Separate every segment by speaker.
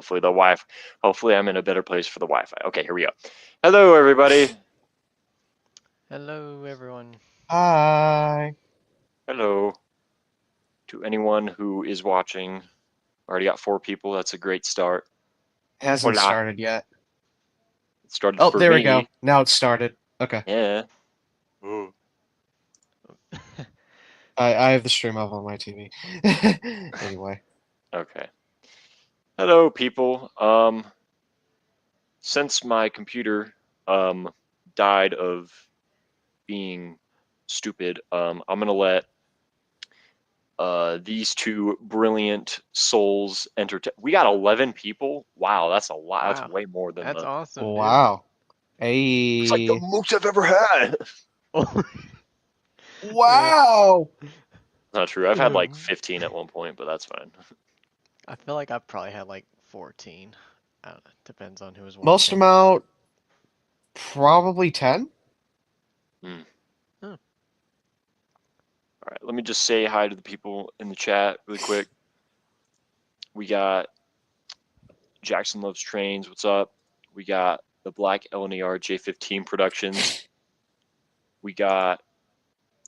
Speaker 1: Hopefully I'm in a better place for the Wi-Fi. Okay, here we go. Hello, everybody.
Speaker 2: Hello, everyone.
Speaker 3: Hi.
Speaker 1: Hello. To anyone who is watching, already got 4 people. That's a great start.
Speaker 3: Hasn't
Speaker 1: Hola.
Speaker 3: started yet.
Speaker 1: It started
Speaker 3: Oh,
Speaker 1: for
Speaker 3: there we
Speaker 1: me.
Speaker 3: go. Now it's started. Okay.
Speaker 1: Yeah. Ooh.
Speaker 3: I have the stream up on my TV. Anyway.
Speaker 1: Okay. Hello, people. Since my computer died of being stupid, I'm gonna let these two brilliant souls entertain. We got 11 people. Wow, that's a lot. That's
Speaker 2: Wow,
Speaker 1: way more than
Speaker 2: that's
Speaker 1: the.
Speaker 2: awesome, dude.
Speaker 3: Wow.
Speaker 1: It's like the
Speaker 3: Hey.
Speaker 1: most I've ever had.
Speaker 2: Oh,
Speaker 3: Wow.
Speaker 1: Not true. I've had like 15 at one point, but that's fine.
Speaker 2: I feel like I've probably had like 14. I don't know. Depends on who was
Speaker 3: Most
Speaker 2: watching.
Speaker 3: amount, probably 10.
Speaker 1: Hmm.
Speaker 2: Oh.
Speaker 1: All right, let me just say hi to the people in the chat really quick. We got Jackson Loves Trains. What's up? We got the Black LNER J15 Productions. We got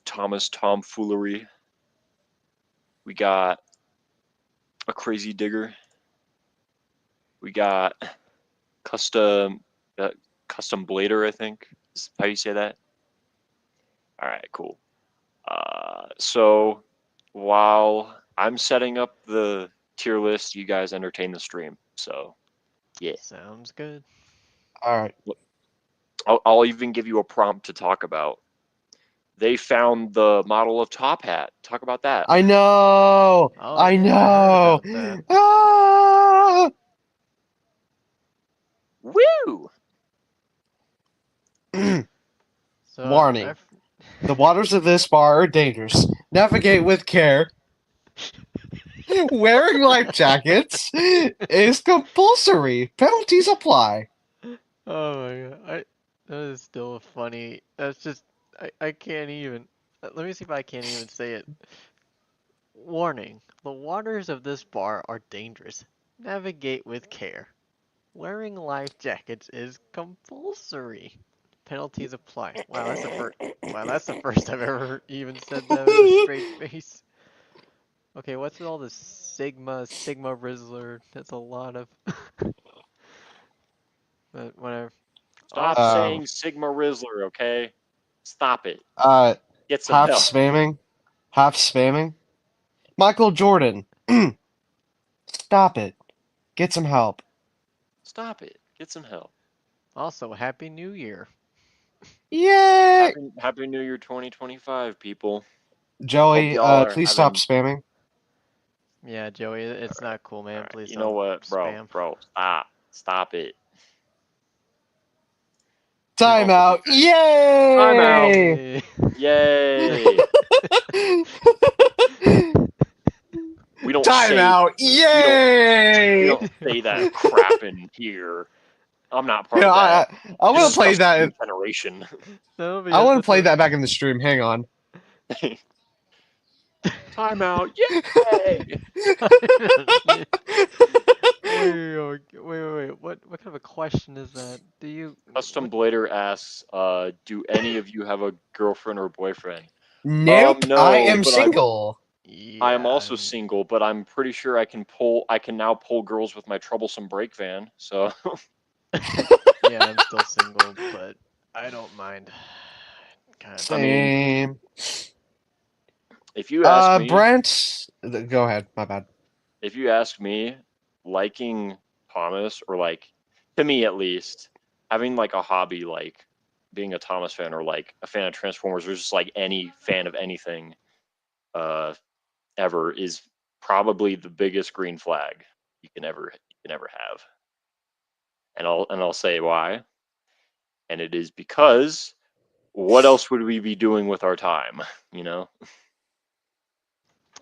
Speaker 1: Thomas Tomfoolery. We got a Crazy Digger. We got Custom Custom Blader, I think is how you say that. All right, cool. So while I'm setting up the tier list, you guys entertain the stream. So yeah,
Speaker 2: Sounds good.
Speaker 3: All right.
Speaker 1: I'll even give you a prompt to talk about. They found the model of Top Hat. Talk about that.
Speaker 3: I know.
Speaker 2: Oh,
Speaker 3: I
Speaker 2: yeah, I heard
Speaker 3: know.
Speaker 2: about that.
Speaker 3: Ah!
Speaker 1: Woo!
Speaker 2: So,
Speaker 3: Warning. The waters of this bar are dangerous. Navigate with care. Wearing life jackets is compulsory. Penalties apply.
Speaker 2: Oh my god, that is still funny. That's just I can't even. Let me see if I can't even say it. Warning: the waters of this bar are dangerous. Navigate with care. Wearing life jackets is compulsory. Penalties apply. Wow, that's the first. Wow, that's the first I've ever even said that with a straight face. Okay, what's with all this Sigma Rizzler? That's a lot of. But whatever.
Speaker 1: Stop
Speaker 2: Also,
Speaker 1: saying Sigma Rizzler, okay? Stop it.
Speaker 3: Uh,
Speaker 1: Get some
Speaker 3: half
Speaker 1: help.
Speaker 3: spamming. Half spamming. Michael Jordan. Stop it. Get some help.
Speaker 1: Stop it. Get some help.
Speaker 2: also, Happy New Year.
Speaker 3: Yay!
Speaker 1: Happy New Year 2025, people. Hope
Speaker 3: Joey,
Speaker 1: y'all are
Speaker 3: please stop
Speaker 1: having.
Speaker 3: spamming.
Speaker 2: Yeah, Joey, it's not cool,
Speaker 1: All
Speaker 2: man.
Speaker 1: right,
Speaker 2: Please
Speaker 1: you know
Speaker 2: don't
Speaker 1: what, bro,
Speaker 2: spam.
Speaker 1: stop it. We don't believe
Speaker 3: Timeout.
Speaker 1: that. Time out.
Speaker 3: Yay!
Speaker 2: Yay.
Speaker 1: Yay! We don't say
Speaker 3: Timeout.
Speaker 1: we don't we
Speaker 3: Yay!
Speaker 1: don't say that crap in here. I'm not part
Speaker 3: Yeah,
Speaker 1: of that
Speaker 3: I want to play
Speaker 1: disgusting
Speaker 3: that.
Speaker 1: generation.
Speaker 2: No, but
Speaker 3: I
Speaker 2: yeah,
Speaker 3: want to
Speaker 2: that's
Speaker 3: play
Speaker 2: a.
Speaker 3: that back in the stream. Hang on.
Speaker 1: Time out. Yay!
Speaker 2: Wait, wait. What kind of a question is that? Do you
Speaker 1: Custom
Speaker 2: what?
Speaker 1: Blader asks, do any of you have a girlfriend or boyfriend?
Speaker 3: Nope. I
Speaker 1: No,
Speaker 3: am
Speaker 1: but
Speaker 3: single.
Speaker 1: I am
Speaker 2: Yeah,
Speaker 1: also single, but I'm pretty sure I can now pull girls with my troublesome brake van. So
Speaker 2: yeah, I'm still single, but I don't mind. Kind of
Speaker 1: I mean,
Speaker 3: Same.
Speaker 1: if you ask me,
Speaker 3: Brent. Go ahead. My bad.
Speaker 1: if you ask me, liking Thomas or like to me at least, having like a hobby like being a Thomas fan or like a fan of Transformers or just like any fan of anything ever is probably the biggest green flag you can ever have. And I'll say why. And it is because what else would we be doing with our time, you know?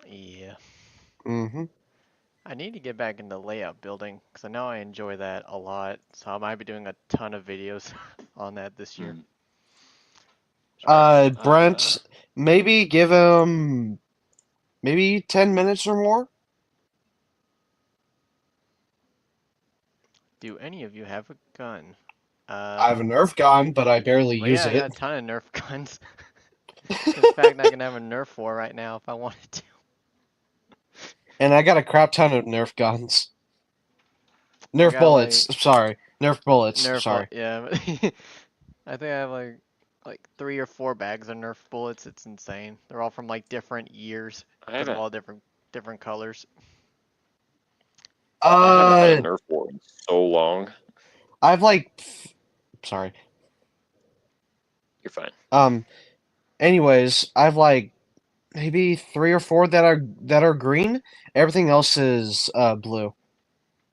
Speaker 2: yeah.
Speaker 3: Mm-hmm.
Speaker 2: I need to get back into layout building because I know I enjoy that a lot. So I might be doing a ton of videos on that this year.
Speaker 1: Mm. All
Speaker 3: Brent. Maybe give him maybe 10 minutes or more.
Speaker 2: Do any of you have a gun?
Speaker 3: I have a Nerf gun, but I barely
Speaker 2: Well,
Speaker 3: use
Speaker 2: yeah, I got a
Speaker 3: it.
Speaker 2: ton of Nerf guns. In fact, I can have a Nerf war right now if I wanted to.
Speaker 3: And I got a crap ton of Nerf guns.
Speaker 2: I
Speaker 3: Nerf
Speaker 2: got
Speaker 3: bullets.
Speaker 2: like
Speaker 3: Sorry. Nerf bullets.
Speaker 2: Nerf,
Speaker 3: Sorry.
Speaker 2: yeah. I think I have like 3 or 4 bags of Nerf bullets. It's insane. They're all from like different years
Speaker 1: I
Speaker 2: because of
Speaker 1: haven't
Speaker 2: all different colors.
Speaker 1: I haven't had a
Speaker 3: Uh,
Speaker 1: Nerf war in so long.
Speaker 3: I've like, sorry.
Speaker 1: You're fine.
Speaker 3: Anyways, I've like maybe 3 or 4 that are green. Everything else is blue.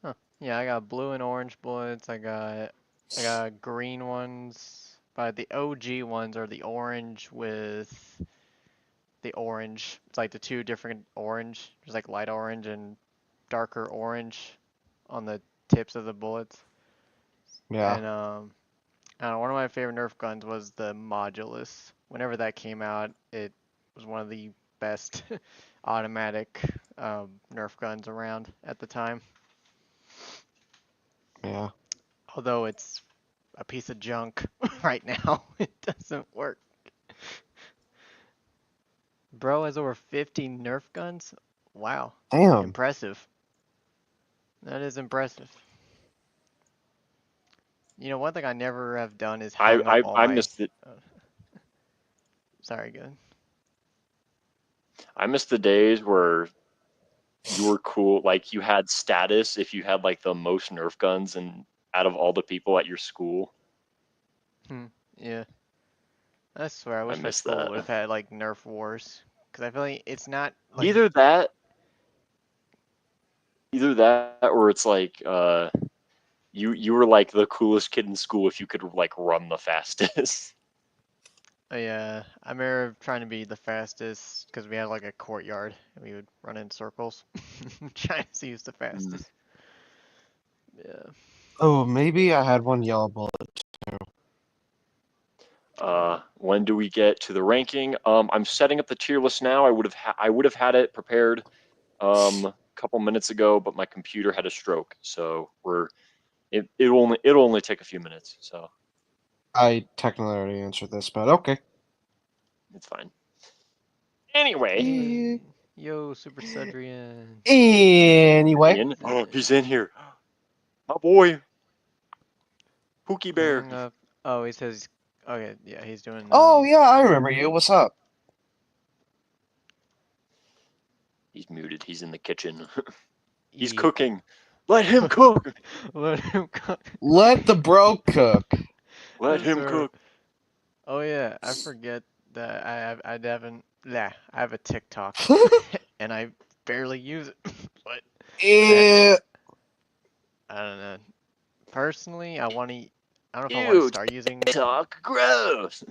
Speaker 2: Huh. Yeah, I got blue and orange bullets. I got green ones. But the OG ones are the orange with the orange. It's like the 2 different orange. There's like light orange and darker orange on the tips of the bullets.
Speaker 3: Yeah.
Speaker 2: And I don't know, one of my favorite Nerf guns was the Modulus. Whenever that came out, it was one of the best automatic Nerf guns around at the time.
Speaker 3: Yeah.
Speaker 2: Although it's a piece of junk right now, it doesn't work. Bro has over 50 Nerf guns? Wow.
Speaker 3: Damn.
Speaker 2: Impressive. That is impressive. You know, one thing I never have done is hung up all
Speaker 1: I
Speaker 2: my.
Speaker 1: missed it.
Speaker 2: Sorry, good.
Speaker 1: I miss the days where you were cool, like you had status if you had like the most Nerf guns and out of all the people at your school.
Speaker 2: Yeah. I swear, I
Speaker 1: I
Speaker 2: wish my
Speaker 1: miss
Speaker 2: school
Speaker 1: that.
Speaker 2: would have had like Nerf wars. Because I feel like it's not like.
Speaker 1: Either that, either that, or it's like you were like the coolest kid in school if you could like run the fastest.
Speaker 2: Yeah, I remember trying to be the fastest because we had like a courtyard and we would run in circles trying to see who's the
Speaker 1: Mm.
Speaker 2: fastest. Yeah.
Speaker 3: Oh, maybe I had one yellow bullet.
Speaker 1: When do we get to the ranking? I'm setting up the tier list now. I would have had it prepared a couple minutes ago, but my computer had a stroke, so it'll only take a few minutes, so
Speaker 3: I technically already answered this, but okay.
Speaker 1: it's fine. Anyway,
Speaker 3: Eh,
Speaker 2: Yo, Super Cedrian.
Speaker 3: Anyway.
Speaker 1: Ian, oh, he's in here. My boy, Pookie Bear.
Speaker 2: Coming up. Oh, he says. Okay, yeah, he's doing.
Speaker 3: Oh yeah, I remember you. What's up?
Speaker 1: He's muted. He's in the kitchen. He's
Speaker 2: Eat.
Speaker 1: cooking. Let him cook.
Speaker 2: Let him cook.
Speaker 3: Let the bro cook.
Speaker 1: Let him
Speaker 2: Sir.
Speaker 1: cook.
Speaker 2: Oh yeah, I forget that I have a TikTok and I barely use it. But
Speaker 3: Eh,
Speaker 2: I don't know. Personally, I don't know if I want to
Speaker 1: Ew,
Speaker 2: start using.
Speaker 1: TikTok, gross.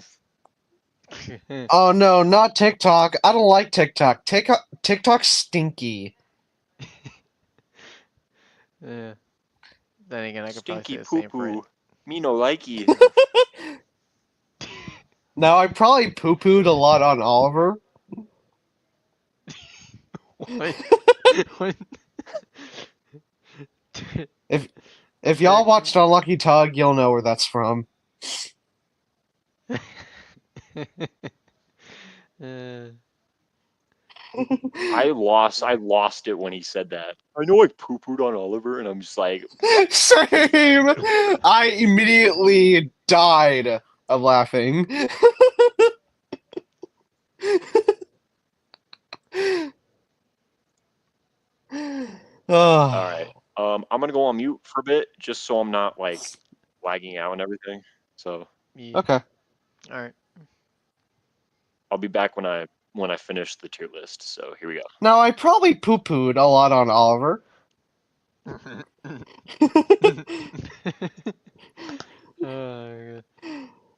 Speaker 3: oh no, not TikTok. I don't like TikTok. TikTok's stinky.
Speaker 2: Yeah. Then again, I could probably say
Speaker 1: Stinky
Speaker 2: the
Speaker 1: poo
Speaker 2: same for it.
Speaker 1: poo. Me no likey.
Speaker 3: Now I probably poo-pooed a lot on Oliver.
Speaker 2: What? What?
Speaker 3: If y'all watched Unlucky Tug, you'll know where that's from.
Speaker 2: Uh,
Speaker 1: I lost it when he said that. I know I poo pooed on Oliver, and I'm just like,
Speaker 3: Same. I immediately died of laughing.
Speaker 1: all
Speaker 3: Oh,
Speaker 1: right. I'm gonna go on mute for a bit, just so I'm not like lagging out and everything. So
Speaker 2: yeah.
Speaker 3: okay.
Speaker 2: All right.
Speaker 1: I'll be back when I finish the tier list. So here we go.
Speaker 3: Now I probably poo-pooed a lot on Oliver.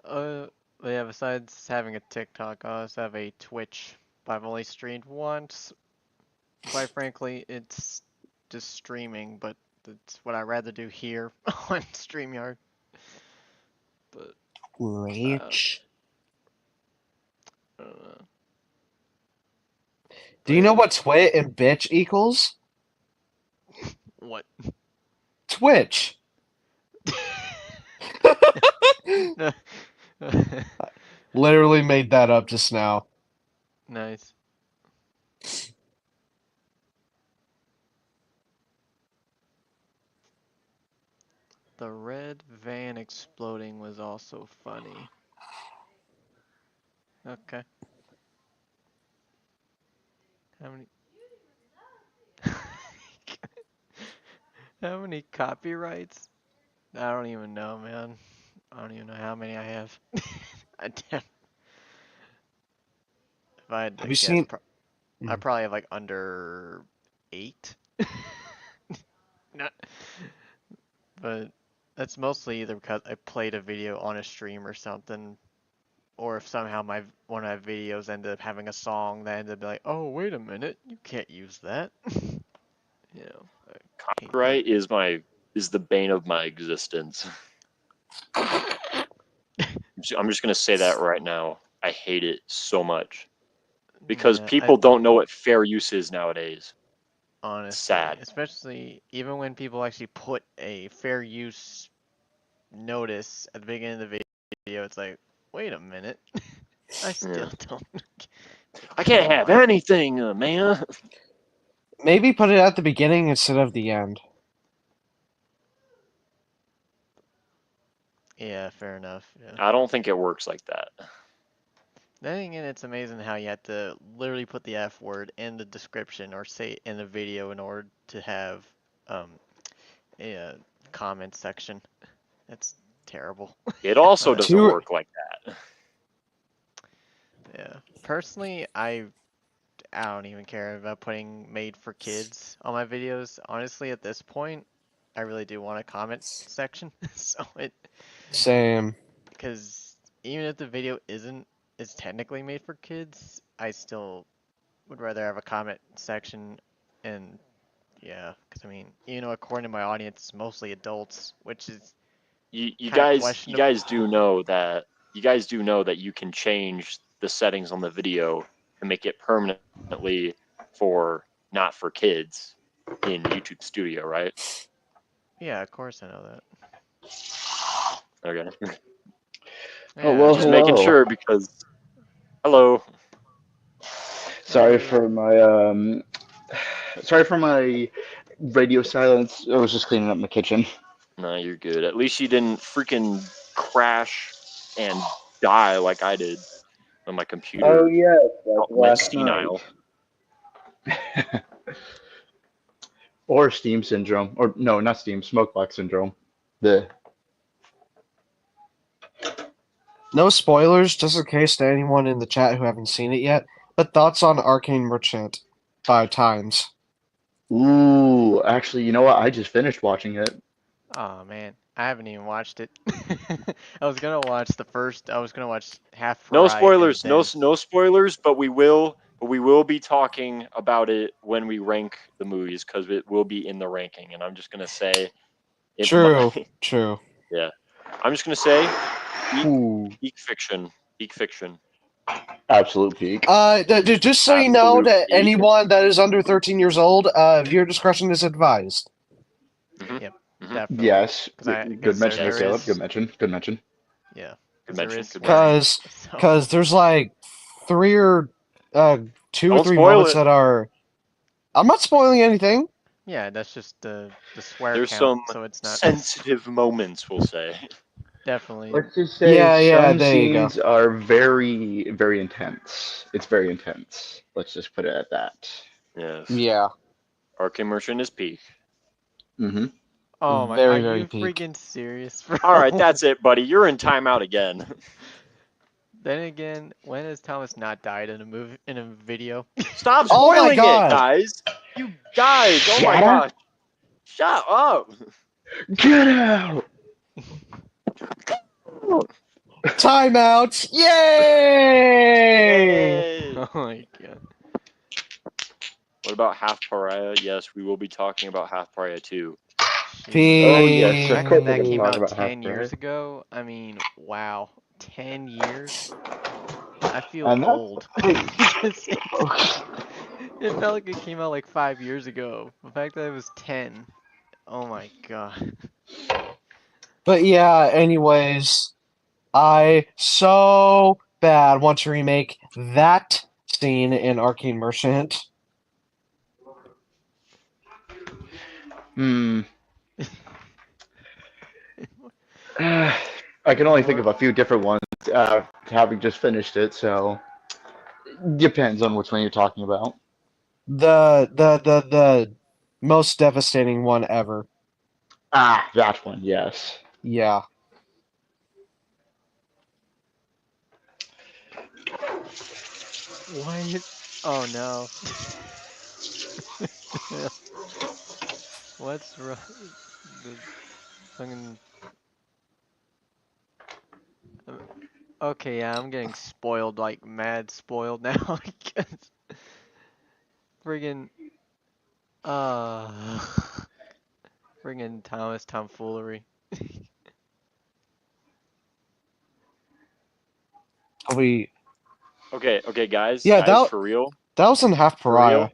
Speaker 2: Uh, but yeah, besides having a TikTok, I also have a Twitch, but I've only streamed once. Quite frankly, it's just streaming, but that's what I'd rather do here on StreamYard. But
Speaker 3: Rich.
Speaker 2: I don't know.
Speaker 3: Do
Speaker 2: But
Speaker 3: you know
Speaker 2: yeah,
Speaker 3: what twit and bitch equals?
Speaker 2: what?
Speaker 3: Twitch.
Speaker 2: No.
Speaker 3: Literally made that up just now.
Speaker 2: Nice. The red van exploding was also funny. Okay. How many? How many copyrights? I don't even know, man. I don't even know how many I have. If I had
Speaker 3: Have
Speaker 2: to
Speaker 3: you
Speaker 2: guess,
Speaker 3: seen?
Speaker 2: I probably have like under 8. Not, but that's mostly either because I played a video on a stream or something, or if somehow one of my videos ended up having a song that ended up like, oh wait a minute, you can't use that. You know, I hate that.
Speaker 1: Copyright is the bane of my existence. I'm just gonna say that right now. I hate it so much because
Speaker 2: Yeah,
Speaker 1: people don't know what fair use is nowadays.
Speaker 2: honestly,
Speaker 1: Sad.
Speaker 2: especially even when people actually put a fair use notice at the beginning of the video, it's like, wait a minute, I still don't.
Speaker 1: I can't
Speaker 2: Come
Speaker 1: have
Speaker 2: on.
Speaker 1: anything, man.
Speaker 3: Maybe put it at the beginning instead of the end.
Speaker 2: Yeah, fair enough. Yeah.
Speaker 1: I don't think it works like that.
Speaker 2: Then again, it's amazing how you have to literally put the F word in the description or say it in the video in order to have um, a comment section. That's terrible.
Speaker 1: It also
Speaker 2: But,
Speaker 1: doesn't
Speaker 3: Two.
Speaker 1: work like that.
Speaker 2: yeah. Personally, I don't even care about putting made for kids on my videos. Honestly, at this point, I really do want a comment section. So
Speaker 3: Same.
Speaker 2: because even if the video is technically made for kids, I still would rather have a comment section. And yeah, because I mean, according to my audience, it's mostly adults, which is
Speaker 1: You
Speaker 2: kind of
Speaker 1: guys you
Speaker 2: questionable.
Speaker 1: guys do know that you can change the settings on the video and make it permanently for not for kids in YouTube Studio, right?
Speaker 2: Yeah, of course I know that.
Speaker 1: Okay.
Speaker 2: Yeah,
Speaker 4: Hello,
Speaker 1: Just
Speaker 2: but
Speaker 1: making
Speaker 4: hello.
Speaker 1: sure because hello.
Speaker 4: Sorry
Speaker 2: hey,
Speaker 4: for my sorry for my radio silence. I was just cleaning up my kitchen.
Speaker 1: No, you're good. At least you didn't freaking crash and die like I did when my
Speaker 4: Oh
Speaker 1: computer
Speaker 4: yes, like
Speaker 1: went
Speaker 4: last night.
Speaker 1: senile.
Speaker 4: Or Steam syndrome. Or no, not Steam, Smokebox syndrome. The
Speaker 3: No spoilers, just in case to anyone in the chat who haven't seen it yet. But thoughts on Arcane Merchant by Times.
Speaker 4: Ooh, actually, you know what? I just finished watching it.
Speaker 2: oh man, I haven't even watched it. I was gonna watch I was gonna watch half
Speaker 1: No
Speaker 2: Pariah and
Speaker 1: spoilers,
Speaker 2: then
Speaker 1: no spoilers, but we will be talking about it when we rank the movies because it will be in the ranking. And I'm just gonna say it
Speaker 3: True,
Speaker 1: might.
Speaker 3: true.
Speaker 1: Yeah, I'm just gonna say peak,
Speaker 4: Ooh,
Speaker 1: peak fiction, peak fiction,
Speaker 4: absolute peak.
Speaker 3: Just so you know,
Speaker 1: absolute
Speaker 3: to
Speaker 1: peak.
Speaker 3: anyone that is under 13 years old, viewer discretion is advised.
Speaker 1: Hmm.
Speaker 2: yep,
Speaker 1: Hmm.
Speaker 2: definitely.
Speaker 4: Yes, good
Speaker 2: Because
Speaker 4: mention there,
Speaker 1: Yes,
Speaker 2: there
Speaker 4: Caleb. Good
Speaker 2: is
Speaker 4: mention. Good mention.
Speaker 2: yeah,
Speaker 1: good
Speaker 2: because there
Speaker 1: mention.
Speaker 2: is
Speaker 1: Good mention.
Speaker 2: swearing.
Speaker 3: Cause,
Speaker 2: So
Speaker 3: cause there's like three or 2 or
Speaker 1: Don't
Speaker 3: 3
Speaker 1: spoil
Speaker 3: moments
Speaker 1: it.
Speaker 3: that are. I'm not spoiling anything.
Speaker 2: yeah, that's just the swear
Speaker 1: There's
Speaker 2: count.
Speaker 1: some
Speaker 2: So it's not
Speaker 1: sensitive moments, we'll say.
Speaker 2: definitely
Speaker 4: Let's just say
Speaker 3: Yeah,
Speaker 4: some
Speaker 3: there you go.
Speaker 4: scenes are very, very intense. It's very intense. Let's just put it at that.
Speaker 1: Yes,
Speaker 3: Yeah,
Speaker 1: Arcane Merchant is peak.
Speaker 4: Mm-hmm.
Speaker 2: Oh my, are
Speaker 3: very, very
Speaker 2: you
Speaker 3: peak.
Speaker 2: freaking serious,
Speaker 1: All right,
Speaker 2: bro?
Speaker 1: that's it, buddy. You're in timeout again.
Speaker 2: Then again, when has Thomas not died in a video?
Speaker 1: Stop
Speaker 3: Oh my
Speaker 1: spoiling it,
Speaker 3: god!
Speaker 1: guys. You guys, oh my
Speaker 4: Shut up!
Speaker 1: gosh. Shut up.
Speaker 4: Get out!
Speaker 3: Timeout! Yay!
Speaker 1: Yay.
Speaker 2: Oh my god.
Speaker 1: What about Half Pariah? Yes, we will be talking about Half Pariah too.
Speaker 4: Oh
Speaker 2: Jeez.
Speaker 4: yes,
Speaker 2: The
Speaker 4: of
Speaker 2: fact
Speaker 4: course
Speaker 2: that
Speaker 4: we're
Speaker 2: that
Speaker 4: gonna
Speaker 2: came
Speaker 4: talk
Speaker 2: out
Speaker 4: peak. About Half
Speaker 2: 10 years
Speaker 4: Prior.
Speaker 2: ago, I mean, wow. 10 years? I feel
Speaker 4: And that's
Speaker 2: old.
Speaker 4: hey,
Speaker 2: Because
Speaker 4: okay.
Speaker 2: it felt like it came out like 5 years ago. The fact that it was 10. Oh my god.
Speaker 3: But yeah, anyways, I so bad want to remake that scene in Arcane Merchant.
Speaker 4: Hmm. I can only think of a few different ones, having just finished it, so depends on which one you're talking about.
Speaker 3: The most devastating one ever.
Speaker 4: Ah, that one, yes.
Speaker 3: Yeah.
Speaker 2: What? Oh no. What's wrong? The fucking. um, Okay, yeah, I'm getting spoiled, like mad spoiled now. Because friggin' uh, friggin' Thomas tomfoolery.
Speaker 3: We
Speaker 1: Okay, guys,
Speaker 3: yeah,
Speaker 1: guys,
Speaker 3: that
Speaker 1: for real,
Speaker 3: that was in Half
Speaker 1: for
Speaker 3: Pariah.
Speaker 1: real.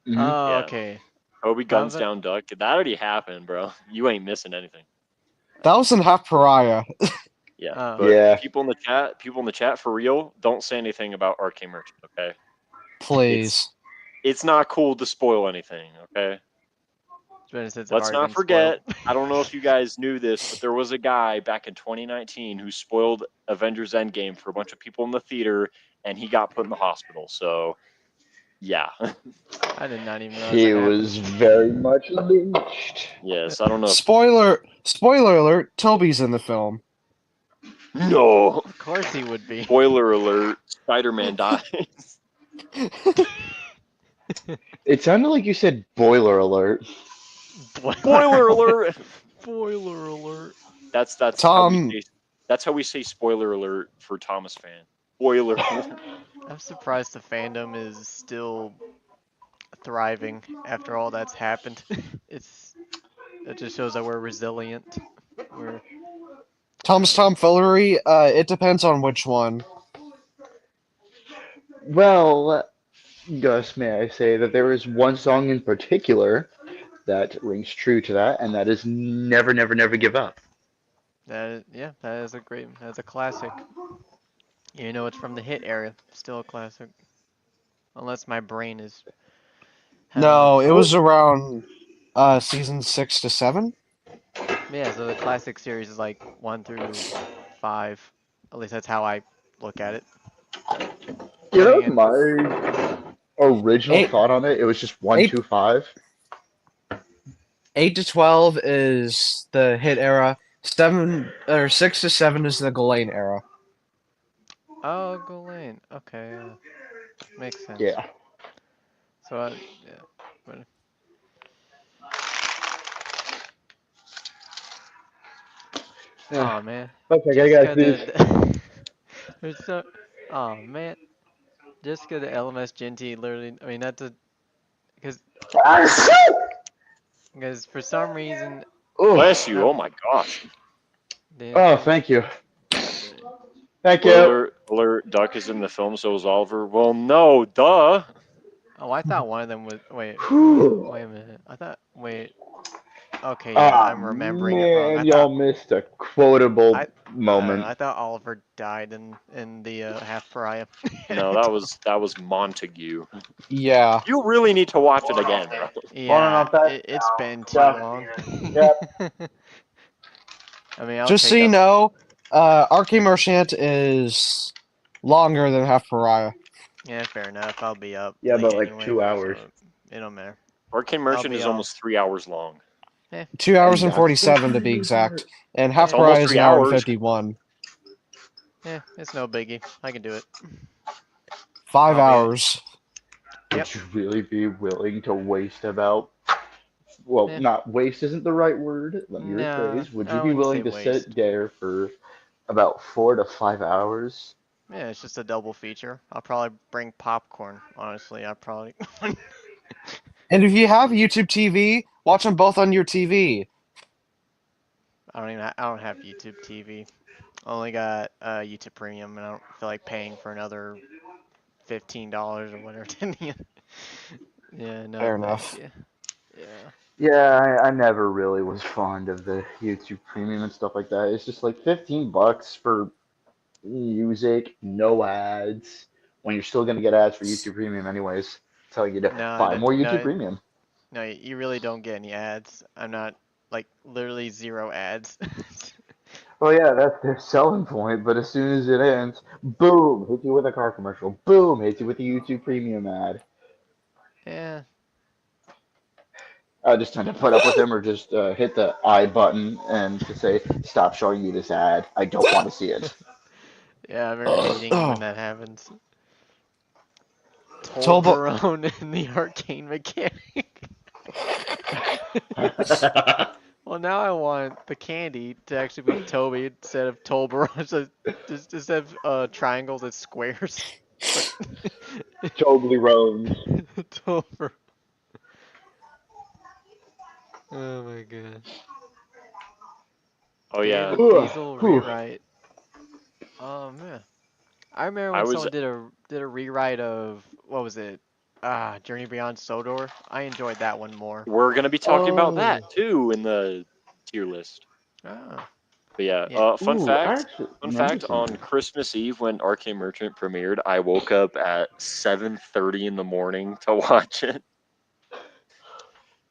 Speaker 4: Hmm.
Speaker 2: Oh,
Speaker 1: Yeah,
Speaker 2: okay.
Speaker 1: Kobe
Speaker 2: How
Speaker 1: guns
Speaker 2: about?
Speaker 1: down duck. That already happened, bro. You ain't missing anything.
Speaker 3: That was in Half Pariah.
Speaker 1: Yeah,
Speaker 2: Oh,
Speaker 1: but
Speaker 4: Yeah.
Speaker 1: people in the chat, for real, don't say anything about Arcane Merchant. Okay, it's
Speaker 3: Please.
Speaker 1: it's not cool to spoil anything. Okay,
Speaker 2: benefits have
Speaker 1: let's
Speaker 2: already
Speaker 1: not
Speaker 2: been spoiled.
Speaker 1: forget. I don't know if you guys knew this, but there was a guy back in 2019 who spoiled Avengers Endgame for a bunch of people in the theater, and he got put in the hospital. So yeah,
Speaker 2: I did not even realize
Speaker 4: He
Speaker 2: that happened.
Speaker 4: was very much lynched.
Speaker 1: yes, I don't know if
Speaker 3: Spoiler alert, Toby's in the film.
Speaker 1: no.
Speaker 2: Of course he would be.
Speaker 1: Spoiler alert: Spider-Man dies.
Speaker 4: It sounded like you said boiler alert.
Speaker 1: Spoiler alert.
Speaker 2: Spoiler alert.
Speaker 1: That's how we
Speaker 3: Tom
Speaker 1: say spoiler alert for Thomas fan. Spoiler alert.
Speaker 2: I'm surprised the fandom is still thriving after all that's happened. It's It just shows that we're resilient. We're
Speaker 3: Tom's
Speaker 2: uh,
Speaker 3: tomfoolery, it depends on which one.
Speaker 4: Well, Gus, may I say that there is one song in particular that rings true to that, and that is Never, Never, Never Give Up.
Speaker 2: yeah, that's a classic. You know, it's from the hit era. Still a classic. Unless my brain is having a
Speaker 3: No, it was
Speaker 4: Oh,
Speaker 3: around season 6 to 7.
Speaker 2: yeah. So the classic series is like 1 through 5. At least that's how I look at it.
Speaker 4: you
Speaker 2: Then
Speaker 4: know
Speaker 2: again,
Speaker 4: my original
Speaker 3: Eight
Speaker 4: thought on it? It was just one,
Speaker 3: eight
Speaker 4: two, five.
Speaker 3: 8 to 12 is the hit era. 6 to 7 is the Ghislaine era.
Speaker 2: oh, Ghislaine. Okay, makes sense.
Speaker 4: Yeah.
Speaker 2: So yeah, but
Speaker 4: Yeah.
Speaker 2: oh man,
Speaker 4: Okay, I
Speaker 2: Jessica
Speaker 4: got these.
Speaker 2: the there's so oh man, Jessica the LMS Genty literally. I mean that's a because
Speaker 4: Ah, shit!
Speaker 2: because for some reason
Speaker 1: Bless
Speaker 4: Oh,
Speaker 1: you.
Speaker 2: not
Speaker 1: Oh my gosh.
Speaker 2: damn
Speaker 4: oh,
Speaker 2: thing.
Speaker 4: thank you.
Speaker 2: But,
Speaker 4: Thank you.
Speaker 1: Spoiler alert: Duck is in the film, so is Oliver. Well, no, duh.
Speaker 2: oh, I thought one of them was wait who
Speaker 4: Whew.
Speaker 2: wait a minute. I thought wait okay yeah
Speaker 4: Ah,
Speaker 2: I'm remembering it wrong.
Speaker 4: man, y'all missed a quotable
Speaker 2: I don't know.
Speaker 4: moment.
Speaker 2: I thought Oliver died in the half pariah.
Speaker 1: No, that was Montague.
Speaker 3: Yeah.
Speaker 1: You really need to watch it again, bro.
Speaker 4: Morning
Speaker 2: Yeah,
Speaker 4: on that.
Speaker 2: it's been too
Speaker 4: Yeah,
Speaker 2: long.
Speaker 4: yeah.
Speaker 2: I mean, I'll
Speaker 3: Just so
Speaker 2: take
Speaker 3: you
Speaker 2: up.
Speaker 3: know, Arcane Merchant is longer than Half Pariah.
Speaker 2: Yeah, fair enough. I'll be up
Speaker 4: Yeah,
Speaker 2: late
Speaker 4: but like
Speaker 2: anyway,
Speaker 4: 2 hours.
Speaker 2: so it don't matter.
Speaker 1: Arcane
Speaker 2: I'll
Speaker 1: Merchant
Speaker 2: be
Speaker 1: is
Speaker 2: all.
Speaker 1: almost 3 hours long.
Speaker 2: Eh,
Speaker 3: 2 hours
Speaker 4: And
Speaker 3: and
Speaker 4: that's the
Speaker 3: 47 to be
Speaker 4: crazy
Speaker 3: exact.
Speaker 4: part.
Speaker 3: And Half
Speaker 1: That's
Speaker 2: eh,
Speaker 1: almost
Speaker 3: Pariah is
Speaker 1: three
Speaker 3: an hour and
Speaker 1: hours.
Speaker 3: 51.
Speaker 2: it's no biggie. I can do it.
Speaker 3: Five
Speaker 2: I'll be.
Speaker 3: hours.
Speaker 2: Yep.
Speaker 4: Would you really be willing to waste about, well,
Speaker 2: Eh,
Speaker 4: not waste isn't the right word. Let me
Speaker 2: nah,
Speaker 4: rephrase. Would you
Speaker 2: I
Speaker 4: be
Speaker 2: wouldn't say
Speaker 4: willing to sit
Speaker 2: waste.
Speaker 4: there for about 4 to 5 hours?
Speaker 2: Yeah, it's just a double feature. I'll probably bring popcorn. Honestly, I probably.
Speaker 3: And if you have YouTube TV, watch them both on your TV.
Speaker 2: I don't have YouTube TV. I only got YouTube Premium, and I don't feel like paying for another $15 or whatever. Yeah, no,
Speaker 3: Fair
Speaker 2: thank
Speaker 3: enough.
Speaker 2: you. Yeah.
Speaker 4: Yeah, I never really was fond of the YouTube Premium and stuff like that. It's just like $15 for music, no ads, when you're still gonna get ads for YouTube Premium anyways, telling you to
Speaker 2: No,
Speaker 4: buy
Speaker 2: no,
Speaker 4: more YouTube
Speaker 2: no,
Speaker 4: Premium.
Speaker 2: no, you really don't get any ads. I'm not, like, literally zero ads.
Speaker 4: Well, yeah, that's their selling point, but as soon as it ends, boom, hit you with a car commercial. Boom, hit you with a YouTube Premium ad.
Speaker 2: Yeah,
Speaker 4: I just tend to put up with them or just hit the I button and to say, stop showing me this ad. I don't want to see it.
Speaker 2: yeah, I'm hating when
Speaker 3: Oh,
Speaker 2: that happens.
Speaker 3: Tobo.
Speaker 2: Toblerone in the arcane mechanic. Well, now I want the candy to actually be Toby instead of Toblerone. So just instead of triangles, it's squares. But
Speaker 4: Totally roams.
Speaker 2: Tober. Oh my god.
Speaker 1: Oh yeah,
Speaker 2: David Diesel
Speaker 4: Whew.
Speaker 2: rewrite. Oh man. I remember
Speaker 1: I
Speaker 2: when
Speaker 1: was.
Speaker 2: someone did a rewrite of what was it? Journey Beyond Sodor. I enjoyed that one more.
Speaker 1: We're gonna be talking about that
Speaker 3: Oh.
Speaker 1: too in the tier list.
Speaker 2: Ah,
Speaker 1: But yeah,
Speaker 2: yeah.
Speaker 1: fun
Speaker 4: I
Speaker 1: fact.
Speaker 4: actually
Speaker 1: Fun
Speaker 4: remember
Speaker 1: fact:
Speaker 4: seeing
Speaker 1: on
Speaker 4: that.
Speaker 1: Christmas Eve when Arcane Merchant premiered, I woke up at 7:30 in the morning to watch it,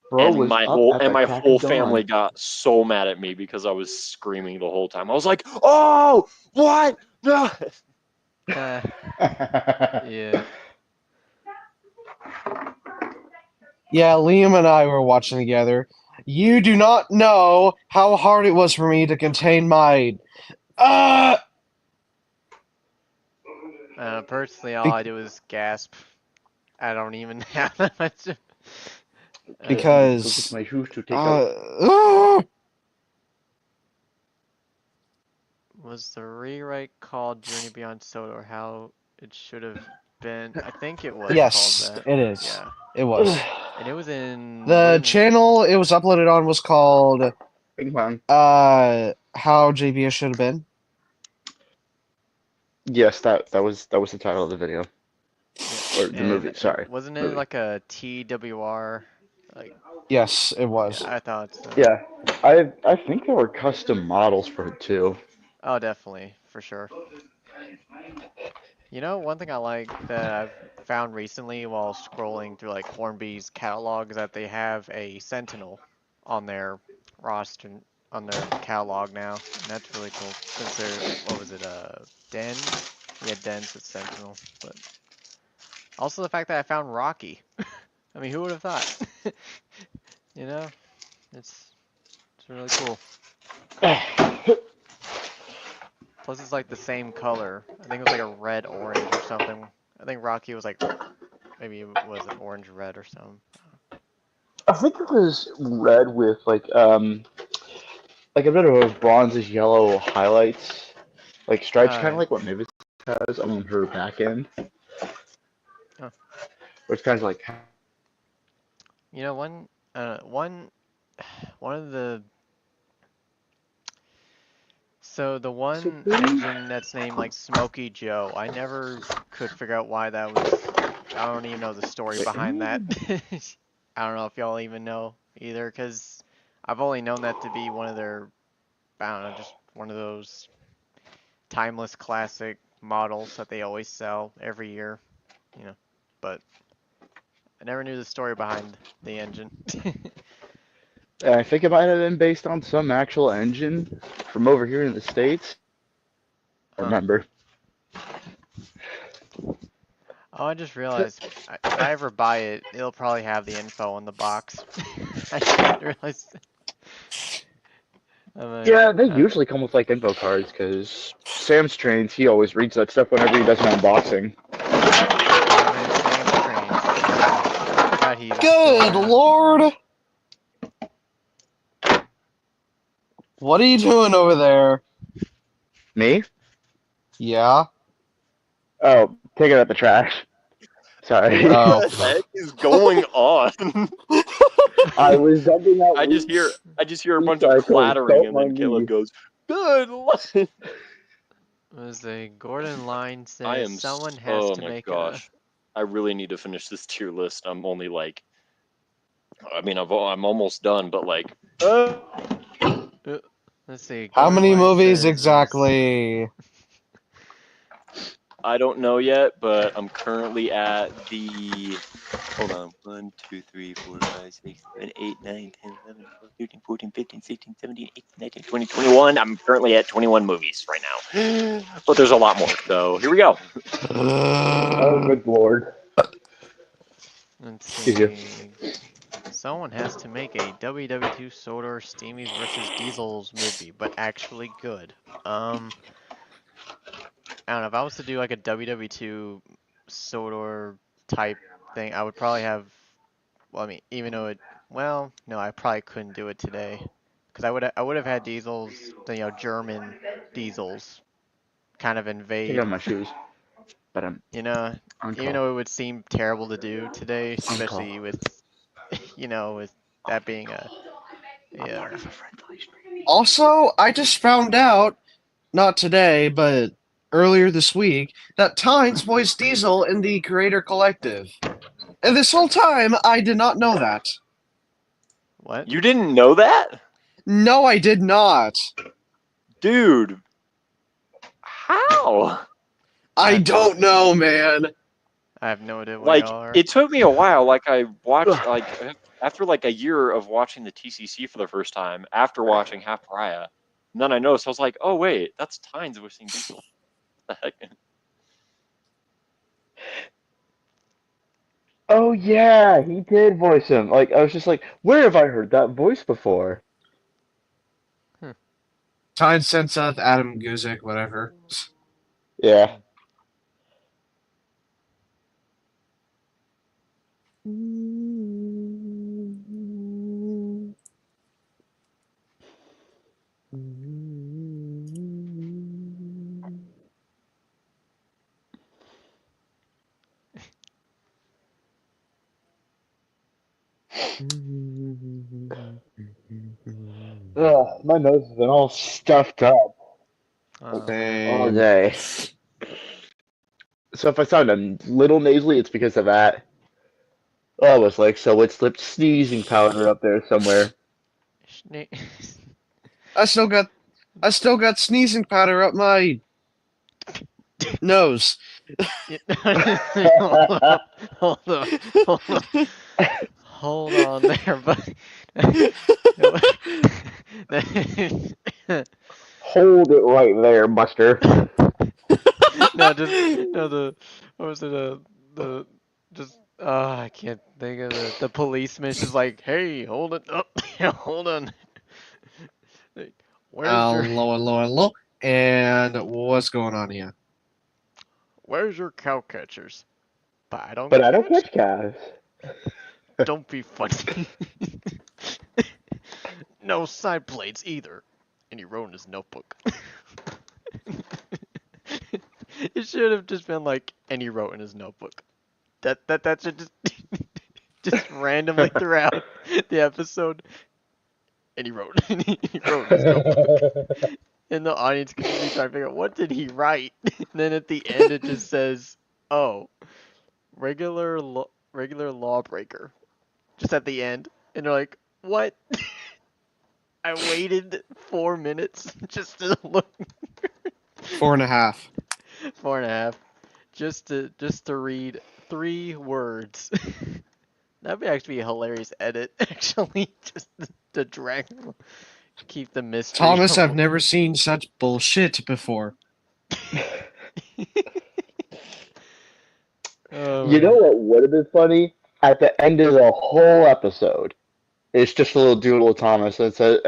Speaker 4: Bro
Speaker 1: and
Speaker 4: was
Speaker 1: my
Speaker 4: up
Speaker 1: whole
Speaker 4: at
Speaker 1: and
Speaker 4: the
Speaker 1: my
Speaker 4: crack
Speaker 1: whole
Speaker 4: of
Speaker 1: family
Speaker 4: dawn.
Speaker 1: got so mad at me because I was screaming the whole time. I was like, "Oh, what? No!"
Speaker 2: Uh, yeah.
Speaker 3: Yeah, Liam and I were watching together. You do not know how hard it was for me to contain my. Uh,
Speaker 2: Personally, all
Speaker 3: be-
Speaker 2: I do is gasp. I don't even have that much.
Speaker 4: Let
Speaker 2: Uh,
Speaker 4: me go get
Speaker 3: because.
Speaker 4: my shoes to take
Speaker 3: Uh,
Speaker 4: out.
Speaker 3: uh,
Speaker 2: was the rewrite called Journey Beyond Sodor? How it should have been? I think it was called
Speaker 3: yes,
Speaker 2: that.
Speaker 3: it is.
Speaker 2: Yeah.
Speaker 3: It was.
Speaker 2: And it was in
Speaker 3: The
Speaker 2: wasn't it?
Speaker 3: channel it was uploaded on was called
Speaker 4: Ping pong.
Speaker 3: How JBS Should Have Been.
Speaker 4: Yes, that was the title of the video
Speaker 2: Yeah.
Speaker 4: or the movie.
Speaker 2: And
Speaker 4: Sorry,
Speaker 2: wasn't it
Speaker 4: movie.
Speaker 2: like a TWR? Like,
Speaker 3: Yes, it
Speaker 2: yeah,
Speaker 3: was.
Speaker 2: I thought so.
Speaker 4: Yeah, I think there were custom models for it too.
Speaker 2: Oh, definitely, for sure. You know, one thing I like that I've found recently while scrolling through like Hornby's catalog is that they have a Sentinel on their roster, on their catalog now, and that's really cool since they're, what was it, Dens? Yeah, Dens with Sentinel, but also the fact that I found Rocky. I mean, who would have thought? You know, it's it's really cool. Plus, it's like the same color. I think it was like a red orange or something. I think Rocky was like maybe it was an orange red or something.
Speaker 4: I think it was red with like a bit of a bronzish yellow highlights, like stripes,
Speaker 2: Oh
Speaker 4: kind of
Speaker 2: yeah.
Speaker 4: like what Mavis has on her back end,
Speaker 2: Oh,
Speaker 4: where it's kind of like
Speaker 2: you know, one of the so the
Speaker 4: so
Speaker 2: one
Speaker 4: boom.
Speaker 2: engine that's named like Smokey Joe, I never could figure out why that was. I don't even know the story
Speaker 4: Wait,
Speaker 2: behind that. I don't know if y'all even know either, because I've only known that to be one of their, I don't know, just one of those timeless classic models that they always sell every year, you know. But I never knew the story behind the engine.
Speaker 4: and I think it might have been based on some actual engine from over here in the States. I
Speaker 2: Huh.
Speaker 4: remember.
Speaker 2: Oh, I just realized if I ever buy it, it'll probably have the info on the box. I just realized. I'm like,
Speaker 4: Yeah, they usually come with like info cards because Sam's trains. He always reads that stuff whenever he does an unboxing.
Speaker 2: oh man, Sam's Trains. Yeah, I forgot he was still
Speaker 3: Good
Speaker 2: around.
Speaker 3: lord! What are you doing over there?
Speaker 4: Me?
Speaker 3: Yeah?
Speaker 4: Oh, take it out the trash. Sorry.
Speaker 1: What
Speaker 3: Oh.
Speaker 1: the heck is going on?
Speaker 4: I was dumping out
Speaker 1: I just hear a bunch of
Speaker 4: recycling.
Speaker 1: clattering,
Speaker 4: Don't
Speaker 1: and then
Speaker 4: mind
Speaker 1: Caleb
Speaker 4: me.
Speaker 1: goes, "Good Lord."
Speaker 2: Was a Gordon Line
Speaker 1: I
Speaker 2: says
Speaker 1: am.
Speaker 2: someone has
Speaker 1: Oh
Speaker 2: to
Speaker 1: my
Speaker 2: make a.
Speaker 1: gosh, I really need to finish this tier list. I'm only like I mean, I'm almost done, but like,
Speaker 2: Let's see.
Speaker 3: How many
Speaker 2: Goldmine
Speaker 3: movies
Speaker 2: says
Speaker 3: exactly?
Speaker 1: I don't know yet, but I'm currently at the. Hold on. 1, 2, 3, 4, 5, 6, 7, 8, 9, 10, 11, 12, 13, 14, 15, 16, 17, 18, 19, 20, 21. I'm currently at 21 movies right now. But there's a lot more. So here we go.
Speaker 4: Oh, good lord.
Speaker 2: Let's
Speaker 4: Excuse you.
Speaker 2: see. Someone has to make a WW2 Sodor Steamies versus Diesels movie, but actually good. I don't know. If I was to do like a WW2 Sodor type thing, I would probably have. Well, I mean, even though it. Well, no, I probably couldn't do it today, because I would have had Diesels, German Diesels, kind of
Speaker 4: Take off
Speaker 2: invade.
Speaker 4: my shoes. But I'm
Speaker 2: You know,
Speaker 4: on
Speaker 2: even
Speaker 4: call.
Speaker 2: though it would seem terrible to do today,
Speaker 4: On call.
Speaker 2: especially with, with that being
Speaker 4: I'm
Speaker 2: a
Speaker 4: part of a friendly stream.
Speaker 3: Also, I just found out, not today, but earlier this week, that Tynes voiced Diesel in the Creator Collective. And this whole time, I did not know that.
Speaker 2: what?
Speaker 1: You didn't know that?
Speaker 3: No, I did not.
Speaker 1: Dude. How?
Speaker 3: I
Speaker 2: have no
Speaker 3: don't know, man.
Speaker 2: I have no idea what
Speaker 1: Like,
Speaker 2: y'all are.
Speaker 1: it took me a while. Like, I watched, like, after like a year of watching the TCC for the first time, after watching Half Pariah, and then I noticed, I was like, oh, wait, that's Tynes voicing Diesel. What the heck?
Speaker 4: Oh yeah, he did voice him. Like I was just like, where have I heard that voice before?
Speaker 3: Tynes Senseth, Adam Guzik, whatever.
Speaker 4: Yeah. Ugh, my nose has been all stuffed up all
Speaker 3: Same.
Speaker 4: day. So if I sound a little nasally, it's because of that. Oh, I was like, so it slipped sneezing powder up there somewhere.
Speaker 2: Schne-
Speaker 3: I still got sneezing powder up my nose.
Speaker 2: hold on, hold on, hold on, hold on there, but
Speaker 4: Hold it right there, Buster.
Speaker 2: no, just no the what was it the just I can't think of the policeman's just like, hey, hold it up, hold on, like, where's your
Speaker 3: Hello, hello, hello. And what's going on here?
Speaker 2: where's your cow catchers? But I don't
Speaker 4: But I don't
Speaker 2: catch.
Speaker 4: catch calves.
Speaker 2: Don't be funny. No side plates either. And he wrote in his notebook. It should have just been like, and he wrote in his notebook. That should just just randomly throughout the episode. And he wrote, and he wrote in his notebook. And the audience could just be trying to figure out what did he write. And then at the end it just says, "Oh, regular lawbreaker." Just at the end, and they're like, "What?" I waited 4 minutes just to look.
Speaker 3: 4.5.
Speaker 2: 4.5, just to read 3 words. That'd be actually a hilarious edit, actually, just to drag, keep the mystery.
Speaker 3: Thomas, I've never seen such bullshit before.
Speaker 4: You know what would have been funny? At the end of the whole episode, it's just a little doodle of Thomas and says,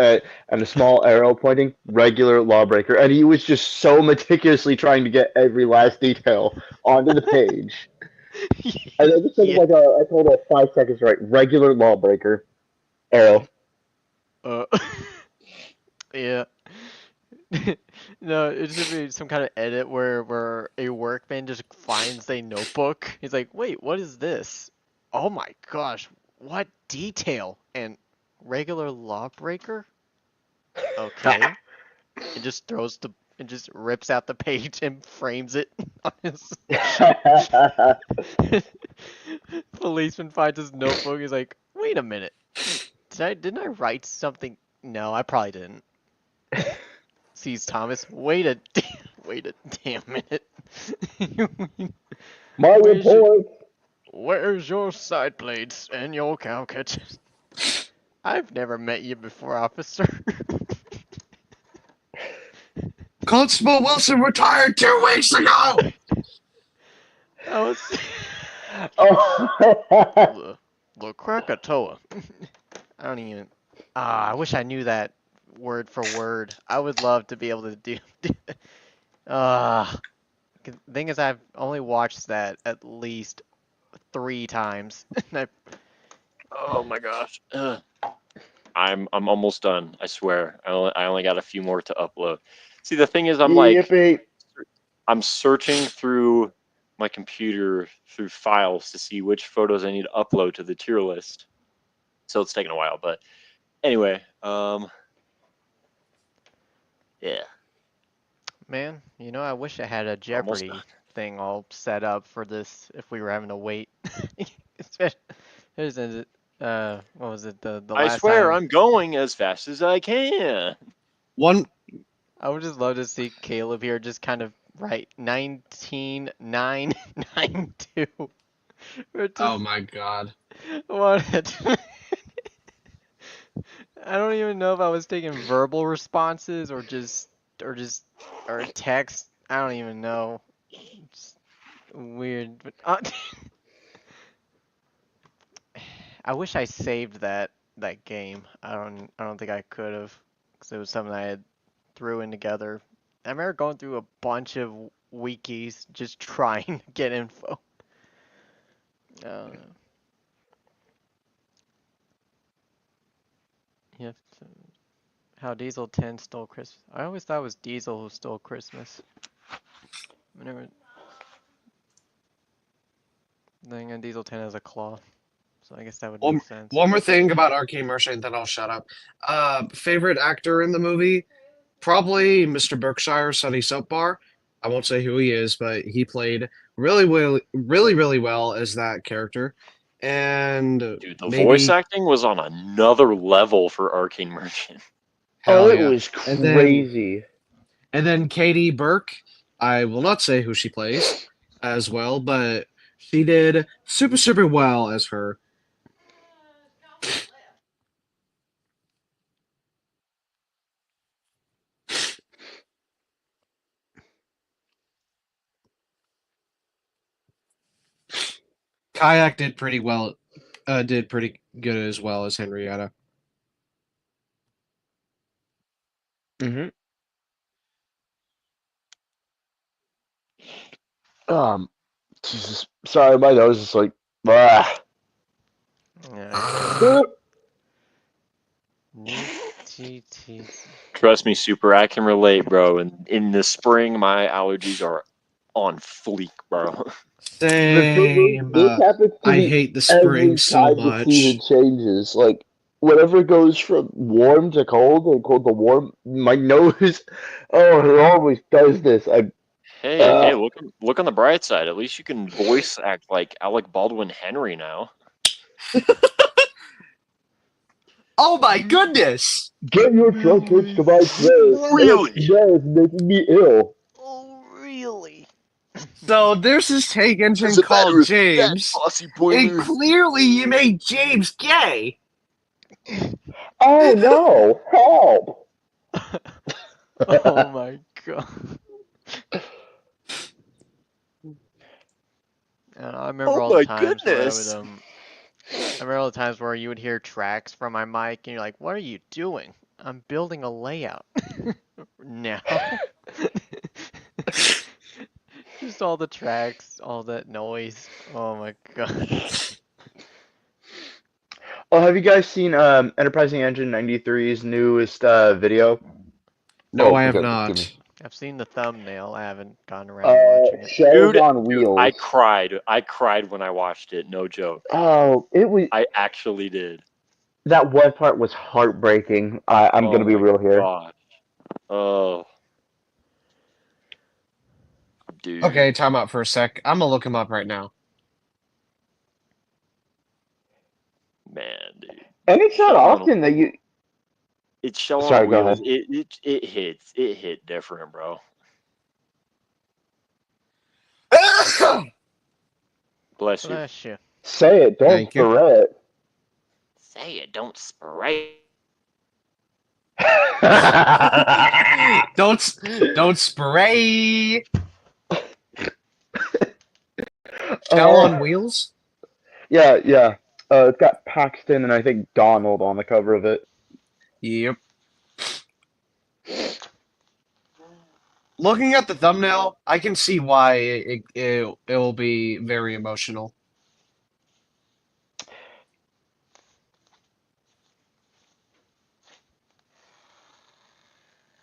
Speaker 4: and a small arrow pointing, regular lawbreaker, and he was just so meticulously trying to get every last detail onto the page. And I just took
Speaker 2: Yeah.
Speaker 4: like a total of 5 seconds to write regular lawbreaker, arrow.
Speaker 2: Uh, yeah. No, it should be some kind of edit where a workman just finds a notebook. He's like, wait, what is this? Oh my gosh, what detail? And regular lawbreaker? Okay. And just just rips out the page and frames it on his. Policeman finds his notebook. He's like, wait a minute. Didn't I write something? No, I probably didn't. Sees Thomas. Wait a damn minute.
Speaker 4: My
Speaker 2: Where's your,
Speaker 4: report.
Speaker 2: where's your side plates and your cow catchers? I've never met you before, officer.
Speaker 3: Constable Wilson retired 2 weeks ago.
Speaker 2: I was
Speaker 4: Oh.
Speaker 2: the Krakatoa. I don't even. I wish I knew that word for word. I would love to be able to do. Uh, thing is, I've only watched that at least 3 times.
Speaker 1: Oh my gosh. I'm almost done. I swear. I only got a few more to upload. See, the thing is,
Speaker 4: Yippee.
Speaker 1: I'm searching through my computer through files to see which photos I need to upload to the tier list. So it's taking a while, but anyway, yeah.
Speaker 2: Man, I wish I had a
Speaker 1: Almost
Speaker 2: Jeopardy thing all set up for this if we were having to wait. Especially, what was it, the
Speaker 1: I
Speaker 2: last
Speaker 1: swear
Speaker 2: time?
Speaker 1: I'm going as fast as I can.
Speaker 3: One.
Speaker 2: I would just love to see Caleb here just kind of write 19992. Or
Speaker 3: Oh
Speaker 2: just
Speaker 3: my god.
Speaker 2: what? I don't even know if I was taking verbal responses or text. I don't even know. Just weird, but I wish I saved that game. I don't think I could have, because it was something I had threw in together. I remember going through a bunch of wikis just trying to get info. Uh, yeah, how Diesel 10 stole Christmas. I always thought it was Diesel who stole Christmas. Whenever then Diesel 10 has a claw, so I guess that would make sense.
Speaker 3: One more thing about Arcane Merchant, then I'll shut up. Favorite actor in the movie? Probably Mr. Berkshire, Sunny Soap Bar. I won't say who he is, but he played really well as that character. And
Speaker 1: Dude, the voice
Speaker 3: maybe
Speaker 1: acting was on another level for Arcane Merchant.
Speaker 3: hell
Speaker 4: It
Speaker 3: yeah.
Speaker 4: was
Speaker 3: And
Speaker 4: crazy.
Speaker 3: then Katie Burke. I will not say who she plays as well, but she did super well as her. Kayak did pretty well. Did pretty good as well as Henrietta.
Speaker 4: Mm-hmm. Jesus. Sorry, my nose is like. Ah.
Speaker 2: Yeah. Neat GT.
Speaker 1: Trust me, Super, I can relate, bro. And in the spring, my allergies are on fleek, bro.
Speaker 4: The thing
Speaker 3: Same.
Speaker 4: is, this happens to
Speaker 3: I
Speaker 4: me
Speaker 3: hate the spring
Speaker 4: every
Speaker 3: so
Speaker 4: time the season
Speaker 3: much.
Speaker 4: changes. Like, whenever it goes from warm to cold and cold to warm, my nose, oh, it always does this.
Speaker 1: Hey, look on the bright side. At least you can voice act like Alec Baldwin Henry now.
Speaker 3: Oh my goodness!
Speaker 4: Get your truck hitched to my trailer.
Speaker 1: Really?
Speaker 4: It smells making me ill.
Speaker 2: Oh, really?
Speaker 3: So there's this tank engine
Speaker 1: As a matter
Speaker 3: called
Speaker 1: of fact,
Speaker 3: James,
Speaker 1: bossy
Speaker 3: and
Speaker 1: pointer.
Speaker 3: clearly you made James gay.
Speaker 4: Oh no! Help!
Speaker 2: Oh my god. I remember
Speaker 1: Oh
Speaker 2: all the
Speaker 1: my
Speaker 2: times where
Speaker 1: goodness.
Speaker 2: I remember all the times where you would hear tracks from my mic and you're like, "What are you doing?" "I'm building a layout." Now. Just all the tracks, all that noise. Oh my god.
Speaker 4: Oh, have you guys seen Enterprising Engine 93's newest video?
Speaker 3: No,
Speaker 4: Oh,
Speaker 3: I have
Speaker 4: forgive me.
Speaker 3: not.
Speaker 2: I've seen the thumbnail. I haven't gone around watching it.
Speaker 4: Shells on Wheels.
Speaker 1: I cried. I cried when I watched it. No joke.
Speaker 4: Oh, it was
Speaker 1: I actually did.
Speaker 4: that one part was heartbreaking. I'm
Speaker 1: Oh
Speaker 4: gonna be
Speaker 1: my
Speaker 4: real here.
Speaker 1: gosh. Oh, dude.
Speaker 3: Okay, time out for a sec. I'm gonna look him up right now.
Speaker 1: Man, dude.
Speaker 4: And it's not
Speaker 1: Shell on-
Speaker 4: often that you.
Speaker 1: It's Shell
Speaker 4: Sorry,
Speaker 1: on
Speaker 4: go
Speaker 1: Wheels.
Speaker 4: ahead.
Speaker 1: It hits. It hit different, bro. Bless you.
Speaker 2: Bless you.
Speaker 4: Say it, don't
Speaker 3: Thank you.
Speaker 4: spray it.
Speaker 1: Say it, don't spray.
Speaker 3: Don't spray. Shell on wheels.
Speaker 4: Yeah, yeah. It's got Paxton and I think Donald on the cover of it.
Speaker 3: Yep. Looking at the thumbnail, I can see why it will be very emotional.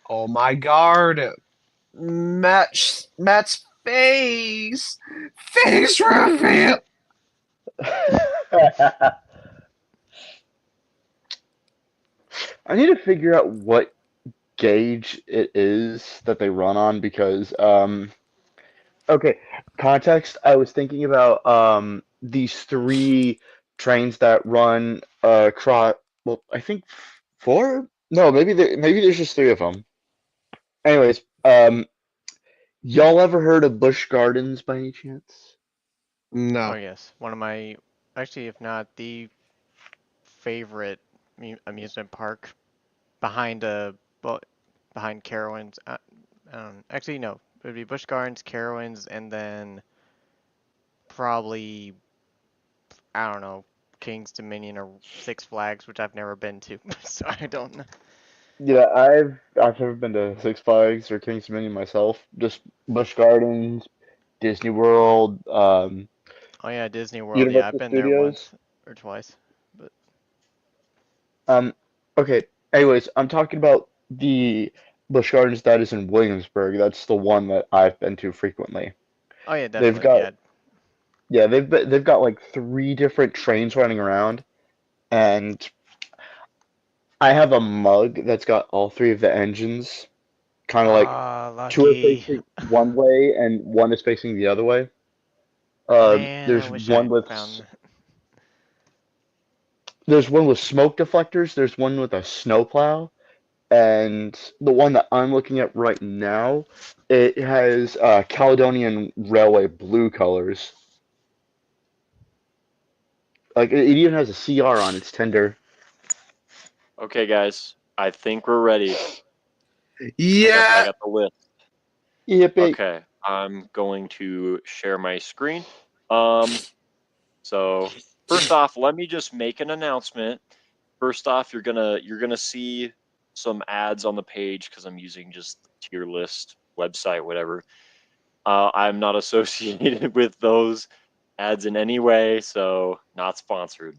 Speaker 3: Oh my god. Matt's face reveal.
Speaker 4: I need to figure out what gauge it is that they run on because okay, context, I was thinking about these three trains that run across, well, I think four? No, maybe there's just three of them. Anyways, y'all ever heard of Busch Gardens by any chance?
Speaker 2: Oh
Speaker 3: No.
Speaker 2: yes, one of my, actually, if not the favorite amusement park behind behind Carowinds. Actually, no, it would be Busch Gardens, Carowinds, and then probably, I don't know, King's Dominion or Six Flags, which I've never been to, so I don't know.
Speaker 4: Yeah, I've never been to Six Flags or Kings Dominion myself. Just Busch Gardens, Disney World,
Speaker 2: Oh yeah, Disney World. Yeah, I've
Speaker 4: Universal
Speaker 2: been there
Speaker 4: Studios.
Speaker 2: once or twice. But
Speaker 4: Um, okay. Anyways, I'm talking about the Busch Gardens that is in Williamsburg. That's the one that I've been to frequently.
Speaker 2: oh yeah,
Speaker 4: They've
Speaker 2: definitely.
Speaker 4: got
Speaker 2: Yeah.
Speaker 4: yeah, they've got like three different trains running around, and I have a mug that's got all three of the engines, kind of like
Speaker 2: Ah,
Speaker 4: two are
Speaker 2: lucky.
Speaker 4: facing one way and one is facing the other way.
Speaker 2: Man, I
Speaker 4: There's
Speaker 2: wish I
Speaker 4: one
Speaker 2: had
Speaker 4: with
Speaker 2: found.
Speaker 4: there's one with smoke deflectors. There's one with a snowplow. And the one that I'm looking at right now, it has Caledonian Railway blue colors. Like it even has a CR on its tender.
Speaker 1: Okay, guys. I think we're ready. I
Speaker 3: Yeah.
Speaker 1: got the list.
Speaker 4: Yippee.
Speaker 1: Okay, I'm going to share my screen. So first off, let me just make an announcement. First off, you're gonna see some ads on the page because I'm using just the tier list website, whatever. I'm not associated with those ads in any way, so not sponsored.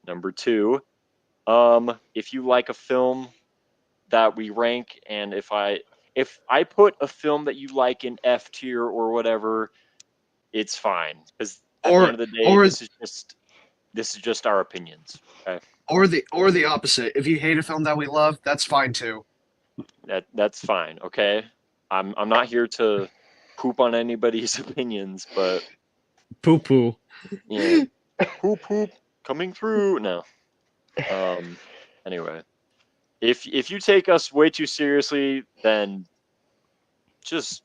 Speaker 1: Number two, if you like a film that we rank, and if I put a film that you like in F tier or whatever, it's fine because at the end
Speaker 3: Or
Speaker 1: of the day,
Speaker 3: or
Speaker 1: this is just our opinions. Okay,
Speaker 3: or the opposite. If you hate a film that we love, that's fine too.
Speaker 1: that's fine. Okay, I'm not here to poop on anybody's opinions, but
Speaker 3: Poo poo.
Speaker 1: yeah, poop coming through. No. Anyway, if you take us way too seriously, then just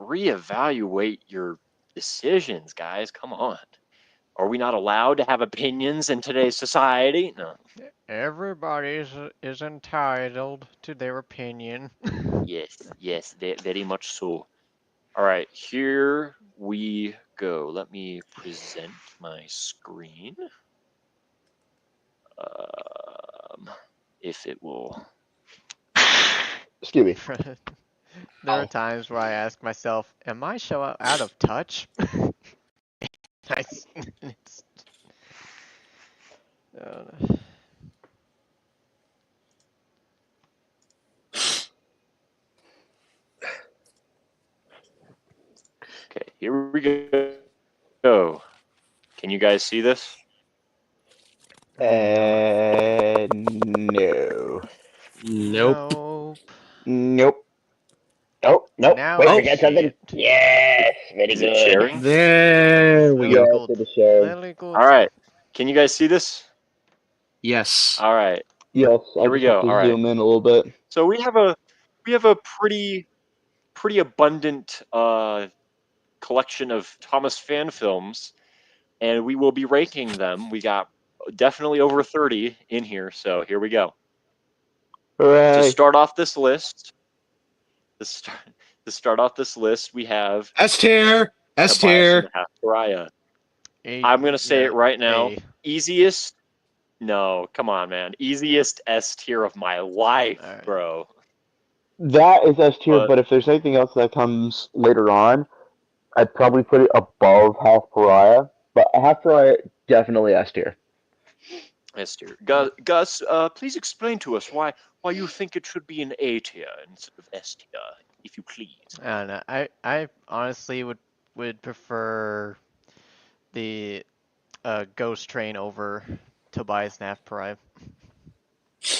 Speaker 1: reevaluate your decisions, guys. Come on. Are we not allowed to have opinions in today's society? No.
Speaker 2: Everybody is entitled to their opinion.
Speaker 1: Yes, very much so. All right, here we go. Let me present my screen. If it will.
Speaker 4: Excuse me.
Speaker 2: There are
Speaker 3: Oh.
Speaker 2: times where I ask myself, "Am I so out of touch?" It's, uh,
Speaker 1: Okay, here we go. Can you guys see this?
Speaker 4: No.
Speaker 3: Nope.
Speaker 2: nope.
Speaker 4: Nope. Oh, nope.
Speaker 2: Now
Speaker 4: Wait,
Speaker 3: Oh.
Speaker 2: I
Speaker 4: forget
Speaker 2: see
Speaker 4: something.
Speaker 2: it.
Speaker 4: Yes, very
Speaker 1: Is it
Speaker 4: good.
Speaker 1: sharing?
Speaker 3: There we
Speaker 2: Very
Speaker 3: go.
Speaker 4: Yes,
Speaker 2: good.
Speaker 4: it is sharing.
Speaker 2: Very good.
Speaker 1: All right. Can you guys see this?
Speaker 3: Yes.
Speaker 1: All right.
Speaker 4: Yes, I
Speaker 1: Here we
Speaker 4: just have
Speaker 1: go.
Speaker 4: to
Speaker 1: All right.
Speaker 4: zoom in a little bit.
Speaker 1: So we have a pretty abundant collection of Thomas fan films, and we will be ranking them. We got definitely over 30 in here, so here we go. To
Speaker 4: Hooray!
Speaker 1: start off this list, to start, to start off this list, we have
Speaker 3: S tier. S
Speaker 1: Tobias and
Speaker 3: tier.
Speaker 1: the Half Pariah.
Speaker 2: A,
Speaker 1: I'm gonna say it right now.
Speaker 2: A.
Speaker 1: Easiest. No, come on, man. Easiest S tier of my life,
Speaker 2: All right.
Speaker 1: bro.
Speaker 4: That is S tier,
Speaker 1: But
Speaker 4: but if there's anything else that comes later on, I'd probably put it above Half Pariah. But Half Pariah, definitely S tier.
Speaker 1: S tier. Gus, please explain to us why you think it should be an A tier instead of S tier, if you please.
Speaker 2: I don't know. I honestly would prefer the Ghost Train over Tobias and Half Pariah.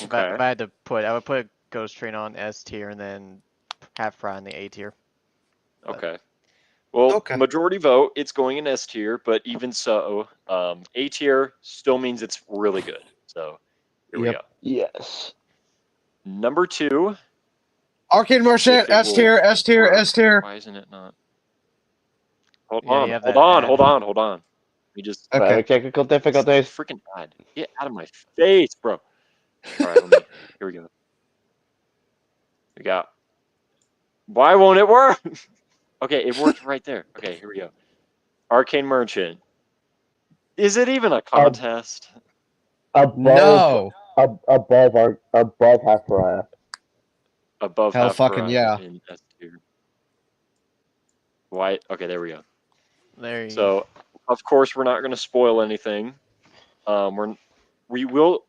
Speaker 1: Okay.
Speaker 2: If I had to put, I would put Ghost Train on S tier and then Half Pariah on the A tier.
Speaker 1: Okay. Well,
Speaker 3: Okay.
Speaker 1: majority vote, it's going in S tier, but even so, A tier still means it's really good. So here we
Speaker 3: Yep.
Speaker 1: go.
Speaker 4: Yes.
Speaker 1: Number 2,
Speaker 3: Arcade Merchant.
Speaker 1: if it
Speaker 3: S
Speaker 1: will
Speaker 3: tier. S tier.
Speaker 1: work.
Speaker 3: S tier.
Speaker 1: Why isn't it not? Hold
Speaker 2: Yeah,
Speaker 1: on,
Speaker 2: you have
Speaker 1: hold
Speaker 2: that
Speaker 1: on,
Speaker 2: ad.
Speaker 1: hold on, hold on. We just
Speaker 3: Okay.
Speaker 4: Having technical difficulties.
Speaker 1: freaking ad. Get out of my face, bro. All right, here we go. We got. Why won't it work? Okay, it worked right there. Okay, here we go. Arcane Merchant. Is it even a contest?
Speaker 4: Above,
Speaker 3: No.
Speaker 4: above Half Pariah.
Speaker 1: Above
Speaker 3: Hell
Speaker 1: Half
Speaker 3: fucking
Speaker 1: Pariah
Speaker 3: yeah.
Speaker 1: in S tier. Why? Okay, there we go.
Speaker 2: There you go.
Speaker 1: So, of course, we're not going to spoil anything. We will.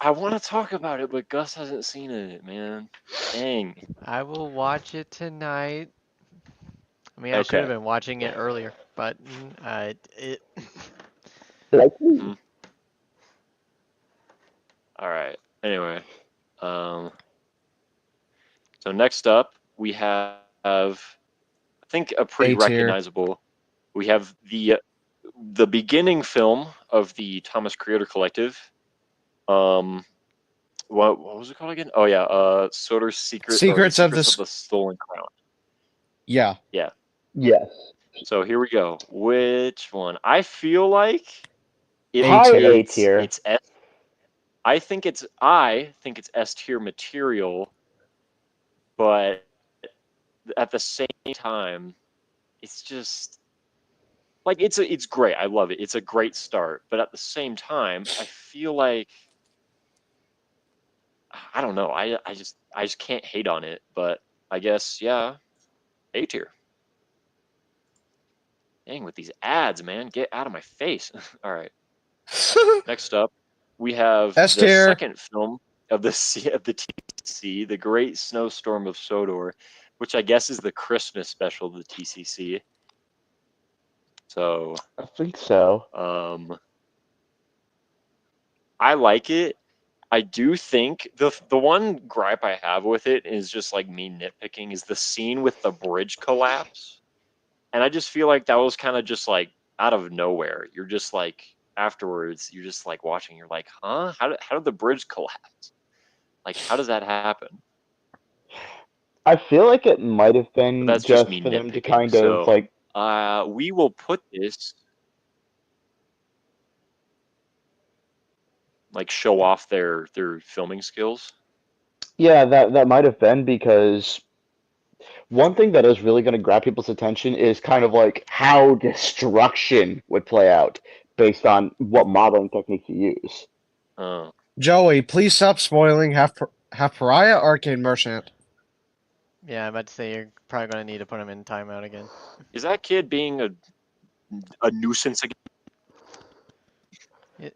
Speaker 1: I want to talk about it, but Gus hasn't seen it, man. Dang.
Speaker 2: I will watch it tonight. I mean, I should have
Speaker 1: Okay.
Speaker 2: been watching it earlier, but it.
Speaker 4: Like me.
Speaker 1: Mhm. All right. Anyway, so next up we have, I think, a pretty
Speaker 3: A tier.
Speaker 1: recognizable. We have the beginning film of the Thomas Creator Collective. What was it called again? Oh yeah, Soder's Secret or the
Speaker 3: Secrets of the.
Speaker 1: Secrets of the Stolen Crown.
Speaker 3: Yeah.
Speaker 1: Yeah.
Speaker 4: Yes.
Speaker 1: So here we go. Which one? I feel like
Speaker 3: A tier.
Speaker 4: A tier.
Speaker 1: it's S. I think it's S tier material, but at the same time, it's just like it's great. I love it. It's a great start, but at the same time, I feel like I don't know. I just can't hate on it, but I guess yeah, A tier. Dang, with these ads, man, get out of my face. All right. Next up, we have
Speaker 3: S
Speaker 1: the
Speaker 3: tier.
Speaker 1: second film of the TCC, The Great Snowstorm of Sodor, which I guess is the Christmas special of the TCC. So,
Speaker 4: I think so.
Speaker 1: I like it. I do think the one gripe I have with it is just like me nitpicking is the scene with the bridge collapse. And I just feel like that was kind of just like out of nowhere. You're just like afterwards, you're just like watching, you're like, huh? How did the bridge collapse? Like, how does that happen?
Speaker 4: I feel like it might have
Speaker 1: But
Speaker 4: been
Speaker 1: that's just
Speaker 4: just
Speaker 1: me
Speaker 4: for them to
Speaker 1: nitpicking.
Speaker 4: kind of
Speaker 1: So
Speaker 4: like.
Speaker 1: we will put this like show off their filming skills.
Speaker 4: Yeah, that might have been because one thing that is really going to grab people's attention is kind of like how destruction would play out based on what modeling techniques you use.
Speaker 1: Uh,
Speaker 3: Joey, please stop spoiling Half Pariah. Arcade Merchant.
Speaker 2: Yeah, I'm about to say you're probably gonna need to put him in timeout again.
Speaker 1: is that kid being a nuisance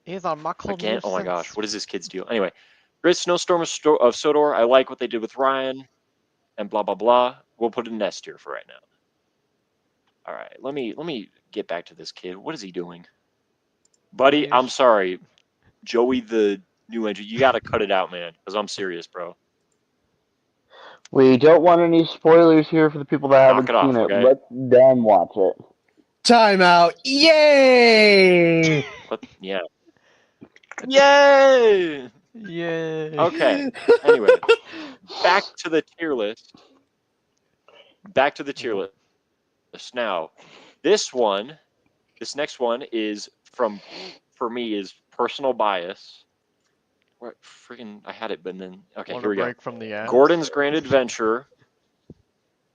Speaker 2: He's a muckle
Speaker 1: again? Oh my gosh,
Speaker 2: nuisance.
Speaker 1: what is this kid's deal? Anyway, Great Snowstorm of Sodor. I like what they did with Ryan, and blah blah blah. We'll put it in S tier for right now. All right, let me get back to this kid. What is he doing, buddy?
Speaker 2: He's-
Speaker 1: I'm sorry, Joey, the new entry. You got to cut it out, man, because I'm serious, bro.
Speaker 4: We don't want any spoilers here for the people that
Speaker 1: Knock
Speaker 4: haven't
Speaker 1: it off,
Speaker 4: seen it.
Speaker 1: okay?
Speaker 4: Let them watch it.
Speaker 3: Timeout. Yay!
Speaker 1: Yeah. Yay!
Speaker 2: Yay.
Speaker 1: Okay. Anyway, back to the tier list. Back to the tier list. Now, this next one is for me, is personal bias. What freaking? I had it, but then okay,
Speaker 2: Want
Speaker 1: here
Speaker 2: a
Speaker 1: we go.
Speaker 2: break from the ads?
Speaker 1: Gordon's Grand Adventure.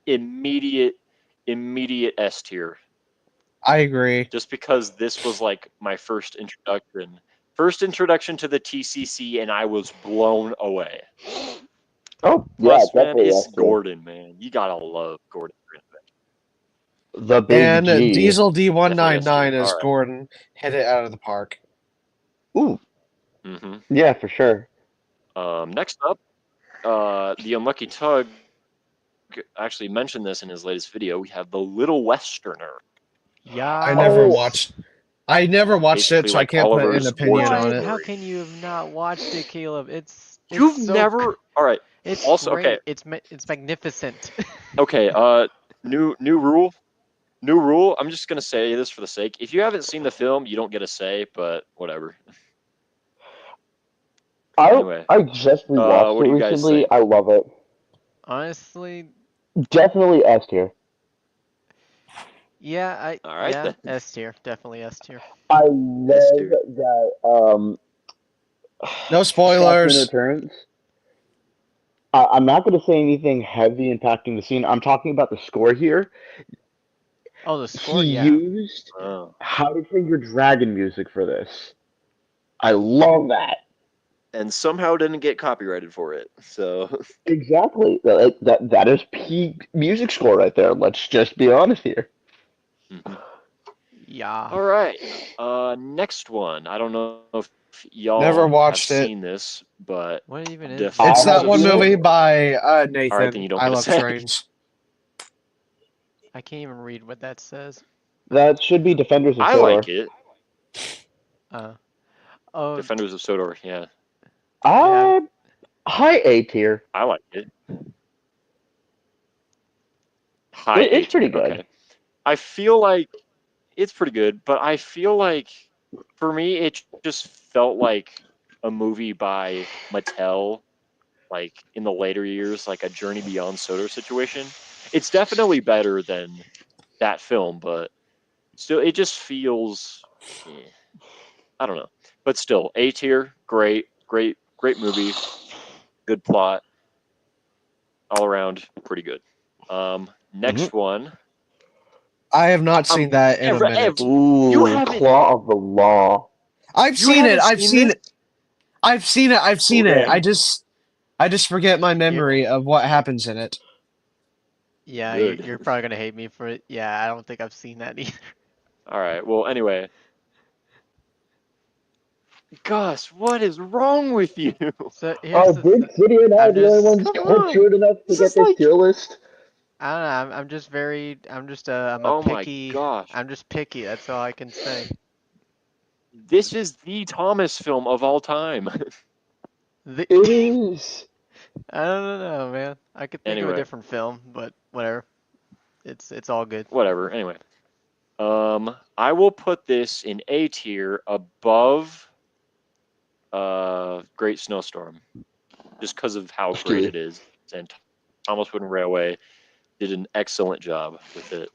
Speaker 1: Immediate S tier.
Speaker 3: I agree.
Speaker 1: Just because this was like my first introduction to the TCC, and I was blown away.
Speaker 4: Oh, yeah,
Speaker 1: Plus, man,
Speaker 4: definitely
Speaker 1: it's
Speaker 4: S tier.
Speaker 1: Gordon, man. You gotta love Gordon.
Speaker 4: The big
Speaker 3: And
Speaker 4: G.
Speaker 3: Diesel D199
Speaker 1: Definitely
Speaker 3: as
Speaker 1: S tier.
Speaker 3: Gordon hit it out of the park.
Speaker 4: Ooh,
Speaker 1: Mm-hmm.
Speaker 4: yeah, for sure.
Speaker 1: Next up, the Unlucky Tug actually mentioned this in his latest video. We have the Little Westerner.
Speaker 2: Yeah.
Speaker 3: I never
Speaker 4: Oh.
Speaker 3: watched. I never watched
Speaker 1: Basically
Speaker 3: it, so I
Speaker 1: like
Speaker 3: can't put an
Speaker 1: Oliver's
Speaker 3: opinion
Speaker 1: origin
Speaker 3: on
Speaker 2: What?
Speaker 3: it.
Speaker 2: How
Speaker 1: story.
Speaker 2: can you have not watched it, Caleb? It's
Speaker 1: You've
Speaker 2: so
Speaker 1: never. All right.
Speaker 2: It's
Speaker 1: Also,
Speaker 2: great.
Speaker 1: okay.
Speaker 2: It's magnificent.
Speaker 1: Okay. New rule. New rule. I'm just gonna say this for the sake. If you haven't seen the film, you don't get a say. But whatever. Anyway,
Speaker 4: I just rewatched
Speaker 1: what
Speaker 4: it
Speaker 1: do you guys
Speaker 4: recently.
Speaker 1: think?
Speaker 4: I love it.
Speaker 2: Honestly,
Speaker 4: Definitely S tier.
Speaker 2: yeah,
Speaker 1: All right then.
Speaker 2: S tier, definitely S tier.
Speaker 4: I
Speaker 1: S
Speaker 4: love
Speaker 1: tier.
Speaker 4: that.
Speaker 3: No
Speaker 4: Scotsman
Speaker 3: spoilers.
Speaker 4: Returns. I'm not going to say anything heavy impacting the scene. I'm talking about the score here.
Speaker 2: Oh, the score,
Speaker 4: He
Speaker 2: yeah.
Speaker 4: used
Speaker 1: Oh.
Speaker 4: How to Train Your Dragon music for this. I love that.
Speaker 1: And somehow didn't get copyrighted for it. So
Speaker 4: Exactly. That is peak music score right there. Let's just be honest here.
Speaker 1: Mhm.
Speaker 2: Yeah.
Speaker 1: All right. Next one. I don't know if y'all
Speaker 3: Never
Speaker 1: have
Speaker 3: watched it.
Speaker 1: seen this, but
Speaker 2: What even is
Speaker 3: It's
Speaker 1: Defenders
Speaker 3: that
Speaker 1: of
Speaker 3: one movie
Speaker 1: Sodor.
Speaker 3: by
Speaker 1: All right, then
Speaker 3: Nathan.
Speaker 1: you don't
Speaker 3: I
Speaker 1: get to
Speaker 3: love
Speaker 1: say.
Speaker 3: trains.
Speaker 2: I can't even read what that says.
Speaker 4: That should be Defenders of
Speaker 1: I
Speaker 4: Sodor.
Speaker 1: like it.
Speaker 2: Oh,
Speaker 1: Defenders of Sodor. Yeah,
Speaker 2: yeah.
Speaker 4: High A tier.
Speaker 1: I like it. High A
Speaker 4: It's pretty
Speaker 1: tier.
Speaker 4: good.
Speaker 1: Okay. I feel like it's pretty good, but I feel like for me it just felt like a movie by Mattel, like in the later years, like a Journey Beyond Sodor situation. It's definitely better than that film, but still, it just feels. I don't know, but still, A tier, great, great, great movie, good plot, all around, pretty good. Next one.
Speaker 3: I have not seen that in a minute.
Speaker 1: You
Speaker 4: Ooh,
Speaker 1: haven't.
Speaker 4: Claw of the Law.
Speaker 3: I've
Speaker 1: You
Speaker 3: seen it.
Speaker 1: haven't
Speaker 3: I've
Speaker 1: seen
Speaker 3: seen
Speaker 1: this?
Speaker 3: it. I've seen it. I've seen it.
Speaker 1: Okay.
Speaker 3: I just forget my memory of what happens in it.
Speaker 2: Yeah,
Speaker 1: Good.
Speaker 2: you're probably gonna hate me for it. Yeah, I don't think I've seen that either.
Speaker 1: All right. Well, anyway. Gus, what is wrong with you?
Speaker 2: So here's the
Speaker 4: Big City and I
Speaker 2: I'm
Speaker 4: are the only
Speaker 2: just,
Speaker 4: ones
Speaker 1: Come on.
Speaker 4: cultured enough to
Speaker 1: This
Speaker 4: get
Speaker 1: is
Speaker 4: this
Speaker 1: like.
Speaker 4: tier list.
Speaker 2: I don't know. I'm just very. I'm just. I'm a
Speaker 1: Oh my
Speaker 2: picky.
Speaker 1: gosh.
Speaker 2: I'm just picky. That's all I can say.
Speaker 1: This is the Thomas film of all time.
Speaker 2: The,
Speaker 4: It is.
Speaker 2: I don't know, man. I could think of a
Speaker 1: Anyway.
Speaker 2: different film, but whatever. It's all good.
Speaker 1: Whatever. Anyway. I will put this in A tier above Great Snowstorm, just because of how great it is. And Thomas Wooden Railway did an excellent job with it.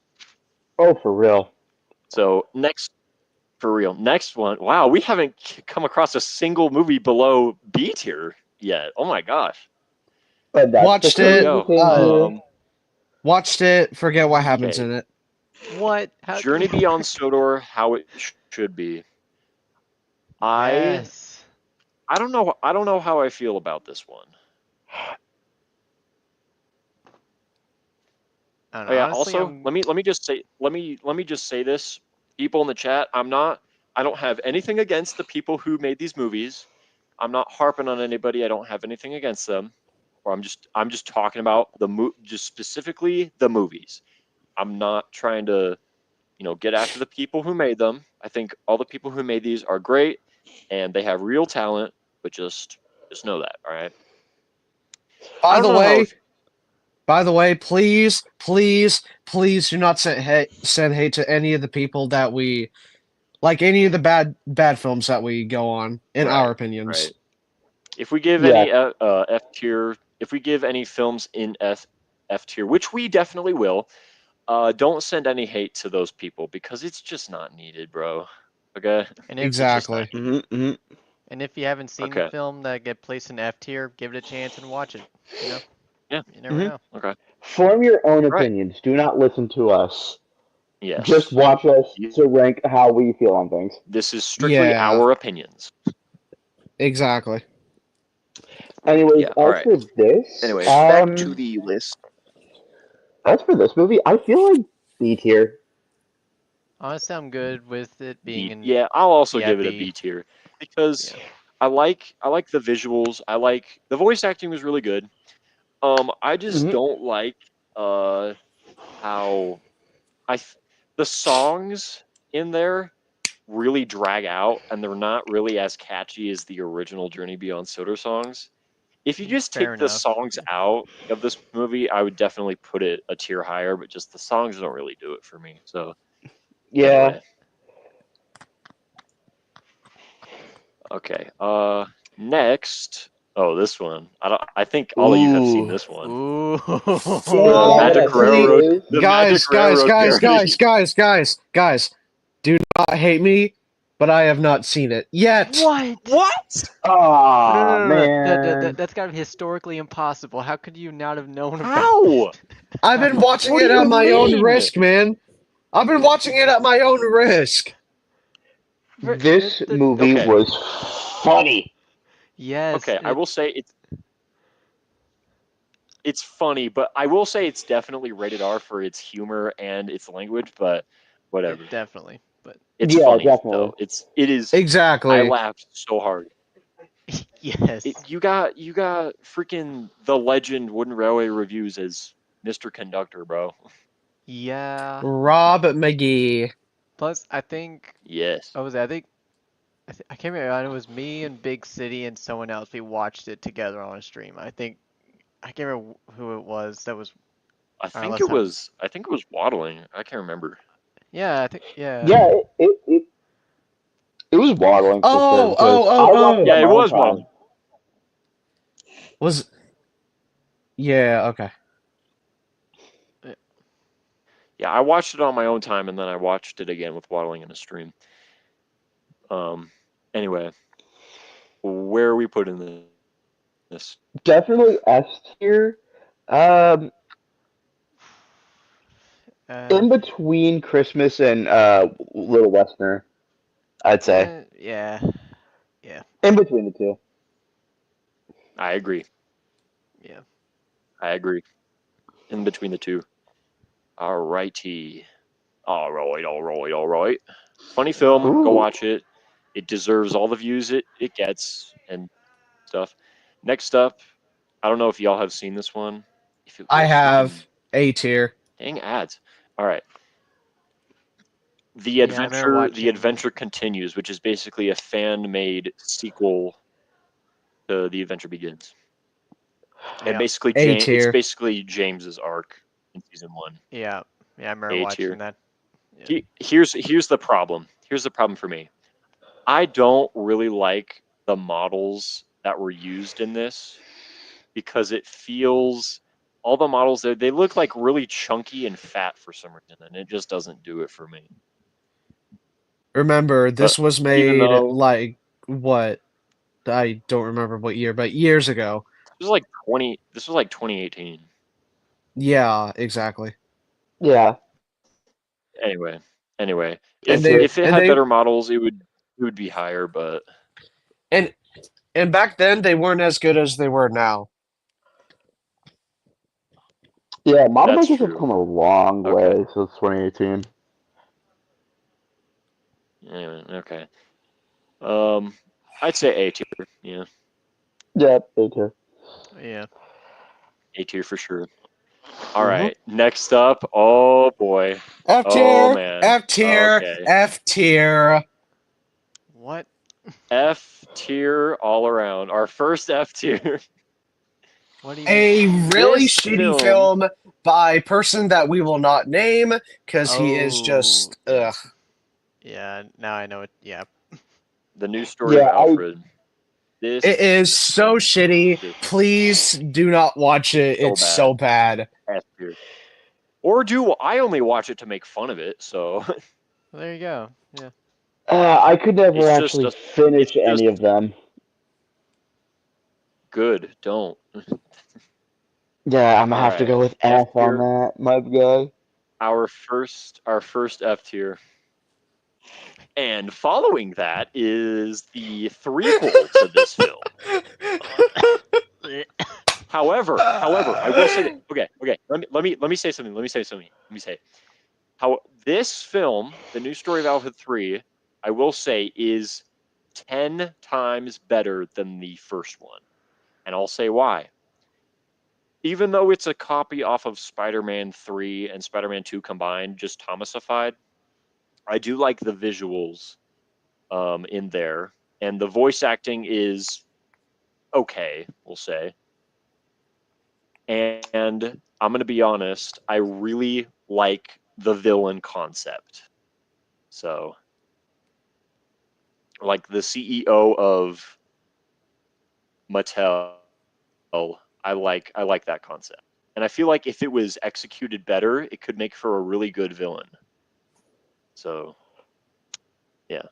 Speaker 4: Oh, for real.
Speaker 1: So next, for real, next one. Wow, we haven't come across a single movie below B tier yet. Oh my gosh.
Speaker 4: But that's
Speaker 3: Watched
Speaker 1: Here we
Speaker 3: it.
Speaker 1: go.
Speaker 3: Watched it. Forget what happens
Speaker 1: Okay.
Speaker 3: in it.
Speaker 2: What? How
Speaker 1: Journey
Speaker 2: can you...
Speaker 1: Beyond Sodor, how it should be.
Speaker 2: Yes.
Speaker 1: I don't know. I don't know how I feel about this one.
Speaker 2: I don't
Speaker 1: Oh
Speaker 2: know.
Speaker 1: yeah.
Speaker 2: Honestly,
Speaker 1: Also, let me just say this, people in the chat. I don't have anything against the people who made these movies. I'm not harping on anybody. I don't have anything against them. Or I'm just talking about just specifically the movies. I'm not trying to, get after the people who made them. I think all the people who made these are great and they have real talent, but just know that, all right? I
Speaker 3: By
Speaker 1: don't
Speaker 3: the
Speaker 1: know how
Speaker 3: way, please do not send hate to any of the people that we like any of the bad films that we go on, in
Speaker 1: Right,
Speaker 3: our opinions.
Speaker 1: right. If we give
Speaker 4: Yeah.
Speaker 1: any F tier, if we give any films in F tier, which we definitely will, don't send any hate to those people because it's just not needed, bro. Okay,
Speaker 2: And if
Speaker 1: it's just not.
Speaker 3: Exactly.
Speaker 1: Needed.
Speaker 2: and if you haven't seen the
Speaker 1: Okay.
Speaker 2: film that get placed in F tier, give it a chance and watch it. You know,
Speaker 1: Yeah.
Speaker 2: you never know.
Speaker 1: Okay.
Speaker 4: Form your own
Speaker 1: Right.
Speaker 4: opinions. Do not listen to us.
Speaker 1: Yes.
Speaker 4: Just watch us
Speaker 1: You-
Speaker 4: to rank how we feel on things.
Speaker 1: This is strictly
Speaker 3: Yeah.
Speaker 1: our opinions.
Speaker 3: Exactly.
Speaker 4: Anyways,
Speaker 1: Yeah. All
Speaker 4: as
Speaker 1: right.
Speaker 4: for this,
Speaker 1: Anyway, back to the list.
Speaker 4: as for this movie, I feel like B tier.
Speaker 2: Honestly, I'm good with it being
Speaker 1: B.
Speaker 2: in
Speaker 1: Yeah, I'll also
Speaker 2: yeah
Speaker 1: give it a
Speaker 2: B.
Speaker 1: B tier because
Speaker 2: Yeah.
Speaker 1: I like the visuals. I like the voice acting was really good. I just
Speaker 4: Mhm.
Speaker 1: don't like how the songs in there really drag out and they're not really as catchy as the original Journey Beyond Soda songs. If you just
Speaker 2: Fair
Speaker 1: take the
Speaker 2: enough.
Speaker 1: songs out of this movie, I would definitely put it a tier higher, but just the songs don't really do it for me. So
Speaker 4: Yeah.
Speaker 1: anyway, okay. Next, oh, this one. I think all of you have seen
Speaker 4: Ooh.
Speaker 1: this one.
Speaker 2: Ooh.
Speaker 4: Yeah,
Speaker 1: The
Speaker 4: that's what
Speaker 1: Magic
Speaker 4: I think it
Speaker 1: Railroad.
Speaker 4: is.
Speaker 1: The
Speaker 3: Guys,
Speaker 1: Magic Railroad parody.
Speaker 3: guys, do not hate me, but I have not seen it yet.
Speaker 2: What?
Speaker 1: What?
Speaker 4: Aw,
Speaker 2: No.
Speaker 4: man.
Speaker 2: That's gotta be historically impossible. How could you not have known about
Speaker 1: How?
Speaker 2: it?
Speaker 3: I've been watching
Speaker 1: What do
Speaker 3: it at
Speaker 1: you
Speaker 3: my own
Speaker 1: mean?
Speaker 3: risk, man. I've been watching it at my own risk.
Speaker 4: This movie
Speaker 1: Okay.
Speaker 4: was funny.
Speaker 2: Yes.
Speaker 1: Okay, I will say it's funny, but I will say it's definitely rated R for its humor and its language, but whatever.
Speaker 2: Definitely. But
Speaker 1: It's
Speaker 4: Yeah,
Speaker 1: funny
Speaker 4: definitely.
Speaker 1: though. It is. I
Speaker 3: Exactly.
Speaker 1: laughed so hard.
Speaker 2: yes.
Speaker 1: You got freaking the legend Wooden Railway Reviews as Mr. Conductor, bro.
Speaker 2: Yeah.
Speaker 3: Rob McGee.
Speaker 2: Plus, I think
Speaker 1: Yes.
Speaker 2: what was it? I can't remember. It was me and Big City and someone else. We watched it together on a stream. I can't remember who it was. That was our last time.
Speaker 1: I think it was Waddling. I can't remember.
Speaker 2: Yeah, I think yeah.
Speaker 4: Yeah, it was waddling for sure
Speaker 3: Oh,
Speaker 4: because I watched it
Speaker 3: oh.
Speaker 4: at
Speaker 1: Yeah, it
Speaker 4: my own
Speaker 1: was
Speaker 4: time.
Speaker 1: Waddling.
Speaker 3: Was yeah, okay.
Speaker 1: Yeah, I watched it on my own time and then I watched it again with Waddling in a stream. Anyway, where are we putting this?
Speaker 4: Definitely S tier. Um,
Speaker 2: Uh,
Speaker 4: in between Christmas and Little Westerner, I'd say.
Speaker 2: yeah. Yeah.
Speaker 4: In between the two.
Speaker 1: I agree.
Speaker 2: Yeah.
Speaker 1: I agree. In between the two. All righty. All right. Funny film. Go
Speaker 4: Ooh.
Speaker 1: watch it. It deserves all the views it gets and stuff. Next up, I don't know if y'all have seen this one. If it
Speaker 3: I
Speaker 1: will freaking
Speaker 3: have A tier.
Speaker 1: dang ads. All right.
Speaker 2: Yeah, I remember
Speaker 1: The
Speaker 2: watching.
Speaker 1: Adventure Continues, which is basically a fan-made sequel to The Adventure Begins. And
Speaker 2: Yeah.
Speaker 1: basically
Speaker 3: A
Speaker 1: It's
Speaker 3: tier.
Speaker 1: basically James's arc in season 1.
Speaker 2: Yeah. Yeah, I remember
Speaker 1: A
Speaker 2: watching
Speaker 1: tier.
Speaker 2: that. Yeah.
Speaker 1: Here's the problem. Here's the problem for me. I don't really like the models that were used in this because it feels all the models there they look like really chunky and fat for some reason and it just doesn't do it for me.
Speaker 3: Remember,
Speaker 1: But
Speaker 3: this was
Speaker 1: even
Speaker 3: made
Speaker 1: though
Speaker 3: like what? I don't remember what year, but years ago.
Speaker 1: this was like 2018.
Speaker 3: Yeah, exactly.
Speaker 4: Yeah.
Speaker 1: Anyway, anyway,
Speaker 3: And
Speaker 4: A
Speaker 1: if
Speaker 3: they
Speaker 4: tier.
Speaker 1: if it
Speaker 3: and
Speaker 1: had
Speaker 3: they
Speaker 1: better models it would be higher, but
Speaker 3: and and back then they weren't as good as they were now.
Speaker 4: Yeah, model
Speaker 1: that's
Speaker 4: makers have
Speaker 1: true.
Speaker 4: come a long
Speaker 1: Okay.
Speaker 4: way since 2018.
Speaker 1: Anyway, okay. I'd say A tier. Yeah,
Speaker 4: Yeah, A tier.
Speaker 2: Yeah.
Speaker 1: A tier for sure. All
Speaker 3: Mm-hmm.
Speaker 1: right, next up. Oh boy.
Speaker 3: F
Speaker 1: Oh
Speaker 3: tier,
Speaker 1: man.
Speaker 3: F tier,
Speaker 1: Okay.
Speaker 3: F tier.
Speaker 2: What?
Speaker 1: F tier all around. Our first F tier.
Speaker 2: What do you mean?
Speaker 3: A really
Speaker 1: This
Speaker 3: shitty
Speaker 1: film.
Speaker 3: film by a person that we will not name because he is
Speaker 2: Oh,
Speaker 3: just
Speaker 2: yeah.
Speaker 3: ugh.
Speaker 2: Yeah, now I know it. Yeah.
Speaker 1: The new story of
Speaker 4: Yeah,
Speaker 1: Alfred. This
Speaker 3: It is so shitty.
Speaker 1: shit,
Speaker 3: Please do not watch it.
Speaker 1: So
Speaker 3: It's so bad.
Speaker 1: S tier. Or do I only watch it to make fun of it? So
Speaker 2: There you go. Yeah.
Speaker 4: I could never
Speaker 1: it's just
Speaker 4: actually
Speaker 1: a. It's
Speaker 4: finish
Speaker 1: just
Speaker 4: any of them.
Speaker 1: good. Don't.
Speaker 4: Yeah, I'm gonna
Speaker 1: All
Speaker 4: have to
Speaker 1: right.
Speaker 4: go with
Speaker 1: F
Speaker 4: F on
Speaker 1: tier.
Speaker 4: that, my guy.
Speaker 1: Our first F tier. And following that is the threequel to this film. However, I will say that. Okay. Let me say something. Let me say how this film, the new story of Alfred 3, I will say is 10 times better than the first one, and I'll say why. Even though it's a copy off of Spider-Man 3 and Spider-Man 2 combined, just Thomasified, I do like the visuals in there, and the voice acting is okay, we'll say. And I'm going to be honest, I really like the villain concept. So, like the CEO of Mattel, I like that concept. And I feel like if it was executed better, it could make for a really good villain. So, yeah.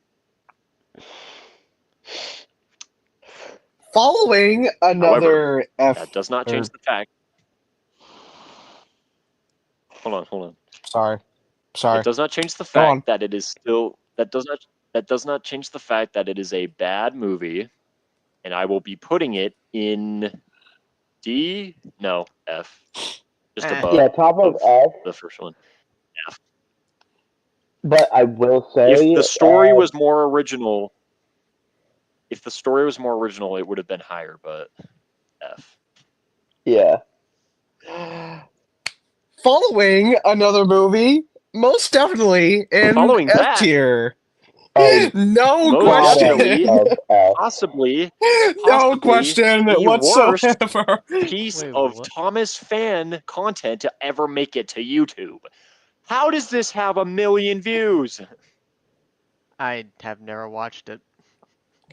Speaker 3: Following
Speaker 1: However,
Speaker 3: another F.
Speaker 1: that does not
Speaker 3: or-
Speaker 1: change the fact. Hold on.
Speaker 3: Sorry.
Speaker 1: It does not change the
Speaker 3: Go on.
Speaker 1: fact that it is still that does not change the fact that it is a bad movie, and I will be putting it in D, no, F, just
Speaker 2: Eh.
Speaker 1: above
Speaker 4: Yeah, top of F,
Speaker 1: the first one. F.
Speaker 4: but I will
Speaker 1: If
Speaker 4: say,
Speaker 1: the story was more original, it would have been higher, but F.
Speaker 4: yeah.
Speaker 3: Following another movie, most definitely in
Speaker 1: Following
Speaker 3: F
Speaker 1: that,
Speaker 3: tier.
Speaker 4: A
Speaker 3: No
Speaker 1: most
Speaker 3: question.
Speaker 1: definitely,
Speaker 4: of F.
Speaker 1: possibly,
Speaker 3: No question
Speaker 1: the worst
Speaker 3: whatsoever.
Speaker 1: piece
Speaker 2: Wait,
Speaker 1: of
Speaker 2: what?
Speaker 1: Thomas fan content to ever make it to YouTube. How does this have 1 million views?
Speaker 2: I have never watched it.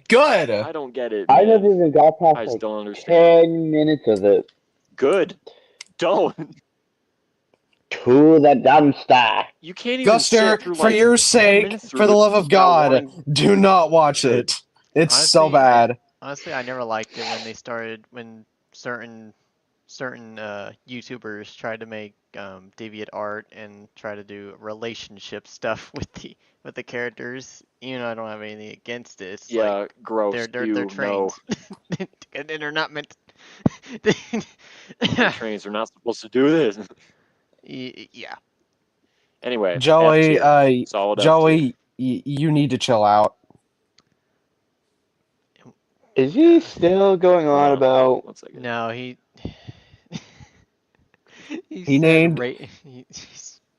Speaker 3: Good.
Speaker 1: I don't get it,
Speaker 4: I never
Speaker 1: man.
Speaker 4: even got past
Speaker 1: I just
Speaker 4: like
Speaker 1: don't understand.
Speaker 4: 10 minutes of it.
Speaker 1: Good. Don't.
Speaker 4: To the dumpster.
Speaker 1: You can't even sit
Speaker 3: Guster,
Speaker 1: through
Speaker 3: for
Speaker 1: like
Speaker 3: your
Speaker 1: 10
Speaker 3: sake,
Speaker 1: minutes
Speaker 3: for
Speaker 1: through
Speaker 3: the
Speaker 1: it
Speaker 3: love of
Speaker 1: without
Speaker 3: God,
Speaker 1: wanting.
Speaker 3: do not watch
Speaker 1: Good.
Speaker 3: it. It's so
Speaker 2: Honestly,
Speaker 3: bad.
Speaker 2: I never liked it when they started when certain YouTubers tried to make deviant art and try to do relationship stuff with the characters. Even though I don't have anything against it, it's like
Speaker 1: Yeah, gross.
Speaker 2: they're
Speaker 1: You no.
Speaker 2: trains and they're not meant.
Speaker 1: The trains are not supposed to do this.
Speaker 2: Yeah.
Speaker 1: Anyway, F
Speaker 3: Joey,
Speaker 1: tier. Solid F tier.
Speaker 3: you need to chill out.
Speaker 4: Is he still going
Speaker 1: Hold
Speaker 4: on
Speaker 1: on.
Speaker 4: about?
Speaker 1: 1 second.
Speaker 2: No, he he
Speaker 3: He
Speaker 2: said
Speaker 3: named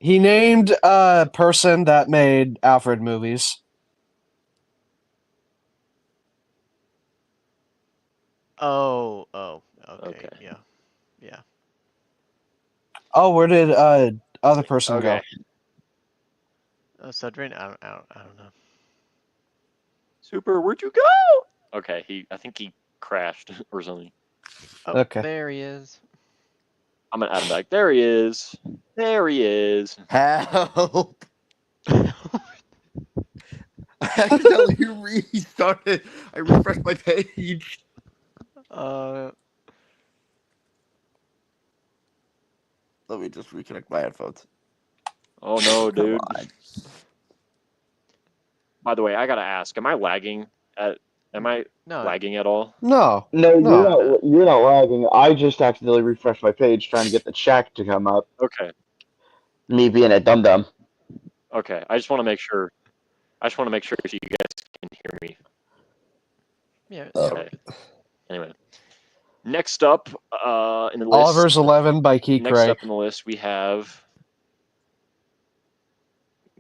Speaker 3: he named a person that made Alfred movies.
Speaker 2: oh, okay,
Speaker 1: Okay.
Speaker 2: yeah.
Speaker 3: Oh, where did other person
Speaker 1: Okay.
Speaker 3: go?
Speaker 2: Oh, Sudrin, I don't know.
Speaker 1: Super, where'd you go? Okay, I think he crashed or something.
Speaker 2: Oh,
Speaker 3: Okay.
Speaker 2: there he is.
Speaker 1: I'm gonna add him back. There he is. There he is.
Speaker 5: Help! I accidentally restarted. I refreshed my page.
Speaker 2: uh,
Speaker 5: Let me just reconnect my headphones.
Speaker 1: Oh no,
Speaker 5: Come
Speaker 1: dude.
Speaker 5: on.
Speaker 1: By the way, I gotta ask, am I lagging
Speaker 2: no,
Speaker 1: at all?
Speaker 3: No.
Speaker 4: No, you're
Speaker 3: No.
Speaker 4: not. You're not lagging. I just accidentally refreshed my page trying to get the check to come up.
Speaker 1: Okay.
Speaker 4: Me being a dum dum.
Speaker 1: Okay. I just want to make sure if you guys can hear me.
Speaker 2: yeah.
Speaker 1: Okay. Anyway, next up in the list.
Speaker 3: Oliver's 11 by Keith
Speaker 1: Next
Speaker 3: Gray.
Speaker 1: up in the list, we have.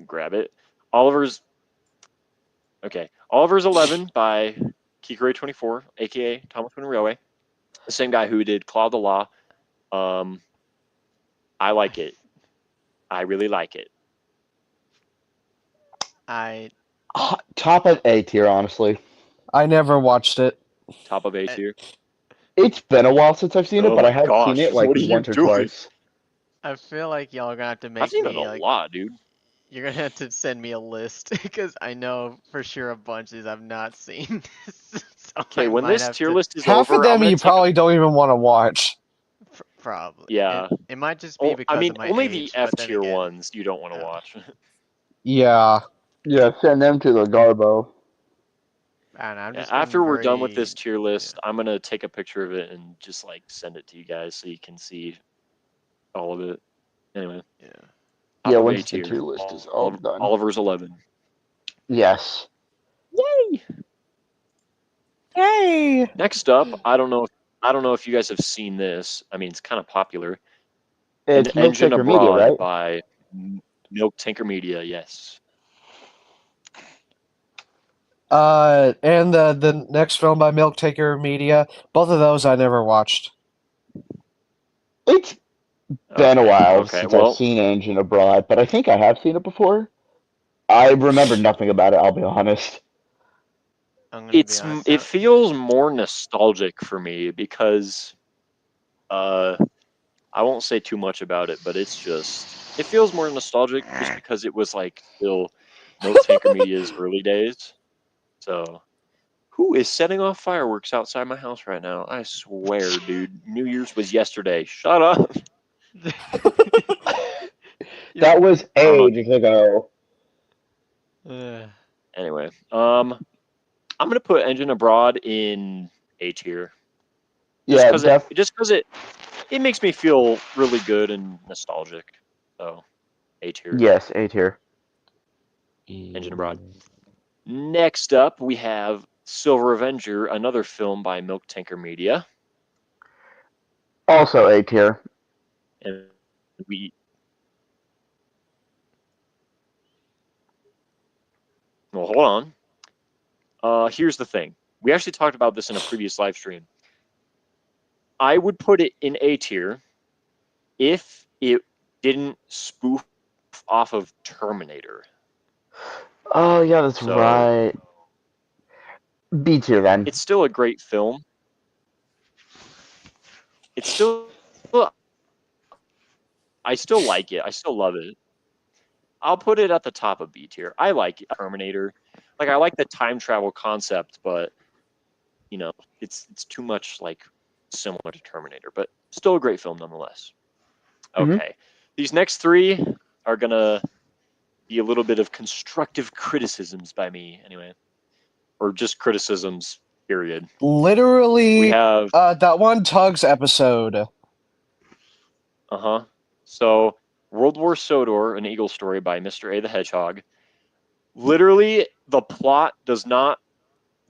Speaker 1: Grab it. Oliver's. Okay. Oliver's 11 by Kikure 24, aka Thomas Wayne Railway. The same guy who did Claw of the Law. I like it. I really like it.
Speaker 2: I
Speaker 4: Top of A tier, honestly.
Speaker 3: I never watched it.
Speaker 1: Top of A
Speaker 2: I,
Speaker 1: tier.
Speaker 4: It's been a while since I've seen it,
Speaker 1: Oh
Speaker 4: but I
Speaker 1: my
Speaker 4: have seen
Speaker 1: gosh,
Speaker 4: it like
Speaker 1: what are you
Speaker 4: once or
Speaker 1: doing?
Speaker 4: twice.
Speaker 2: I feel like y'all are gonna have to
Speaker 1: I've
Speaker 2: make
Speaker 1: seen it a
Speaker 2: me like
Speaker 1: lot, dude.
Speaker 2: you're gonna have to send me a list because I know for sure a bunch of these I've not seen. So
Speaker 1: Okay,
Speaker 2: I
Speaker 1: when
Speaker 2: might
Speaker 1: this
Speaker 2: have
Speaker 1: tier
Speaker 2: to
Speaker 1: list is
Speaker 3: Half of
Speaker 1: over, I'm
Speaker 3: them
Speaker 1: gonna
Speaker 3: you
Speaker 1: take.
Speaker 3: probably don't even want to watch.
Speaker 2: probably.
Speaker 1: Yeah.
Speaker 2: It might just be
Speaker 1: Oh, I
Speaker 2: because
Speaker 1: mean,
Speaker 2: of my
Speaker 1: only the
Speaker 2: age,
Speaker 1: F
Speaker 2: but then
Speaker 1: tier
Speaker 2: again,
Speaker 1: ones you don't want to
Speaker 2: oh,
Speaker 1: watch.
Speaker 3: Yeah.
Speaker 4: Yeah, send them to the Garbo.
Speaker 2: I don't know. I'm
Speaker 1: Yeah,
Speaker 2: just
Speaker 1: after
Speaker 2: being
Speaker 1: we're done with
Speaker 2: very
Speaker 1: this tier
Speaker 2: yeah.
Speaker 1: list, I'm gonna take a picture of it and just like send it to you guys so you can see all of it. Anyway,
Speaker 2: Yeah.
Speaker 1: top
Speaker 4: Yeah,
Speaker 1: of A
Speaker 4: once the
Speaker 1: tier.
Speaker 4: tier list is all done.
Speaker 1: Oliver's 11.
Speaker 4: Yes.
Speaker 1: Yay!
Speaker 3: Yay!
Speaker 1: Next up, I don't know if you guys have seen this. I mean, it's kind of popular. An
Speaker 4: It's Milk
Speaker 1: Engine
Speaker 4: Taker Media,
Speaker 1: Abroad
Speaker 4: right?
Speaker 1: by Milk Tinker Media. Yes.
Speaker 3: And the next film by Milk Taker Media, both of those I never watched.
Speaker 4: It's been a
Speaker 1: Okay.
Speaker 4: while
Speaker 1: Okay.
Speaker 4: since I've
Speaker 1: Well,
Speaker 4: seen Engine Abroad, but I think I have seen it before. I remember nothing about it, I'll be honest.
Speaker 2: I'm gonna be honest.
Speaker 1: it feels more nostalgic for me because uh I won't say too much about it, but it feels more nostalgic just because it was like still Milk Tanker Media's early days. So, who is setting off fireworks outside my house right now? I swear, dude. New Year's was yesterday. Shut up.
Speaker 4: That was
Speaker 1: Uh,
Speaker 4: ages ago.
Speaker 2: uh,
Speaker 1: anyway, I'm gonna put Engine Abroad in A tier,
Speaker 4: Yeah,
Speaker 1: just because it makes me feel really good and nostalgic. So, A tier,
Speaker 4: yes, A tier.
Speaker 1: Engine Abroad. Next up, we have Silver Avenger, another film by Milk Tanker Media,
Speaker 4: Also A tier.
Speaker 1: and we. Well, hold on. Here's the thing. We actually talked about this in a previous live stream. I would put it in A tier if it didn't spoof off of Terminator.
Speaker 4: Oh yeah, that's
Speaker 1: So
Speaker 4: right. B tier then.
Speaker 1: it's still a great film. It's still, I still like it. I still love it. I'll put it at the top of B tier. I like Terminator. Like I like the time travel concept, but you know, it's too much like similar to Terminator, but still a great film nonetheless.
Speaker 4: Mm-hmm.
Speaker 1: Okay. These next three are gonna be a little bit of constructive criticisms by me, anyway. Or just criticisms, period. We
Speaker 3: Literally,
Speaker 1: have
Speaker 3: that one Tugs episode.
Speaker 1: So World War Sodor, an Eagle story by Mr. A the Hedgehog. Literally, the plot does not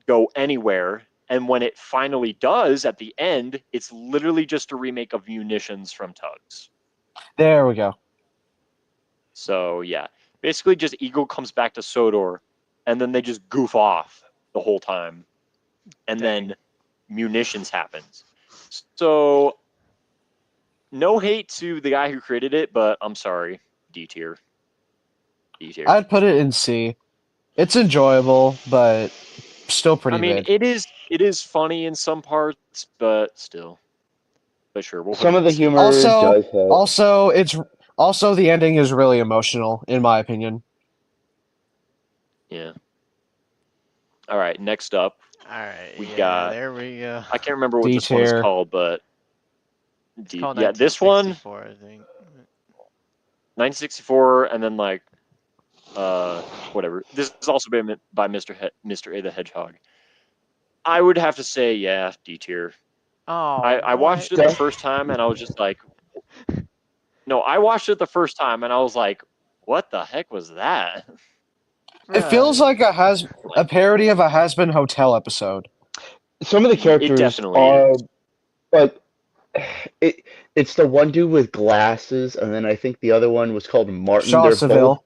Speaker 1: go anywhere. And when it finally does at the end, it's literally just a remake of Munitions from Tugs.
Speaker 3: There we go.
Speaker 1: So yeah, basically just Eagle comes back to Sodor, and then they just goof off the whole time, and
Speaker 2: dang.
Speaker 1: then Munitions happens. So no hate to the guy who created it, but I'm sorry, D tier. D tier.
Speaker 3: I'd put it in C. It's enjoyable, but still
Speaker 1: I
Speaker 3: pretty
Speaker 1: mean,
Speaker 3: mid.
Speaker 1: it is funny in some parts, but still. But sure, we'll put
Speaker 4: Some
Speaker 1: it
Speaker 4: of
Speaker 1: in
Speaker 4: the
Speaker 1: C.
Speaker 4: humor
Speaker 3: Also,
Speaker 4: does hit.
Speaker 3: also the ending is really emotional, in my opinion.
Speaker 1: Yeah. All right. Next up,
Speaker 2: Alright,
Speaker 1: we
Speaker 2: yeah,
Speaker 1: got.
Speaker 2: there we go.
Speaker 1: I can't remember what
Speaker 3: D
Speaker 1: this one is
Speaker 3: tier.
Speaker 1: called, but
Speaker 2: It's called
Speaker 1: yeah, this one,
Speaker 2: 1964, I think.
Speaker 1: 1964, and then like whatever. This is also by Mr. A the Hedgehog. I would have to say, yeah, D tier.
Speaker 2: Oh,
Speaker 1: I
Speaker 2: what?
Speaker 1: watched it the first time, and I was just like, no, I watched it the first time, and I was like, what the heck was that?
Speaker 3: It feels
Speaker 2: Bruh.
Speaker 3: like a parody of a Has Been Hotel episode.
Speaker 4: Some of the
Speaker 1: It
Speaker 4: characters
Speaker 1: definitely
Speaker 4: are
Speaker 1: is.
Speaker 4: like it's the one dude with glasses, and then I think the other one was called Martin.
Speaker 3: Shaw
Speaker 4: They're both
Speaker 3: Seville.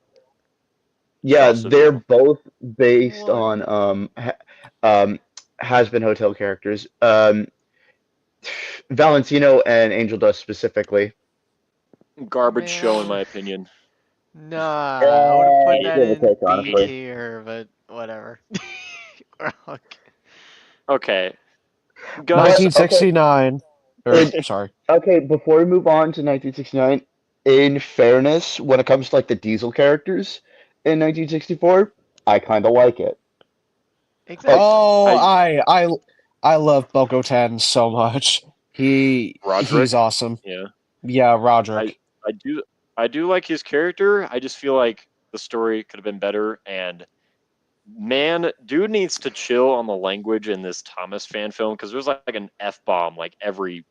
Speaker 4: yeah,
Speaker 1: Shaw
Speaker 4: they're
Speaker 1: Seville.
Speaker 4: both based
Speaker 2: What?
Speaker 4: on has been hotel characters. Valentino and Angel Dust specifically.
Speaker 1: Garbage show, in
Speaker 2: Man.
Speaker 1: my opinion.
Speaker 2: Nah, I would have put that
Speaker 4: Give or
Speaker 2: in
Speaker 4: take,
Speaker 2: B
Speaker 4: honestly.
Speaker 2: tier, but whatever. Okay.
Speaker 1: Okay. Gus,
Speaker 3: 1969. Or
Speaker 4: It-
Speaker 3: sorry.
Speaker 4: Okay, before we move on to 1969, in fairness, when it comes to like the Diesel characters in 1964, I kind of like it. Like,
Speaker 2: Exactly.
Speaker 3: Oh,
Speaker 1: I
Speaker 3: I love Boko Ten so much. He's
Speaker 1: Roderick.
Speaker 3: awesome.
Speaker 1: Yeah.
Speaker 3: Yeah,
Speaker 1: I
Speaker 3: Roderick.
Speaker 1: I do I do like his character. I just feel like the story could have been better. And man, dude needs to chill on the language in this Thomas fan film because there's like an F bomb like every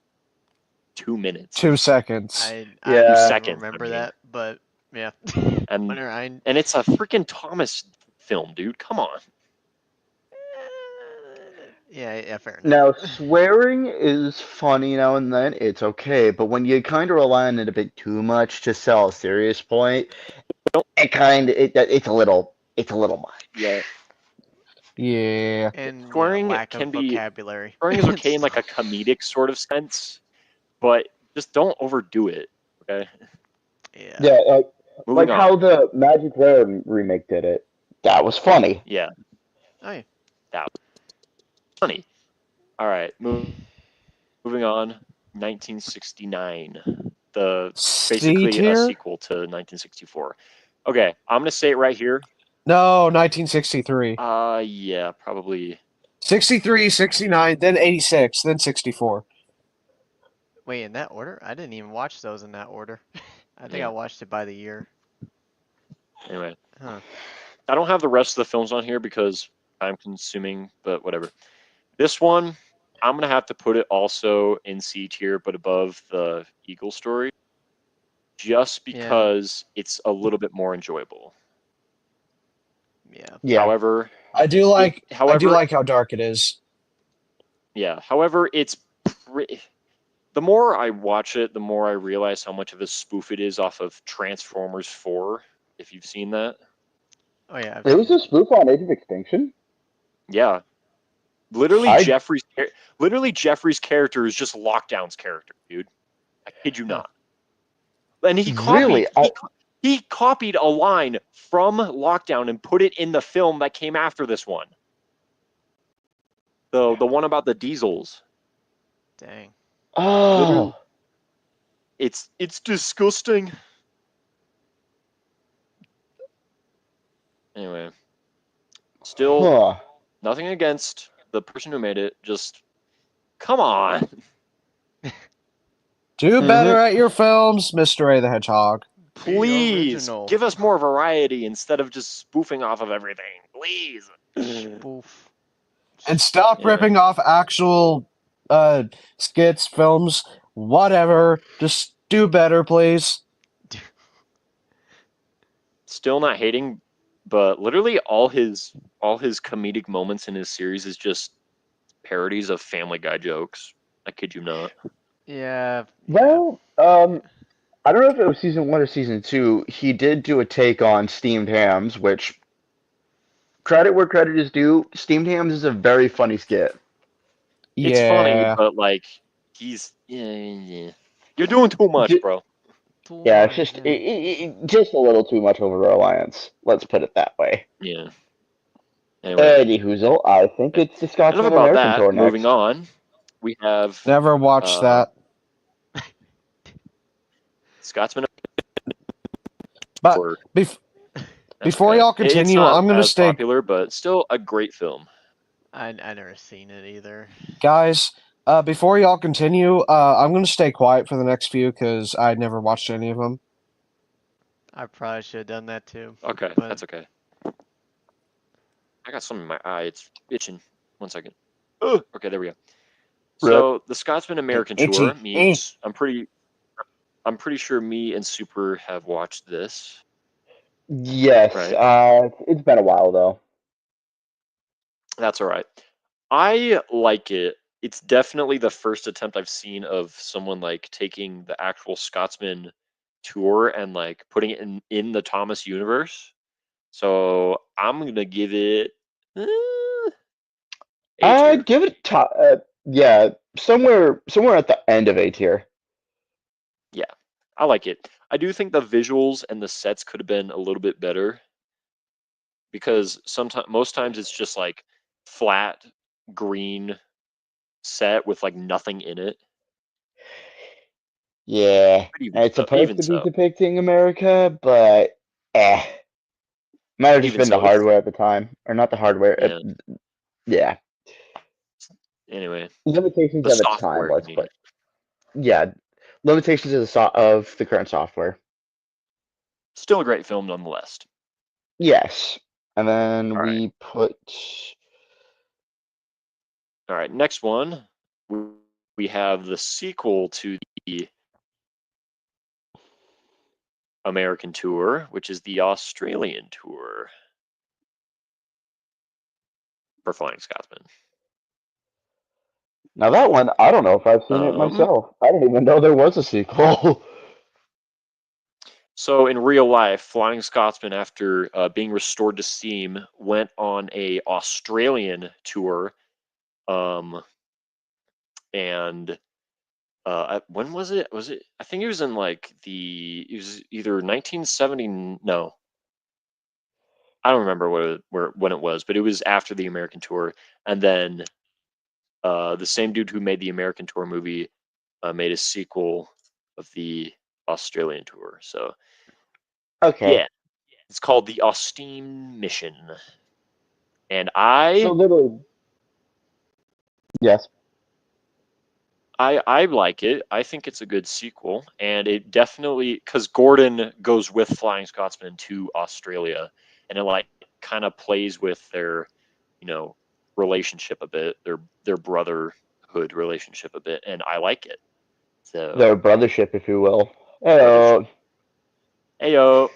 Speaker 1: 2 minutes,
Speaker 3: 2 seconds.
Speaker 2: I
Speaker 1: two
Speaker 2: don't
Speaker 4: yeah,
Speaker 2: even
Speaker 1: seconds. I
Speaker 2: remember
Speaker 1: mean,
Speaker 2: that, but yeah.
Speaker 1: and
Speaker 2: Whenever I
Speaker 1: and it's a freaking Thomas film, dude. Come on.
Speaker 2: yeah, fair enough.
Speaker 4: now swearing is funny now and then. It's okay, but when you kind of rely on it a bit too much to sell a serious point, it's a little much.
Speaker 1: Yeah,
Speaker 3: Yeah.
Speaker 2: And
Speaker 1: swearing
Speaker 2: lack of
Speaker 1: can be
Speaker 2: vocabulary.
Speaker 1: swearing is okay in
Speaker 2: It's
Speaker 1: like a comedic sort of sense, but just don't overdo it. Okay.
Speaker 2: yeah.
Speaker 4: Yeah, like
Speaker 1: Moving on.
Speaker 4: how the Magic Rare remake did it. That was funny.
Speaker 1: Yeah,
Speaker 2: Oh yeah.
Speaker 1: that was funny. All right, moving on. 1969. The
Speaker 3: C
Speaker 1: basically a
Speaker 3: tier?
Speaker 1: sequel to 1964. Okay, I'm gonna say it right here.
Speaker 3: No, 1963.
Speaker 1: Yeah, probably.
Speaker 3: 63, 69, then 86, then 64.
Speaker 2: Wait, in that order? I didn't even watch those in that order. I think I
Speaker 1: Yeah.
Speaker 2: watched it by the year.
Speaker 1: Anyway,
Speaker 2: Huh.
Speaker 1: I don't have the rest of the films on here because I'm consuming, but whatever. This one, I'm gonna have to put it also in C tier, but above the Eagle story, just
Speaker 2: Yeah.
Speaker 1: because it's a little bit more enjoyable.
Speaker 2: Yeah.
Speaker 4: Yeah.
Speaker 1: However,
Speaker 3: I do like I do
Speaker 1: however,
Speaker 3: like how dark it is.
Speaker 1: yeah. However, the more I watch it, the more I realize how much of a spoof it is off of Transformers 4. If you've seen that,
Speaker 2: Oh yeah, I've
Speaker 4: It
Speaker 2: seen
Speaker 4: was a
Speaker 2: it.
Speaker 4: spoof on Age of Extinction.
Speaker 1: yeah. Literally,
Speaker 4: I
Speaker 1: Jeffrey's character is just Lockdown's character, dude. I kid you
Speaker 2: Huh.
Speaker 1: not. And he
Speaker 4: really,
Speaker 1: he copied a line from Lockdown and put it in the film that came after this one. The one about the diesels.
Speaker 2: Dang.
Speaker 1: Literally,
Speaker 4: oh,
Speaker 1: it's disgusting. Anyway, still
Speaker 4: huh.
Speaker 1: nothing against the person who made it. Just come on,
Speaker 3: Do
Speaker 4: hmm
Speaker 3: better at your films, Mr. A the Hedgehog.
Speaker 2: Be
Speaker 1: please
Speaker 2: original.
Speaker 1: give us more variety instead of just spoofing off of everything. Please.
Speaker 2: Spoof.
Speaker 3: And stop
Speaker 1: Anyway,
Speaker 3: ripping off actual skits, films, whatever. Just do better, please.
Speaker 1: still not hating, but literally all his comedic moments in his series is just parodies of Family Guy jokes. I kid you not.
Speaker 2: Yeah. Yeah.
Speaker 4: Well, I don't know if it was season one or season two. He did do a take on steamed hams, which credit where credit is due. Steamed hams is a very funny skit.
Speaker 1: It's funny,
Speaker 3: Yeah.
Speaker 1: but like yeah. You're doing too much,
Speaker 4: J-
Speaker 1: bro.
Speaker 2: Too
Speaker 4: yeah, it's
Speaker 2: much.
Speaker 4: just just a little too much over reliance. Let's put it that way.
Speaker 1: Yeah. Anyway,
Speaker 4: Eddie Hoozle, I think it's the
Speaker 1: enough
Speaker 4: Scotsman
Speaker 1: about
Speaker 4: American
Speaker 1: that.
Speaker 4: tour
Speaker 1: Moving
Speaker 4: next.
Speaker 1: on, we have
Speaker 3: Never watched that.
Speaker 1: Scotsman
Speaker 3: But
Speaker 1: Tour.
Speaker 3: bef-
Speaker 1: That's
Speaker 3: before
Speaker 1: okay.
Speaker 3: y'all
Speaker 1: It's
Speaker 3: continue,
Speaker 1: not
Speaker 3: I'm gonna
Speaker 1: as
Speaker 3: stay,
Speaker 1: popular, but still a great film.
Speaker 2: I never seen it either.
Speaker 3: guys. Before y'all continue, I'm gonna stay quiet for the next few because I never watched any of them.
Speaker 2: I probably should have done that too.
Speaker 1: Okay,
Speaker 2: But
Speaker 1: that's okay. I got something in my eye. It's itching. 1 second. Ugh. Okay, there we go.
Speaker 4: Rip.
Speaker 1: So the Scotsman American Tour.
Speaker 3: Itchy. Eh.
Speaker 1: I'm pretty sure me and Super have watched this.
Speaker 4: Yes,
Speaker 1: Right.
Speaker 4: it's been a while though.
Speaker 1: That's all right. I like it. It's definitely the first attempt I've seen of someone like taking the actual Scotsman tour and like putting it in the Thomas universe. So I'm gonna give it A tier.
Speaker 4: Give it yeah, somewhere at the end of A tier.
Speaker 1: Yeah, I like it. I do think the visuals and the sets could have been a little bit better because most times it's just like flat green set with like nothing in it.
Speaker 4: Yeah,
Speaker 1: But even
Speaker 4: and it's
Speaker 1: so,
Speaker 4: supposed to be depicting America, but might have just
Speaker 1: even
Speaker 4: been the
Speaker 1: so, it's
Speaker 4: hardware at the time, or not the hardware.
Speaker 1: yeah.
Speaker 4: Yeah,
Speaker 1: Anyway,
Speaker 4: limitations
Speaker 1: the
Speaker 4: of its time.
Speaker 1: software, you
Speaker 4: Let's
Speaker 1: mean?
Speaker 4: put. Yeah, limitations of the current software.
Speaker 1: Still a great film nonetheless.
Speaker 4: Yes, and then
Speaker 1: All right.
Speaker 4: we put.
Speaker 1: All right, next one, we have the sequel to the American tour, which is the Australian tour for Flying Scotsman.
Speaker 4: Now that one, I don't know if I've seen it myself. I didn't even know there was a sequel.
Speaker 1: So in real life, Flying Scotsman, after being restored to steam, went on a Australian tour, and when was it? Was it? I think it was in like it was either 1970. No, I don't remember when it was, but it was after the American tour, and then the same dude who made the American tour movie made a sequel of the Australian tour. So
Speaker 4: Okay.
Speaker 1: yeah, it's called the Austin Mission, and
Speaker 4: So literally, yes.
Speaker 1: I like it. I think it's a good sequel, and it definitely because Gordon goes with Flying Scotsman to Australia, and it like kind of plays with their, you know, relationship a bit, their brotherhood relationship a bit, and I like it. So
Speaker 4: Their brothership, if you will.
Speaker 1: brothership. Heyo.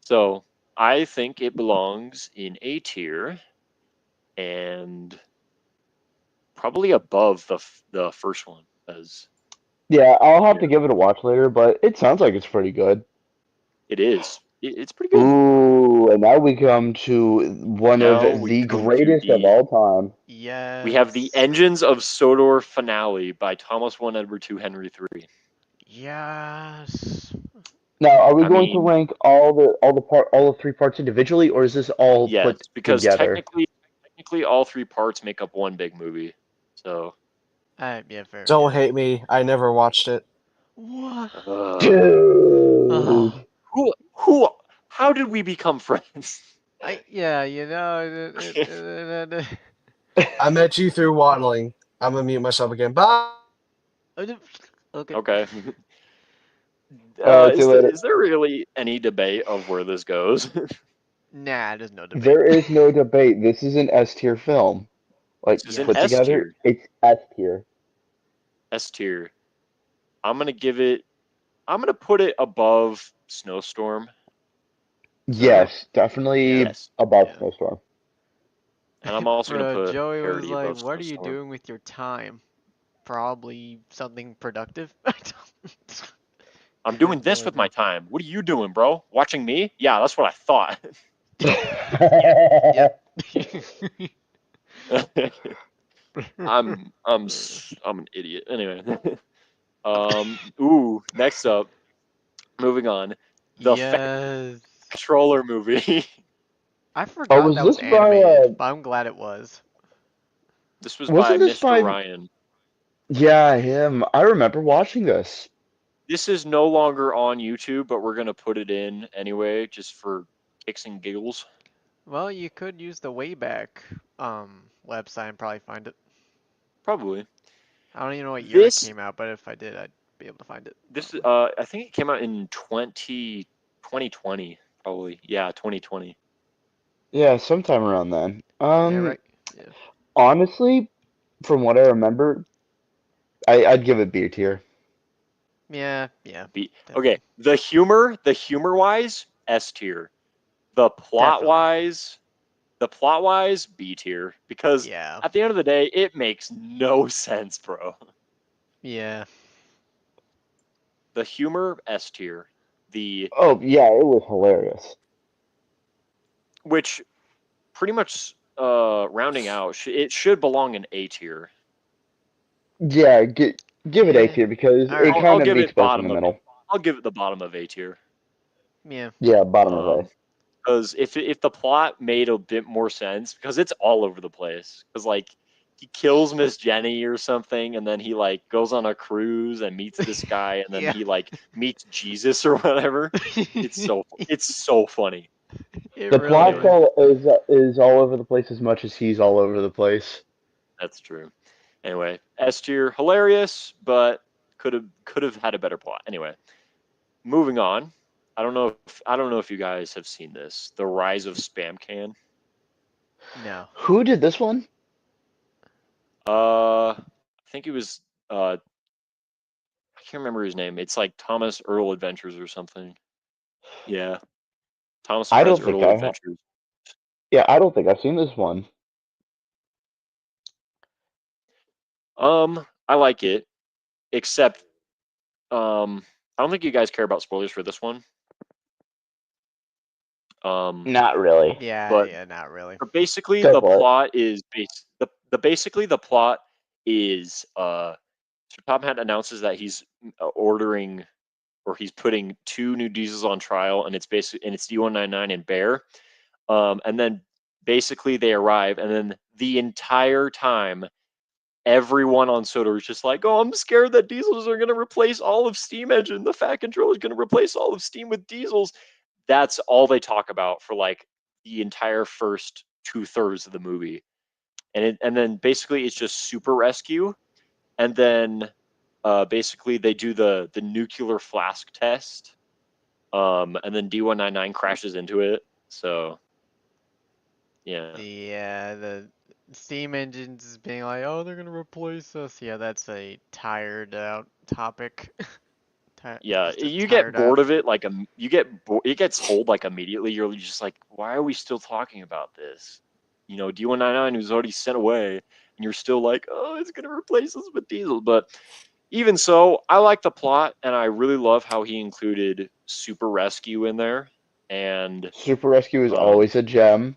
Speaker 1: So I think it belongs in A tier, and probably above the first one as
Speaker 4: Yeah, I'll have to give it a watch later, but it sounds like it's pretty good.
Speaker 1: it is. It's pretty good.
Speaker 4: Ooh, and now we come to one of
Speaker 1: Now we
Speaker 4: the
Speaker 1: come to
Speaker 4: greatest of all time.
Speaker 1: we have the
Speaker 2: Yes.
Speaker 1: Engines of Sodor finale by Thomas 1 Edward 2 Henry 3.
Speaker 2: Yes.
Speaker 4: Now, are we
Speaker 1: I
Speaker 4: going to
Speaker 1: mean,
Speaker 4: rank all the three parts individually, or is this all
Speaker 1: yes,
Speaker 4: put
Speaker 1: because
Speaker 4: together?
Speaker 1: technically all three parts make up one big movie. So
Speaker 2: Yeah, fair.
Speaker 3: Don't
Speaker 2: Yeah.
Speaker 3: hate me. I never watched it.
Speaker 2: What?
Speaker 1: uh,
Speaker 2: Oh,
Speaker 4: Dude.
Speaker 1: who how did we become friends?
Speaker 2: yeah, you know,
Speaker 3: I met you through waddling. I'm gonna mute myself again. Bye.
Speaker 2: okay.
Speaker 1: Okay.
Speaker 4: See you later.
Speaker 1: Is there really any debate of where this goes?
Speaker 2: Nah, there's no debate.
Speaker 4: There is no debate. This is an S tier film. Like,
Speaker 1: This is an
Speaker 2: Yes.
Speaker 4: put
Speaker 1: S
Speaker 4: together,
Speaker 1: tier.
Speaker 4: it's S tier.
Speaker 1: S tier. I'm gonna give it. I'm gonna put it above Snowstorm. So
Speaker 4: Yes, definitely
Speaker 1: yes,
Speaker 4: above
Speaker 2: Yeah.
Speaker 4: Snowstorm.
Speaker 1: and I'm also gonna
Speaker 2: Bro,
Speaker 1: put
Speaker 2: Joey was
Speaker 1: Parody
Speaker 2: like,
Speaker 1: above
Speaker 2: "What are you
Speaker 1: Snowstorm.
Speaker 2: doing with your time? Probably something productive."
Speaker 1: I'm
Speaker 2: I have
Speaker 1: doing
Speaker 2: no
Speaker 1: this with my
Speaker 2: idea.
Speaker 1: time. What are you doing, bro? Watching me? Yeah, that's what I thought.
Speaker 2: Yep.
Speaker 1: I'm an idiot. Anyway, next up, moving on, the
Speaker 2: Yes.
Speaker 1: Troller movie.
Speaker 2: I
Speaker 4: Oh,
Speaker 2: forgot
Speaker 4: was
Speaker 2: that was
Speaker 4: this by,
Speaker 2: animated, but I'm glad it was.
Speaker 1: This was by
Speaker 4: wasn't this
Speaker 1: Mr.
Speaker 4: by,
Speaker 1: Ryan.
Speaker 4: yeah, him. I remember watching this.
Speaker 1: This is no longer on YouTube, but we're gonna put it in anyway, just for kicks and giggles.
Speaker 2: Well, you could use the Wayback website and probably find it.
Speaker 1: Probably.
Speaker 2: I don't even know what year it
Speaker 1: This
Speaker 2: came out, but if I did, I'd be able to find it
Speaker 1: this
Speaker 2: probably.
Speaker 1: I think it came out in 2020, probably. Yeah, 2020.
Speaker 4: Yeah, sometime around then.
Speaker 2: Yeah, right. Yeah.
Speaker 4: Honestly, from what I remember, I'd give it B tier.
Speaker 2: Yeah, yeah,
Speaker 1: Okay,
Speaker 2: definitely.
Speaker 1: the humor wise, S tier. The plot
Speaker 2: Definitely.
Speaker 1: wise, B tier. Because
Speaker 2: Yeah.
Speaker 1: at the end of the day, it makes no sense, bro.
Speaker 2: Yeah.
Speaker 1: The humor, S tier. The
Speaker 4: Oh, yeah, it was hilarious.
Speaker 1: which pretty much rounding out, it should belong in A tier.
Speaker 4: Yeah, Give it A
Speaker 2: Yeah.
Speaker 4: tier because
Speaker 2: All
Speaker 4: it
Speaker 2: right.
Speaker 4: kind
Speaker 1: I'll
Speaker 4: of
Speaker 1: give
Speaker 4: meets
Speaker 1: it
Speaker 4: both in
Speaker 1: bottom
Speaker 4: the
Speaker 1: of.
Speaker 4: middle.
Speaker 1: I'll give it the bottom of A tier.
Speaker 2: Yeah.
Speaker 4: Yeah, bottom of A.
Speaker 1: Because if the plot made a bit more sense, because it's all over the place. Because like he kills Miss Jenny or something, and then he like goes on a cruise and meets this guy, and then
Speaker 2: Yeah.
Speaker 1: he like meets Jesus or whatever. It's so funny.
Speaker 2: It
Speaker 4: The
Speaker 2: really
Speaker 4: plot
Speaker 2: is.
Speaker 4: is all over the place as much as he's all over the place.
Speaker 1: That's true. Anyway, S tier, hilarious, but could have had a better plot. Anyway, moving on. I don't know if you guys have seen this. The Rise of Spam Can.
Speaker 2: No.
Speaker 4: Who did this one?
Speaker 1: I think it was I can't remember his name. It's like Thomas Earl Adventures or something. Yeah, Thomas
Speaker 4: I
Speaker 1: Surprise
Speaker 4: don't think
Speaker 1: Earl Adventures.
Speaker 4: Yeah, I don't think I've seen this one.
Speaker 1: I like it, except I don't think you guys care about spoilers for this one.
Speaker 4: Not really.
Speaker 2: Yeah.
Speaker 1: But
Speaker 2: Yeah. Not really.
Speaker 1: But basically,
Speaker 4: Go
Speaker 1: the
Speaker 4: for it.
Speaker 1: plot is basically the plot is so Tom Hanks announces that he's ordering or he's putting two new diesels on trial, and it's D199 and Bear, and then basically they arrive, and then the entire time everyone on Soda is just like, oh, I'm scared that diesels are going to replace all of steam engine. The Fat Control is going to replace all of steam with diesels. That's all they talk about for like the entire first 2/3 of the movie. And then basically it's just super rescue. And then basically they do the nuclear flask test. And then D199 crashes into it. So yeah.
Speaker 2: The steam engines being like, oh, they're gonna replace us. Yeah, that's a tired out topic.
Speaker 1: Yeah,
Speaker 2: Just a
Speaker 1: you get
Speaker 2: tired
Speaker 1: bored
Speaker 2: out.
Speaker 1: of it like it gets old like immediately. You're just like, why are we still talking about this? D199 was already sent away, and you're still like, oh, it's gonna replace us with Diesel. But even so, I like the plot, and I really love how he included Super Rescue in there, and
Speaker 4: Super Rescue is
Speaker 1: um,
Speaker 4: always a gem.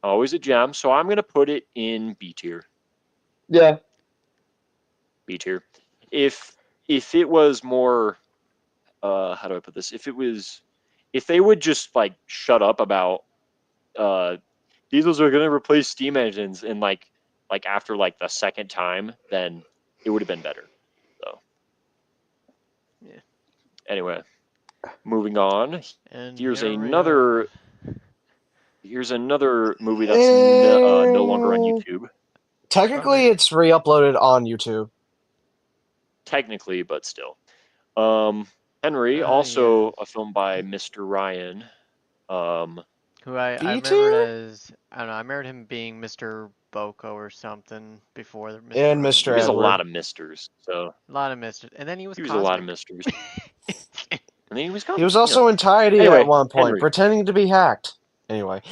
Speaker 1: always a gem. So I'm gonna put it in B tier.
Speaker 4: Yeah.
Speaker 1: B tier. If it was more how do I put this? If they would just like shut up about uh diesels are gonna replace steam engines and like after like the second time, then it would have been better. So
Speaker 2: Yeah.
Speaker 1: anyway, moving on.
Speaker 2: And
Speaker 1: Here's
Speaker 2: here we are.
Speaker 1: another here's another movie that's no longer on
Speaker 3: Eh,
Speaker 1: YouTube,
Speaker 3: technically,
Speaker 2: Bummer.
Speaker 3: it's re-uploaded on YouTube.
Speaker 1: technically, but still. Um Henry,
Speaker 2: Yeah.
Speaker 1: also a film by Mr. Ryan. Um
Speaker 2: Who I
Speaker 3: B
Speaker 2: remembered
Speaker 3: tier
Speaker 2: as, I don't know, I remembered him being Mr. Boko or something before Mr.
Speaker 3: and
Speaker 1: he
Speaker 3: Mr.
Speaker 2: Ryan.
Speaker 1: was a lot
Speaker 3: Edward.
Speaker 1: of misters, so
Speaker 2: A lot of misters. And then he was
Speaker 1: he was a lot of
Speaker 2: cosmic.
Speaker 1: misters. And then he was
Speaker 3: He was
Speaker 1: cosmic. Yeah.
Speaker 3: also entirety at
Speaker 1: Anyway,
Speaker 3: one point,
Speaker 1: Henry.
Speaker 3: pretending to be hacked. Anyway,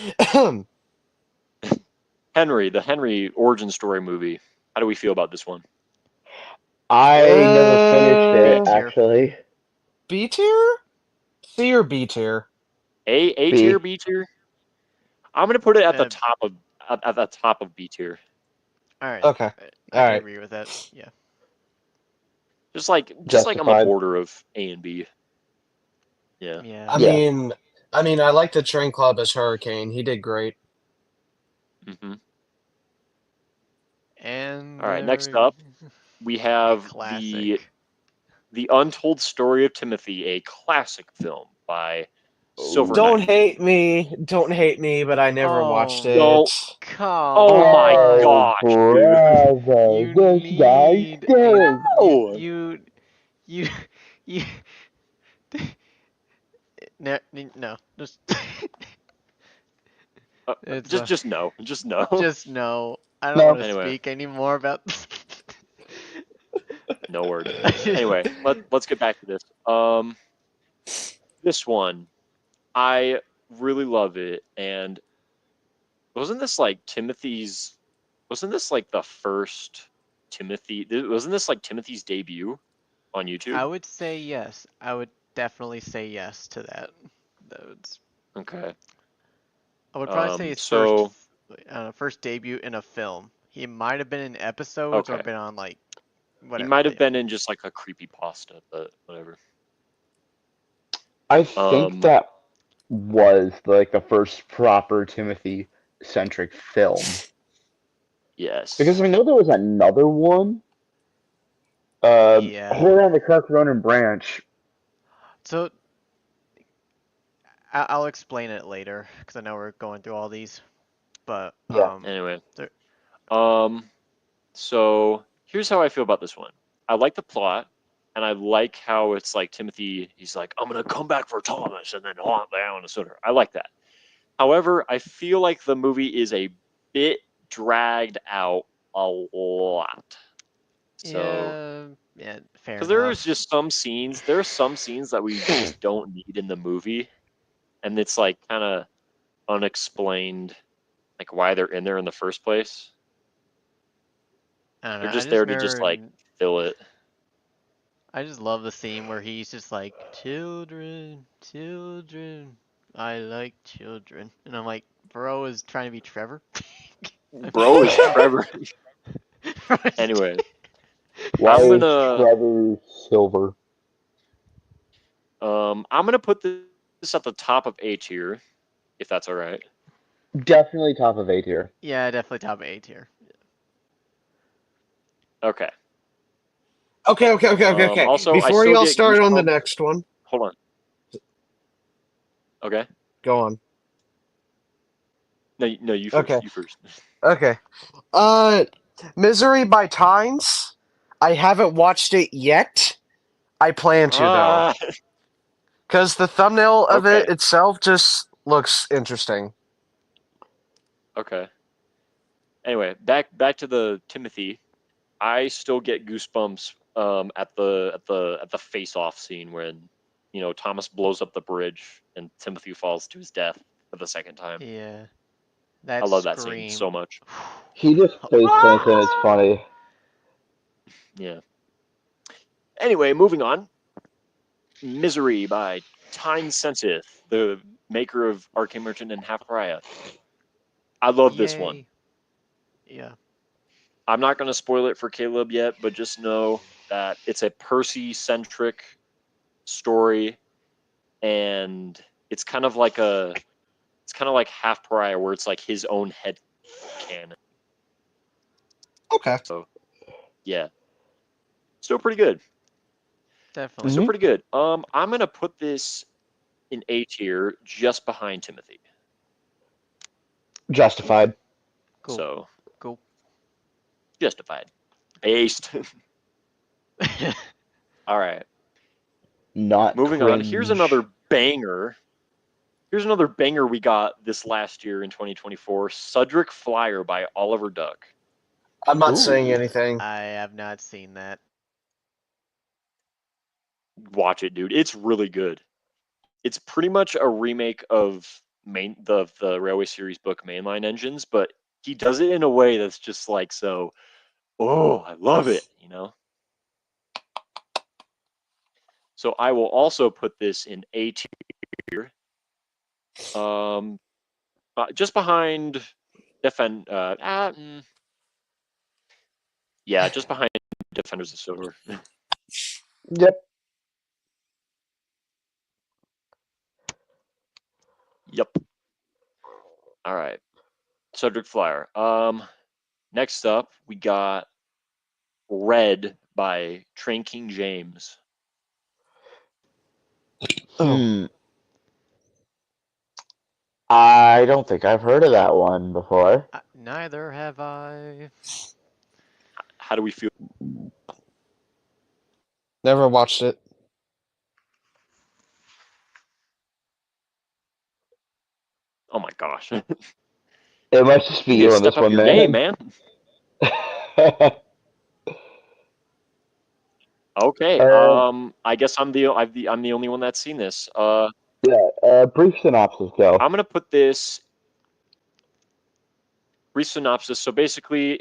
Speaker 1: Henry, the Henry origin story movie. How do we feel about this one?
Speaker 4: I never finished
Speaker 2: B
Speaker 4: it,
Speaker 3: uh,
Speaker 2: tier.
Speaker 4: actually.
Speaker 3: B tier, C or B tier?
Speaker 1: A tier,
Speaker 4: B.
Speaker 1: B tier. I'm gonna put it at the
Speaker 2: Uh,
Speaker 1: top of at the top of B tier.
Speaker 2: Alright.
Speaker 3: Okay,
Speaker 2: I
Speaker 3: all
Speaker 2: can
Speaker 3: right.
Speaker 2: agree with that. Yeah.
Speaker 1: Just like on the
Speaker 4: Justified.
Speaker 1: border of A and B. Yeah.
Speaker 2: Yeah.
Speaker 3: I
Speaker 4: Yeah.
Speaker 3: mean, I like the Train Club as Hurricane. He did great.
Speaker 1: Hmm.
Speaker 2: And
Speaker 1: All right.
Speaker 2: there
Speaker 1: Next
Speaker 2: we
Speaker 1: up, we have the
Speaker 2: classic.
Speaker 1: the Untold Story of Timothy, a classic film by Silver
Speaker 3: Don't
Speaker 1: Knight.
Speaker 3: hate me, but I never watched
Speaker 2: Oh,
Speaker 3: it.
Speaker 1: Don't.
Speaker 2: come
Speaker 1: Oh my
Speaker 2: on.
Speaker 4: Oh,
Speaker 1: gosh, dude.
Speaker 4: brother.
Speaker 2: You
Speaker 4: This guy's
Speaker 2: need a
Speaker 4: dead.
Speaker 1: No.
Speaker 2: you you no, no, just it's
Speaker 1: Just no. Just no.
Speaker 2: just no. I don't want
Speaker 4: No.
Speaker 2: to
Speaker 1: Anyway,
Speaker 2: speak anymore about
Speaker 1: no word. Anyway, let's get back to this. This one, I really love it, and wasn't this like Timothy's? Wasn't this like the first Timothy? Wasn't this like Timothy's debut on
Speaker 2: I
Speaker 1: YouTube?
Speaker 2: would say yes. I would definitely say yes to that. That would,
Speaker 1: Okay.
Speaker 2: I would probably say his
Speaker 1: So
Speaker 2: first debut in a film. He might have been in episodes or
Speaker 1: okay.
Speaker 2: been on like
Speaker 1: He might have been in just like a creepy pasta, but whatever.
Speaker 4: I think that was like the first proper Timothy centric film.
Speaker 1: Yes.
Speaker 4: Because I know there was another one.
Speaker 2: Yeah.
Speaker 4: Horror on the Ronan Branch.
Speaker 2: So I'll explain it later because I know we're going through all these. But
Speaker 4: Yeah.
Speaker 1: Anyway.
Speaker 2: there-
Speaker 1: So here's how I feel about this one. I like the plot, and I like how it's like Timothy. He's like, I'm gonna come back for Thomas and then haunt down the Sutter. I like that. However, I feel like the movie is a bit dragged out a lot. So
Speaker 2: yeah, fair
Speaker 1: because
Speaker 2: enough.
Speaker 1: there's just some scenes. There are some scenes that we just don't need in the movie, and it's like kind of unexplained, like why they're in there in the first place.
Speaker 2: I don't know.
Speaker 1: They're
Speaker 2: I
Speaker 1: just
Speaker 2: just
Speaker 1: there to just like
Speaker 2: remember.
Speaker 1: fill it.
Speaker 2: I just love the scene where he's just like, children, children, I like children. And I'm like, bro is trying to be Trevor?
Speaker 1: Bro is Trevor. Anyway,
Speaker 4: Why
Speaker 1: I'm
Speaker 4: is
Speaker 1: gonna
Speaker 4: Trevor Silver?
Speaker 1: I'm gonna put this at the top of A tier, if that's all right.
Speaker 4: Definitely top of A tier.
Speaker 2: Yeah, definitely top 8 here.
Speaker 1: Okay.
Speaker 3: Okay.
Speaker 1: Also, I
Speaker 3: Before
Speaker 1: still
Speaker 3: y'all
Speaker 1: get
Speaker 3: start on the
Speaker 1: goosebumps.
Speaker 3: next one,
Speaker 1: Hold on. Okay.
Speaker 3: go on.
Speaker 1: No, you first.
Speaker 3: Okay.
Speaker 1: You first.
Speaker 3: Okay. Misery by Tynes. I haven't watched it yet. I plan to though, because the thumbnail of
Speaker 1: Okay.
Speaker 3: it itself just looks interesting.
Speaker 1: Okay. Anyway, back to the Timothy. I still get goosebumps at the face off scene when Thomas blows up the bridge and Timothy falls to his death for the second time.
Speaker 2: Yeah.
Speaker 1: I
Speaker 2: That
Speaker 1: love that scene
Speaker 2: scream.
Speaker 1: so much.
Speaker 4: He just face plants and it's funny.
Speaker 1: Yeah. Anyway, moving on. Misery by Tyne Sensith, the maker of Arcane Merchant and Half Pariah. I love this one.
Speaker 2: Yay. Yeah.
Speaker 1: I'm not going to spoil it for Caleb yet, but just know that it's a Percy-centric story, and it's kind of like Half Pariah, where it's like his own head canon.
Speaker 3: Okay.
Speaker 1: So, yeah, still pretty good.
Speaker 2: Definitely.
Speaker 1: Still pretty good. I'm gonna put this in A tier, just behind Timothy.
Speaker 4: Justified.
Speaker 2: Cool.
Speaker 1: So
Speaker 2: Cool.
Speaker 1: justified. Based. All right.
Speaker 4: Not
Speaker 1: Moving on.
Speaker 4: cringe.
Speaker 1: Here's another banger. We got this last year in 2024. Sudrick Flyer by Oliver Duck.
Speaker 3: I'm not saying anything.
Speaker 2: I have not seen that.
Speaker 1: Watch it, dude. It's really good. It's pretty much a remake of the Railway Series book Mainline Engines, but he does it in a way that's just like so. Oh, I love it. So I will also put this in A tier. Just behind yeah, just behind Defenders of Silver.
Speaker 4: Yep.
Speaker 1: Yep. All right. Subject Flyer. Next up, we got Red by Train King James.
Speaker 4: I don't think I've heard of that one before.
Speaker 2: Neither have I.
Speaker 1: How do we feel?
Speaker 3: Never watched it.
Speaker 1: Oh my gosh. You
Speaker 4: It might just be
Speaker 1: need
Speaker 4: you
Speaker 1: to
Speaker 4: on
Speaker 1: step
Speaker 4: this
Speaker 1: up
Speaker 4: one,
Speaker 1: your game, man. Okay. I guess I'm the only one that's seen this.
Speaker 4: Brief synopsis, go.
Speaker 1: I'm gonna put this brief synopsis. So basically,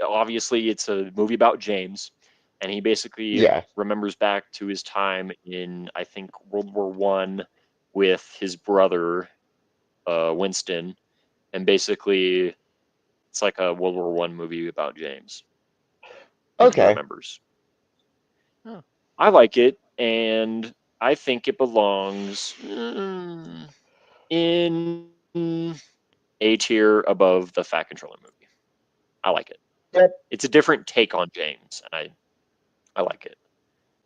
Speaker 1: obviously it's a movie about James, and he basically
Speaker 4: Yeah.
Speaker 1: remembers back to his time in, I think, World War I with his brother Winston, and basically it's like a World War I movie about James.
Speaker 4: Okay.
Speaker 1: members.
Speaker 2: Oh.
Speaker 1: I like it, and I think it belongs in A tier above the Fat Controller movie. I like it.
Speaker 4: Yep.
Speaker 1: It's a different take on James, and I like it.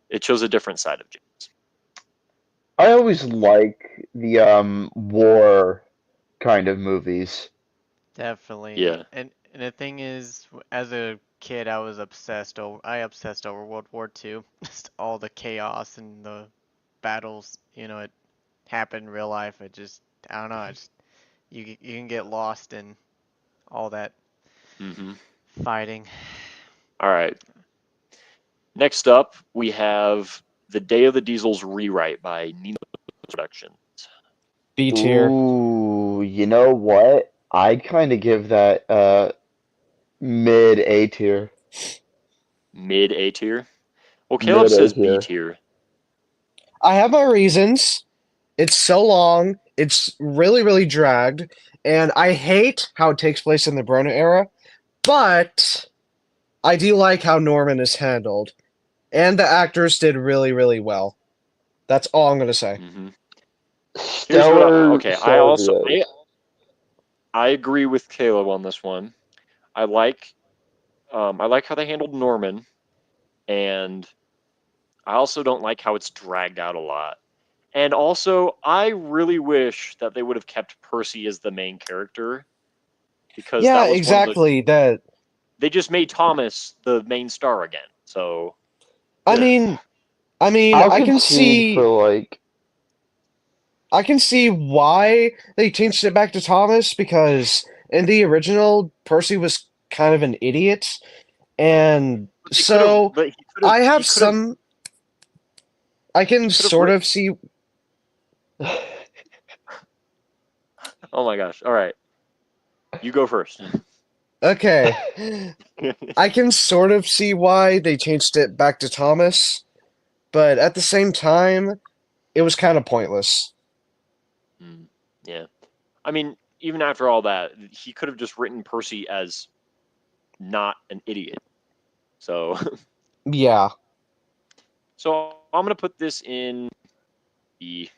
Speaker 1: It shows a different side of James.
Speaker 4: I always like the war kind of movies.
Speaker 2: Definitely.
Speaker 1: Yeah.
Speaker 2: And the thing is, as a kid, I obsessed over World War II. Just all the chaos and the battles, it happened in real life. I don't know, you can get lost in all that
Speaker 1: Mm-hmm.
Speaker 2: fighting.
Speaker 1: All right. Next up, we have The Day of the Diesels rewrite by Nemo Productions.
Speaker 3: B tier.
Speaker 4: Ooh, you know what? I'd kind of give that mid A tier.
Speaker 1: Mid A tier. Well, Caleb
Speaker 4: Mid A
Speaker 1: says B
Speaker 4: tier.
Speaker 1: tier.
Speaker 3: I have my reasons. It's so long. It's really, really dragged, and I hate how it takes place in the Brona era. But I do like how Norman is handled, and the actors did really, really well. That's all I'm gonna say.
Speaker 1: Mm-hmm. Here's what
Speaker 4: Stellar
Speaker 1: okay.
Speaker 4: Soviets.
Speaker 1: I agree with Caleb on this one. I like how they handled Norman, and I also don't like how it's dragged out a lot. And also, I really wish that they would have kept Percy as the main character because
Speaker 3: Yeah,
Speaker 1: that was one of the
Speaker 3: exactly. That
Speaker 1: they just made Thomas the main star again. So
Speaker 3: I
Speaker 1: yeah.
Speaker 3: mean, I mean,
Speaker 4: I'll concede for like
Speaker 3: I can see why they changed it back to Thomas because in the original, Percy was kind of an idiot, and
Speaker 1: But they could have
Speaker 3: so
Speaker 1: but
Speaker 3: I
Speaker 1: he
Speaker 3: have
Speaker 1: could have
Speaker 3: some. I can
Speaker 1: he could have
Speaker 3: sort of see.
Speaker 1: Oh my gosh. All right. You go first.
Speaker 3: Okay, I can sort of see why they changed it back to Thomas, but at the same time, it was kind of pointless.
Speaker 1: Mm, yeah. I mean, even after all that, he could have just written Percy as not an idiot. So
Speaker 3: Yeah,
Speaker 1: so I'm gonna put this in the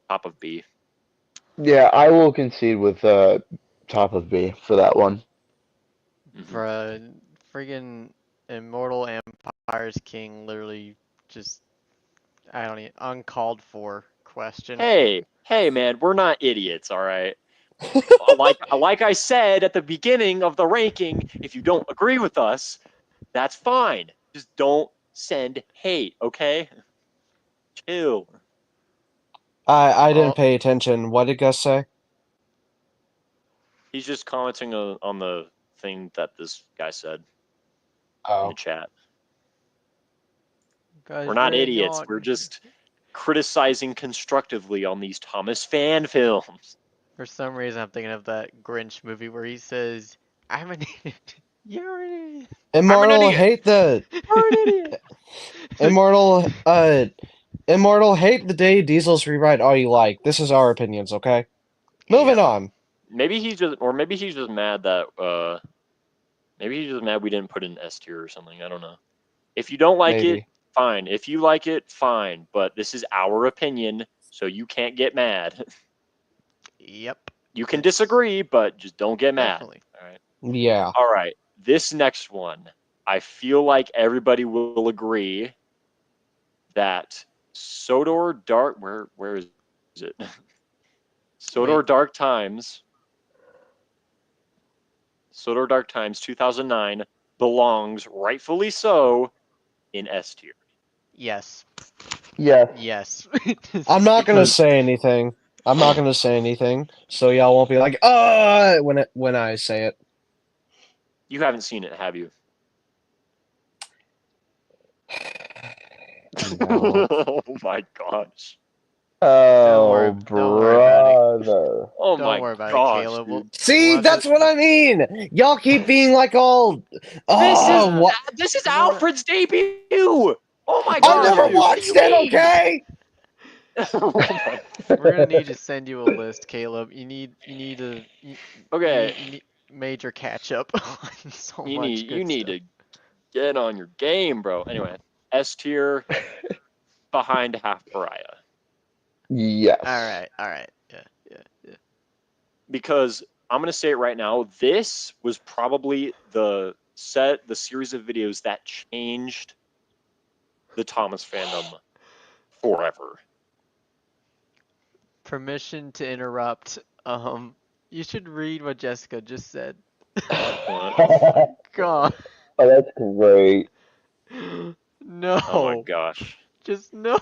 Speaker 1: top of B.
Speaker 4: yeah, I will concede with top of B for that one.
Speaker 1: Hmm.
Speaker 2: Bruh, friggin' Immortal Empire's King literally just, I don't even, uncalled for question.
Speaker 1: Hey, man, we're not idiots, all right. Like I said at the beginning of the ranking, if you don't agree with us, that's fine. Just don't send hate, okay? Chill.
Speaker 3: I didn't
Speaker 2: Oh,
Speaker 3: pay attention. What did Gus say?
Speaker 1: He's just commenting on the thing that this guy said in the
Speaker 3: Oh,
Speaker 1: chat. We're
Speaker 2: guys,
Speaker 1: not
Speaker 2: red
Speaker 1: idiots.
Speaker 2: yacht.
Speaker 1: We're just criticizing constructively on these Thomas fan films.
Speaker 2: For some reason, I'm thinking of that Grinch movie where he says, "I'm an idiot." You're an
Speaker 1: I'm an
Speaker 3: Immortal
Speaker 1: idiot.
Speaker 3: hate the
Speaker 1: You're an idiot.
Speaker 3: Immortal Immortal hate the day Diesel's rewrite all you like. This is our opinions, okay? Moving
Speaker 2: Yep.
Speaker 3: on.
Speaker 1: Maybe he's just mad that maybe he's just mad we didn't put in S tier or something. I don't know. If you don't like it,
Speaker 3: Maybe.
Speaker 1: fine. If you like it, fine. But this is our opinion, so you can't get mad.
Speaker 2: Yep.
Speaker 1: You can
Speaker 2: It's
Speaker 1: disagree, but just don't get mad.
Speaker 2: definitely.
Speaker 1: All right.
Speaker 3: Yeah.
Speaker 1: All right. This next one, I feel like everybody will agree that Sodor Dark where is it? Sodor
Speaker 2: Wait.
Speaker 1: Dark Times. Sodor Dark Times 2009 belongs rightfully so in S tier.
Speaker 2: Yes.
Speaker 4: Yes.
Speaker 2: Yes.
Speaker 3: I'm not gonna
Speaker 1: Because
Speaker 3: say anything. I'm not gonna say anything, so y'all won't be like, when I say it.
Speaker 1: you haven't seen it, have you?
Speaker 3: No.
Speaker 1: Oh my gosh.
Speaker 2: Don't
Speaker 4: Oh,
Speaker 2: worry. Don't worry about it.
Speaker 4: brother.
Speaker 1: Oh
Speaker 2: Don't
Speaker 1: my
Speaker 2: worry about it,
Speaker 1: gosh,
Speaker 2: Caleb.
Speaker 1: dude.
Speaker 3: See,
Speaker 2: We'll have
Speaker 3: that's
Speaker 2: to.
Speaker 3: what I mean. Y'all keep being like all,
Speaker 1: This is
Speaker 3: oh, what?
Speaker 1: this is
Speaker 2: We're gonna.
Speaker 1: Alfred's debut. Oh my
Speaker 3: I
Speaker 2: We're
Speaker 1: gosh,
Speaker 3: never
Speaker 2: gonna.
Speaker 1: dude. What do
Speaker 3: watched
Speaker 1: you
Speaker 3: it.
Speaker 1: mean?
Speaker 3: Okay.
Speaker 1: Oh my.
Speaker 2: We're gonna need to send you a list, Caleb. You
Speaker 1: Okay,
Speaker 2: need major catch up on so much
Speaker 1: you
Speaker 2: good
Speaker 1: need
Speaker 2: stuff.
Speaker 1: to Get on your game, bro. Anyway, S tier behind half pariah.
Speaker 4: Yes.
Speaker 2: All right. Yeah.
Speaker 1: Because I'm gonna say it right now, this was probably the series of videos that changed the Thomas fandom forever.
Speaker 2: Permission to interrupt. You should read what Jessica just said.
Speaker 4: Oh,
Speaker 2: God.
Speaker 4: that's great.
Speaker 2: No.
Speaker 1: Oh my gosh.
Speaker 2: Just no.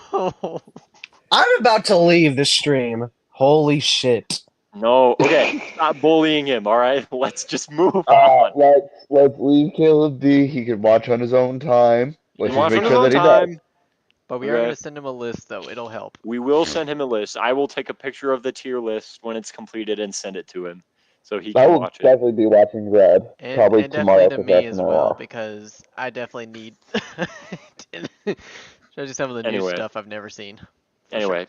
Speaker 3: I'm about to leave the stream. Holy shit.
Speaker 1: No, okay. Stop bullying him, all right? Let's just move on.
Speaker 4: Let's leave Caleb be. He can watch on his own time.
Speaker 1: He
Speaker 4: Let's
Speaker 1: can
Speaker 4: just
Speaker 1: watch
Speaker 4: make
Speaker 1: on his
Speaker 4: sure
Speaker 1: own
Speaker 4: that he does.
Speaker 1: time.
Speaker 2: But we are
Speaker 1: Okay.
Speaker 2: gonna send him a list though. It'll help.
Speaker 1: We will send him a list. I will take a picture of the tier list when it's completed and send it to him so he
Speaker 4: I
Speaker 1: can
Speaker 4: will
Speaker 1: watch it.
Speaker 4: definitely be watching Red. Probably
Speaker 2: And
Speaker 4: tomorrow
Speaker 2: definitely to
Speaker 4: because
Speaker 2: me
Speaker 4: that's
Speaker 2: as
Speaker 4: my
Speaker 2: well
Speaker 4: off.
Speaker 2: because I definitely need show you some of the new
Speaker 1: Anyway.
Speaker 2: stuff I've never seen. For
Speaker 1: Anyway,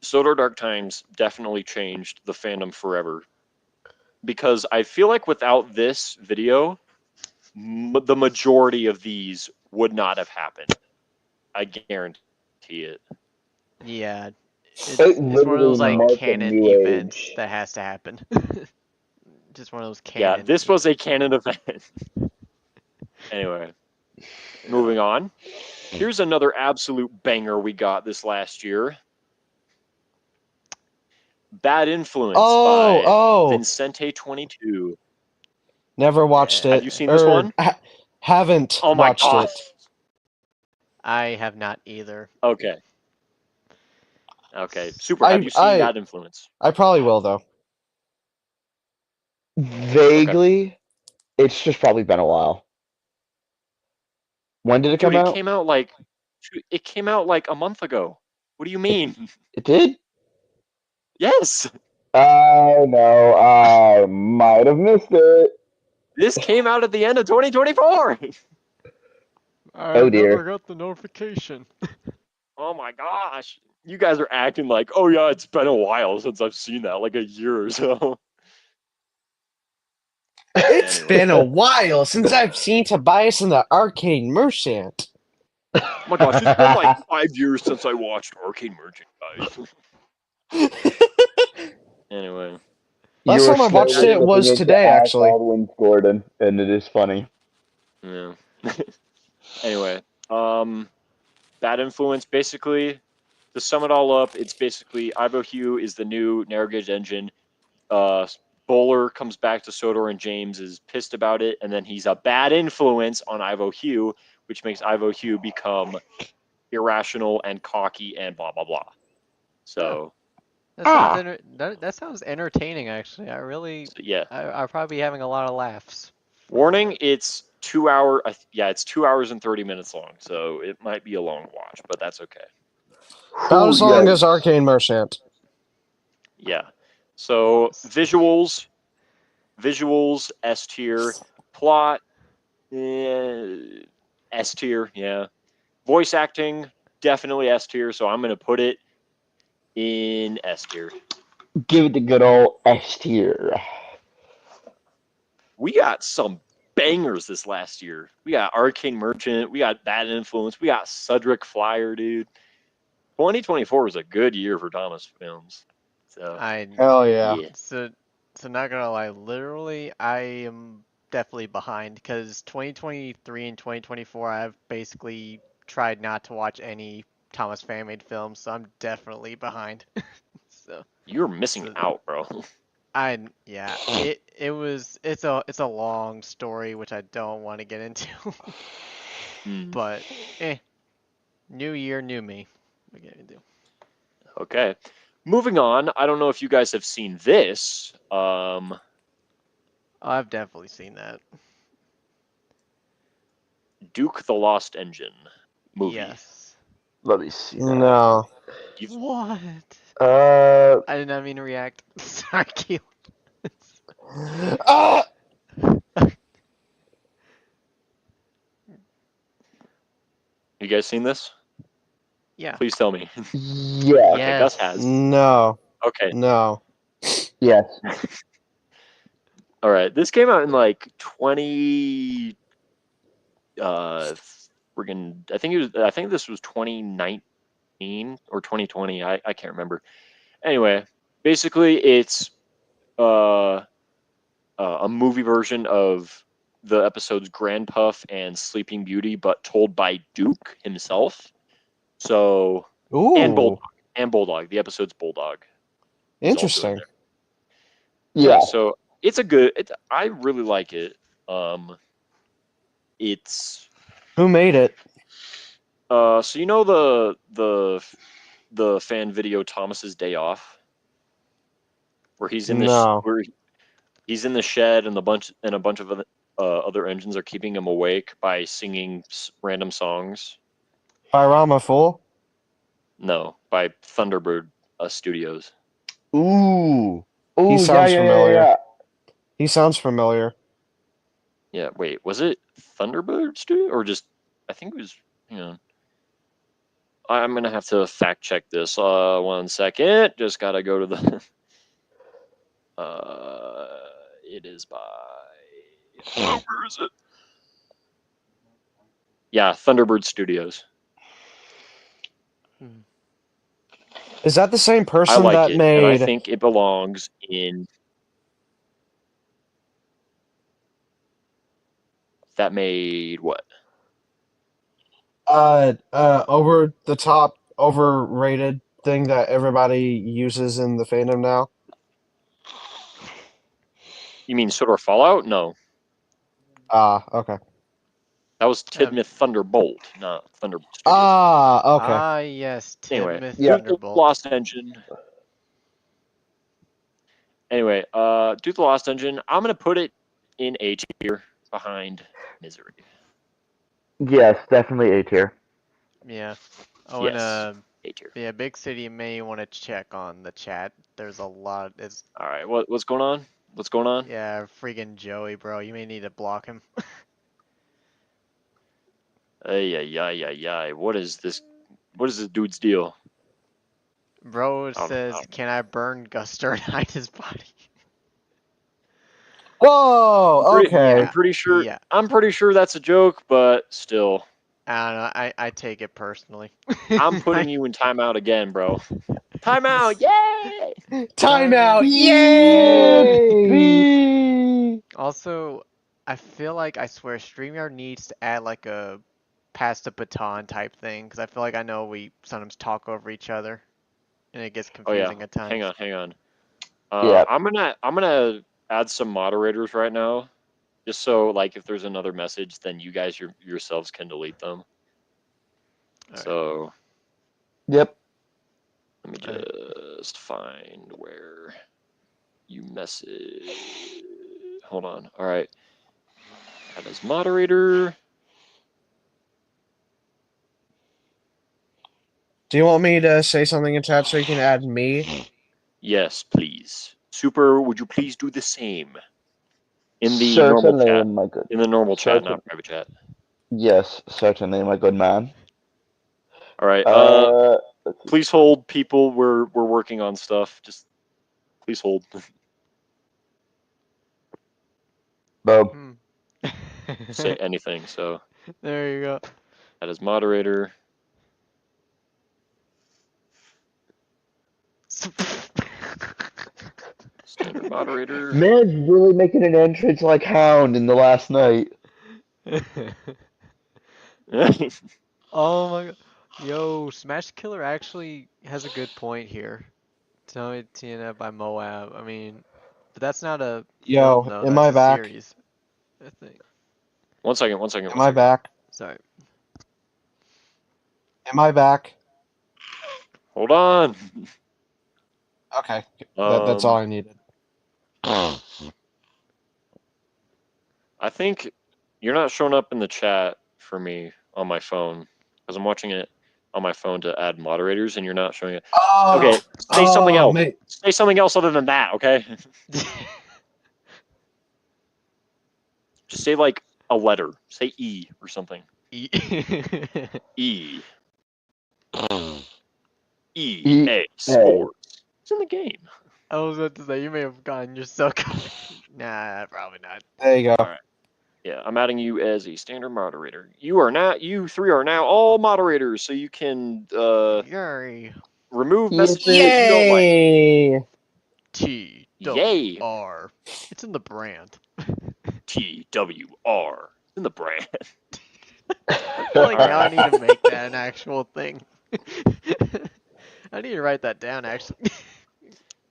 Speaker 1: Sodor Dark Times definitely changed the fandom forever. Because I feel like without this video, the majority of these would not have happened. I guarantee it.
Speaker 2: Sure. Yeah.
Speaker 4: It
Speaker 2: It's one of
Speaker 4: literally
Speaker 2: those like
Speaker 4: marked a
Speaker 2: canon
Speaker 4: new
Speaker 2: events
Speaker 4: age.
Speaker 2: that has to happen. Just one of those
Speaker 1: Yeah,
Speaker 2: canon.
Speaker 1: this was a canon event. Anyway, moving on. Here's another absolute banger we got this last year. Bad Influence by Vincente22.
Speaker 3: Never watched
Speaker 2: Yeah.
Speaker 3: it.
Speaker 1: Have you seen this one?
Speaker 3: Haven't
Speaker 1: Oh my
Speaker 3: watched
Speaker 1: god.
Speaker 3: it.
Speaker 2: I have not either.
Speaker 1: Okay. Okay. Super. Have you seen Bad Influence?
Speaker 3: I probably will though.
Speaker 4: Vaguely. It's just probably been a while. When did it
Speaker 1: Dude,
Speaker 4: come out?
Speaker 1: it came out like a month ago. What do you mean?
Speaker 4: It did?
Speaker 1: Yes.
Speaker 4: Oh no, I might have missed it.
Speaker 1: This came out at the end of 2024.
Speaker 4: Oh dear.
Speaker 2: got the notification.
Speaker 1: Oh my gosh. You guys are acting like, oh yeah, it's been a while since I've seen that, like a year or so.
Speaker 3: It's
Speaker 1: Anyway.
Speaker 3: been a while since I've seen Tobias in the Arcane Merchant.
Speaker 1: Oh my gosh, it's been like 5 years since I watched Arcade Merchant, guys. Anyway.
Speaker 3: Last
Speaker 4: You are
Speaker 3: time I watched
Speaker 4: slowly
Speaker 3: it was
Speaker 4: slipping into
Speaker 3: today,
Speaker 4: Alec
Speaker 3: actually.
Speaker 4: Baldwin's Gordon, and it is funny.
Speaker 1: Yeah. Anyway, Bad Influence, basically, to sum it all up, it's basically Ivo Hugh is the new narrow gauge engine. Bowler comes back to Sodor and James is pissed about it, and then he's a bad influence on Ivo Hugh, which makes Ivo Hugh become irrational and cocky and blah blah blah. So
Speaker 2: That sounds entertaining actually.
Speaker 1: yeah.
Speaker 2: I'll probably be having a lot of laughs.
Speaker 1: Warning, it's 2 hour. Yeah, it's 2 hours and 30 minutes long, so it might be a long watch, but that's okay.
Speaker 3: About as long
Speaker 4: Yes.
Speaker 3: as Arcane Merchant.
Speaker 1: Yeah. So visuals, S tier. Plot, S tier. Yeah. Voice acting, definitely S tier. So I'm gonna put it in S tier.
Speaker 4: Give it the good old S tier.
Speaker 1: We got some bangers this last year. We got Arcane Merchant. We got Bad Influence. We got Cedric Flyer, dude. 2024 was a good year for Thomas Films. So
Speaker 3: Hell yeah.
Speaker 2: So not gonna lie, literally, I am definitely behind because 2023 and 2024, I've basically tried not to watch any Thomas fan-made films, so I'm definitely behind. So
Speaker 1: you're missing out, bro.
Speaker 2: it's a long story which I don't want to get into. But new year, new me. What are you gonna do?
Speaker 1: Okay. Moving on, I don't know if you guys have seen this.
Speaker 2: I've definitely seen that.
Speaker 1: Duke the Lost Engine movie.
Speaker 2: Yes.
Speaker 4: Let me see.
Speaker 3: No.
Speaker 2: What?
Speaker 4: Uh,
Speaker 2: I did not mean to react. Sorry, Keith.
Speaker 3: Ah!
Speaker 1: You guys seen this?
Speaker 2: Yeah.
Speaker 1: Please tell me.
Speaker 4: yeah.
Speaker 1: Okay, Gus has.
Speaker 3: No.
Speaker 1: Okay.
Speaker 3: No.
Speaker 4: Yes.
Speaker 1: All right. This came out in like 20. friggin' I think this was 2019 or 2020. I can't remember. Anyway, basically it's a movie version of the episodes Grand Puff and Sleeping Beauty, but told by Duke himself. So and
Speaker 3: Ooh,
Speaker 1: Bulldog. The episode's Bulldog. He's also in
Speaker 3: interesting.
Speaker 1: there.
Speaker 4: Yeah.
Speaker 1: So it's a good. I really like it. It's
Speaker 3: Who made it?
Speaker 1: so you know the fan video Thomas's Day Off, where he's in
Speaker 3: No.
Speaker 1: where he's in the shed and a bunch of other engines are keeping him awake by singing random songs.
Speaker 3: By Rama Fool?
Speaker 1: No, by Thunderbird Studios.
Speaker 4: Ooh.
Speaker 3: He
Speaker 4: Ooh,
Speaker 3: sounds familiar.
Speaker 4: yeah.
Speaker 3: He sounds familiar.
Speaker 1: Yeah, wait, was it Thunderbird Studio or just? I think it was. I'm gonna have to fact check this. 1 second. Just gotta go to the. It is by. Where is it? Yeah, Thunderbird Studios.
Speaker 3: Is that the same
Speaker 1: I
Speaker 3: person
Speaker 1: like
Speaker 3: that
Speaker 1: it, and I
Speaker 3: made
Speaker 1: think it belongs in. That made what?
Speaker 3: over the top, overrated thing that everybody uses in the fandom now?
Speaker 1: You mean Sodor Fallout? No,
Speaker 3: Ah, okay.
Speaker 1: that was Tidmouth Thunderbolt, not Thunderbird Studios.
Speaker 3: Ah, okay.
Speaker 2: Ah, yes,
Speaker 1: Anyway,
Speaker 2: Tidmouth
Speaker 4: Yeah.
Speaker 1: Duke the
Speaker 2: Thunderbolt.
Speaker 1: Lost Engine. Anyway, Duke the Lost Engine. I'm gonna put it in A tier behind Misery.
Speaker 4: Yes, definitely A tier.
Speaker 2: Yeah. Oh,
Speaker 1: Yes,
Speaker 2: and
Speaker 1: A tier.
Speaker 2: yeah, Big City you may want to check on the chat. There's a lot. It's
Speaker 1: All right, what's going on? What's going on?
Speaker 2: yeah, freaking Joey, bro. You may need to block him.
Speaker 1: Ay, ay, ay, ay, ay. What is this? What is this dude's deal?
Speaker 2: Bro
Speaker 1: I
Speaker 2: says,
Speaker 1: don't-
Speaker 2: "Can I burn Guster and hide his body?"
Speaker 3: Whoa, okay.
Speaker 1: I'm pretty sure.
Speaker 2: Yeah.
Speaker 1: I'm pretty sure that's a joke, but still,
Speaker 2: I don't know. I take it personally.
Speaker 1: I'm putting you in timeout again, bro. Timeout! Yay!
Speaker 3: Timeout! Yay!
Speaker 4: Yippee!
Speaker 2: Also, I feel like I swear StreamYard needs to add like a pass the baton type thing because I feel like I know we sometimes talk over each other and it gets
Speaker 1: Oh yeah.
Speaker 2: confusing at times.
Speaker 1: Hang on.
Speaker 4: Yeah.
Speaker 1: I'm gonna add some moderators right now, just so like if there's another message, then you guys yourselves can delete them.
Speaker 2: Alright.
Speaker 1: So
Speaker 4: Yep.
Speaker 1: let me
Speaker 2: Alright.
Speaker 1: just find where you message. Hold on. All right. Add as moderator.
Speaker 3: Do you want me to say something in chat so you can add me?
Speaker 1: Yes, please. Super, would you please do the same in the normal
Speaker 4: Certainly,
Speaker 1: chat?
Speaker 4: my good.
Speaker 1: In the normal chat,
Speaker 4: Certain-
Speaker 1: not private chat.
Speaker 4: Yes, certainly, my good man.
Speaker 1: All right.
Speaker 4: Let's see.
Speaker 1: Please hold, people. We're working on stuff. Just please hold.
Speaker 4: Boom.
Speaker 1: Say anything. So
Speaker 2: There you go.
Speaker 1: add as moderator. Standard moderator.
Speaker 4: Man's really making an entrance like Hound in the last night.
Speaker 2: Oh my god. Yo, Smash Killer actually has a good point here. Tony Tina by Moab. I mean, but that's not a
Speaker 3: Yo,
Speaker 2: film though,
Speaker 3: am
Speaker 2: that's
Speaker 3: I
Speaker 2: a
Speaker 3: back?
Speaker 2: series. I think.
Speaker 1: One second.
Speaker 3: Am I back?
Speaker 2: Sorry.
Speaker 3: Am I back?
Speaker 1: Hold on.
Speaker 3: Okay, that's all I needed.
Speaker 1: I think you're not showing up in the chat for me on my phone because I'm watching it on my phone to add moderators, and you're not showing it.
Speaker 3: Oh,
Speaker 1: Okay, say something else.
Speaker 3: mate.
Speaker 1: Say something else other than that. Okay. Just say like a letter. Say E or something. E. EA Sports. It's in the game.
Speaker 2: I was about to say you may have gotten yourself. Nah, probably not.
Speaker 3: There you go.
Speaker 1: All right. Yeah, I'm adding you as a standard moderator. You three are now all moderators, so you can
Speaker 2: Yay.
Speaker 1: remove
Speaker 4: Yes,
Speaker 1: messages if you don't like.
Speaker 3: Yay!
Speaker 1: Yay!
Speaker 2: TWR. It's in the brand.
Speaker 1: TWR in the brand.
Speaker 2: I feel like now I need to make that an actual thing. I need to write that down actually.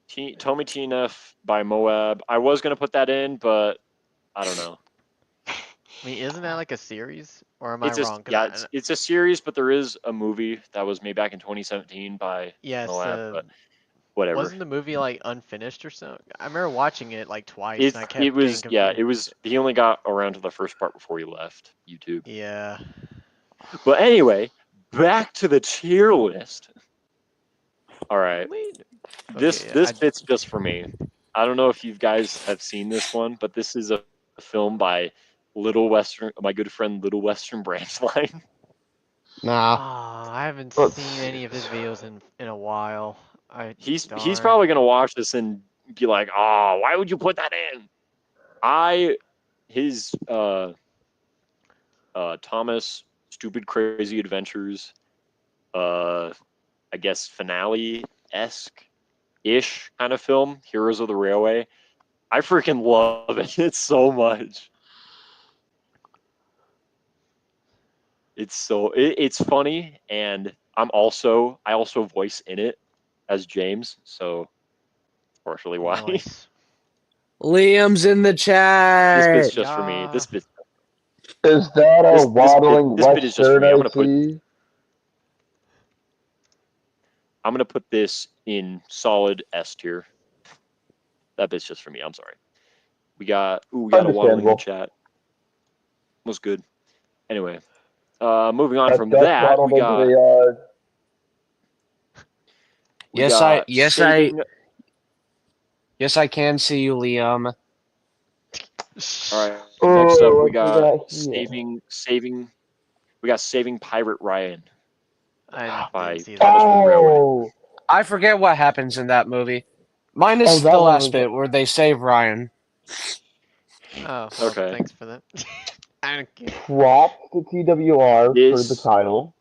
Speaker 1: Tomy TNF by Moab. I was gonna put that in, but I don't know.
Speaker 2: I mean, isn't that like a series? Or am I
Speaker 1: It's a
Speaker 2: wrong? 'Cause
Speaker 1: yeah, it's a series, but there is a movie that was made back in 2017 by
Speaker 2: yes,
Speaker 1: Moab, but whatever.
Speaker 2: wasn't the movie like unfinished or something? I remember watching it like twice and I
Speaker 1: It
Speaker 2: kept getting
Speaker 1: was
Speaker 2: confused.
Speaker 1: it was he only got around to the first part before he left YouTube.
Speaker 2: Yeah.
Speaker 1: But anyway, back to the tier list. All right.
Speaker 2: Wait.
Speaker 1: This
Speaker 2: Okay,
Speaker 1: this bit's just for me. I don't know if you guys have seen this one, but this is a film by my good friend Little Western Branch Line.
Speaker 3: Nah.
Speaker 2: I haven't
Speaker 4: Let's
Speaker 2: seen any of his videos in a while.
Speaker 1: He's
Speaker 2: Darn.
Speaker 1: probably gonna watch this and be like, "Oh, why would you put that in?" His Thomas Stupid Crazy Adventures, I guess finale esque ish kind of film, Heroes of the Railway. I freaking love it. It's so much. It's funny, and I also voice in it as James, so partially why.
Speaker 2: Nice.
Speaker 3: Liam's in the
Speaker 1: This bit's
Speaker 3: chat.
Speaker 1: just for me.
Speaker 2: Yeah.
Speaker 4: Is that a waddling
Speaker 1: This bit is just for
Speaker 4: Western
Speaker 1: me.
Speaker 4: I
Speaker 1: I'm gonna put this in solid S tier. That bit's just for me. I'm sorry. We got a waddling in the
Speaker 4: Understandable.
Speaker 1: chat. Was good. Anyway, moving on
Speaker 4: That
Speaker 1: from
Speaker 4: duck
Speaker 1: that,
Speaker 4: waddled into the yard.
Speaker 1: we got saving.
Speaker 3: Yes, I can see you, Liam.
Speaker 1: All right. Next up,
Speaker 4: Oh,
Speaker 1: we
Speaker 4: what we
Speaker 1: got
Speaker 4: got here?
Speaker 1: saving. We got Saving Pirate Ryan
Speaker 2: I
Speaker 1: by
Speaker 2: didn't see that.
Speaker 1: Thomas Wood Railway.
Speaker 4: Oh,
Speaker 3: I forget what happens in that movie. Minus
Speaker 4: Oh, that
Speaker 3: the
Speaker 4: one
Speaker 3: last
Speaker 4: was-
Speaker 3: bit where they save Ryan.
Speaker 2: Oh, well,
Speaker 1: Okay.
Speaker 2: thanks for that. I don't care.
Speaker 4: props to TWR for the
Speaker 1: This
Speaker 4: title.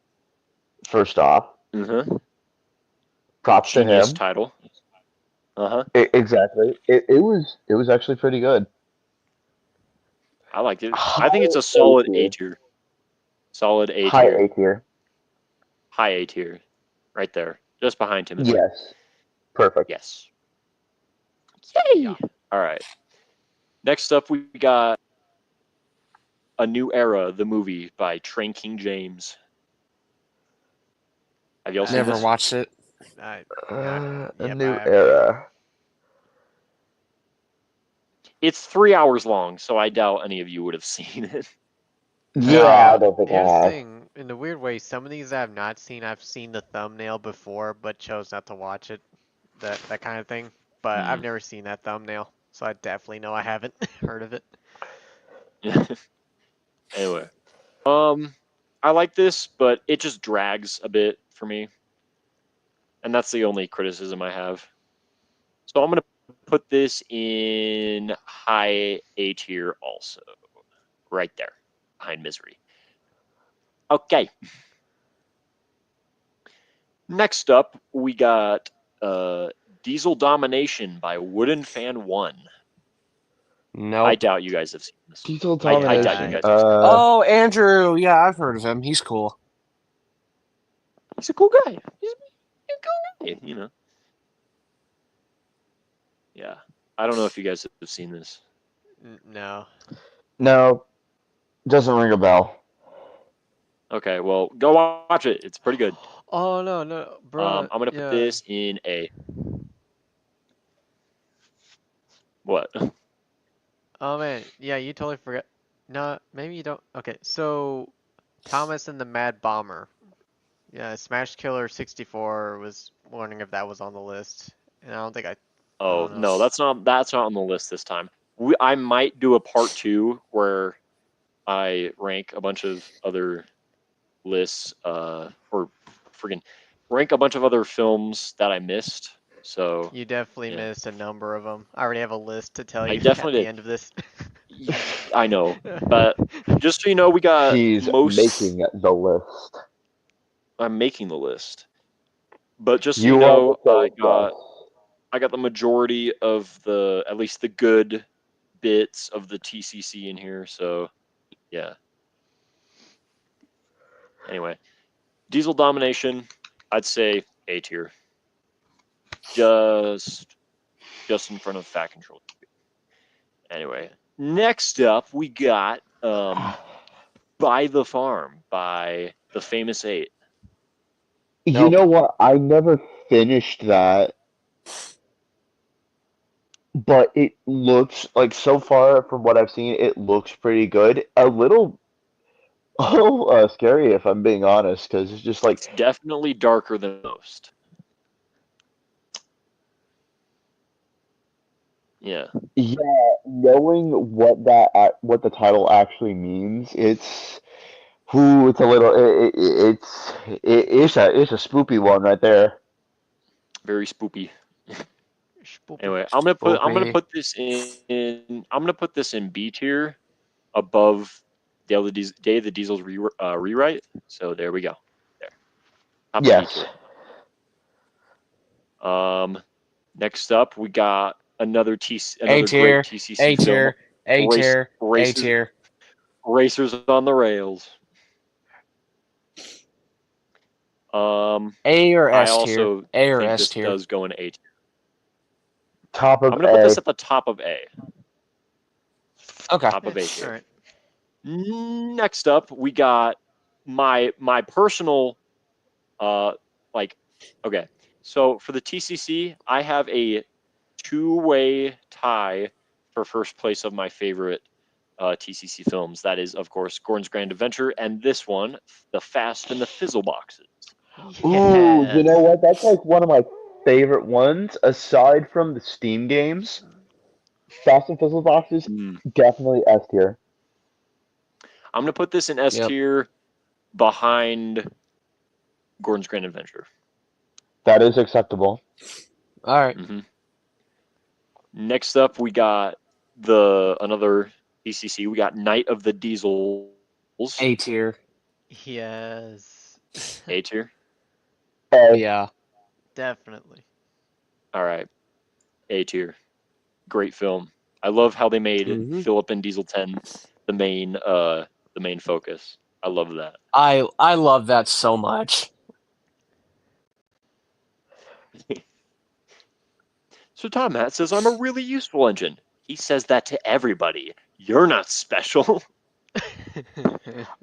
Speaker 4: First off, props to
Speaker 1: genius
Speaker 4: him.
Speaker 1: title.
Speaker 4: Exactly. It was actually pretty good.
Speaker 1: I like it. I think it's a solid A tier. Solid A
Speaker 4: High
Speaker 1: tier.
Speaker 4: A tier.
Speaker 1: High A tier. Right there. Just behind Timothy.
Speaker 4: Yes. Perfect.
Speaker 1: Yes. Yay!
Speaker 2: Yeah.
Speaker 1: All right. Next up, we got A New Era, the movie by Train King James. Have y'all seen
Speaker 3: Never
Speaker 1: this?
Speaker 3: watched it.
Speaker 2: I,
Speaker 4: A
Speaker 2: yep,
Speaker 4: new
Speaker 2: I have.
Speaker 4: era.
Speaker 1: It's 3 hours long, so I doubt any of you would have seen it.
Speaker 4: Yeah, I don't think
Speaker 2: Here's
Speaker 4: I
Speaker 2: the
Speaker 4: have.
Speaker 2: thing, in a weird way, some of these I have not seen. I've seen the thumbnail before, but chose not to watch it. That kind of thing. But I've never seen that thumbnail, so I definitely know I haven't heard of it.
Speaker 1: Anyway, I like this, but it just drags a bit for me, and that's the only criticism I have. So I'm gonna put this in high A tier also, right there, behind Misery. Okay. Next up, we got Diesel Domination by Wooden Fan 1.
Speaker 3: Nope.
Speaker 1: I doubt you guys have seen this.
Speaker 4: Diesel
Speaker 1: I
Speaker 4: Domination.
Speaker 1: doubt you guys have seen
Speaker 3: Oh, Andrew. Yeah, I've heard of him. He's cool.
Speaker 1: He's a cool guy. He's a cool guy, you know. Yeah. I don't know if you guys have seen this.
Speaker 2: No.
Speaker 4: No, doesn't ring a bell.
Speaker 1: Okay, well, go watch it. It's pretty good.
Speaker 2: Oh no, bro.
Speaker 1: I'm gonna put this in A. What?
Speaker 2: Oh man, yeah, you totally forgot. No, maybe you don't. Okay, so Thomas and the Mad Bomber. Yeah, Smash Killer 64 was wondering if that was on the list, and I don't think I
Speaker 1: Oh
Speaker 2: don't know.
Speaker 1: no, that's not on the list this time. I might do a part 2 where I rank a bunch of other lists, or freaking rank a bunch of other films that I missed. So
Speaker 2: You definitely
Speaker 1: yeah.
Speaker 2: missed a number of them. I already have a list to tell
Speaker 1: I
Speaker 2: you at
Speaker 1: definitely
Speaker 2: the
Speaker 1: did.
Speaker 2: end of this.
Speaker 1: I know, but just so you know, we got
Speaker 4: She's making the list.
Speaker 1: I'm making the list, but just so you
Speaker 4: You are the
Speaker 1: know,
Speaker 4: third place.
Speaker 1: I got the majority of at least the good bits of the TCC in here. So, yeah. Anyway, Diesel Domination, I'd say A tier, just in front of Fat Control. Anyway, next up we got By the Farm by the Famous Eight.
Speaker 4: You
Speaker 3: Nope.
Speaker 4: know what? I never finished that, but it looks like so far from what I've seen, it looks pretty good. A little, scary if I'm being honest, because it's just like
Speaker 1: It's definitely darker than most. Yeah.
Speaker 4: yeah, knowing what the title actually means, it's a little it's a spoopy one right there.
Speaker 1: Very spoopy.
Speaker 2: Spoopy.
Speaker 1: Anyway,
Speaker 3: Spoopy.
Speaker 1: I'm gonna put this in B tier above Day of the Diesel's rewrite. So there we go. There. Top of B
Speaker 4: Yes.
Speaker 1: tier. Next up we got another
Speaker 3: A
Speaker 1: great
Speaker 3: tier.
Speaker 1: TCC
Speaker 3: A
Speaker 1: film.
Speaker 3: tier. A tier. A
Speaker 1: Races
Speaker 3: tier.
Speaker 1: Racers on the Rails.
Speaker 3: A or
Speaker 1: I
Speaker 3: S tier.
Speaker 1: also
Speaker 3: A or
Speaker 1: think
Speaker 3: S
Speaker 1: this
Speaker 3: tier.
Speaker 1: does go in A tier.
Speaker 4: Top of
Speaker 1: I'm gonna put this
Speaker 4: A.
Speaker 1: at the top of A.
Speaker 3: Okay.
Speaker 1: Top of A
Speaker 2: All
Speaker 1: tier.
Speaker 2: right.
Speaker 1: Next up, we got my personal like okay. So for the TCC, I have a two-way tie for first place of my favorite TCC films. That is, of course, Gordon's Grand Adventure, and this one, The Fast and the Fizzle Boxes.
Speaker 4: Ooh, you know
Speaker 2: Yes.
Speaker 4: what? That's like one of my favorite ones, aside from the Steam games. Fast and Fizzle boxes,
Speaker 1: Mm.
Speaker 4: definitely S tier.
Speaker 1: I'm gonna put this in S
Speaker 3: Yep.
Speaker 1: tier behind Gordon's Grand Adventure.
Speaker 4: That is acceptable.
Speaker 3: All right.
Speaker 1: hmm Next up, we got another TCC. We got Night of the Diesels.
Speaker 3: A tier.
Speaker 2: Yes.
Speaker 1: A tier.
Speaker 4: A.
Speaker 3: Yeah.
Speaker 2: Definitely.
Speaker 1: All right. A tier. Great film. I love how they made
Speaker 3: Mhm.
Speaker 1: Philip and Diesel 10 the main focus. I love that.
Speaker 3: I love that so much.
Speaker 1: So Tom Matt says I'm a really useful engine. He says that to everybody. You're not special.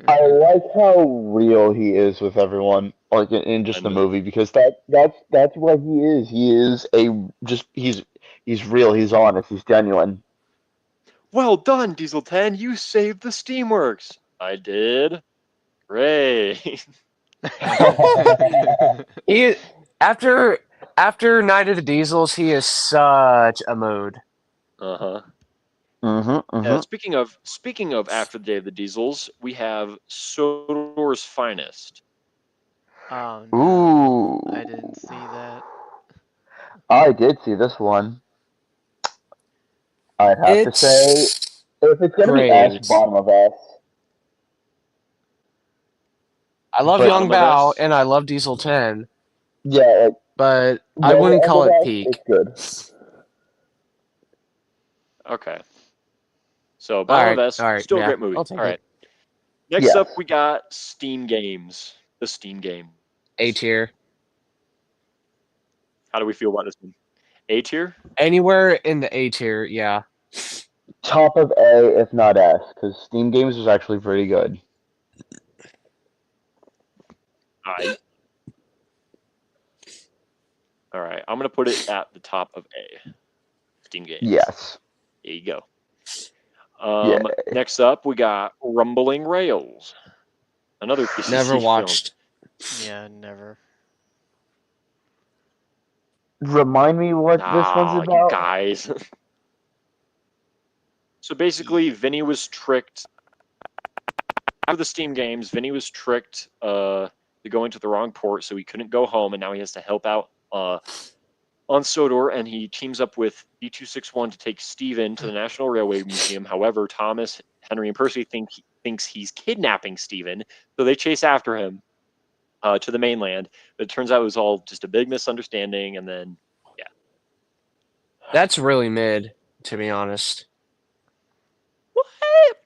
Speaker 4: I like how real he is with everyone, like in
Speaker 1: I
Speaker 4: just the
Speaker 1: know.
Speaker 4: movie, because that's what he is. He is he's real. He's honest. He's genuine.
Speaker 1: Well done, Diesel 10. You saved the Steamworks. I did. Great.
Speaker 3: He after Night of the Diesels, he is such a mood.
Speaker 1: Uh-huh.
Speaker 4: Mm-hmm.
Speaker 1: Speaking of After the Day of the Diesels, we have Sodor's Finest.
Speaker 2: Oh
Speaker 4: Mm-hmm.
Speaker 2: no,
Speaker 4: Ooh,
Speaker 2: I didn't see that.
Speaker 4: I did see this one. I'd have to say,
Speaker 3: It's
Speaker 4: if it's gonna be S,
Speaker 3: great.
Speaker 4: bottom of S.
Speaker 3: I love
Speaker 4: But
Speaker 3: Young
Speaker 1: Bottom of
Speaker 3: Bao
Speaker 1: S.
Speaker 3: and I love Diesel 10,
Speaker 4: yeah, like
Speaker 3: but I
Speaker 4: lower
Speaker 3: wouldn't
Speaker 4: end
Speaker 3: call
Speaker 4: of
Speaker 3: it
Speaker 4: S,
Speaker 3: peak.
Speaker 4: it's good.
Speaker 1: Okay. So bottom of S,
Speaker 3: All right,
Speaker 1: still a
Speaker 3: yeah,
Speaker 1: great movie.
Speaker 3: I'll
Speaker 1: All
Speaker 3: take
Speaker 1: right.
Speaker 3: it.
Speaker 1: Next
Speaker 4: Yes.
Speaker 1: up, we got Steam Games. The Steam Games.
Speaker 3: A tier.
Speaker 1: How do we feel about this one? A tier?
Speaker 3: Anywhere in the A tier, yeah.
Speaker 4: Top of A, if not S, because Steam Games is actually pretty good.
Speaker 1: All right. I'm going to put it at the top of A. Steam Games.
Speaker 4: Yes.
Speaker 1: There you go.
Speaker 4: Yeah.
Speaker 1: Next up, we got Rumbling Rails. Another PCC
Speaker 3: Never
Speaker 1: film.
Speaker 3: watched.
Speaker 2: Yeah, never.
Speaker 4: Remind me what this one's
Speaker 1: Ah, you
Speaker 4: about.
Speaker 1: guys. So basically, Vinny was tricked. After the Steam Games, Vinny was tricked to go into the wrong port, so he couldn't go home, and now he has to help out on Sodor, and he teams up with D261 to take Steven to the National Railway Museum. However, Thomas, Henry, and Percy thinks he's kidnapping Steven, so they chase after him to the mainland. But it turns out it was all just a big misunderstanding, and then
Speaker 3: That's really mid, to be honest.
Speaker 1: what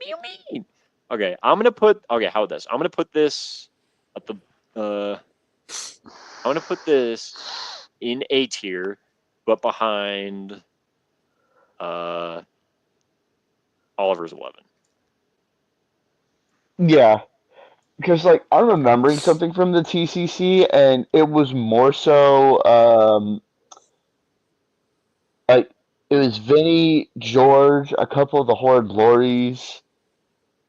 Speaker 1: do you mean? Okay, how about this? I'm gonna put this at the I'm gonna put this in A tier, but behind Oliver's 11.
Speaker 4: Yeah, because like I'm remembering something from the TCC, and it was more so like it was Vinny, George, a couple of the Horde Lorries.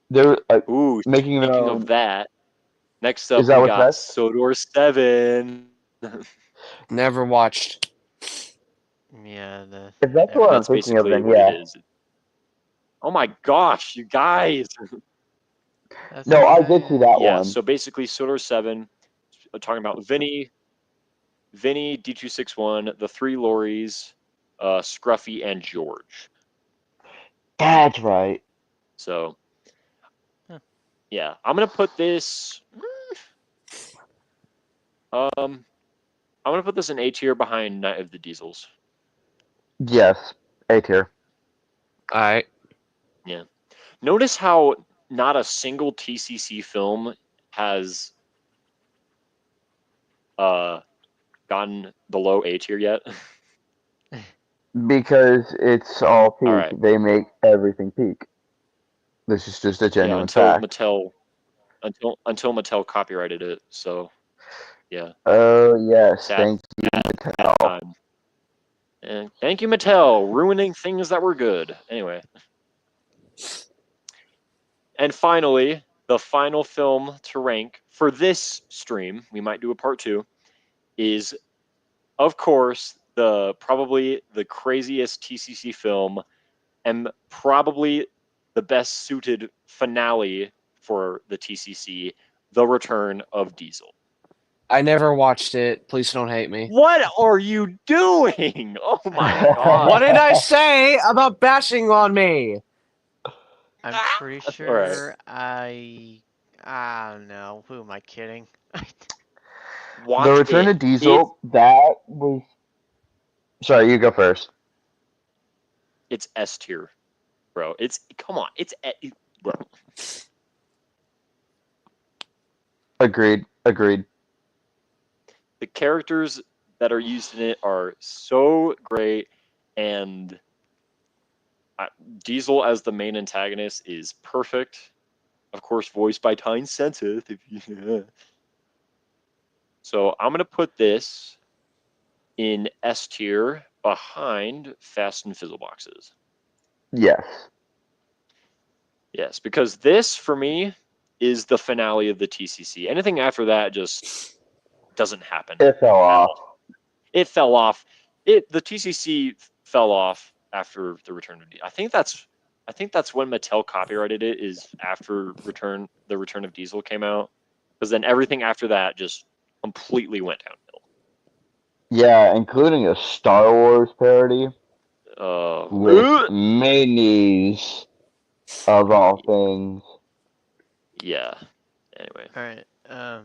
Speaker 4: They're like
Speaker 1: Ooh,
Speaker 4: making their
Speaker 1: speaking
Speaker 4: own.
Speaker 1: of that, next
Speaker 4: Is
Speaker 1: up
Speaker 4: that
Speaker 1: we
Speaker 4: what's
Speaker 1: got
Speaker 4: next?
Speaker 1: Sodor 7.
Speaker 3: Never watched.
Speaker 2: Yeah,
Speaker 4: If that's
Speaker 2: never
Speaker 4: what I'm
Speaker 1: That's
Speaker 2: mind.
Speaker 4: thinking of,
Speaker 1: basically
Speaker 4: then
Speaker 1: what it
Speaker 4: yeah.
Speaker 1: is. Oh my gosh, you guys!
Speaker 2: That's
Speaker 4: No, I did see
Speaker 2: okay.
Speaker 4: that
Speaker 1: Yeah,
Speaker 4: one.
Speaker 1: so basically Sodor 7, talking about Vinny, D261, the three lorries, Scruffy, and George.
Speaker 4: That's right.
Speaker 1: So,
Speaker 2: Huh.
Speaker 1: yeah, I'm gonna put this. I'm gonna put this in A tier behind Night of the Diesels.
Speaker 4: Yes, A tier.
Speaker 3: Alright.
Speaker 1: Yeah. Notice how not a single TCC film has gotten below A tier yet.
Speaker 4: Because it's all peak.
Speaker 1: All right.
Speaker 4: They make everything peak. This is just a
Speaker 1: Yeah,
Speaker 4: genuine
Speaker 1: until
Speaker 4: fact.
Speaker 1: Mattel copyrighted it. So, yeah,
Speaker 4: Oh yes,
Speaker 1: sad,
Speaker 4: thank you,
Speaker 1: sad
Speaker 4: Mattel.
Speaker 1: time. And thank you, Mattel, ruining things that were good. Anyway. And finally, the final film to rank for this stream, we might do a part 2, is, of course, probably the craziest TCC film and probably the best suited finale for the TCC, The Return of Diesel.
Speaker 3: I never watched it. Please don't hate me.
Speaker 1: What are you doing? Oh my god.
Speaker 3: What did I say about bashing on me?
Speaker 2: I'm pretty
Speaker 1: All right.
Speaker 2: sure I don't know. Who am I kidding?
Speaker 1: Watch
Speaker 4: The Return
Speaker 1: it.
Speaker 4: of Diesel, that was. Sorry, you go first.
Speaker 1: It's S tier, bro. Come on. Bro.
Speaker 4: Agreed. Agreed.
Speaker 1: The characters that are used in it are so great, and Diesel as the main antagonist is perfect. Of course, voiced by Tyne Senseth. So I'm gonna put this in S tier behind Fast and Fizzle Boxes.
Speaker 4: Yes.
Speaker 1: Yes, because this for me is the finale of the TCC. Anything after that just doesn't happen.
Speaker 4: It fell
Speaker 1: at
Speaker 4: off.
Speaker 1: all. It fell off. The TCC fell off after the Return of Diesel. I think that's when Mattel copyrighted it. Is after the Return of Diesel came out, because then everything after that just completely went downhill.
Speaker 4: Yeah, including a Star Wars parody with mayonnaise of all things.
Speaker 1: Yeah. Anyway,
Speaker 2: All right.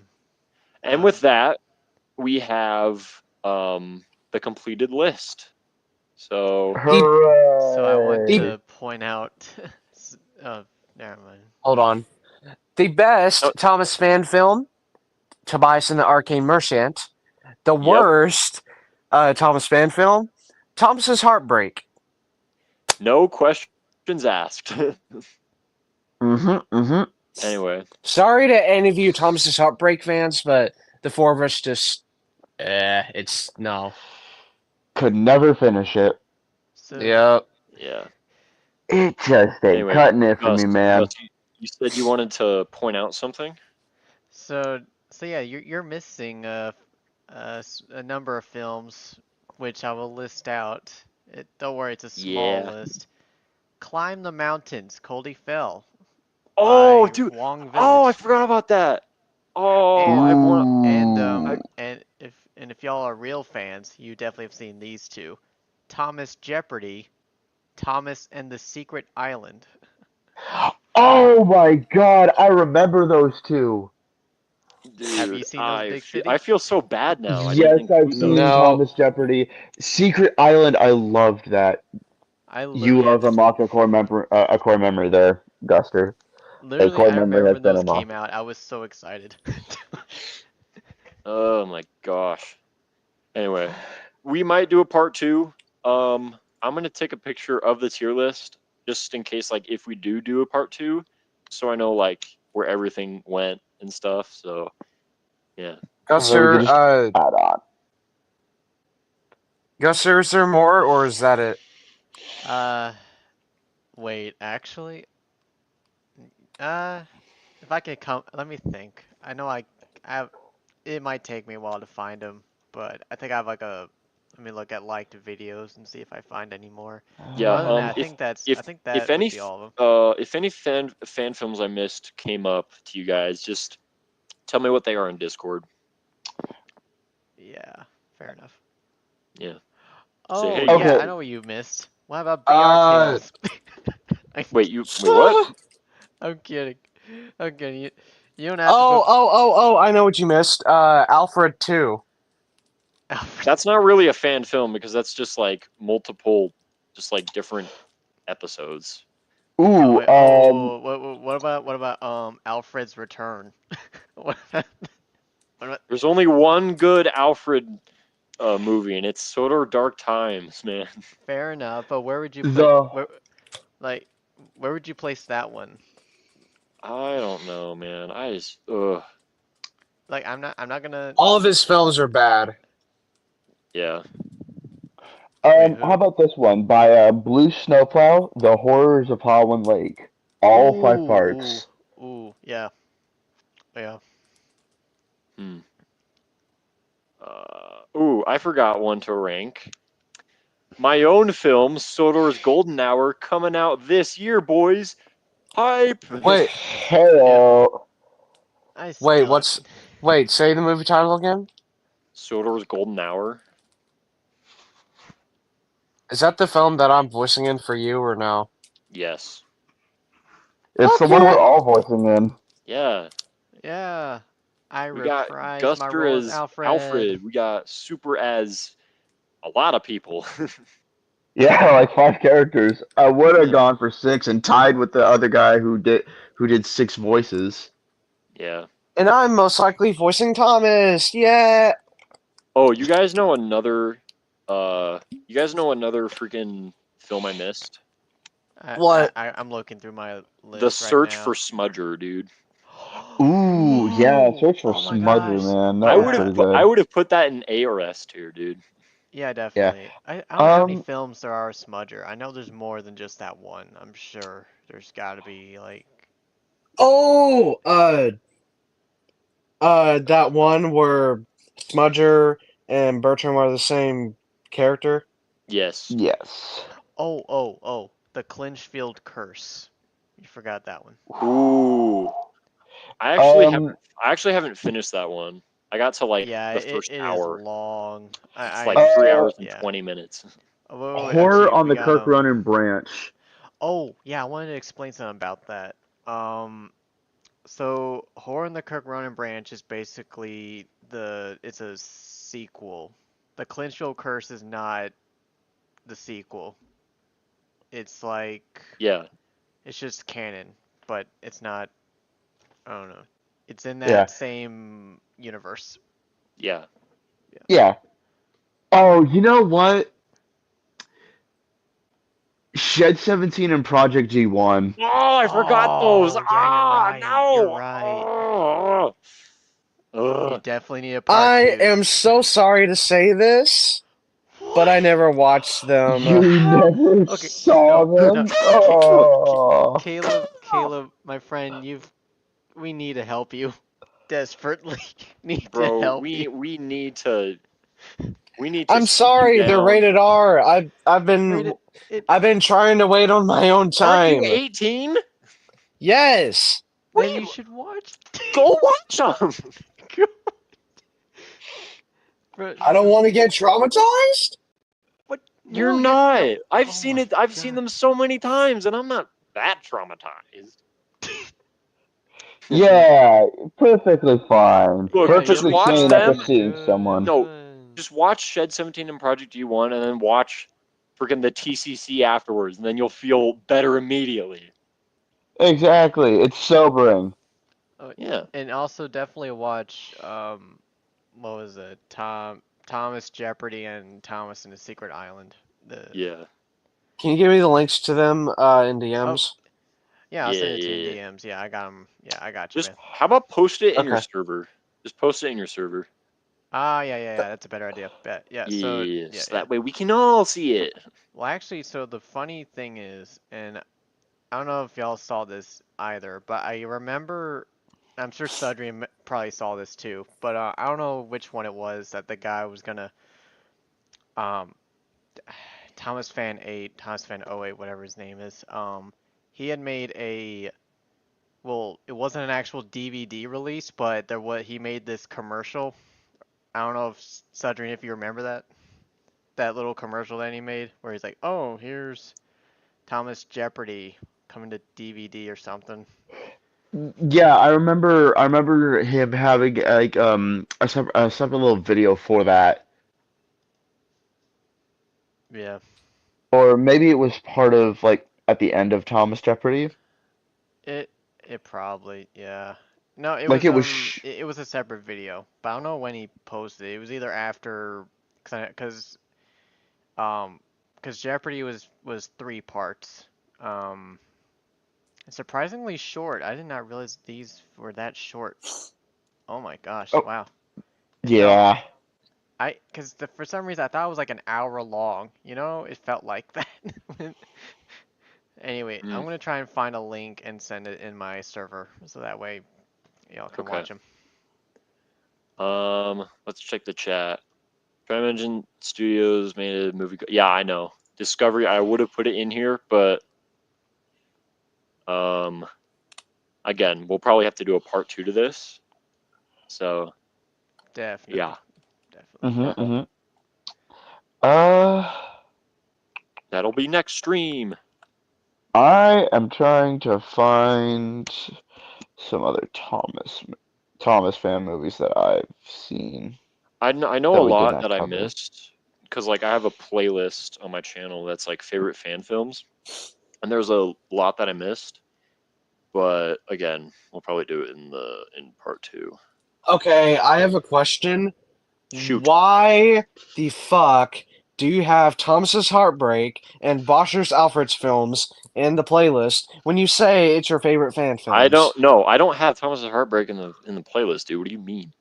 Speaker 1: and with that, we have the completed list. So
Speaker 2: So I want
Speaker 4: Hooray!
Speaker 2: to point out. Never mind.
Speaker 3: Hold on. The best
Speaker 1: Oh.
Speaker 3: Thomas Mann film, Tobias and the Arcane Merchant. The
Speaker 1: Yep.
Speaker 3: worst Thomas Mann film, Thomas's Heartbreak.
Speaker 1: No questions asked.
Speaker 4: Mm-hmm.
Speaker 1: Anyway,
Speaker 3: Sorry to any of you Thomas's Heartbreak fans, but the four of us just, it's no.
Speaker 4: Could never finish it.
Speaker 2: So
Speaker 3: Yep.
Speaker 1: yeah.
Speaker 4: It just ain't
Speaker 1: Anyway,
Speaker 4: cutting it for me, man.
Speaker 1: Gus, you said you wanted to point out something.
Speaker 2: so yeah, you're missing a number of films, which I will list out. Don't worry, it's a small
Speaker 1: Yeah.
Speaker 2: list. Climb the Mountains, Coldie Fell.
Speaker 1: Oh,
Speaker 2: by
Speaker 1: dude.
Speaker 2: Wong Village.
Speaker 1: Oh, I forgot about that. Oh, I want.
Speaker 2: And
Speaker 4: Ooh.
Speaker 2: and if and if y'all are real fans, you definitely have seen these two. Thomas Jeopardy, Thomas and the Secret Island.
Speaker 4: Oh my god, I remember those two.
Speaker 1: Dude,
Speaker 2: Have you seen those, Big City?
Speaker 1: I feel so bad now. I
Speaker 4: Yes,
Speaker 1: didn't
Speaker 4: I've
Speaker 1: include
Speaker 4: seen
Speaker 1: those.
Speaker 3: No.
Speaker 4: Thomas Jeopardy. Secret Island, I loved that.
Speaker 2: I
Speaker 4: You
Speaker 2: literally,
Speaker 4: have unlocked a core memory there, Guster. A
Speaker 2: literally,
Speaker 4: core
Speaker 2: I
Speaker 4: memory
Speaker 2: remember
Speaker 4: has
Speaker 2: when
Speaker 4: been
Speaker 2: those came
Speaker 4: unlocked.
Speaker 2: out. I was so excited.
Speaker 1: Oh my gosh. Anyway, we might do a part 2. I'm gonna take a picture of the tier list just in case, like, if we do a part 2, so I know like where everything went and stuff. So yeah.
Speaker 4: And then we
Speaker 3: Guster,
Speaker 4: could just add on.
Speaker 3: Guster, is there more, or is that it?
Speaker 2: Uh, wait, actually, if I can come, let me think. I know I have, it might take me a while to find them, but I think I have like a, let me look at liked videos and see if I find any more. But
Speaker 1: Yeah.
Speaker 2: other than that,
Speaker 1: If
Speaker 2: I think
Speaker 1: if
Speaker 2: that
Speaker 1: any
Speaker 2: would be all of them.
Speaker 1: if any fan films I missed came up to you guys, just tell me what they are in Discord.
Speaker 2: Yeah, fair enough.
Speaker 1: Yeah. Say,
Speaker 2: Oh,
Speaker 1: hey,
Speaker 2: yeah,
Speaker 1: guys.
Speaker 2: I
Speaker 4: Okay.
Speaker 2: know what you missed. What about BR Tales?
Speaker 1: Wait, what?
Speaker 2: I'm kidding. I'm kidding. You don't have to
Speaker 3: Oh,
Speaker 2: put
Speaker 3: oh, oh, oh! I know what you missed. Alfred 2.
Speaker 2: Alfred.
Speaker 1: That's not really a fan film because that's just like multiple, just like different episodes.
Speaker 2: Oh
Speaker 4: Ooh,
Speaker 2: wait. Oh, what about Alfred's Return? What about, what about,
Speaker 1: There's only one good Alfred movie, and it's Sodor Dark Times, man.
Speaker 2: fair enough, but where would you put
Speaker 4: the
Speaker 2: like where would you place that one?
Speaker 1: I don't know, man. I just, ugh,
Speaker 2: Like I'm not gonna
Speaker 3: All of his films are bad.
Speaker 1: yeah.
Speaker 2: wait
Speaker 4: how
Speaker 2: who?
Speaker 4: about this one by Blue Snowplow, The Horrors of Holland Lake, all 5 parts.
Speaker 2: Yeah. Yeah.
Speaker 1: Hmm. I forgot one to rank. My own film, Sodor's Golden Hour, coming out this year, boys. Hype.
Speaker 3: Wait,
Speaker 4: Hello.
Speaker 2: I
Speaker 3: wait,
Speaker 2: still
Speaker 3: wait, say the movie title again?
Speaker 1: Sodor's Golden Hour.
Speaker 3: Is that the film that I'm voicing in for you, or no?
Speaker 1: Yes.
Speaker 4: It's the one we're
Speaker 3: Okay.
Speaker 4: all voicing in.
Speaker 1: Yeah.
Speaker 2: Yeah. I
Speaker 1: We got
Speaker 2: reprised my
Speaker 1: Guster
Speaker 2: role as
Speaker 1: as
Speaker 2: Alfred.
Speaker 1: Alfred. We got Super as a lot of people.
Speaker 4: Yeah, like 5 characters. I would have
Speaker 1: Yeah.
Speaker 4: gone for 6 and tied with the other guy who did 6 voices.
Speaker 1: Yeah.
Speaker 3: And I'm most likely voicing Thomas. Yeah.
Speaker 1: Oh, you guys know another freaking film I missed?
Speaker 3: What?
Speaker 2: I'm looking through my
Speaker 1: The
Speaker 2: list right
Speaker 1: Search for
Speaker 2: now.
Speaker 1: Smudger, dude.
Speaker 4: Ooh, yeah,
Speaker 2: Ooh,
Speaker 4: search for
Speaker 2: oh my
Speaker 4: Smudger,
Speaker 2: gosh.
Speaker 4: man. That
Speaker 1: I
Speaker 4: was
Speaker 1: would
Speaker 2: Yeah,
Speaker 1: have
Speaker 4: pretty good.
Speaker 1: put that in A or S tier, dude.
Speaker 2: yeah,
Speaker 4: Yeah.
Speaker 2: definitely. I don't know how many
Speaker 4: Um,
Speaker 2: films there are Smudger. I know there's more than just that one. I'm sure there's got to be like.
Speaker 3: Oh, that one where Smudger and Bertram are the same character.
Speaker 1: Yes.
Speaker 4: yes.
Speaker 2: Oh, the Clinchfield Curse. You forgot that one.
Speaker 1: Ooh.
Speaker 4: Um,
Speaker 1: I actually haven't finished that one. I got to like
Speaker 2: Yeah,
Speaker 1: the first
Speaker 2: it is
Speaker 1: hour.
Speaker 2: long.
Speaker 1: It's
Speaker 2: I
Speaker 1: like 3 hours
Speaker 2: understand.
Speaker 1: and
Speaker 2: Yeah.
Speaker 1: 20 minutes.
Speaker 2: Oh, wait,
Speaker 4: Horror
Speaker 2: actually,
Speaker 4: on
Speaker 2: we
Speaker 4: the
Speaker 2: got
Speaker 4: Kirk Running Branch.
Speaker 2: Oh, yeah, I wanted to explain something about that. So Horror in the Kirk Ronan branch is basically it's a sequel. The Clinchfield Curse is not the sequel. It's like
Speaker 1: Yeah.
Speaker 2: it's just canon, but it's not. I don't know. It's in
Speaker 4: Yeah,
Speaker 2: that same universe.
Speaker 1: Yeah.
Speaker 2: Yeah.
Speaker 4: yeah. Oh, you know what? Shed 17 and Project G1.
Speaker 1: Oh, I forgot those.
Speaker 2: Oh, yeah, you're
Speaker 1: Ah,
Speaker 2: right. You're
Speaker 1: no.
Speaker 2: right.
Speaker 1: Oh.
Speaker 2: You
Speaker 1: Ugh.
Speaker 2: definitely need a part
Speaker 3: I
Speaker 2: two.
Speaker 3: am so sorry to say this, but I
Speaker 2: What?
Speaker 3: never watched them.
Speaker 4: You
Speaker 2: How?
Speaker 4: never
Speaker 2: Okay,
Speaker 4: saw
Speaker 2: no, no.
Speaker 4: them? Oh.
Speaker 2: My friend, we need to help you. Desperately need to
Speaker 1: Bro,
Speaker 2: help you.
Speaker 1: we need to
Speaker 3: I'm
Speaker 1: sit you
Speaker 3: sorry, they're
Speaker 1: down.
Speaker 3: rated R.
Speaker 2: Rated it.
Speaker 3: I've been trying to wait on my own
Speaker 1: Aren't you
Speaker 3: time.
Speaker 1: 18?
Speaker 3: Yes.
Speaker 1: What do
Speaker 2: Then
Speaker 1: you
Speaker 2: you should watch.
Speaker 1: go watch them?
Speaker 2: Bro,
Speaker 3: I don't want to get traumatized.
Speaker 2: what?
Speaker 1: You're
Speaker 2: No,
Speaker 1: not.
Speaker 2: no.
Speaker 1: I've
Speaker 2: Oh
Speaker 1: seen
Speaker 2: my
Speaker 1: it. I've seen
Speaker 2: God.
Speaker 1: them so many times, and I'm not that traumatized.
Speaker 4: Yeah, perfectly fine.
Speaker 1: Look,
Speaker 2: Yeah, you
Speaker 1: just
Speaker 2: have
Speaker 4: Perfectly
Speaker 2: a
Speaker 1: watch
Speaker 4: sane
Speaker 2: good,
Speaker 4: after
Speaker 1: them.
Speaker 4: seeing
Speaker 2: good
Speaker 4: someone.
Speaker 1: No,
Speaker 2: friend.
Speaker 1: just watch Shed 17 and Project U1, and then watch freaking the TCC afterwards, and then you'll feel better immediately.
Speaker 4: Exactly. It's sobering.
Speaker 2: Oh,
Speaker 1: Yeah.
Speaker 2: and also definitely watch what was it? Thomas Jeopardy and Thomas and the Secret Island. The
Speaker 1: Yeah.
Speaker 3: Can you give me the links to them in
Speaker 2: Oh,
Speaker 3: DMs?
Speaker 2: yeah, I'll
Speaker 1: Yeah.
Speaker 2: send it to you in
Speaker 1: Yeah.
Speaker 2: DMs. Yeah, I got 'em. Yeah, I got you,
Speaker 1: Just
Speaker 2: man.
Speaker 1: how about post it in your
Speaker 3: Okay.
Speaker 1: server? Just post it in your server.
Speaker 2: Ah, yeah, that's a better idea. Bet. Yeah, so
Speaker 1: Yes.
Speaker 2: yeah.
Speaker 1: That way we can all see it.
Speaker 2: Well, actually, so the funny thing is, and I don't know if y'all saw this either, but I remember, I'm sure Sudrian probably saw this too, but I don't know which one it was that the guy was gonna, um, Thomas Fan 8, Thomas Fan oh 08, whatever his name is, he had made well, it wasn't an actual DVD release, but he made this commercial. I don't know if Sudrian, if you remember that little commercial that he made, where he's like, oh, here's Thomas Jeopardy coming to DVD or something.
Speaker 4: Yeah, I remember. I remember him having like a separate little video for that,
Speaker 2: Yeah.
Speaker 4: or maybe it was part of like at the end of Thomas Jeopardy.
Speaker 2: It it probably, yeah. No, it
Speaker 4: Like
Speaker 2: was
Speaker 4: it was.
Speaker 2: it was a separate video, but I don't know when he posted it. It was either after, cause um cause Jeopardy was 3 parts. Um, surprisingly short. I did not realize these were that short. Oh my gosh,
Speaker 4: Oh,
Speaker 2: wow. No,
Speaker 4: yeah.
Speaker 2: cause for some reason I thought it was like an hour long. You know, it felt like that. Anyway, I'm
Speaker 1: Mm,
Speaker 2: gonna try and find a link and send it in my server so that way y'all can
Speaker 1: okay.
Speaker 2: watch them.
Speaker 1: Let's check the chat. Dimension Studios made a movie. Yeah, I know. Discovery. I would have put it in here, but um, again, we'll probably have to do a part 2 to this. So yeah,
Speaker 2: Definitely, definitely.
Speaker 4: Mhm. Mhm. Uh,
Speaker 1: that'll be next stream.
Speaker 4: I am trying to find some other Thomas fan movies that I've seen
Speaker 1: I know
Speaker 4: that
Speaker 1: a
Speaker 4: we did
Speaker 1: lot
Speaker 4: not
Speaker 1: that I
Speaker 4: cover.
Speaker 1: missed because like I have a playlist on my channel that's like favorite fan films, and there's a lot that I missed. But again, we'll probably do it in part 2.
Speaker 3: Okay, I have a question.
Speaker 1: Shoot.
Speaker 3: Why the fuck do you have Thomas's Heartbreak and Boscher's Alfred's films in the playlist when you say it's your favorite fan
Speaker 1: I
Speaker 3: films?
Speaker 1: don't know. I don't have Thomas's Heartbreak in the playlist, dude. What do you mean?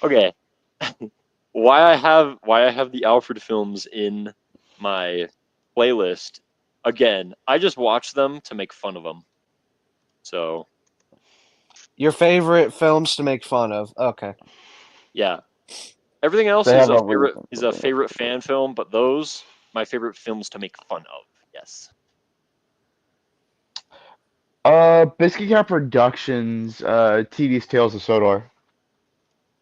Speaker 1: Okay. Why I have the Alfred films in my playlist? Again, I just watch them to make fun of them. So
Speaker 3: Your favorite films to make fun of. Okay.
Speaker 1: yeah, everything else
Speaker 4: They
Speaker 1: is
Speaker 4: have
Speaker 1: a
Speaker 4: a
Speaker 1: favorite
Speaker 4: reason
Speaker 1: is
Speaker 4: for
Speaker 1: a
Speaker 4: being a
Speaker 1: favorite
Speaker 4: favorite.
Speaker 1: fan film, but those my favorite films to make fun of. Yes.
Speaker 4: Biscuit Cat Productions, TV's Tales of Sodor.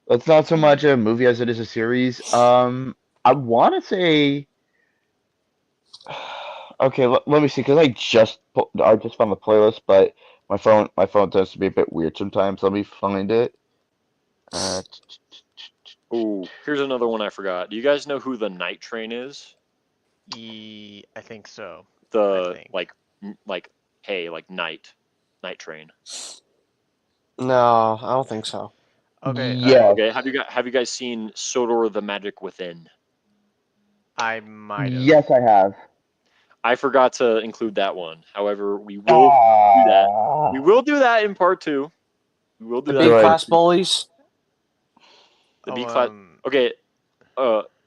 Speaker 4: It's not so
Speaker 1: Mm.
Speaker 4: much a movie as it is a series. I want to say. Okay, let me see, because I just found the playlist, but my phone tends to be a bit weird sometimes. Let me find it. Uh,
Speaker 1: Oh, here's another one I forgot. Do you guys know who the Night Train is?
Speaker 2: I think so. I
Speaker 1: The
Speaker 2: think.
Speaker 1: like hey like night train.
Speaker 3: No, I don't think so.
Speaker 2: Okay,
Speaker 4: yes,
Speaker 1: Okay, have you guys seen Sodor the Magic Within?
Speaker 2: I might have.
Speaker 4: yes, I have.
Speaker 1: I forgot to include that one. However, we will do that. We
Speaker 4: Ah,
Speaker 1: will do that in part 2. We will
Speaker 3: The
Speaker 1: do that in
Speaker 3: big
Speaker 4: good.
Speaker 1: part
Speaker 3: class
Speaker 1: 2.
Speaker 3: bullies?
Speaker 1: The
Speaker 2: Oh,
Speaker 1: B class. Okay,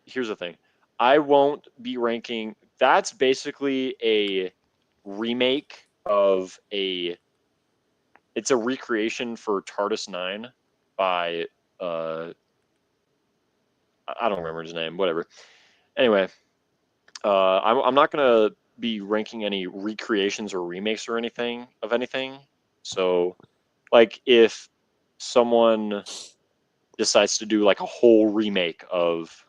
Speaker 1: here's the thing. I won't be ranking. That's basically a remake of a. It's a recreation for TARDIS 9 by I don't remember his name. Whatever. Anyway, I'm not gonna be ranking any recreations or remakes or anything of anything. So, like, if someone decides to do like a whole remake of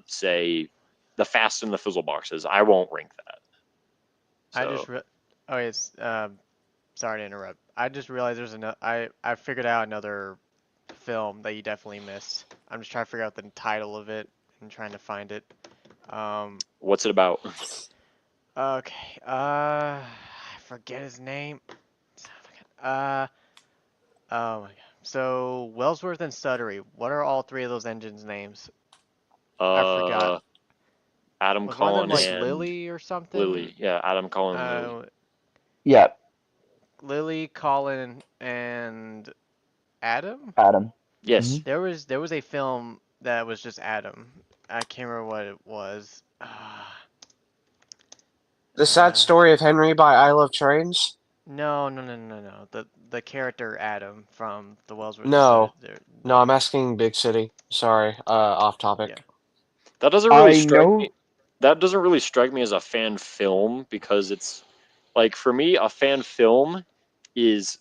Speaker 1: say the Fast and the Fizzle boxes. I won't rank that.
Speaker 2: I
Speaker 1: So
Speaker 2: just oh yes, sorry to interrupt. I just realized there's another. I figured out another film that you definitely missed. I'm just trying to figure out the title of it and trying to find it.
Speaker 1: what's it about?
Speaker 2: Okay. I forget his name. Oh my god. So Wellsworth and Suttery. What are all three of those engines' names? I forgot.
Speaker 1: Adam
Speaker 2: Was one of them
Speaker 1: Cullen
Speaker 2: like
Speaker 1: and
Speaker 2: Lily or something?
Speaker 1: Lily. Yeah, Adam Cullen and Lily.
Speaker 2: Uh,
Speaker 4: Yeah,
Speaker 2: Lily, Colin, and Adam.
Speaker 4: Adam.
Speaker 1: Yes.
Speaker 2: There was a film that was just Adam. I can't remember what it was.
Speaker 3: The Sad Story of Henry by I Love Trains?
Speaker 2: No. The character Adam from the Wellsworth.
Speaker 3: No. No, I'm asking Big City. Sorry, off topic.
Speaker 2: Yeah.
Speaker 1: That doesn't really
Speaker 4: I
Speaker 1: strike
Speaker 4: know.
Speaker 1: me. That doesn't really strike me as a fan film because it's like for me a fan film is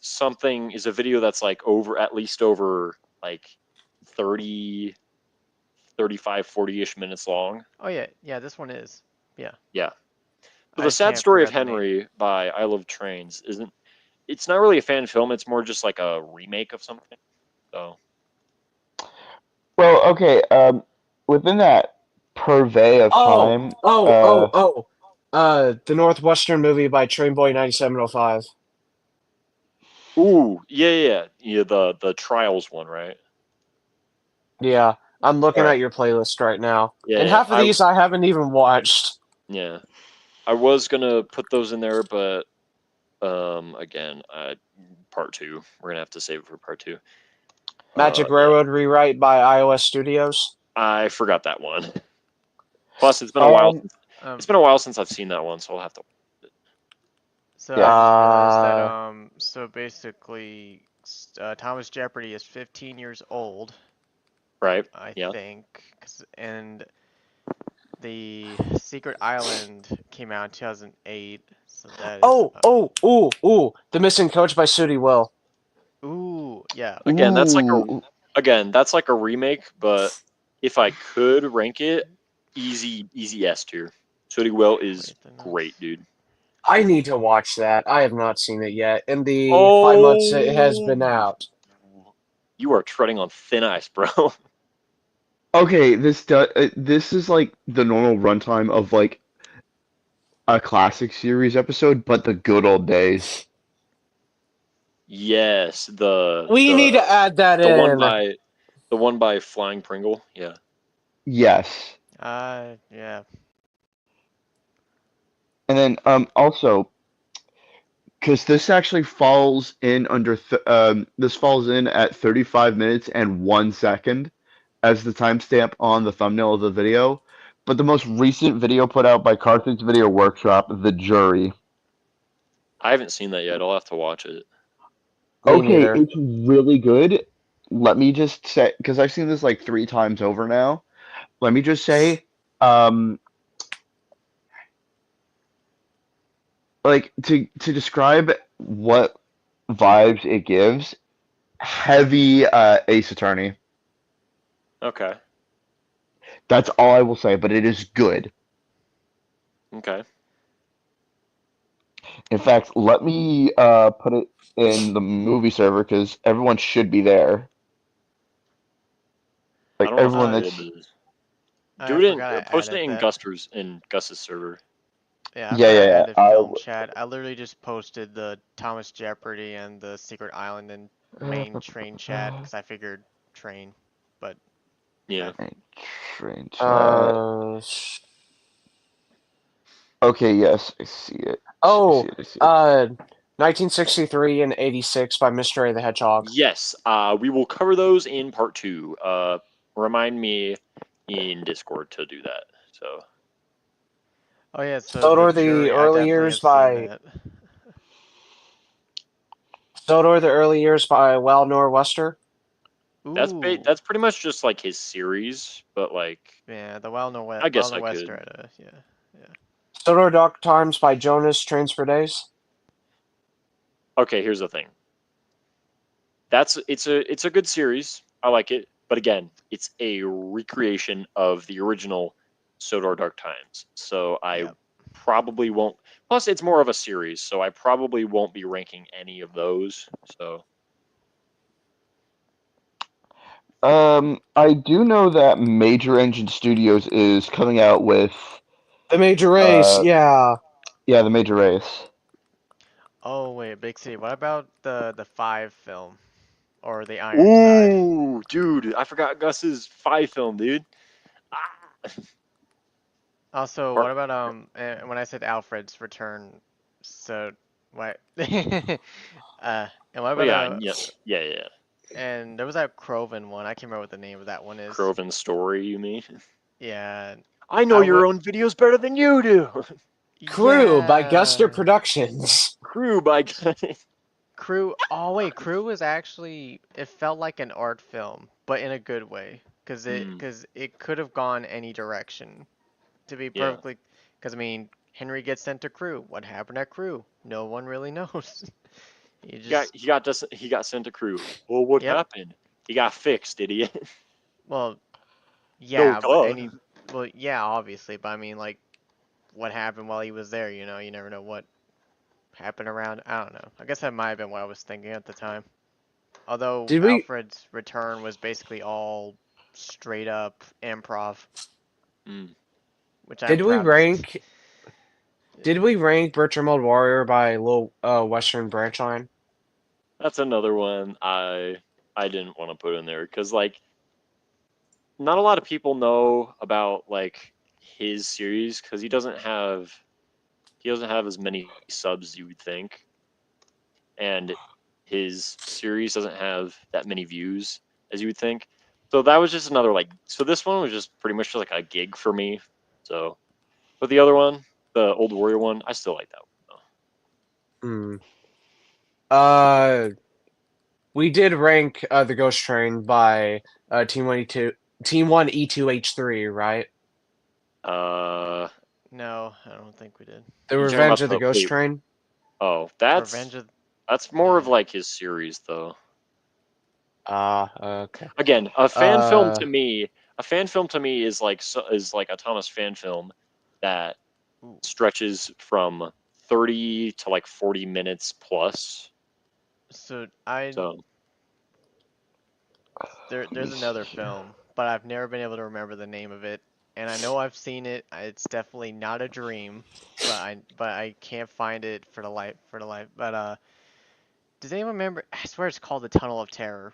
Speaker 1: a video that's like at least over like 30 35 40ish minutes long.
Speaker 2: Oh yeah. This one is. Yeah.
Speaker 1: Yeah. But
Speaker 2: I
Speaker 1: the
Speaker 2: just
Speaker 1: Sad
Speaker 2: can't
Speaker 1: Story of
Speaker 2: forget the name.
Speaker 1: Henry by I Love Trains isn't. It's not really a fan film. It's more just like a remake of something. So
Speaker 4: Well, okay. Within that purvey of time,
Speaker 3: The Northwestern movie by Trainboy 9705.
Speaker 1: ooh yeah. The Trials one, right?
Speaker 3: Yeah, I'm looking
Speaker 1: Alright.
Speaker 3: at your playlist right now.
Speaker 1: Yeah,
Speaker 3: And half of these I haven't even watched.
Speaker 1: Yeah, I was gonna put those in there, but again, part two. We're gonna have to save it for part two.
Speaker 3: Magic
Speaker 1: Yeah.
Speaker 3: Railroad Rewrite by iOS Studios.
Speaker 1: I forgot that one. Plus, it's been a while. It's been a while since I've seen that one, so I'll have to.
Speaker 2: So
Speaker 4: Yeah.
Speaker 2: I just realized that so basically Thomas Jeopardy is 15 years old.
Speaker 1: Right.
Speaker 2: I
Speaker 1: Yeah.
Speaker 2: think, and the Secret Island came out in 2008. So that is.
Speaker 3: The Missing Coach by Sudi Will.
Speaker 2: Ooh, yeah.
Speaker 1: Again, that's
Speaker 4: Ooh.
Speaker 1: like a remake, but if I could rank it, easy S tier. Sooty Will is
Speaker 2: Wait,
Speaker 1: great, dude.
Speaker 3: I need to watch that. I have not seen it yet. In the 5 months it has been out.
Speaker 1: You are treading on thin ice, bro.
Speaker 4: Okay, this is like the normal runtime of like a classic series episode, but the good old days.
Speaker 1: Yes,
Speaker 3: We need to add that
Speaker 1: the
Speaker 3: in.
Speaker 1: the one by Flying Pringle. Yeah.
Speaker 4: Yes.
Speaker 2: Yeah.
Speaker 4: And then also because this actually falls in this falls in at 35 minutes and 1 second as the timestamp on the thumbnail of the video. But the most recent video put out by Carthage Video Workshop, The Jury.
Speaker 1: I haven't seen that yet. I'll have to watch it.
Speaker 3: Me
Speaker 4: Okay,
Speaker 3: neither.
Speaker 4: it's really good. Let me just say, because I've seen this like 3 times over now. Let me just say, like to describe what vibes it gives, heavy Ace Attorney.
Speaker 1: Okay.
Speaker 4: That's all I will say, but it is good.
Speaker 1: Okay.
Speaker 4: In fact, let me put it in the movie server because everyone should be there.
Speaker 1: I
Speaker 4: Like
Speaker 1: don't know
Speaker 4: everyone
Speaker 1: how
Speaker 4: that's
Speaker 1: it is.
Speaker 2: I
Speaker 1: Do it
Speaker 2: forgot I
Speaker 1: post it
Speaker 2: added
Speaker 1: in
Speaker 2: that.
Speaker 1: Gus's server.
Speaker 2: Yeah, I
Speaker 4: yeah,
Speaker 2: forgot I
Speaker 4: yeah,
Speaker 2: added
Speaker 4: yeah.
Speaker 2: film chat. I literally just posted the Thomas Jeopardy and the Secret Island in main train chat because I figured train, but
Speaker 1: Yeah.
Speaker 4: Train chat. Okay, yes, I see it. I see it.
Speaker 3: 1963 and 86 by Mystery the Hedgehog.
Speaker 1: Yes. We will cover those in part two. Remind me in Discord to do that. So.
Speaker 2: oh yeah, so
Speaker 3: Sodor
Speaker 2: the
Speaker 3: the
Speaker 2: jury, I
Speaker 3: Early
Speaker 2: definitely
Speaker 3: Years
Speaker 2: have seen
Speaker 3: by
Speaker 2: that.
Speaker 3: Sodor the Early Years by Wal Norwester.
Speaker 2: Ooh,
Speaker 1: That's pretty much just like his series, but like
Speaker 2: yeah, the Wild Norwest,
Speaker 1: I guess
Speaker 2: Wild
Speaker 1: I
Speaker 2: Norwester,
Speaker 1: could.
Speaker 2: yeah.
Speaker 3: Sodor Dark Times by Jonas Trains for Days.
Speaker 1: Okay, here's the thing. It's a good series. I like it. But again, it's a recreation of the original Sodor Dark Times. So I
Speaker 2: Yep.
Speaker 1: probably won't. Plus, it's more of a series, so I probably won't be ranking any of those. So
Speaker 4: I do know that Major Engine Studios is coming out with
Speaker 3: The Major Race,
Speaker 4: uh
Speaker 3: yeah.
Speaker 4: yeah, the Major Race.
Speaker 2: Oh wait, Big C. What about the 5 film or the Ironside?
Speaker 1: ooh, dude, I forgot Gus's 5 film, dude. Ah.
Speaker 2: Also,
Speaker 1: Or-
Speaker 2: what about when I said Alfred's return? So what? And what
Speaker 1: oh
Speaker 2: about
Speaker 1: yeah, yeah.
Speaker 2: and there was that Croven one. I can't remember what the name of that one is.
Speaker 1: Croven Story, you mean?
Speaker 2: Yeah,
Speaker 1: I know
Speaker 2: I
Speaker 1: your
Speaker 2: would.
Speaker 1: own videos better than you do.
Speaker 3: Crew by Guster
Speaker 2: Yeah.
Speaker 3: Productions.
Speaker 1: Crew by
Speaker 2: Crew. Oh wait, Crew was actually. It felt like an art film, but in a good way,
Speaker 1: Hmm,
Speaker 2: cause it could have gone any direction. To be
Speaker 1: yeah.
Speaker 2: perfectly, cause I mean, Henry gets sent to Crew. What happened at Crew? No one really knows. You just.
Speaker 1: He got sent to Crew. Well, what
Speaker 2: Yep.
Speaker 1: happened? He got fixed, idiot.
Speaker 2: Well,
Speaker 1: No,
Speaker 2: yeah, but
Speaker 1: duh.
Speaker 2: any. Well, yeah, obviously, but I mean, like, what happened while he was there? You never know what happened around. I don't know. I guess that might have been what I was thinking at the time. Although
Speaker 3: Did we
Speaker 2: Alfred's return was basically all straight up improv,
Speaker 1: Mm.
Speaker 2: which I'm
Speaker 3: did we
Speaker 2: proud of.
Speaker 3: rank did we rank Bertram Old Warrior by little Western Branch Line?
Speaker 1: That's another one I didn't want to put in there because like not a lot of people know about like his series because he doesn't have as many subs as you would think, and his series doesn't have that many views as you would think. So that was just another like. So this one was just pretty much just like a gig for me. So, but the other one, the Old Warrior one, I still like that one.
Speaker 3: Hmm. Uh, we did rank the Ghost Train by Team 1 E2H3, right?
Speaker 2: No, I don't think we did.
Speaker 3: The
Speaker 1: You talking
Speaker 3: Revenge
Speaker 1: about
Speaker 3: of the
Speaker 1: the
Speaker 3: Ghost
Speaker 1: wait?
Speaker 3: Train.
Speaker 1: Oh,
Speaker 2: Revenge of.
Speaker 1: that's more of
Speaker 2: Yeah.
Speaker 1: like his series though.
Speaker 3: Okay.
Speaker 1: Again,
Speaker 3: Uh,
Speaker 1: a fan film to me is like is like a Thomas fan film that
Speaker 2: Ooh.
Speaker 1: stretches from 30 to like 40 minutes plus.
Speaker 2: So
Speaker 1: So
Speaker 4: Let me
Speaker 2: there's another
Speaker 4: see here.
Speaker 2: film, but I've never been able to remember the name of it, and I know I've seen it. It's definitely not a dream, but I can't find it for the life. But does anyone remember? I swear it's called The Tunnel of Terror,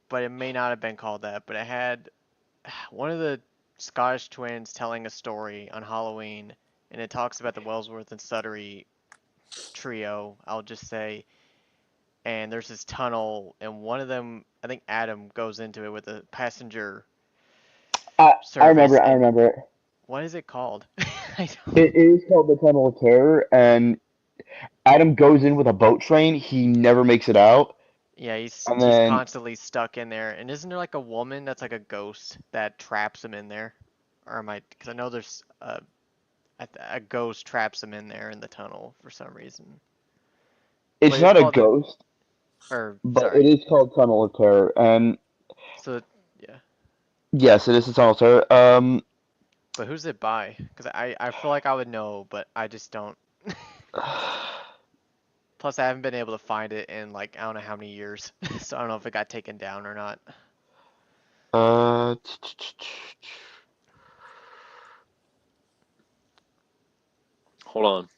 Speaker 2: but it may not have been called that. But it had one of the Scottish twins telling a story on Halloween, and it talks about the Wellsworth and Suttery trio. I'll just say, and there's this tunnel, and one of them, I think Adam, goes into it with a passenger
Speaker 4: I remember
Speaker 2: service,
Speaker 4: it. I
Speaker 2: and
Speaker 4: remember it.
Speaker 2: what is it called? I don't.
Speaker 4: It is called the Tunnel of Terror, and Adam goes in with a boat train. He never makes it out,
Speaker 2: Yeah,
Speaker 4: and
Speaker 2: he's
Speaker 4: then
Speaker 2: constantly stuck in there. And isn't there like a woman that's like a ghost that traps him in there? Or am I? Because I know there's a ghost traps him in there in the tunnel for some reason.
Speaker 4: it's
Speaker 2: But it's
Speaker 4: not a
Speaker 2: called the
Speaker 4: ghost,
Speaker 2: or
Speaker 4: but it
Speaker 2: sorry.
Speaker 4: is called Tunnel of Terror. And
Speaker 2: So yeah.
Speaker 4: yes, it is the Tunnel of Terror.
Speaker 2: But who's it by? Because I feel like I would know, but I just don't. Plus, I haven't been able to find it in like I don't know how many years, so I don't know if it got taken down or not.
Speaker 4: uh,
Speaker 1: hold on.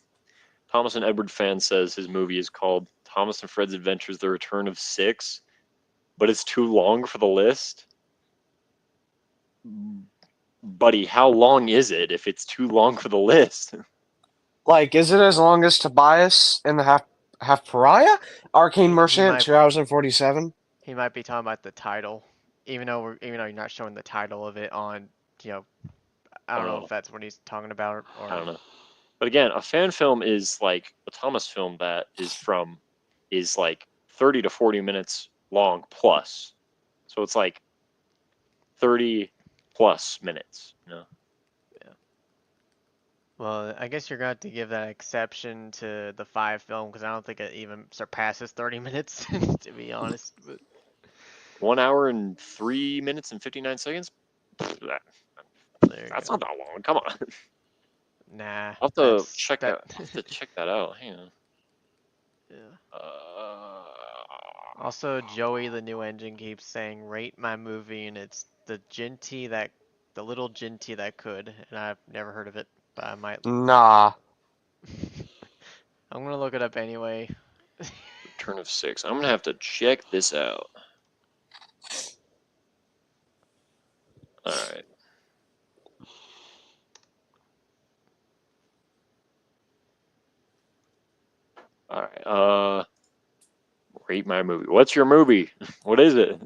Speaker 1: Thomas and Edward fan says his movie is called Thomas and Fred's Adventures: The Return of Six, but it's too long for the list. Buddy, how long is it if it's too long for the list?
Speaker 3: like, is it as long as Tobias and the Half Pariah? Arcane
Speaker 2: He
Speaker 3: Merchant
Speaker 2: might
Speaker 3: 2047.
Speaker 2: he might be talking about the title, even though you're not showing the title of it on you know I don't know if
Speaker 1: Oh,
Speaker 2: that's what he's talking about
Speaker 1: I
Speaker 2: or
Speaker 1: don't know. But again, a fan film is like a Thomas film that is like 30 to 40 minutes long plus. So it's like 30 plus minutes, you know.
Speaker 2: yeah. Well, I guess you're going to have to give that exception to the 5 film because I don't think it even surpasses 30 minutes to be honest. But
Speaker 1: 1 hour and 3 minutes and 59 seconds.
Speaker 2: There you
Speaker 1: That's
Speaker 2: go.
Speaker 1: not that long. Come on.
Speaker 2: Nah,
Speaker 1: I'll have to check
Speaker 2: that.
Speaker 1: that. I'll have to check that out. Hang on.
Speaker 2: Yeah. Also, Joey the New Engine keeps saying, "Rate my movie," and it's the little Ginty that could, and I've never heard of it, but I might.
Speaker 3: Nah.
Speaker 2: I'm gonna look it up anyway.
Speaker 1: Return of 6. I'm gonna have to check this out. All right. All right. Rate my movie. What's your movie? What is it?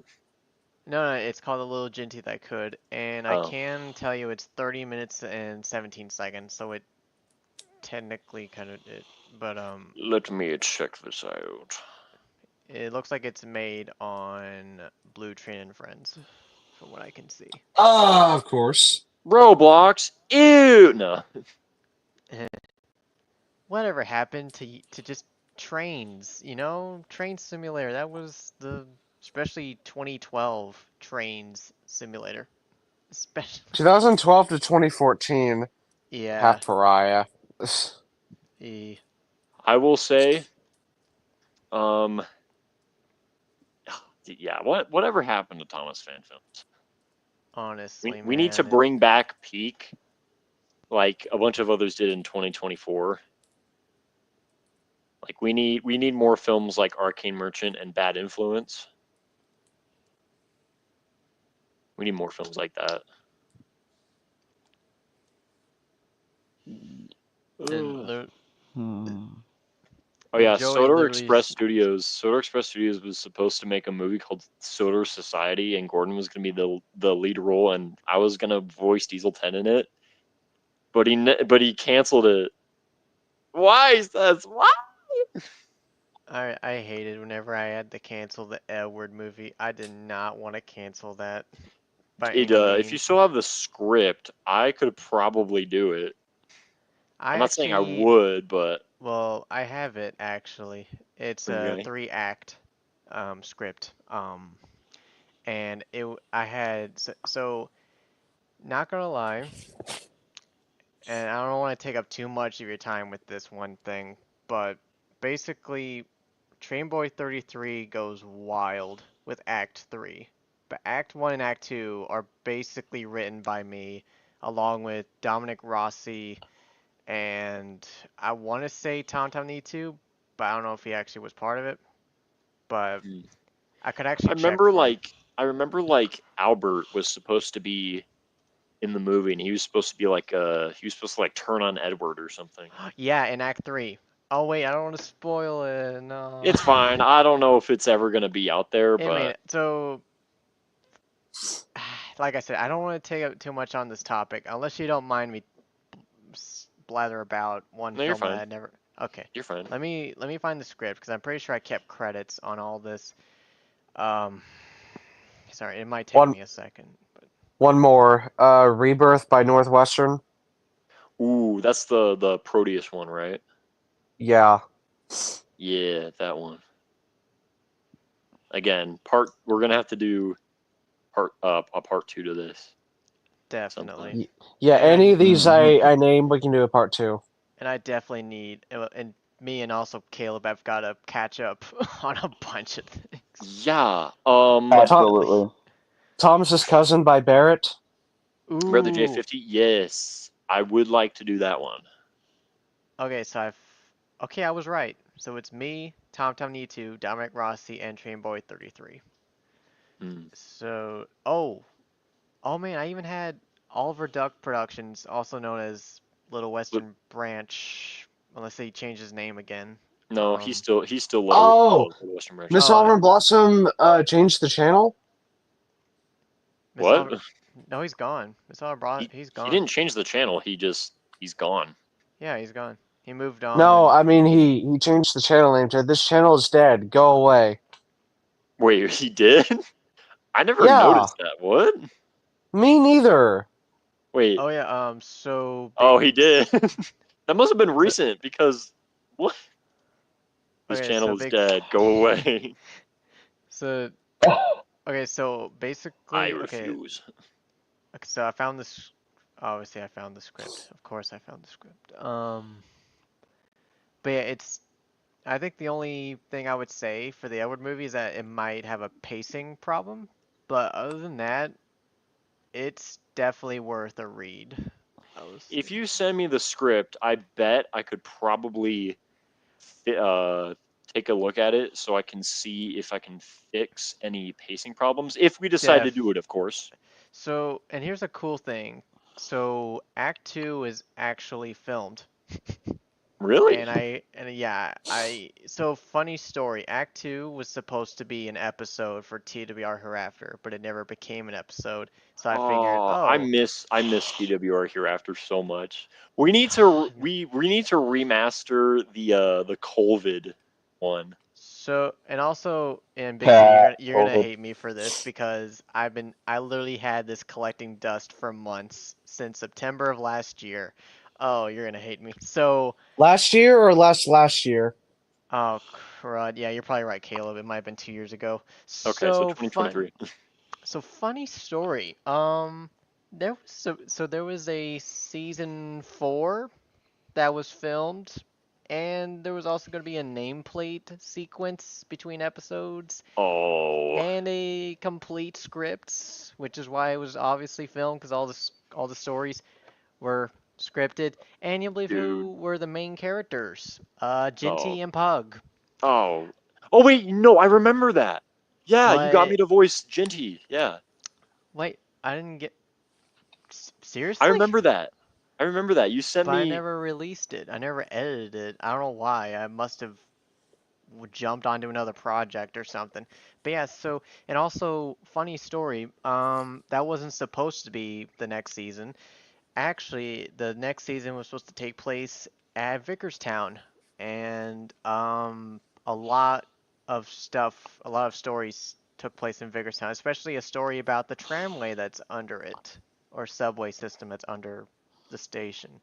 Speaker 2: No, it's called The Little Ginty That Could, and I
Speaker 1: Oh,
Speaker 2: can tell you it's 30 minutes and 17 seconds, so it technically kind of it, but
Speaker 1: let me check this out.
Speaker 2: it looks like it's made on Blue Train and Friends, from what I can see.
Speaker 3: Of course.
Speaker 1: Roblox. Ew. No.
Speaker 2: Whatever happened to just trains? You know, Train Simulator. That was especially 2012 Trains Simulator. Especially.
Speaker 3: 2012 to 2014.
Speaker 2: Yeah.
Speaker 3: Half pariah.
Speaker 2: E.
Speaker 1: I will say, um, yeah. Whatever happened to Thomas Fan Films?
Speaker 2: Honestly,
Speaker 1: We need to
Speaker 2: man.
Speaker 1: bring back Peak, like a bunch of others did in 2024. Like we need more films like Arcane Merchant and Bad Influence. We need more films like that.
Speaker 2: And
Speaker 1: Oh yeah,
Speaker 2: Joey literally.
Speaker 1: Soder Express Studios was supposed to make a movie called Soder Society, and Gordon was going to be the lead role, and I was going to voice Diesel 10 in it, but he canceled it. Why is that? Why?
Speaker 2: I hated whenever I had to cancel the Edward movie. I did not want to cancel that by any
Speaker 1: If you
Speaker 2: means.
Speaker 1: still have the script, I could probably do it.
Speaker 2: I
Speaker 1: I'm not saying I
Speaker 2: actually,
Speaker 1: would, but
Speaker 2: well, I have it actually. It's a
Speaker 1: okay.
Speaker 2: 3-act script. And I had so not gonna lie, and I don't want to take up too much of your time with this one thing, but basically, Train Boy 33 goes wild with Act 3. But Act 1 and Act 2 are basically written by me, along with Dominic Rossi, and I want to say Tom Tom Need to, but I don't know if he actually was part of it. But
Speaker 1: Hmm.
Speaker 2: I could actually check for.
Speaker 1: I remember like Albert was supposed to be in the movie, and he was supposed to be like he was supposed to like turn on Edward or something.
Speaker 2: Yeah, in Act 3. Oh wait, I don't want to spoil it. No.
Speaker 1: It's fine. I don't know if it's ever gonna be out there,
Speaker 2: Hey man,
Speaker 1: but
Speaker 2: so like I said, I don't want to take up too much on this topic, unless you don't mind me blather about one
Speaker 1: no, you're
Speaker 2: film that
Speaker 1: fine.
Speaker 2: I never. Okay,
Speaker 1: You're fine.
Speaker 2: let me find the script because I'm pretty sure I kept credits on all this. Um, sorry, it might take
Speaker 3: One
Speaker 2: me a second, but
Speaker 3: one more. Rebirth by Northwestern.
Speaker 1: Ooh, that's the Proteus one, right?
Speaker 3: Yeah.
Speaker 1: Yeah, that one. Again, we're gonna have to do a part 2 to this sometime.
Speaker 2: definitely.
Speaker 3: Yeah, any of these I named, we can do a part 2.
Speaker 2: And I definitely need, and me and also Caleb have got to catch up on a bunch of things.
Speaker 1: Yeah.
Speaker 4: Absolutely.
Speaker 3: Thomas's Cousin by Barrett.
Speaker 1: Brother
Speaker 2: Ooh.
Speaker 1: J50. Yes, I would like to do that one.
Speaker 2: Okay, so okay, I was right. So it's me, Tom Tom Need to, Dominic Rossi, and Train Boy 33.
Speaker 1: Hmm.
Speaker 2: So, oh man, I even had Oliver Duck Productions, also known as Little
Speaker 1: But
Speaker 2: Western Branch, unless he changed his name again.
Speaker 1: no, he's still
Speaker 3: Oh,
Speaker 1: Little Western Branch.
Speaker 3: Miss
Speaker 2: Oh,
Speaker 3: Auburn Blossom changed the channel.
Speaker 2: Miss
Speaker 1: What?
Speaker 2: Oliver, no, he's gone. Miss Oliver, he's
Speaker 1: He
Speaker 2: gone.
Speaker 1: didn't change the channel. He's gone.
Speaker 2: Yeah, he's gone. He moved on
Speaker 3: No,
Speaker 2: and
Speaker 3: I mean he changed the channel name to "This channel is dead. Go away."
Speaker 1: Wait, he did? I never
Speaker 3: Yeah,
Speaker 1: noticed that. What?
Speaker 3: me neither.
Speaker 1: Wait.
Speaker 2: oh yeah, so
Speaker 1: Oh, he did. That must have been
Speaker 2: so
Speaker 1: recent because what? This
Speaker 2: okay,
Speaker 1: channel
Speaker 2: so
Speaker 1: is dead. Go away.
Speaker 2: so Okay, so
Speaker 1: I
Speaker 2: basically,
Speaker 1: refuse.
Speaker 2: okay, so I found this. Obviously, I found the script. Of course, I found the script. But yeah, it's. I think the only thing I would say for the Edward movie is that it might have a pacing problem. But other than that, it's definitely worth a read. I was
Speaker 1: If
Speaker 2: thinking.
Speaker 1: you send me the script, I bet I could probably take a look at it so I can see if I can fix any pacing problems. If we decide to
Speaker 2: Def.
Speaker 1: do it, of course.
Speaker 2: So, and here's a cool thing. So, Act 2 is actually filmed.
Speaker 1: Really?
Speaker 2: And yeah, so funny story. Act 2 was supposed to be an episode for TWR Hereafter, but it never became an episode. So I figured,
Speaker 1: Oh,
Speaker 2: oh,
Speaker 1: I miss TWR Hereafter so much. We need to remaster the COVID one.
Speaker 2: so and also in Big City,
Speaker 4: Cat
Speaker 2: you're gonna
Speaker 4: COVID.
Speaker 2: hate me for this because I literally had this collecting dust for months since September of last year. Oh, you're gonna hate me. So,
Speaker 3: Last year or last year?
Speaker 2: oh crud, yeah, you're probably right, Caleb. It might have been 2 years ago.
Speaker 1: Okay, so
Speaker 2: So fun.
Speaker 1: 2023.
Speaker 2: So funny story. There was a season 4 that was filmed, and there was also going to be a nameplate sequence between episodes
Speaker 1: Oh,
Speaker 2: and a complete script, which is why it was obviously filmed because all the stories were scripted. And you'll believe
Speaker 1: dude.
Speaker 2: who were the main characters?
Speaker 1: Oh,
Speaker 2: Ginty and Pug.
Speaker 1: oh, oh. Wait, no, I remember that. Yeah, you got me
Speaker 2: But
Speaker 1: to voice Genty. Yeah,
Speaker 2: wait, I didn't get
Speaker 1: I
Speaker 2: seriously?
Speaker 1: remember that. I remember that. You sent
Speaker 2: But I
Speaker 1: me.
Speaker 2: never released it. I never edited it. I don't know why. I must have jumped onto another project or something. But yeah, so and also funny story. That wasn't supposed to be the next season. Actually, the next season was supposed to take place at Vickerstown, and a lot of stories took place in Vickerstown, especially a story about the tramway that's under it, or subway system that's under the station.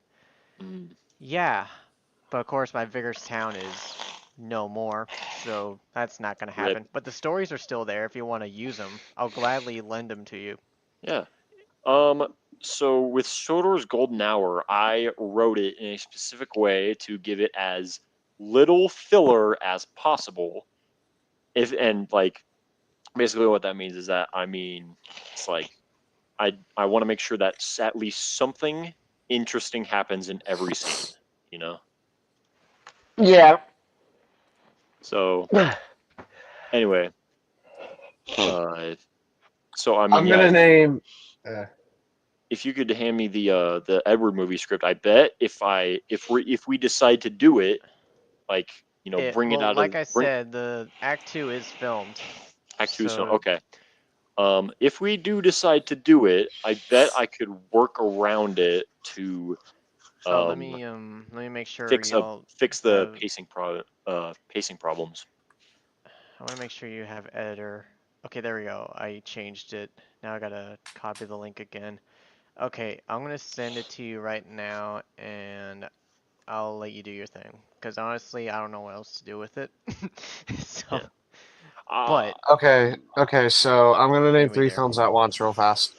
Speaker 1: Mm,
Speaker 2: Yeah, but of course my Vigorstown is no more, so that's not gonna
Speaker 1: rip.
Speaker 2: happen. But the stories are still there if you want to use them. I'll gladly lend them to you.
Speaker 1: Yeah. Um. So with Sodor's Golden Hour, I wrote it in a specific way to give it as little filler as possible. If and like basically what that means is that I mean it's like I want to make sure that at least something interesting happens in every scene, you know.
Speaker 4: Yeah.
Speaker 1: So anyway, uh, so I mean
Speaker 3: I'm
Speaker 1: yeah,
Speaker 3: gonna name. Uh,
Speaker 1: if you could hand me the Edward movie script, I bet if we decide to do it, like bring it out
Speaker 2: Like
Speaker 1: of
Speaker 2: I
Speaker 1: bring
Speaker 2: said, the Act 2 is filmed,
Speaker 1: Act Two. So
Speaker 2: so
Speaker 1: okay, if we do decide to do it, I bet I could work around it to
Speaker 2: oh
Speaker 1: um
Speaker 2: let me make sure
Speaker 1: fix up
Speaker 2: y'all
Speaker 1: fix the
Speaker 2: have.
Speaker 1: pacing problems.
Speaker 2: I want to make sure you have editor. Okay, there we go. I changed it. Now I gotta copy the link again. Okay, I'm gonna send it to you right now, and I'll let you do your thing. Because honestly, I don't know what else to do with it. So,
Speaker 1: Yeah. Uh,
Speaker 2: but
Speaker 3: okay. So I'm gonna name
Speaker 2: nearly
Speaker 3: three
Speaker 2: there.
Speaker 3: films at once, real fast.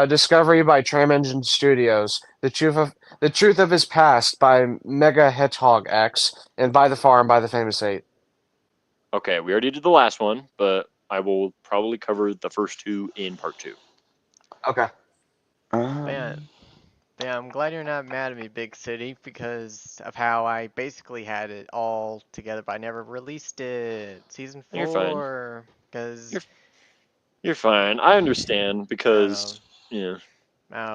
Speaker 3: Discovery by Tram Engine Studios, The Truth of His Past by Mega Hedgehog X, and By the Farm by the Famous Eight.
Speaker 1: okay, we already did the last one, but I will probably cover the first two in part two.
Speaker 3: Okay.
Speaker 2: Man, yeah, I'm glad you're not mad at me, Big City, because of how I basically had it all together, but I never released it. Season
Speaker 1: You're fine.
Speaker 2: 4, because
Speaker 1: You're you're fine. I understand
Speaker 2: I don't know,
Speaker 1: because yeah,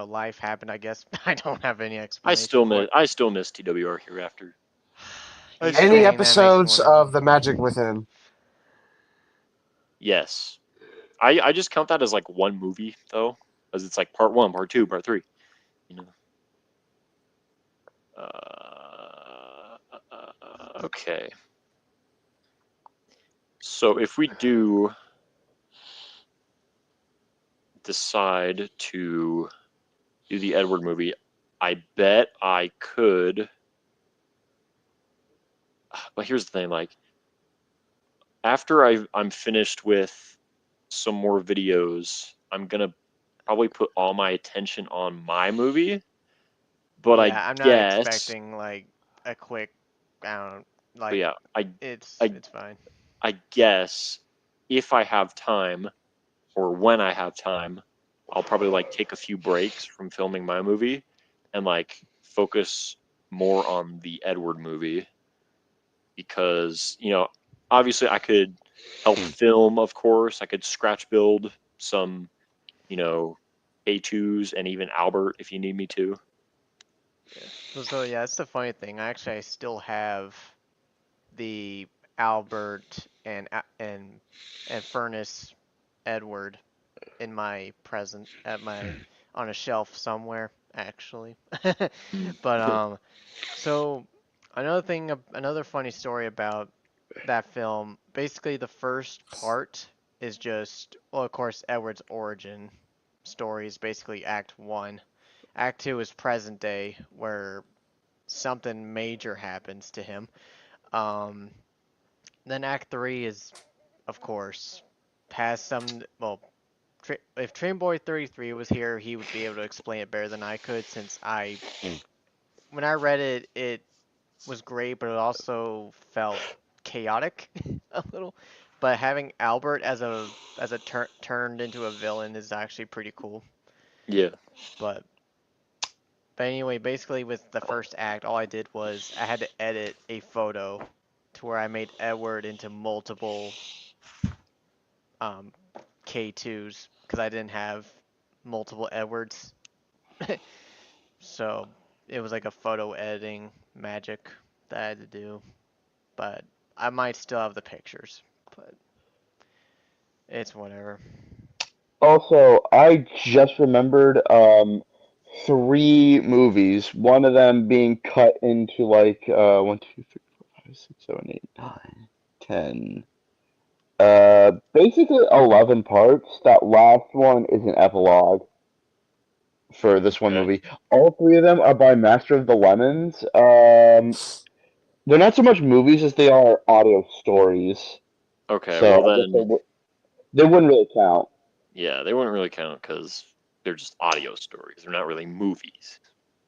Speaker 2: life happened, I guess. I don't have any explanation for it.
Speaker 1: I still miss TWR Hereafter. I
Speaker 2: You
Speaker 3: Any
Speaker 1: still
Speaker 2: saying that makes me
Speaker 3: episodes
Speaker 2: want to.
Speaker 3: of The Magic Within?
Speaker 1: yes. I just count that as like one movie though, because it's like part one, part two, part three. You know. Okay. So if we do decide to do the Edward movie, I bet I could. But here's the thing: like after I'm finished with some more videos, I'm gonna probably put all my attention on my movie. But I
Speaker 2: Yeah, I'm not
Speaker 1: guess,
Speaker 2: expecting like a quick, I don't
Speaker 1: but
Speaker 2: like
Speaker 1: yeah,
Speaker 2: it's
Speaker 1: I,
Speaker 2: it's fine.
Speaker 1: I guess if I have time or when I have time, I'll probably like take a few breaks from filming my movie and like focus more on the Edward movie because, obviously I could help film, of course. I could scratch build some, A2s and even Albert if you need me to.
Speaker 2: Yeah. So yeah, that's the funny thing. I still have the Albert and Furnace Edward in my present at my on a shelf somewhere actually. But so another funny story about that film, basically the first part is just, well, of course, Edward's origin story is basically Act 1. Act 2 is present day where something major happens to him. Um, then Act 3 is, of course, past some, well, if Train Boy 33 was here, he would be able to explain it better than I could, since when I read it, it was great, but it also felt chaotic a little. But having Albert as a turned into a villain is actually pretty cool.
Speaker 1: Yeah.
Speaker 2: But but anyway, basically with the first act, all I did was I had to edit a photo to where I made Edward into multiple um, K2s because I didn't have multiple Edwards. So it was like a photo editing magic that I had to do. But I might still have the pictures. But it's whatever.
Speaker 4: Also, I just remembered three movies. One of them being cut into like 1, 2, 3, 4, 5, 6, 7, 8, 9, 10. Basically 11 parts. That last one is an epilogue for this one
Speaker 1: Okay.
Speaker 4: movie. All three of them are by Master of the Lemons. They're not so much movies as they are audio stories.
Speaker 1: Okay.
Speaker 4: So
Speaker 1: Well,
Speaker 4: I guess
Speaker 1: then,
Speaker 4: they wouldn't really count.
Speaker 1: yeah, they wouldn't really count because they're just audio stories. They're not really movies.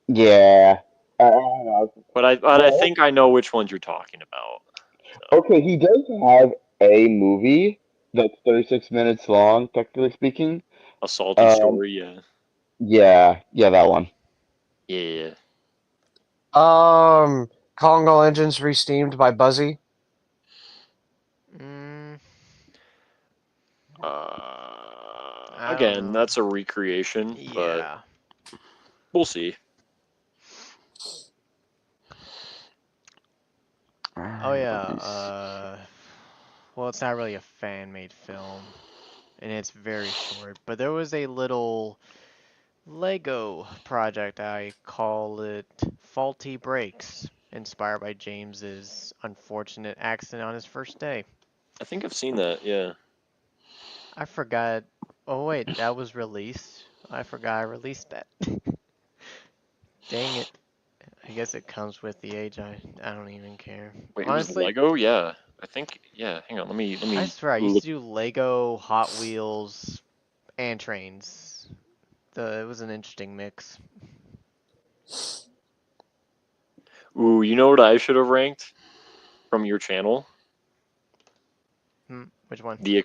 Speaker 4: Yeah. I don't know.
Speaker 1: But I
Speaker 4: Well,
Speaker 1: think I know which ones you're talking about. So,
Speaker 4: okay, he does have a movie that's 36 minutes long, technically speaking.
Speaker 1: a salty
Speaker 4: Um,
Speaker 1: story. Yeah.
Speaker 4: yeah, that one.
Speaker 1: Yeah.
Speaker 3: Congo engines re-steamed by Buzzy.
Speaker 2: Mm, I don't
Speaker 1: Again,
Speaker 2: know.
Speaker 1: that's a recreation, but
Speaker 2: Yeah.
Speaker 1: we'll see.
Speaker 2: Oh yeah.
Speaker 4: Movies.
Speaker 2: Well, it's not really a fan-made film, and it's very short. But there was a little Lego project. I call it Faulty Brakes, inspired by James's unfortunate accident on his first day.
Speaker 1: I think I've seen that. Yeah.
Speaker 2: I forgot. Oh wait, that was released. I forgot I released that. Dang it. I guess it comes with the age. I don't even care.
Speaker 1: Wait, it was
Speaker 2: Honestly,
Speaker 1: Lego. Yeah. I think. Yeah. Hang on. Let
Speaker 2: I
Speaker 1: me
Speaker 2: swear I used
Speaker 1: look.
Speaker 2: to do Lego, Hot Wheels, and trains. It was an interesting mix.
Speaker 1: Ooh, you know what I should have ranked from your channel?
Speaker 2: Which one?
Speaker 1: The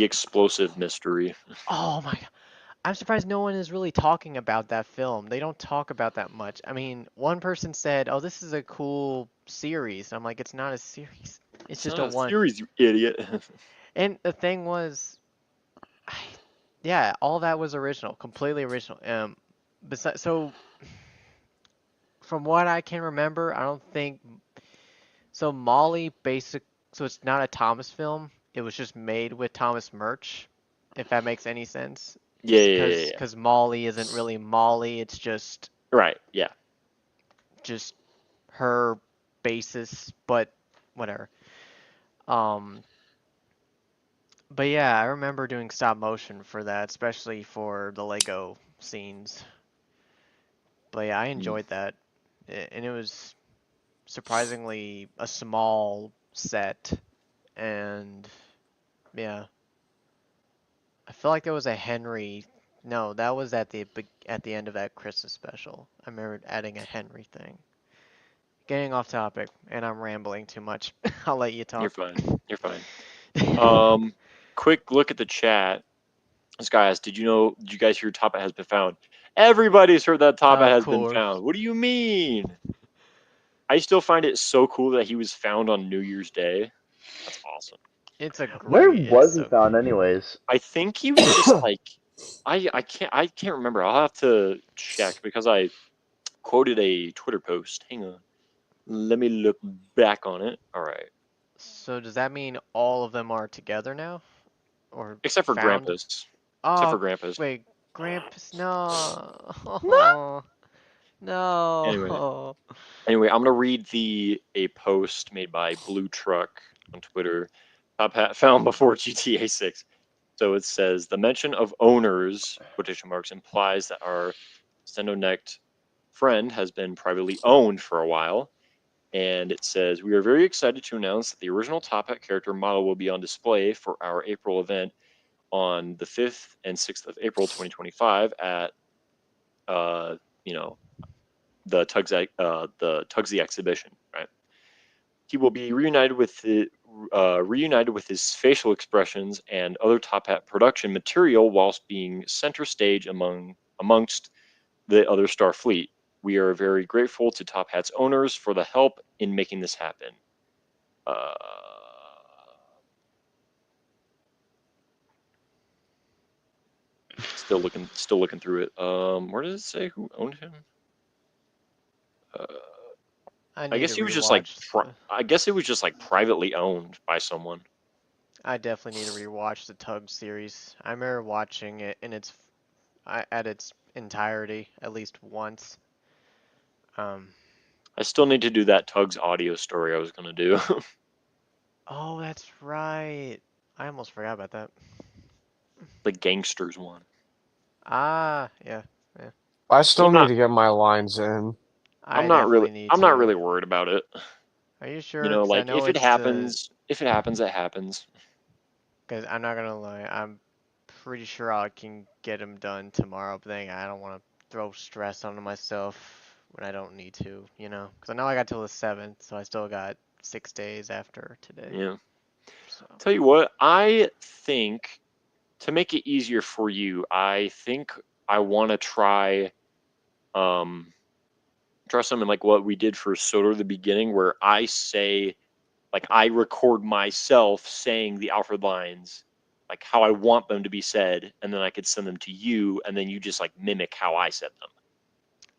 Speaker 1: explosive mystery.
Speaker 2: Oh my god. I'm surprised no one is really talking about that film. They don't talk about that much. I mean, one person said, "Oh, this is a cool series." I'm like, "It's not a series. It's
Speaker 1: It's
Speaker 2: just
Speaker 1: not
Speaker 2: a
Speaker 1: a
Speaker 2: one."
Speaker 1: series, you idiot.
Speaker 2: And the thing was, I, yeah, all that was original, completely original. Besides, so from what I can remember, I don't think so. Molly basic, so it's not a Thomas film. It was just made with Thomas merch, if that makes any sense.
Speaker 1: Yeah, yeah, yeah,
Speaker 2: Because
Speaker 1: yeah.
Speaker 2: Molly isn't really Molly. It's
Speaker 1: Right. Yeah.
Speaker 2: just her basis, but whatever. Um, but yeah, I remember doing stop motion for that, especially for the Lego scenes. But yeah, I
Speaker 1: Mm.
Speaker 2: enjoyed that, and it was surprisingly a small set, and yeah, I feel like there was a Henry. No, that was at the end of that Christmas special. I remember adding a Henry thing. Getting off topic, and I'm rambling too much. I'll let you
Speaker 1: You're
Speaker 2: talk.
Speaker 1: fine. You're fine. Quick look at the chat. This guy asked, did you guys hear Top Hat has been found? Everybody's heard that Top Hat
Speaker 2: Of
Speaker 1: has been
Speaker 2: course.
Speaker 1: found. What do you mean? I still find it so cool that he was found on New Year's Day. That's awesome.
Speaker 2: It's a
Speaker 4: Where
Speaker 2: great. It's
Speaker 4: was he
Speaker 2: so
Speaker 4: found,
Speaker 2: cool.
Speaker 4: anyways?
Speaker 1: I think he was just like I can't remember. I'll have to check because I quoted a Twitter post. Hang on. Let me look back on it. All right.
Speaker 2: So does that mean all of them are together now, or
Speaker 1: Except for
Speaker 2: found?
Speaker 1: Grampus. Except
Speaker 2: Oh,
Speaker 1: for Grampus.
Speaker 2: wait, Grampus, no,
Speaker 1: Anyway,
Speaker 2: no.
Speaker 1: I'm gonna read a post made by Blue Truck on Twitter. Top Hat found before GTA 6. So it says the mention of owners quotation marks implies that our Stendo necked friend has been privately owned for a while. And it says we are very excited to announce that the original Top Hat character model will be on display for our April event on the 5th and 6th of April 2025 at you know the Tugsy exhibition, right? He will be reunited with his facial expressions and other Top Hat production material whilst being center stage amongst the other Star fleet. We are very grateful to Top Hat's owners for the help in making this happen. Uh, still looking through it. Where does it say who owned him? Uh,
Speaker 2: I
Speaker 1: I
Speaker 2: need
Speaker 1: guess
Speaker 2: to
Speaker 1: he was just like
Speaker 2: rewatch.
Speaker 1: I guess it was just like privately owned by someone.
Speaker 2: I definitely need to rewatch the Tug series. I remember watching it in at its entirety at least once. Um.
Speaker 1: I still need to do that Tugs audio story I was gonna do.
Speaker 2: Oh, that's right. I almost forgot about that.
Speaker 1: The gangsters one.
Speaker 2: Ah, yeah.
Speaker 3: I
Speaker 1: I'm
Speaker 3: still need
Speaker 1: not
Speaker 3: to get my lines in.
Speaker 2: I definitely need
Speaker 1: I'm not
Speaker 2: to.
Speaker 1: really worried about it.
Speaker 2: Are you
Speaker 1: You
Speaker 2: sure?
Speaker 1: know,
Speaker 2: Because I
Speaker 1: like
Speaker 2: know it's.
Speaker 1: if it happens, it happens.
Speaker 2: Because I'm not gonna lie, I'm pretty sure I can get them done tomorrow. But then I don't want to throw stress onto myself when I don't need to, you know? Because I know I got till the 7th, so I still got 6 days after today.
Speaker 1: Yeah.
Speaker 2: So.
Speaker 1: Tell you what, I think to make it easier for you, I think I want to um try something like what we did for Soda at the beginning, where I say like I record myself saying the Alfred lines, like how I want them to be said, and then I could send them to you, and then you just like mimic how I said them.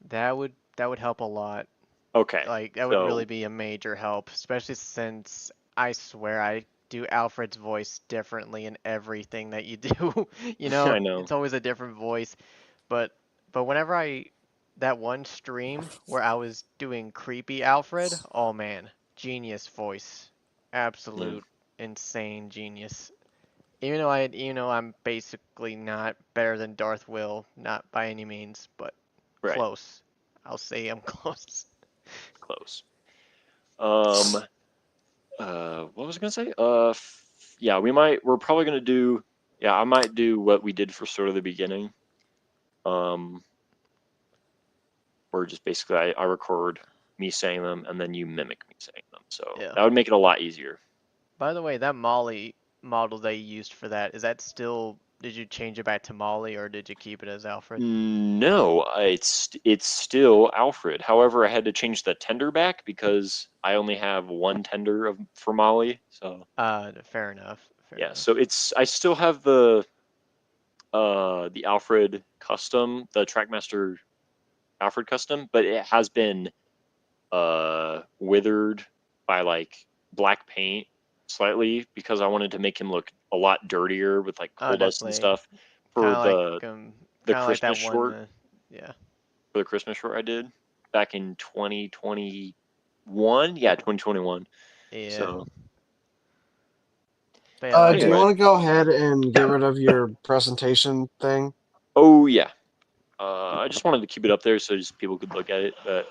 Speaker 2: That would help a lot.
Speaker 1: Okay,
Speaker 2: Like that would really
Speaker 1: so
Speaker 2: be a major help, especially since I swear I do Alfred's voice differently in everything that you do. You know,
Speaker 1: I know,
Speaker 2: it's always a different voice. But whenever that one stream where I was doing creepy Alfred, oh man, genius voice.
Speaker 1: yeah,
Speaker 2: Absolute insane genius. Even though I'm basically not better than Darth Will, not by any means, but
Speaker 1: right,
Speaker 2: close. I'll say I'm close.
Speaker 1: close. Um, what was I gonna say? Yeah, we're probably gonna do. Yeah, I might do what we did for sort of the beginning. Um, where just basically I record me saying them and then you mimic me saying them. So
Speaker 2: Yeah.
Speaker 1: that would make it a lot easier.
Speaker 2: By the way, that Molly model they used for that, is that still, did you change it back to Molly or did you keep it as Alfred?
Speaker 1: No, it's still Alfred. However, I had to change the tender back because I only have one tender for Molly. So
Speaker 2: Fair enough. Fair
Speaker 1: yeah,
Speaker 2: enough.
Speaker 1: so it's I still have the Alfred custom, the Trackmaster Alfred custom, but it has been withered by like black paint slightly because I wanted to make him look a lot dirtier with like
Speaker 2: Oh,
Speaker 1: coal dust and
Speaker 2: definitely.
Speaker 1: stuff
Speaker 2: Kind
Speaker 1: for
Speaker 2: of like,
Speaker 1: the
Speaker 2: kind of like
Speaker 1: Christmas
Speaker 2: that one.
Speaker 1: short
Speaker 2: Yeah.
Speaker 1: for the Christmas short I did back in 2021. Yeah, 2021.
Speaker 2: Yeah.
Speaker 1: So
Speaker 2: But yeah, like
Speaker 3: Do you
Speaker 2: I,
Speaker 1: anyway,
Speaker 3: want to go ahead and get rid of your presentation thing?
Speaker 1: oh yeah, I just wanted to keep it up there so just people could look at it. But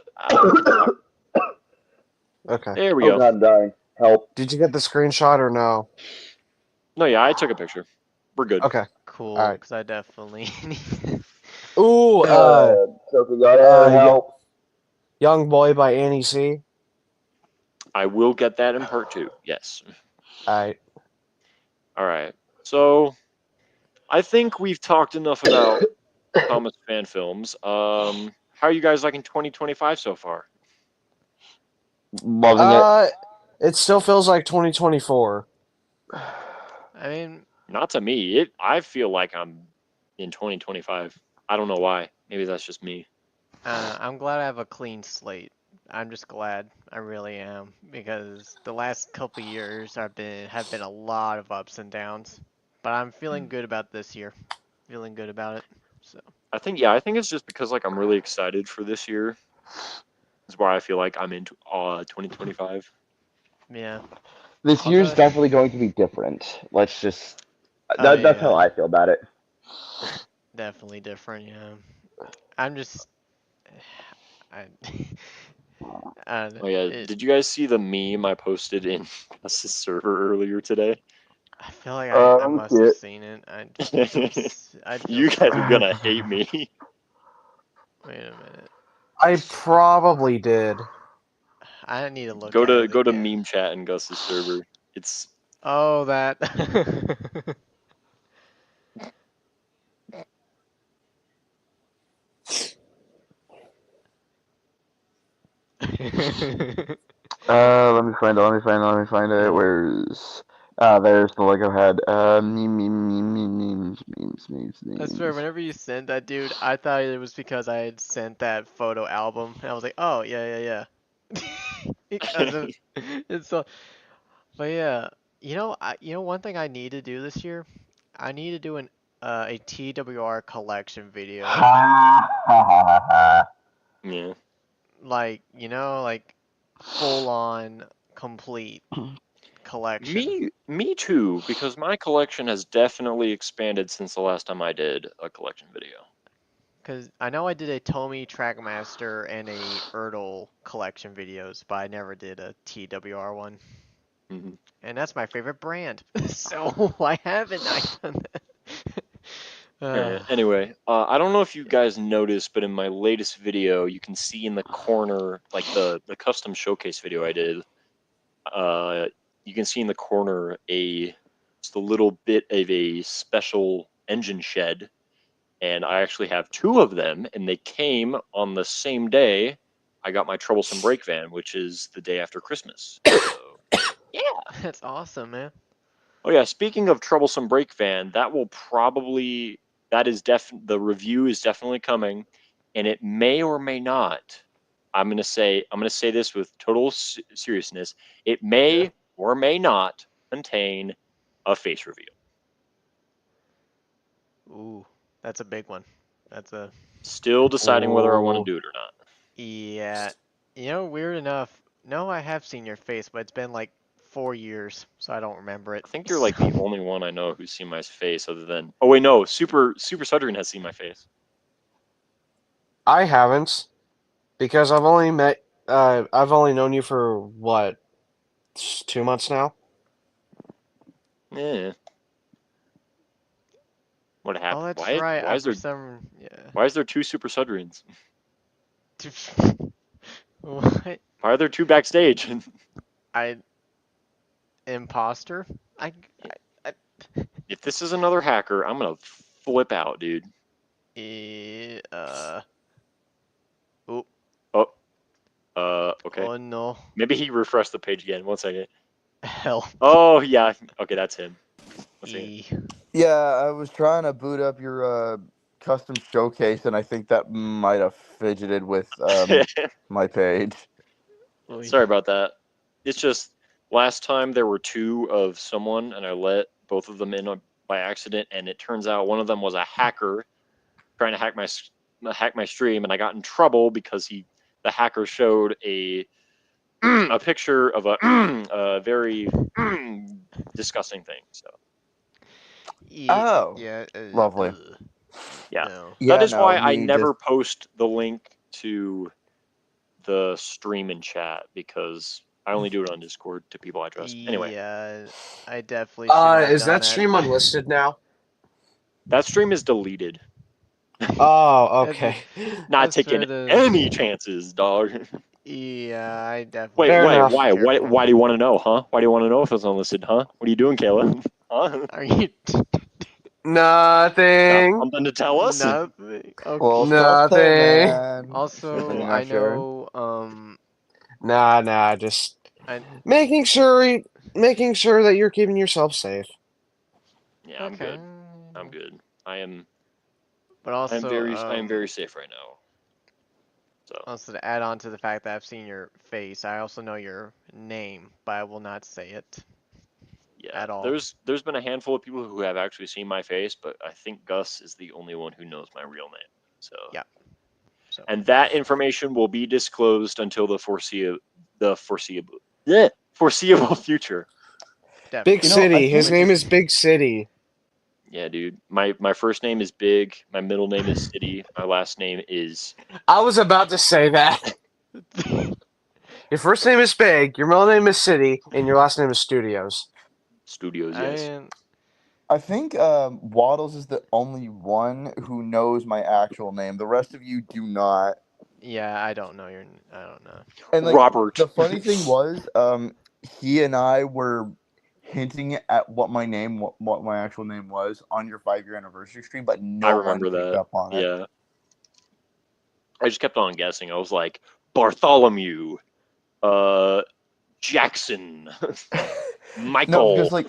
Speaker 3: Okay.
Speaker 1: there we
Speaker 4: Oh
Speaker 1: go.
Speaker 4: god, I'm dying. Help.
Speaker 3: Did you get the screenshot or no?
Speaker 1: No, yeah, I took a picture. We're good.
Speaker 3: Okay.
Speaker 2: cool,
Speaker 3: Alright.
Speaker 2: because I definitely need.
Speaker 3: Ooh,
Speaker 4: So we gotta help.
Speaker 3: Young Boy by Annie C.
Speaker 1: I will get that in part 2. Yes.
Speaker 3: Alright.
Speaker 1: All right. So I think we've talked enough about Thomas fan films. How are you guys liking 2025 so far?
Speaker 4: Loving it.
Speaker 3: It still feels like 2024.
Speaker 2: I mean,
Speaker 1: Not to me. I feel like I'm in 2025. I don't know why. Maybe that's just me.
Speaker 2: I don't know. I'm glad I have a clean slate. I'm just glad. I really am, because the last couple years have been a lot of ups and downs. But I'm feeling good about this year. Feeling good about it. So
Speaker 1: I think it's just because like I'm really excited for this year. That's why I feel like I'm into 2025.
Speaker 2: yeah.
Speaker 4: This
Speaker 2: I'll
Speaker 4: year's
Speaker 2: go.
Speaker 4: definitely going to be different. Let's just.
Speaker 2: Oh
Speaker 4: That's how
Speaker 2: yeah.
Speaker 4: I feel about it.
Speaker 2: Definitely different. Yeah. I'm just. I.
Speaker 1: Oh yeah,
Speaker 2: It.
Speaker 1: did you guys see the meme I posted in Gus's server earlier today?
Speaker 2: I feel like I
Speaker 4: Let me
Speaker 2: must
Speaker 4: see
Speaker 2: have
Speaker 4: it.
Speaker 2: seen it. I'd feel
Speaker 1: You guys are
Speaker 2: sorry.
Speaker 1: gonna hate me.
Speaker 2: Wait a minute.
Speaker 3: I probably did.
Speaker 2: I need to look
Speaker 1: Go
Speaker 2: at
Speaker 1: to
Speaker 2: it
Speaker 1: go to
Speaker 2: again.
Speaker 1: meme chat in Gus's server. It's
Speaker 2: Oh, that.
Speaker 4: Let me find it. Let me find it.
Speaker 2: Yeah.
Speaker 4: Where's? There's the Lego head.
Speaker 2: I swear,
Speaker 4: Memes.
Speaker 2: whenever you sent that, dude, I thought it was because I had sent that photo album, and I was like, oh yeah. Because of it's so. But yeah, one thing I need to do this year, I need to do a TWR collection video,
Speaker 4: Ha ha ha ha.
Speaker 1: yeah.
Speaker 2: like full on complete collection.
Speaker 1: Me too, because my collection has definitely expanded since the last time I did a collection video.
Speaker 2: Because I know I did a Tomy Trackmaster and a Ertl collection videos, but I never did a TWR one.
Speaker 1: hmm
Speaker 2: And that's my favorite brand. So why haven't I done that?
Speaker 1: Anyway, I don't know if you guys noticed, but in my latest video, you can see in the corner, like the custom showcase video I did, you can see in the corner just a little bit of a special engine shed, and I actually have 2 of them, and they came on the same day I got my troublesome brake van, which is the day after Christmas. So, yeah.
Speaker 2: That's awesome, man.
Speaker 1: Oh yeah, speaking of troublesome brake van, the review is definitely coming, and it may or may not. I'm gonna say this with total seriousness. It may or may not contain a face reveal.
Speaker 2: Ooh, that's a big one. That's a
Speaker 1: Still deciding whether I want to
Speaker 3: Oh.
Speaker 1: do it or not.
Speaker 2: yeah. Weird enough. No, I have seen your face, but it's been like 4 years, so I don't remember it.
Speaker 1: I think you're like the only one I know who's seen my face, other than oh wait no, Super Sudrin has seen my face.
Speaker 3: I haven't. Because I've only known you for, what, 2 months now?
Speaker 1: Yeah. What
Speaker 2: Oh,
Speaker 1: happened?
Speaker 2: that's
Speaker 1: Why
Speaker 2: right.
Speaker 1: why
Speaker 2: I
Speaker 1: is
Speaker 2: for
Speaker 1: there
Speaker 2: some yeah.
Speaker 1: why is there 2 Super Sudrins?
Speaker 2: What?
Speaker 1: Why are there 2 backstage?
Speaker 2: I imposter? I, I
Speaker 1: If this is another hacker, I'm gonna flip out, dude.
Speaker 2: uh oh,
Speaker 1: Oh, okay.
Speaker 2: oh no.
Speaker 1: Maybe he refreshed the page again. 1 second.
Speaker 2: Help.
Speaker 1: Oh yeah. Okay, that's him. 1 second.
Speaker 5: Yeah, I was trying to boot up your custom showcase, and I think that might have fidgeted with my page.
Speaker 2: Oy.
Speaker 1: Sorry about that. It's just last time there were 2 of someone, and I let both of them in by accident, and it turns out one of them was a hacker trying to hack my stream, and I got in trouble because the hacker showed a picture of a very disgusting thing. So
Speaker 2: Yeah,
Speaker 5: Oh,
Speaker 2: yeah,
Speaker 5: lovely.
Speaker 1: yeah,
Speaker 2: no.
Speaker 1: that
Speaker 5: Yeah,
Speaker 1: is
Speaker 5: no,
Speaker 1: why I
Speaker 5: me
Speaker 1: never
Speaker 5: just
Speaker 1: post the link to the stream in chat because I only do it on Discord to people I trust. Anyway,
Speaker 2: Yeah, I definitely shouldn't have
Speaker 3: Is
Speaker 2: done
Speaker 3: that
Speaker 2: that.
Speaker 3: stream unlisted now?
Speaker 1: That stream is deleted.
Speaker 3: Oh, okay.
Speaker 1: Not
Speaker 2: That's
Speaker 1: taking
Speaker 2: fair to-
Speaker 1: any chances, dog.
Speaker 2: Yeah, I definitely.
Speaker 1: Wait,
Speaker 3: Fair
Speaker 1: wait,
Speaker 3: enough.
Speaker 1: why? Why?
Speaker 2: Careful.
Speaker 1: Why do you want to know, huh? Why do you want to know if it's unlisted, huh? What are you doing, Kayla? Huh?
Speaker 2: Are you
Speaker 1: Got
Speaker 3: Nothing.
Speaker 1: something to tell us?
Speaker 2: nothing? Okay.
Speaker 5: Well, suspect,
Speaker 3: Nothing.
Speaker 5: man.
Speaker 2: Also,
Speaker 5: Really not
Speaker 2: I
Speaker 5: sure.
Speaker 2: know.
Speaker 3: Nah. Just
Speaker 2: I
Speaker 3: making sure that you're keeping yourself safe.
Speaker 1: Yeah, I'm
Speaker 2: okay.
Speaker 1: good. I'm good. I am
Speaker 2: But also,
Speaker 1: I am very safe right now. So
Speaker 2: also to add on to the fact that I've seen your face, I also know your name, but I will not say it
Speaker 1: yeah,
Speaker 2: at all.
Speaker 1: there's been a handful of people who have actually seen my face, but I think Gus is the only one who knows my real name. So
Speaker 2: Yeah. So
Speaker 1: and that information will be disclosed until the foreseeable future.
Speaker 3: Big
Speaker 2: definitely.
Speaker 5: You know, I
Speaker 3: City. His
Speaker 5: think
Speaker 3: name is Big City.
Speaker 1: Yeah, dude. My first name is Big. My middle name is City. My last name is
Speaker 3: I was about to say that. Your first name is Big, your middle name is City, and your last name is Studios.
Speaker 1: Studios. Yes.
Speaker 5: I think Waddles is the only one who knows my actual name. The rest of you do not.
Speaker 2: Yeah, I don't know your. I don't know.
Speaker 5: And like
Speaker 1: Robert.
Speaker 5: the funny thing was, he and I were hinting at what my actual name was on your 5-year anniversary stream, but
Speaker 1: I
Speaker 5: no one
Speaker 1: remember
Speaker 5: picked
Speaker 1: that.
Speaker 5: up on it.
Speaker 1: Yeah. I just kept on guessing. I was like Bartholomew, Jackson,
Speaker 5: No,
Speaker 1: Michael.
Speaker 5: because like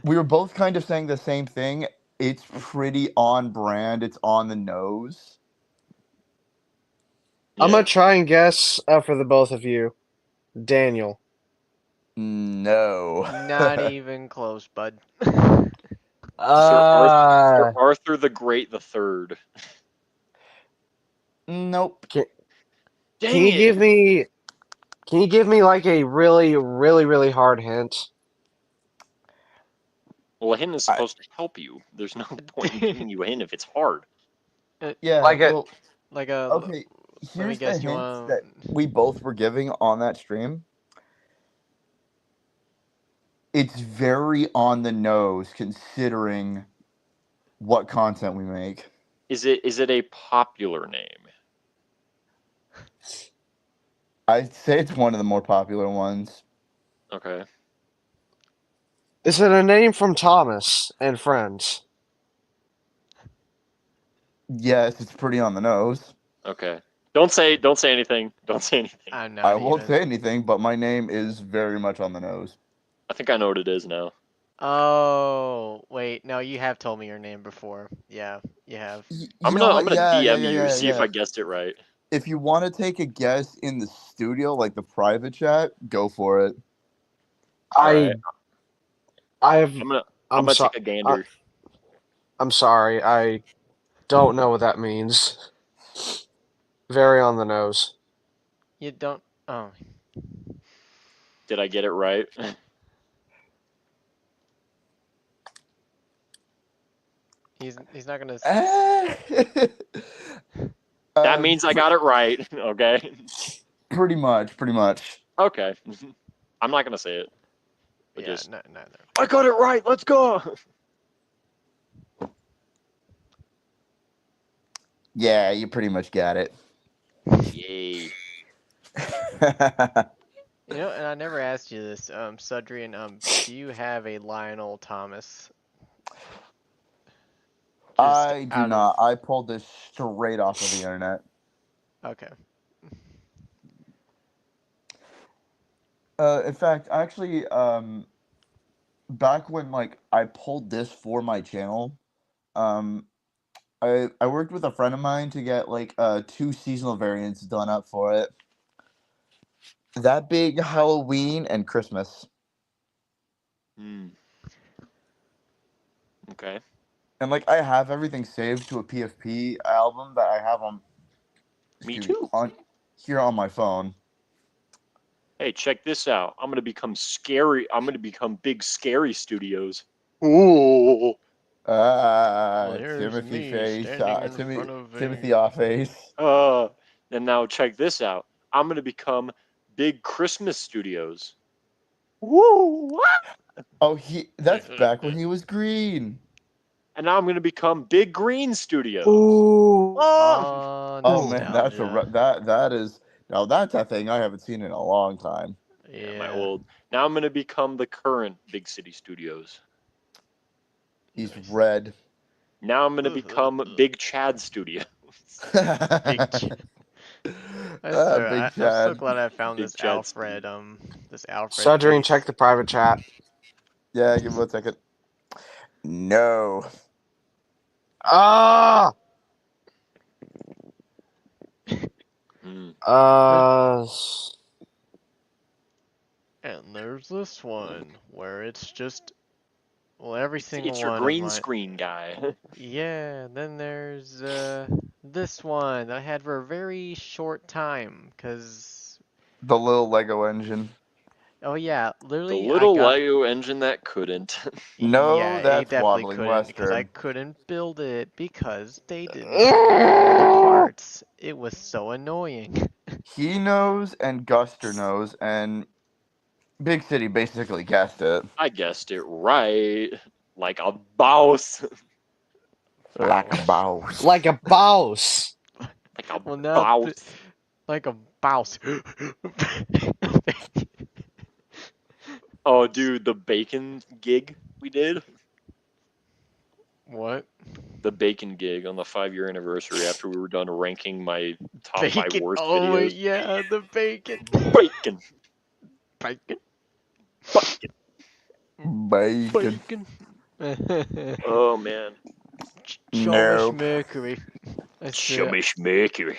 Speaker 5: we were both kind of saying the same thing. It's pretty on brand. It's on the nose.
Speaker 3: I'm
Speaker 1: Yeah.
Speaker 3: gonna try and guess for the both of you. Daniel.
Speaker 5: No.
Speaker 2: Not even close, bud.
Speaker 1: Sir Arthur the Great the Third.
Speaker 5: Nope.
Speaker 3: Can
Speaker 1: Dang
Speaker 3: you
Speaker 1: it!
Speaker 3: give me like a really hard hint?
Speaker 1: Well, a hint is
Speaker 5: I-
Speaker 1: supposed to help you. There's no point in giving you a hint if it's hard.
Speaker 5: Yeah.
Speaker 3: Like a
Speaker 5: Well,
Speaker 2: Like a.
Speaker 5: okay.
Speaker 2: Let me
Speaker 5: Here's the
Speaker 2: guess. You
Speaker 5: hint
Speaker 2: want.
Speaker 5: that we both were giving on that stream. It's very on the nose considering what content we make.
Speaker 1: Is it a popular name?
Speaker 5: I'd say it's one of the more popular ones.
Speaker 1: Okay.
Speaker 3: Is it a name from Thomas and Friends?
Speaker 5: Yes, it's pretty on the nose.
Speaker 1: Okay. Don't say anything. Don't say anything.
Speaker 2: I'm not
Speaker 5: I won't
Speaker 2: even.
Speaker 5: say anything, but my name is very much on the nose.
Speaker 1: I think I know what it is now.
Speaker 2: Oh wait, no, you have told me your name before. Yeah, you have.
Speaker 1: I'm
Speaker 5: know
Speaker 1: gonna
Speaker 5: what?
Speaker 1: DM you see if I guessed it right.
Speaker 5: If you want to take a guess in the studio, like the private chat, go for it.
Speaker 1: Alright.
Speaker 3: I'm
Speaker 1: I'm gonna
Speaker 3: sorry.
Speaker 1: take a gander.
Speaker 3: I'm sorry. I don't know what that means. Very on the nose.
Speaker 2: You don't. Oh,
Speaker 1: Did I get it right?
Speaker 2: he's not gonna.
Speaker 1: That means I got it right. Okay.
Speaker 5: Pretty much.
Speaker 1: Okay. I'm not gonna say it. But
Speaker 2: Yeah,
Speaker 1: just
Speaker 2: neither.
Speaker 1: I got it right. Let's go.
Speaker 5: Yeah, you pretty much got it.
Speaker 1: Yay.
Speaker 2: You know, and I never asked you this, Sudrian. Do you have a Lionel Thomas? Just
Speaker 5: I do
Speaker 2: out
Speaker 5: not.
Speaker 2: of.
Speaker 5: I pulled this straight off of the internet.
Speaker 2: Okay.
Speaker 5: In fact, actually, back when like I pulled this for my channel, um, I worked with a friend of mine to get like 2 seasonal variants done up for it. That big Halloween and Christmas.
Speaker 1: Hmm. Okay.
Speaker 5: And like I have everything saved to a PFP album that I have on
Speaker 1: Me
Speaker 5: excuse me,
Speaker 1: too.
Speaker 5: on here on my phone.
Speaker 1: Hey, check this out. I'm gonna become scary. I'm gonna become Big Scary Studios.
Speaker 2: Well, here's
Speaker 5: Timothy
Speaker 2: me
Speaker 5: face,
Speaker 2: standing in front of
Speaker 5: Timothy
Speaker 2: a.
Speaker 5: off face.
Speaker 1: And now check this out. I'm gonna become Big Christmas Studios. Woo!
Speaker 5: Oh, that's back when he was green.
Speaker 1: and now I'm gonna become Big Green Studio.
Speaker 3: Ooh.
Speaker 1: Oh,
Speaker 5: Oh man, that's
Speaker 2: nostalgia.
Speaker 5: that is now that's a thing I haven't seen in a long time.
Speaker 1: yeah, my
Speaker 2: Yeah.
Speaker 1: old. Now I'm gonna become the current Big City Studios.
Speaker 5: He's
Speaker 2: Nice.
Speaker 5: red.
Speaker 1: Now I'm gonna become Big Chad Studio.
Speaker 2: Big Ch- I swear,
Speaker 5: Big
Speaker 2: I'm so
Speaker 5: Chad.
Speaker 2: glad I found
Speaker 1: Big
Speaker 2: this
Speaker 1: Chad
Speaker 2: Alfred,
Speaker 1: Studio.
Speaker 2: this Alfred
Speaker 3: Sudrian,
Speaker 2: face.
Speaker 3: check the private chat.
Speaker 5: Yeah, give him a second. No.
Speaker 3: Ah.
Speaker 1: Mm.
Speaker 2: And there's this one where it's just, well, every single
Speaker 1: It's your
Speaker 2: one of
Speaker 1: green
Speaker 2: mine.
Speaker 1: screen guy.
Speaker 2: Yeah, then there's this one that I had for a very short time, cause
Speaker 5: The little Lego engine.
Speaker 2: oh yeah,
Speaker 1: The
Speaker 2: literally I
Speaker 1: little
Speaker 2: got
Speaker 1: Lego engine that couldn't.
Speaker 5: No,
Speaker 2: yeah, it
Speaker 5: that's
Speaker 2: definitely
Speaker 5: Waddling
Speaker 2: couldn't because I
Speaker 5: Western.
Speaker 2: couldn't build it because they didn't send me all the parts. It was so annoying.
Speaker 5: He knows and Guster knows and Big City basically guessed it.
Speaker 1: I guessed it right. Like a boss.
Speaker 5: Like a
Speaker 2: Boss.
Speaker 5: boss.
Speaker 3: Like a boss.
Speaker 1: Like a
Speaker 2: Well now,
Speaker 1: boss.
Speaker 2: like a boss.
Speaker 1: Oh, dude, the bacon gig we did.
Speaker 2: What?
Speaker 1: The bacon gig on the 5-year anniversary after we were done ranking my top 5
Speaker 2: Bacon.
Speaker 1: worst
Speaker 2: Oh
Speaker 1: videos.
Speaker 2: yeah, the bacon.
Speaker 1: Bacon.
Speaker 2: Bacon.
Speaker 5: Bacon.
Speaker 2: Bacon.
Speaker 1: Oh, man.
Speaker 2: Shomish
Speaker 5: Nope.
Speaker 2: Mercury. I swear.
Speaker 1: Shumish Mercury.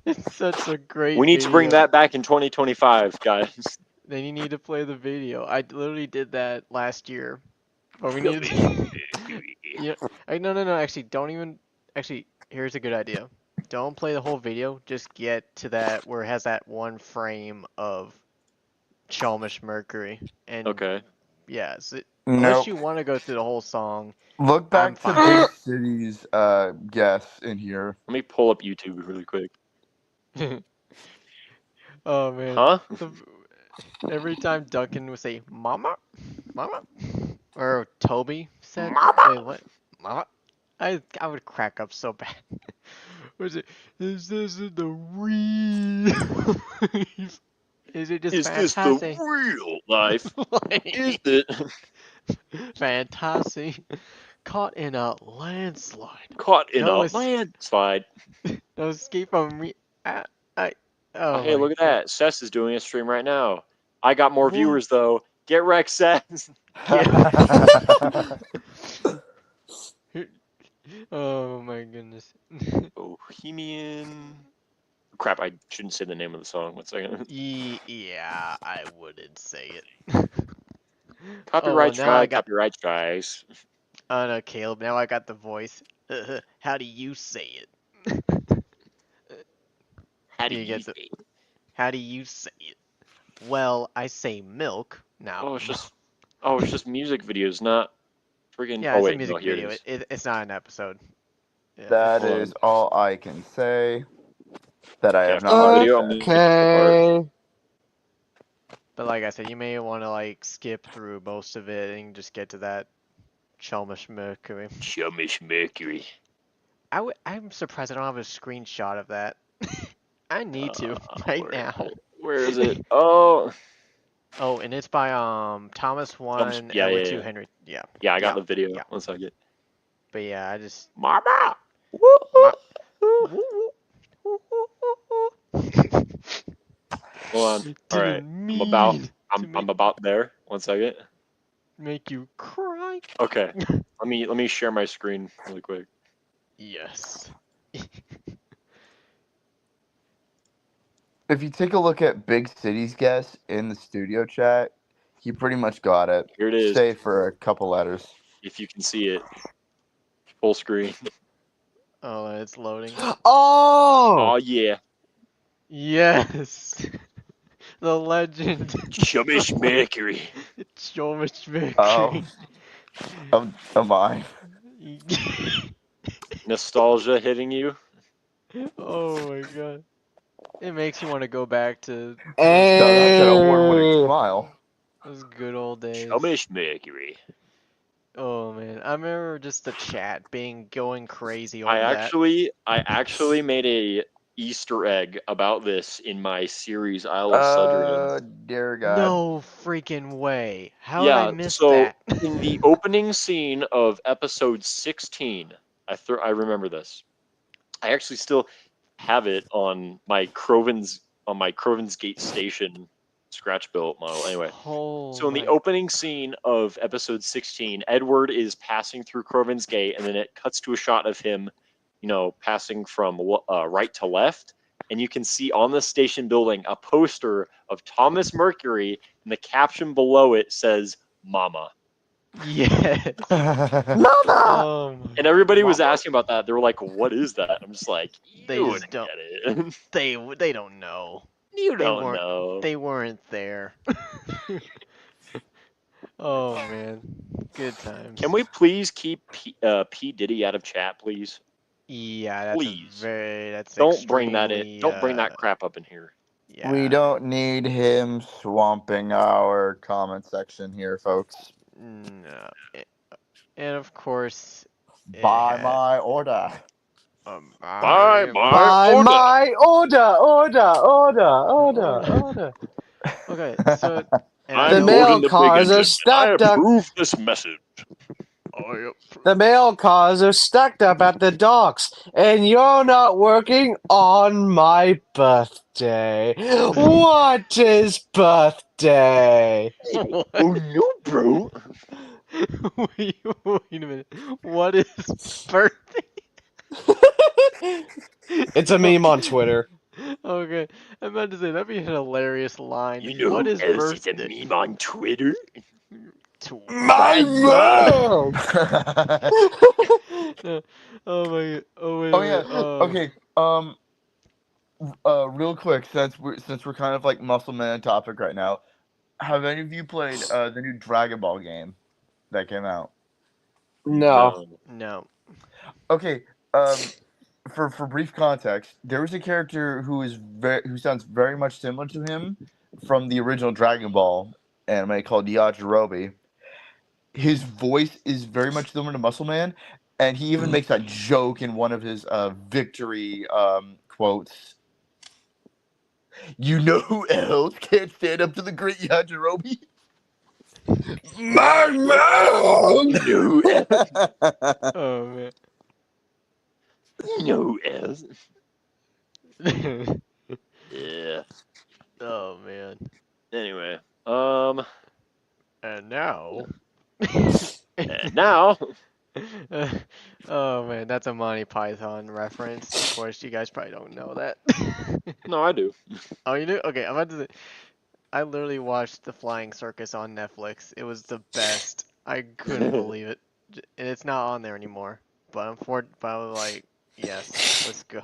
Speaker 2: It's such a great
Speaker 1: We need to bring
Speaker 2: video.
Speaker 1: that back in 2025, guys.
Speaker 2: Then you need to play the video. I literally did that last year. But we need
Speaker 1: Shumish
Speaker 2: to.
Speaker 1: Mercury.
Speaker 2: Yeah. No. Actually, don't even. Actually, here's a good idea. Don't play the whole video. Just get to that where it has that one frame of Chalmish Mercury. And
Speaker 1: Okay.
Speaker 2: yeah, unless
Speaker 5: Nope.
Speaker 2: you want to go through the whole song,
Speaker 5: Look
Speaker 2: I'm
Speaker 5: back to
Speaker 2: fine.
Speaker 5: Big City's guess in here.
Speaker 1: Let me pull up YouTube really quick.
Speaker 2: Oh man.
Speaker 1: Huh?
Speaker 2: Every time Duncan would say "Mama, Mama," or Toby said,
Speaker 1: Mama!
Speaker 2: "Wait, what? Mama?" I would crack up so bad. Was it? Is this the real? Is it just
Speaker 1: Is this the
Speaker 2: fantastic?
Speaker 1: real life? Is
Speaker 2: Like,
Speaker 1: it
Speaker 2: fantastic. Caught in a landslide.
Speaker 1: caught in
Speaker 2: No,
Speaker 1: a landslide?
Speaker 2: no escape from me. I, I,
Speaker 1: Oh,
Speaker 2: oh
Speaker 1: hey,
Speaker 2: my
Speaker 1: look at
Speaker 2: god.
Speaker 1: that. Sess is doing a stream right now. I got more
Speaker 2: Whoa.
Speaker 1: viewers, though. Get wrecked, Sess.
Speaker 2: Yeah. Oh my goodness.
Speaker 1: Bohemian. Crap, I shouldn't say the name of the song. 1 second.
Speaker 2: Yeah, I wouldn't say it. Oh well,
Speaker 1: Copyright
Speaker 2: now I
Speaker 1: strike,
Speaker 2: got.
Speaker 1: copyright strikes.
Speaker 2: Oh no, Caleb. Now I got the voice. How do you say it?
Speaker 1: How do
Speaker 2: You
Speaker 1: you
Speaker 2: get the.
Speaker 1: say?
Speaker 2: How do you say it? Well, I say milk. Now.
Speaker 1: Oh, it's just music videos, not friggin'.
Speaker 2: Yeah,
Speaker 1: Oh
Speaker 2: it's a
Speaker 1: wait, no,
Speaker 2: music
Speaker 1: here it
Speaker 2: video.
Speaker 1: is.
Speaker 2: It's not an episode. Yeah,
Speaker 5: That
Speaker 1: Hold
Speaker 5: is
Speaker 1: on.
Speaker 5: all I can say. That I
Speaker 1: Okay,
Speaker 5: have
Speaker 1: after
Speaker 5: not
Speaker 1: the
Speaker 5: already
Speaker 1: video, I'm
Speaker 5: said.
Speaker 1: gonna skip to the part.
Speaker 3: Okay.
Speaker 2: But like I said, you may want to like skip through most of it and just get to that Chalmers Mercury.
Speaker 1: Shumish Mercury.
Speaker 2: I'm surprised I don't have a screenshot of that. I need to right
Speaker 1: Where,
Speaker 2: now.
Speaker 1: where is it? Oh,
Speaker 2: Oh, and it's by Thomas One,
Speaker 1: yeah,
Speaker 2: Edward
Speaker 1: yeah,
Speaker 2: Two,
Speaker 1: yeah.
Speaker 2: Henry. Yeah,
Speaker 1: Yeah, I got
Speaker 2: yeah,
Speaker 1: the video.
Speaker 2: yeah.
Speaker 1: 1 second.
Speaker 2: But yeah, I just
Speaker 1: Mama.
Speaker 2: my.
Speaker 1: Woo!
Speaker 2: Woo, woo, woo, woo, woo.
Speaker 1: Hold on. All right,
Speaker 2: Didn't
Speaker 1: I'm about.
Speaker 2: mean to
Speaker 1: I'm about there. 1 second.
Speaker 2: make you cry.
Speaker 1: Okay. Let me share my screen really quick.
Speaker 2: Yes.
Speaker 5: If you take a look at Big City's guess in the studio chat, he pretty much got it.
Speaker 1: Here it is.
Speaker 5: Save for a couple letters.
Speaker 1: If you can see it, full screen.
Speaker 2: Oh, it's loading.
Speaker 3: Oh.
Speaker 1: Oh yeah,
Speaker 2: Yes. The legend.
Speaker 1: Shumish Mercury.
Speaker 2: Chalmers
Speaker 5: Oh,
Speaker 2: Mercury.
Speaker 5: of mine.
Speaker 1: Nostalgia hitting you.
Speaker 2: Oh my god. It makes you want to go back to
Speaker 5: That's an award-winning
Speaker 3: Hey.
Speaker 5: smile.
Speaker 2: those good old days.
Speaker 1: Shumish Mercury.
Speaker 2: Oh man, I remember just the chat going crazy over
Speaker 1: I
Speaker 2: that.
Speaker 1: actually made a Easter egg about this in my series Isle of Sudrian.
Speaker 5: Dear God.
Speaker 2: No freaking way. How did I
Speaker 1: Yeah,
Speaker 2: miss
Speaker 1: so
Speaker 2: that?
Speaker 1: in the opening scene of episode 16, I remember this. I actually still have it on my Croven's Gate Station scratch built model. Anyway,
Speaker 2: Oh
Speaker 1: so in the
Speaker 2: my.
Speaker 1: opening scene of episode 16, Edward is passing through Croven's Gate, and then it cuts to a shot of him, passing from right to left, and you can see on the station building a poster of Thomas Mercury, and the caption below it says "Mama."
Speaker 2: Yes.
Speaker 3: Mama!
Speaker 2: Oh my.
Speaker 1: And everybody was
Speaker 5: Mama?
Speaker 1: asking about that. They were like, "What is that?" I'm just like,
Speaker 2: They
Speaker 1: "You
Speaker 2: just
Speaker 1: wouldn't
Speaker 2: don't.
Speaker 1: get it.
Speaker 2: They don't know.
Speaker 1: You
Speaker 2: They
Speaker 1: don't
Speaker 2: weren't.
Speaker 1: know."
Speaker 2: They weren't there. Oh man. Good times.
Speaker 1: Can we please keep P Diddy out of chat, please?
Speaker 2: Yeah,
Speaker 1: Please.
Speaker 2: that's
Speaker 1: Don't bring that in.
Speaker 2: extremely
Speaker 1: Don't bring that crap up in here.
Speaker 5: We
Speaker 2: yeah.
Speaker 5: don't need him swamping our comment section here, folks.
Speaker 2: No. And of course it
Speaker 5: By
Speaker 2: had
Speaker 5: my order.
Speaker 1: By
Speaker 2: my
Speaker 1: my
Speaker 3: By
Speaker 1: order.
Speaker 3: my order.
Speaker 2: order. Okay, so and I
Speaker 1: I'm
Speaker 3: The
Speaker 2: know
Speaker 3: mail
Speaker 1: Gordon the Big
Speaker 3: cars
Speaker 1: Engine,
Speaker 3: are
Speaker 1: and I
Speaker 3: stacked up.
Speaker 1: approve this message.
Speaker 2: oh
Speaker 3: The mail cars are stacked up at the docks, and you're not working on my birthday. What is birthday?
Speaker 2: yep.
Speaker 1: Oh no, bro.
Speaker 2: Wait a minute. What is birthday?
Speaker 3: It's a meme on Twitter.
Speaker 2: Okay, I'm about to say that'd be a hilarious line.
Speaker 1: You know
Speaker 2: What
Speaker 1: who
Speaker 2: is
Speaker 1: else is a
Speaker 2: birthday?
Speaker 1: meme on Twitter?
Speaker 3: My
Speaker 1: My mom.
Speaker 3: mom!
Speaker 2: No. Oh my. Oh wait.
Speaker 5: Oh yeah.
Speaker 2: Wait.
Speaker 5: Okay. Real quick, since we're kind of like Muscle Man topic right now, have any of you played the new Dragon Ball game that came out?
Speaker 3: No.
Speaker 2: No.
Speaker 5: Okay. For brief context, there was a character who sounds very much similar to him from the original Dragon Ball anime called Yajirobe. His voice is very much similar to Muscle Man, and he even makes that joke in one of his victory quotes. You know who else can't stand up to the great Yajirobe?
Speaker 3: My mom!
Speaker 1: You know who else?
Speaker 2: Oh man.
Speaker 1: You know who else? Yeah.
Speaker 2: Oh man.
Speaker 1: Anyway,
Speaker 2: And now.
Speaker 1: and now
Speaker 2: Oh man, that's a Monty Python reference. Of course, you guys probably don't know that.
Speaker 1: no, I do.
Speaker 2: Oh, you do? Okay, I'm about to say, I literally watched The Flying Circus on Netflix. It was the best. I couldn't believe it. And it's not on there anymore. But I was like, yes, let's go.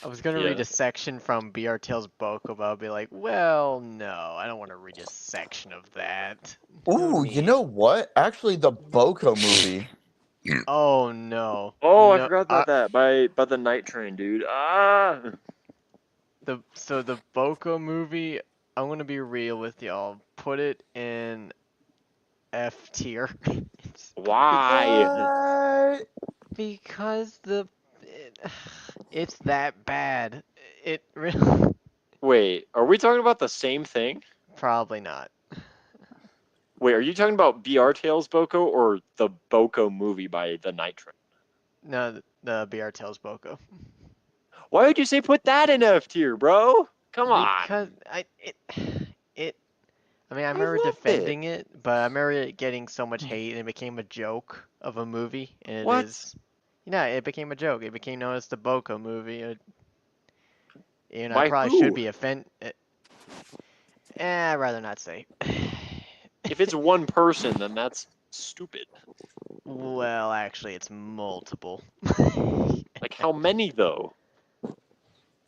Speaker 2: I was gonna read
Speaker 1: Yeah.
Speaker 2: a section from BR Tales Boko, but I'll be like, well, no, I don't want to read a section of that. No
Speaker 5: Ooh, you
Speaker 2: need.
Speaker 5: know what? Actually, the Boko movie.
Speaker 2: Oh no,
Speaker 1: Oh, I
Speaker 2: no.
Speaker 1: forgot about that. By the night train, dude. Ah.
Speaker 2: The Boko movie. I'm gonna be real with y'all. Put it in F tier.
Speaker 1: Why?
Speaker 5: What?
Speaker 2: Because it's that bad. It really
Speaker 1: Wait, are we talking about the same thing?
Speaker 2: probably not.
Speaker 1: Wait, are you talking about BR Tales Boko or the Boko movie by the night train?
Speaker 2: No, the BR Tales Boko.
Speaker 1: Why would you say put that in F tier, bro? Come on.
Speaker 2: Because it. I mean, I
Speaker 1: I
Speaker 2: remember
Speaker 1: loved it.
Speaker 2: defending it, but I remember it getting so much hate and it became a joke of a movie, and it
Speaker 1: What?
Speaker 2: is. It became a joke. It became known as the Boko movie. I
Speaker 1: By
Speaker 2: probably should
Speaker 1: who?
Speaker 2: be offended. I'd rather not say.
Speaker 1: If it's one person, then that's stupid.
Speaker 2: Well, actually, it's multiple.
Speaker 1: Like how many though?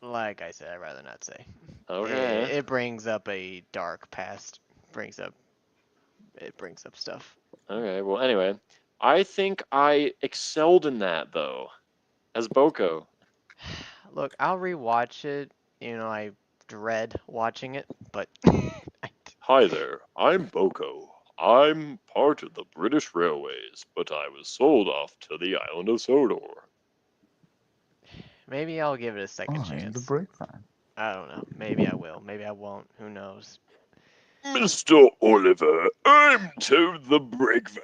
Speaker 2: Like I said, I'd rather not say.
Speaker 1: Okay.
Speaker 2: It brings up a dark past. It brings up stuff.
Speaker 1: Okay. Well, anyway, I think I excelled in that though, as Boko.
Speaker 2: Look, I'll rewatch it. I dread watching it, but
Speaker 1: Hi there, I'm Boko. I'm part of the British Railways, but I was sold off to the island of Sodor.
Speaker 2: Maybe I'll give it a second
Speaker 5: I am the
Speaker 2: chance.
Speaker 5: break fan.
Speaker 2: I don't know. Maybe I will. Maybe I won't. Who knows?
Speaker 1: Mr. Oliver, I'm Toad the Brakeman.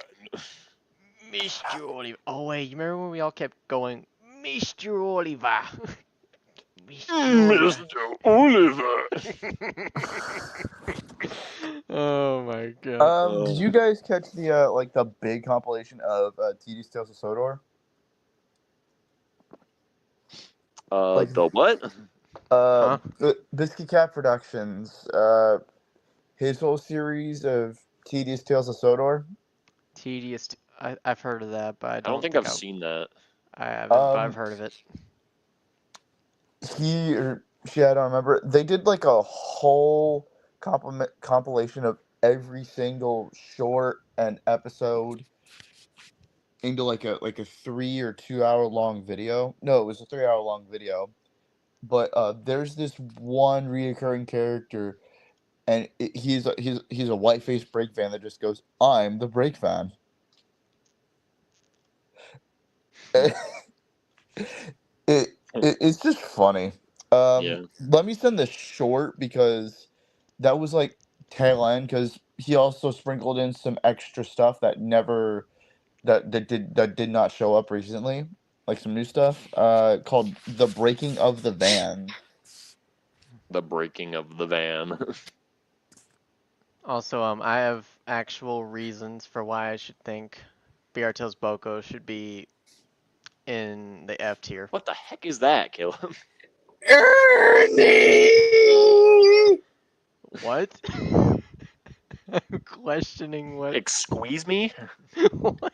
Speaker 2: Mr. Oliver. Oh wait, you remember when we all kept going, Mr. Oliver? Mr.
Speaker 1: Mr. Oliver.
Speaker 2: Oh my god.
Speaker 5: Did you guys catch the like the big compilation of TD's Tales of Sodor? Like
Speaker 1: The what?
Speaker 2: Huh?
Speaker 5: Biscuit Cat Productions, his whole series of Tedious Tales of Sodor.
Speaker 2: Tedious. I've heard of that, but I
Speaker 1: I don't think
Speaker 2: think
Speaker 1: I've seen that.
Speaker 2: I haven't, but I've heard of it.
Speaker 5: He or she, I don't remember. They did like a whole compilation of every single short and episode into like a 3 or 2 hour long video. No, it was a 3 hour long video. But there's this one reoccurring character, and he's a white faced break fan that just goes, "I'm the break fan." It's just funny.
Speaker 1: Yeah.
Speaker 5: Let me send the short because that was like tail end because he also sprinkled in some extra stuff that never that did not show up recently, like some new stuff. Called "The Breaking of the Van."
Speaker 1: The breaking of the van.
Speaker 2: Also, I have actual reasons for why I should think BR Boko should be in the F tier.
Speaker 1: What the heck is that, Caleb?
Speaker 3: Ernie!
Speaker 2: What? I'm questioning what.
Speaker 1: Squeeze me?
Speaker 2: What?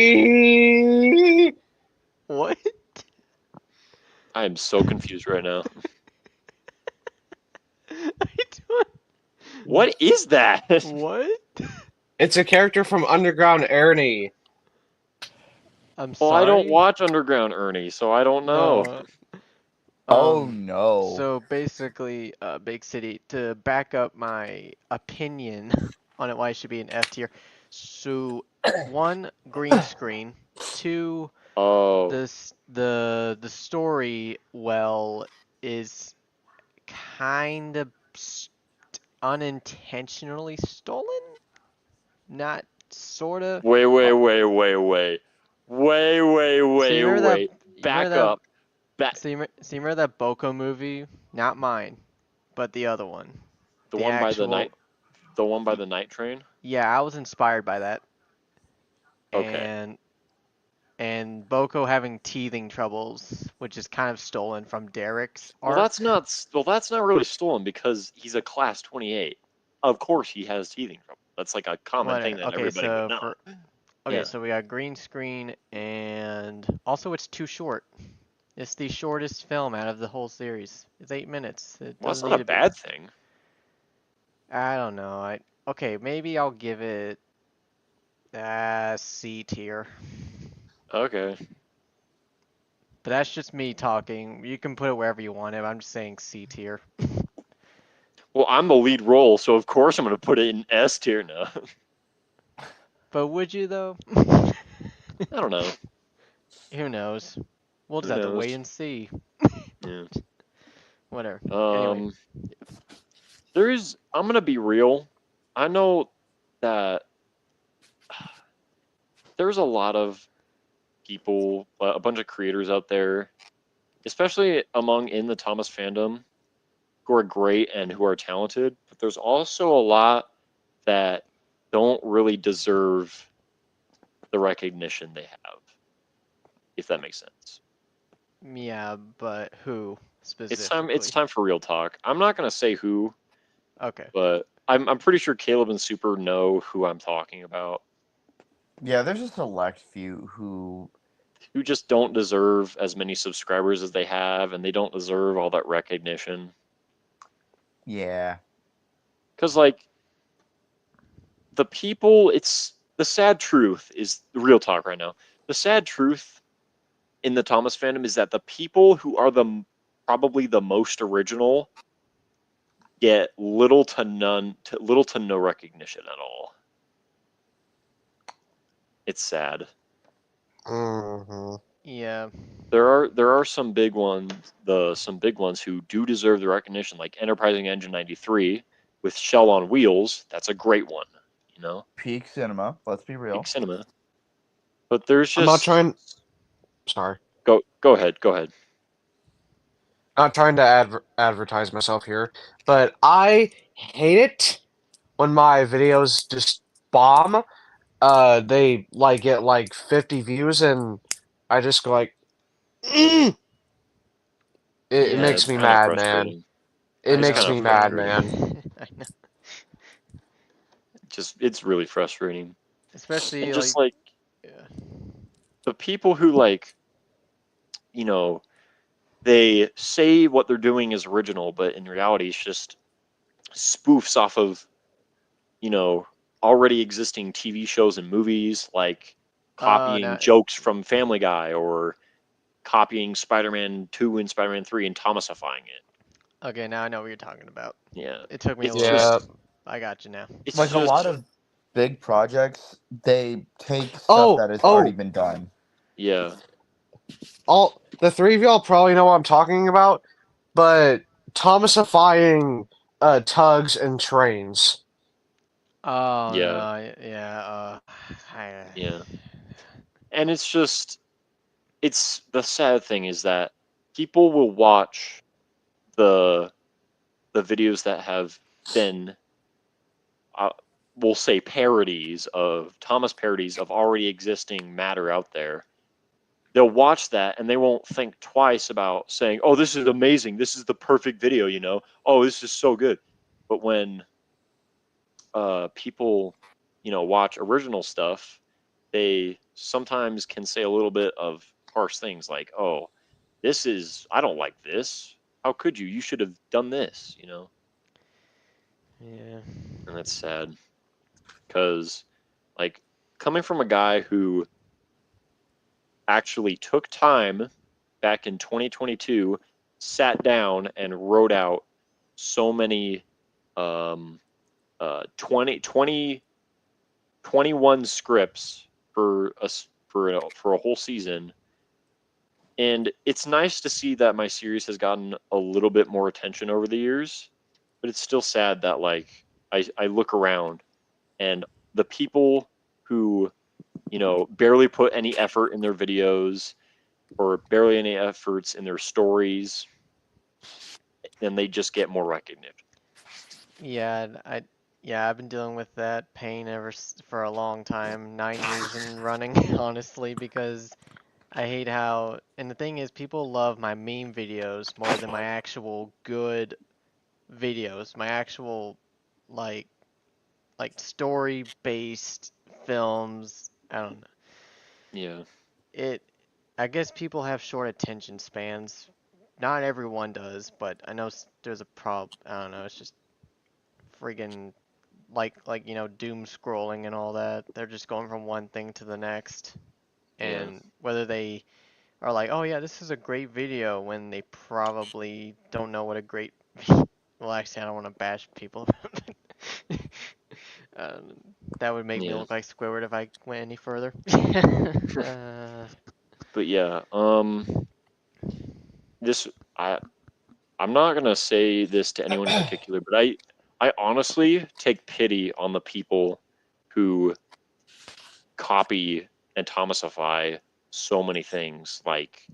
Speaker 3: Ernie!
Speaker 2: What?
Speaker 1: I am so confused right now.
Speaker 2: I don't.
Speaker 1: What is that?
Speaker 2: What?
Speaker 3: It's a character from Underground Ernie.
Speaker 2: I'm
Speaker 1: Well,
Speaker 2: sorry.
Speaker 1: I don't watch Underground Ernie, so I don't know.
Speaker 2: No.
Speaker 5: Oh no!
Speaker 2: So basically, Big City, to back up my opinion on it, why it should be an F tier. So, one, green screen. Two,
Speaker 1: Oh,
Speaker 2: the story, well, is kind of unintentionally stolen. Not sorta.
Speaker 1: wait.
Speaker 2: So you remember that?
Speaker 1: Wait.
Speaker 2: You remember
Speaker 1: Back
Speaker 2: that?
Speaker 1: up. Back.
Speaker 2: So you remember that Boko movie? Not mine, but the other one.
Speaker 1: The
Speaker 2: The
Speaker 1: one by the
Speaker 2: actual.
Speaker 1: night. The one by the night train.
Speaker 2: Yeah, I was inspired by that.
Speaker 1: Okay.
Speaker 2: And Boko having teething troubles, which is kind of stolen from Derek's
Speaker 1: Well,
Speaker 2: arc.
Speaker 1: that's not really stolen because he's a class 28. Of course, he has teething trouble. That's like a common thing that
Speaker 2: Okay,
Speaker 1: everybody would
Speaker 2: so
Speaker 1: know.
Speaker 2: okay,
Speaker 1: Yeah.
Speaker 2: so we got green screen, and also it's too short. It's the shortest film out of the whole series. It's 8 minutes. It
Speaker 1: Well, that's
Speaker 2: doesn't
Speaker 1: not
Speaker 2: need
Speaker 1: a
Speaker 2: to be.
Speaker 1: bad thing.
Speaker 2: I don't know. Okay, maybe I'll give it C tier.
Speaker 1: Okay.
Speaker 2: But that's just me talking. You can put it wherever you want it. I'm just saying C tier.
Speaker 1: Well, I'm the lead role, so of course I'm going to put it in S tier now.
Speaker 2: But would you though?
Speaker 1: I don't know.
Speaker 2: Who knows? We'll just
Speaker 1: Who
Speaker 2: have to
Speaker 1: knows?
Speaker 2: wait and see.
Speaker 1: Yeah.
Speaker 2: Whatever. Anyway,
Speaker 1: I'm going to be real. I know that there's a lot of people, a bunch of creators out there, especially in the Thomas fandom, who are great and who are talented, but there's also a lot that don't really deserve the recognition they have, if that makes sense.
Speaker 2: yeah, but who
Speaker 1: It's
Speaker 2: specifically?
Speaker 1: time for real talk. I'm not going to say who,
Speaker 2: Okay.
Speaker 1: but I'm pretty sure Caleb and Super know who I'm talking about,
Speaker 5: Yeah, there's a select few who.
Speaker 1: who just don't deserve as many subscribers as they have, and they don't deserve all that recognition.
Speaker 5: Yeah.
Speaker 1: Because, like, it's the sad truth is the real talk right now. The sad truth in the Thomas fandom is that the people who are probably the most original get little to no recognition at all. It's sad.
Speaker 3: Mm-hmm.
Speaker 2: Yeah.
Speaker 1: There are some big ones, who do deserve the recognition, like Enterprising Engine 93 with Shell on Wheels. That's a great one, you know,
Speaker 5: Peak cinema. Let's be real.
Speaker 1: big cinema. But there's
Speaker 3: I'm not
Speaker 1: just
Speaker 3: trying. Sorry,
Speaker 1: go ahead.
Speaker 3: not trying to advertise myself here, but I hate it when my videos just bomb. They like get like 50 views, and I just go like, mm! It
Speaker 1: Yeah,
Speaker 3: makes
Speaker 1: it's
Speaker 3: me
Speaker 1: kind of
Speaker 3: mad, man.
Speaker 1: frustrating.
Speaker 3: It
Speaker 2: I
Speaker 1: It's
Speaker 2: know
Speaker 3: makes
Speaker 1: kind
Speaker 2: the
Speaker 1: of
Speaker 3: me mad,
Speaker 1: frustrating.
Speaker 3: man.
Speaker 2: I know.
Speaker 1: It's really frustrating.
Speaker 2: Especially
Speaker 1: And
Speaker 2: like
Speaker 1: just like
Speaker 2: yeah.
Speaker 1: the people who like, you know, they say what they're doing is original, but in reality it's just spoofs off of, you know, already existing TV shows and movies, like copying
Speaker 2: No.
Speaker 1: jokes from Family Guy or copying Spider-Man 2 and Spider-Man 3 and Thomasifying it.
Speaker 2: Okay, now I know what you're talking about.
Speaker 1: Yeah.
Speaker 2: It took me a
Speaker 1: It's
Speaker 2: little bit.
Speaker 3: Yeah.
Speaker 1: just
Speaker 2: I got you now.
Speaker 1: it's
Speaker 5: Like a lot
Speaker 1: just
Speaker 5: of big projects, they take stuff
Speaker 3: Oh,
Speaker 5: that has already
Speaker 3: oh,
Speaker 5: been done.
Speaker 1: yeah.
Speaker 3: all the three of y'all probably know what I'm talking about, but Thomasifying tugs and trains.
Speaker 2: Oh
Speaker 1: Yeah.
Speaker 2: no, yeah, I,
Speaker 1: Yeah. And it's just it's the sad thing is that people will watch the videos that have been uh, we'll say parodies of already existing matter out there. They'll watch that and they won't think twice about saying, "Oh, this is amazing. This is the perfect video," you know. "Oh, this is so good." But when people, you know, watch original stuff, they sometimes can say a little bit of harsh things like, "Oh, I don't like this. How could you? You should have done this," you know?
Speaker 2: yeah.
Speaker 1: And that's sad because, like, coming from a guy who actually took time back in 2022, sat down and wrote out so many um, 21 scripts for a whole season. And it's nice to see that my series has gotten a little bit more attention over the years, but it's still sad that like I look around and the people who, you know, barely put any effort in their videos or barely any efforts in their stories, and they just get more recognition.
Speaker 2: Yeah, yeah, I've been dealing with that pain for a long time, 9 years in running, honestly, because I hate how, and the thing is, people love my meme videos more than my actual good videos, my actual like story-based films. I don't know.
Speaker 1: Yeah.
Speaker 2: It, I guess people have short attention spans. Not everyone does, but I know there's a problem. I don't know. It's just friggin' like doom scrolling and all that. They're just going from one thing to the next,
Speaker 1: Yeah.
Speaker 2: and whether they are like, oh yeah, this is a great video, when they probably don't know what a great. Well, actually, I don't want to bash people. um, that would make me
Speaker 1: Yeah.
Speaker 2: look like Squidward if I went any further.
Speaker 1: But yeah, this I I'm not gonna say this to anyone in particular, but I honestly take pity on the people who copy and Thomasify so many things, like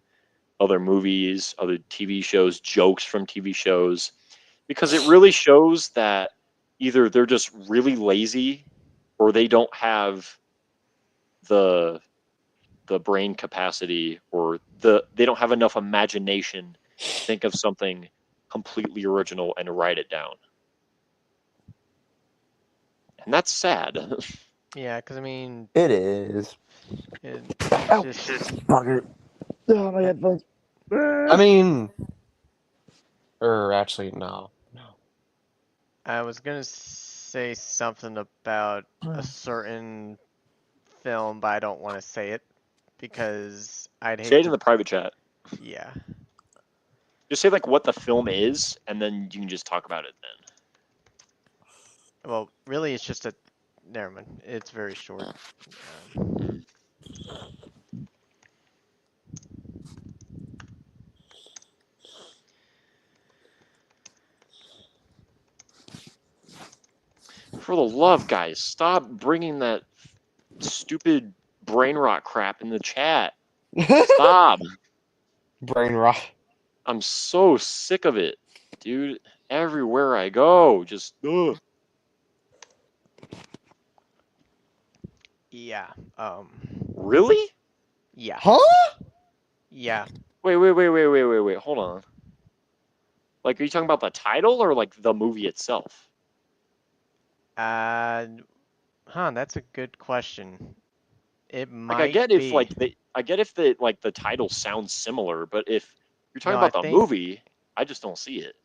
Speaker 1: other movies, other TV shows, jokes from TV shows, because it really shows that either they're just really lazy or they don't have the brain capacity or they don't have enough imagination to think of something completely original and write it down. And that's sad.
Speaker 2: Yeah, because I mean,
Speaker 5: It is.
Speaker 2: it's
Speaker 5: Ow!
Speaker 2: just.
Speaker 5: Bugger. Oh, my
Speaker 2: uh,
Speaker 5: headphones.
Speaker 3: I mean, or actually, no.
Speaker 2: I was gonna say something about a certain film, but I don't want to say it because I'd
Speaker 1: Say
Speaker 2: hate
Speaker 1: it in
Speaker 2: to.
Speaker 1: the private chat.
Speaker 2: Yeah.
Speaker 1: Just say like what the film is, and then you can just talk about it then.
Speaker 2: Well, really, it's just a. Never mind. It's very short. Um,
Speaker 1: For the love, guys, stop bringing that stupid brain rot crap in the chat. Stop.
Speaker 3: Brain rot.
Speaker 1: I'm so sick of it, dude. Everywhere I go, just ugh.
Speaker 2: yeah.
Speaker 1: Really?
Speaker 2: Yeah.
Speaker 3: Huh?
Speaker 2: Yeah.
Speaker 1: Wait. Hold on. Like, are you talking about the title or like the movie itself?
Speaker 2: Uh, That's a good question. It
Speaker 1: Like, I
Speaker 2: might
Speaker 1: get if
Speaker 2: be.
Speaker 1: like the title sounds similar, but if you're talking
Speaker 2: No, I
Speaker 1: about the
Speaker 2: think
Speaker 1: movie, I just don't see it.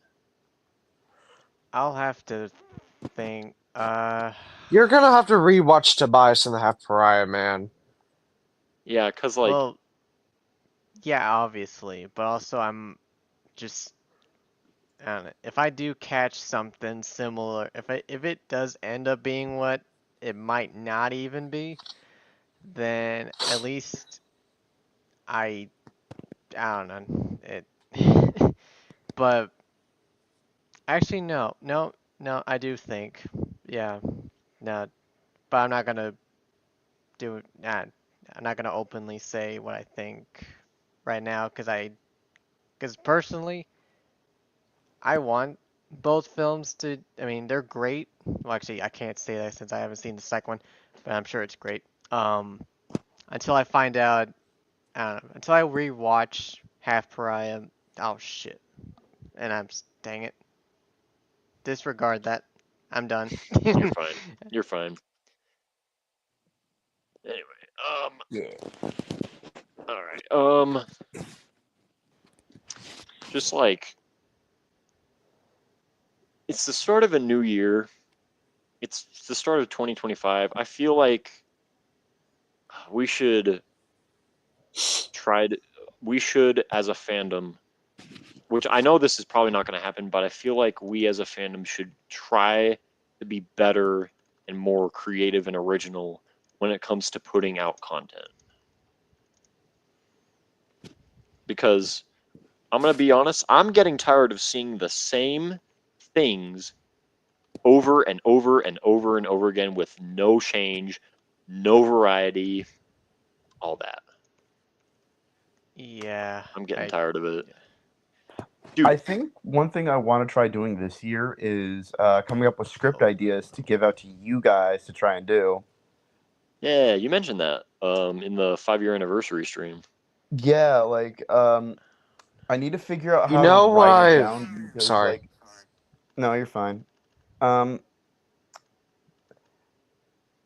Speaker 2: I'll have to think.
Speaker 3: You're gonna have to rewatch Tobias and the Half Pariah, man.
Speaker 1: Yeah, cause like
Speaker 2: Well, yeah, obviously, but also I'm just. I don't know, if I do catch something similar, if it does end up being what it might not even be, then at least I I don't know it. But actually, no, I do think, yeah, no, but I'm not gonna do it. I'm not gonna openly say what I think right now, because personally, I want both films to. I mean, they're great. Well, actually, I can't say that since I haven't seen the second one, but I'm sure it's great. Until I find out, I don't know. Until I rewatch Half Pariah. Oh shit! And dang it. Disregard that. I'm done.
Speaker 1: you're fine. You're fine. Anyway,
Speaker 5: Yeah.
Speaker 1: all right. Just like it's the start of a new year. It's the start of 2025. I feel like we should try to, we should as a fandom, which I know this is probably not going to happen, but I feel like we as a fandom should try to be better and more creative and original when it comes to putting out content. Because I'm going to be honest, I'm getting tired of seeing the same things over and over and over and over again with no change, no variety, all that.
Speaker 2: Yeah,
Speaker 1: I'm getting
Speaker 2: I
Speaker 1: tired of it.
Speaker 2: yeah.
Speaker 1: Dude,
Speaker 5: I think one thing I want to try doing this year is coming up with script ideas to give out to you guys to try and do.
Speaker 1: yeah, you mentioned that in the 5-year anniversary stream.
Speaker 5: Yeah, like I need to figure out
Speaker 3: You
Speaker 5: how to
Speaker 3: know what
Speaker 5: write it
Speaker 3: I...
Speaker 5: down because
Speaker 3: Sorry.
Speaker 5: like no, you're fine. Um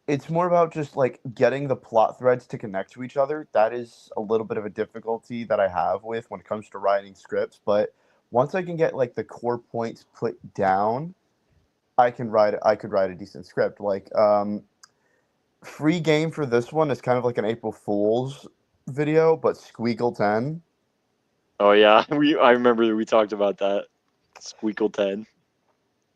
Speaker 5: it's more about just like getting the plot threads to connect to each other. That is a little bit of a difficulty that I have with when it comes to writing scripts, but once I can get like the core points put down, I could write a decent script. Like free game for this one is kind of like an April Fool's video, but Squeakle 10.
Speaker 1: Oh yeah, I remember that we talked about that. Squeakle 10.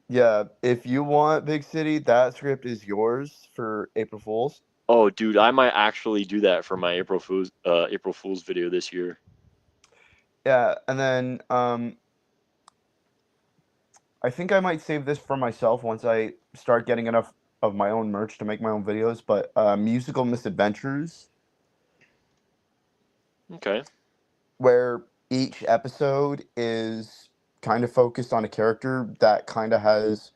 Speaker 5: Yeah, if you want Big City, that script is yours for April Fool's.
Speaker 1: Oh dude, I might actually do that for my April Fool's video this year.
Speaker 5: Yeah, and then I think I might save this for myself once I start getting enough of my own merch to make my own videos, but musical misadventures
Speaker 1: Okay.
Speaker 5: where each episode is kind of focused on a character that kind of has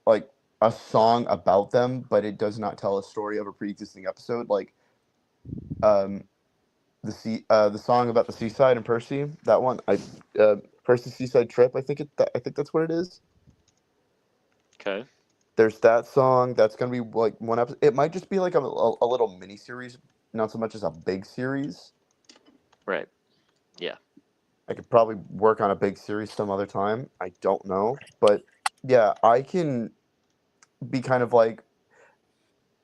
Speaker 5: like a song about them, but it does not tell a story of a pre-existing episode. Like um, the song about the seaside and Percy, that one, Percy's Seaside Trip. I think that's what it is.
Speaker 1: Okay.
Speaker 5: There's that song that's gonna be like one episode. It might just be like a little mini series, not so much as a big series.
Speaker 1: Right. Yeah.
Speaker 5: I could probably work on a big series some other time. I don't know, but yeah, I can be kind of like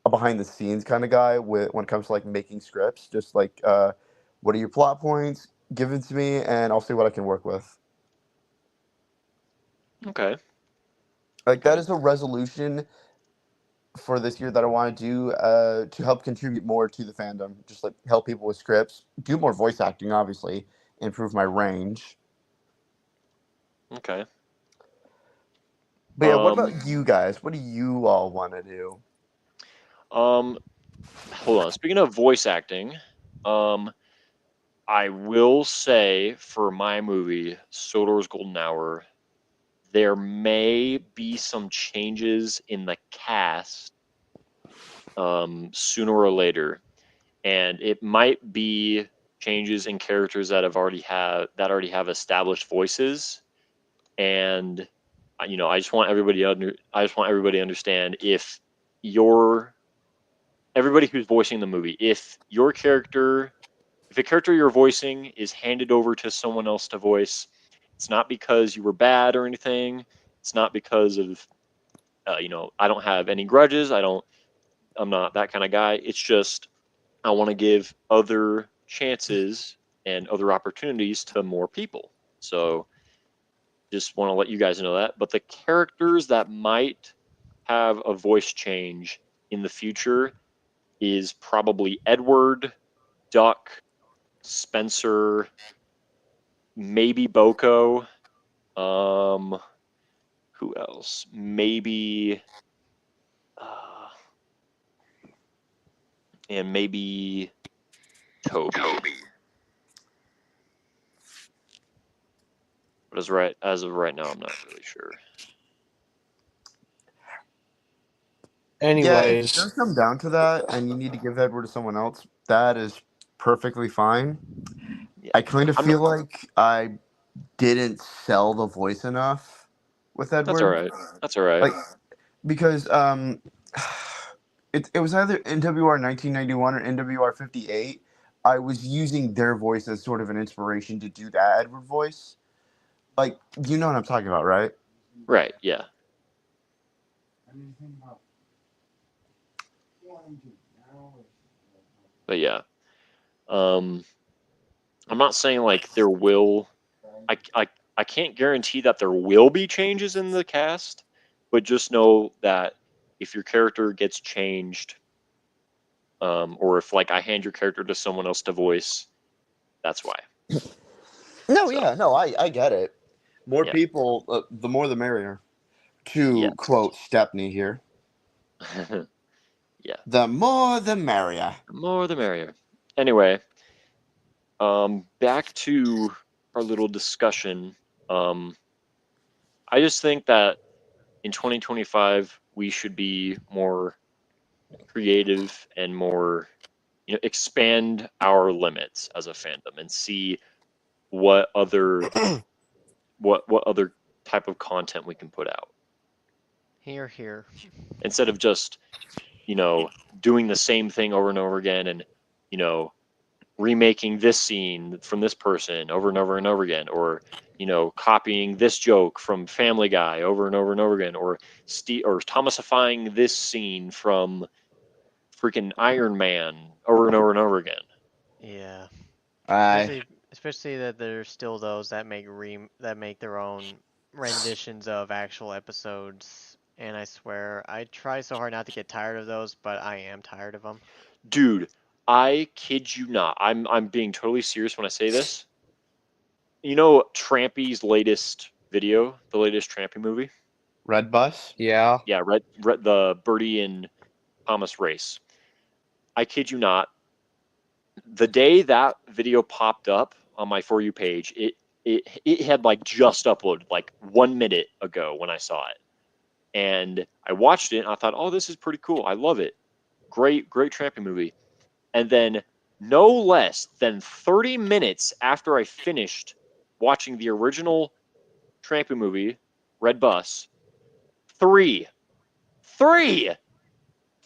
Speaker 5: a behind the scenes kind of guy with when it comes to like making scripts. Just like, what are your plot points? Give it to me, and I'll see what I can work with.
Speaker 1: Okay.
Speaker 5: Like that
Speaker 1: Okay.
Speaker 5: is a resolution for this year that I want to do to help contribute more to the fandom. Just like help people with scripts, do more voice acting, obviously, improve my range.
Speaker 1: Okay.
Speaker 5: But yeah, what
Speaker 1: Um,
Speaker 5: about you guys? What do you all want to do?
Speaker 1: um, hold on. Speaking of voice acting, um, I will say for my movie, Sodor's Golden Hour, there may be some changes in the cast sooner or later, and it might be changes in characters that already have established voices. And I just want everybody to understand if your everybody who's voicing the movie, if a character you're voicing is handed over to someone else to voice, it's not because you were bad or anything. It's not because of I don't have any grudges. I'm not that kind of guy. It's just I want to give other chances and other opportunities to more people. So just want to let you guys know that. But the characters that might have a voice change in the future is probably Edward, Duck, Spencer, maybe Boko. Um, who else? Maybe, uh, and maybe Toby. But as of right now, I'm not really sure.
Speaker 5: Yeah, if it
Speaker 3: Anyways,
Speaker 5: does come down to that, and you need to give Edward to someone else, that is perfectly fine.
Speaker 1: Yeah,
Speaker 5: I kind of
Speaker 1: I'm
Speaker 5: feel
Speaker 1: not.
Speaker 5: like I didn't sell the voice enough with
Speaker 1: That's all
Speaker 5: Edward,
Speaker 1: right. That's all right.
Speaker 5: like because it was either NWR 1991 or NWR 58. I was using their voice as sort of an inspiration to do that Edward voice. Like, you know what I'm talking about, right?
Speaker 1: Right. Yeah. But yeah. Um, I'm not saying like there will. I, I I can't guarantee that there will be changes in the cast, but just know that if your character gets changed, or if like I hand your character to someone else to voice, that's why.
Speaker 5: No,
Speaker 1: So
Speaker 5: yeah, no, I get it. More
Speaker 1: yeah,
Speaker 5: people, the more the merrier. To
Speaker 1: yes,
Speaker 5: quote Stepney here,
Speaker 1: yeah,
Speaker 5: the more the merrier.
Speaker 1: the more the merrier. Anyway, back to our little discussion. Um, I just think that in 2025 we should be more creative and more expand our limits as a fandom and see what other what other type of content we can put out
Speaker 2: Here, here.
Speaker 1: instead of just you know doing the same thing over and over again and you know remaking this scene from this person over and over and over again or copying this joke from Family Guy over and over again or Thomasifying this scene from freaking Iron Man over and over again.
Speaker 2: Yeah.
Speaker 3: I
Speaker 2: Especially that there's still those that make their own renditions of actual episodes, and I swear I try so hard not to get tired of those, but I am tired of them.
Speaker 1: Dude, I kid you not. I'm being totally serious when I say this. You know Trampy's latest video, the latest Trampy movie?
Speaker 5: Red bus.
Speaker 3: yeah.
Speaker 1: Yeah, Red the Birdie and Thomas race. I kid you not. The day that video popped up on my For You page, it had like just uploaded like 1 minute ago when I saw it. And I watched it and I thought, oh, this is pretty cool. I love it. Great Trampy movie. And then no less than 30 minutes after I finished watching the original Trampy movie, Red Bus, three, three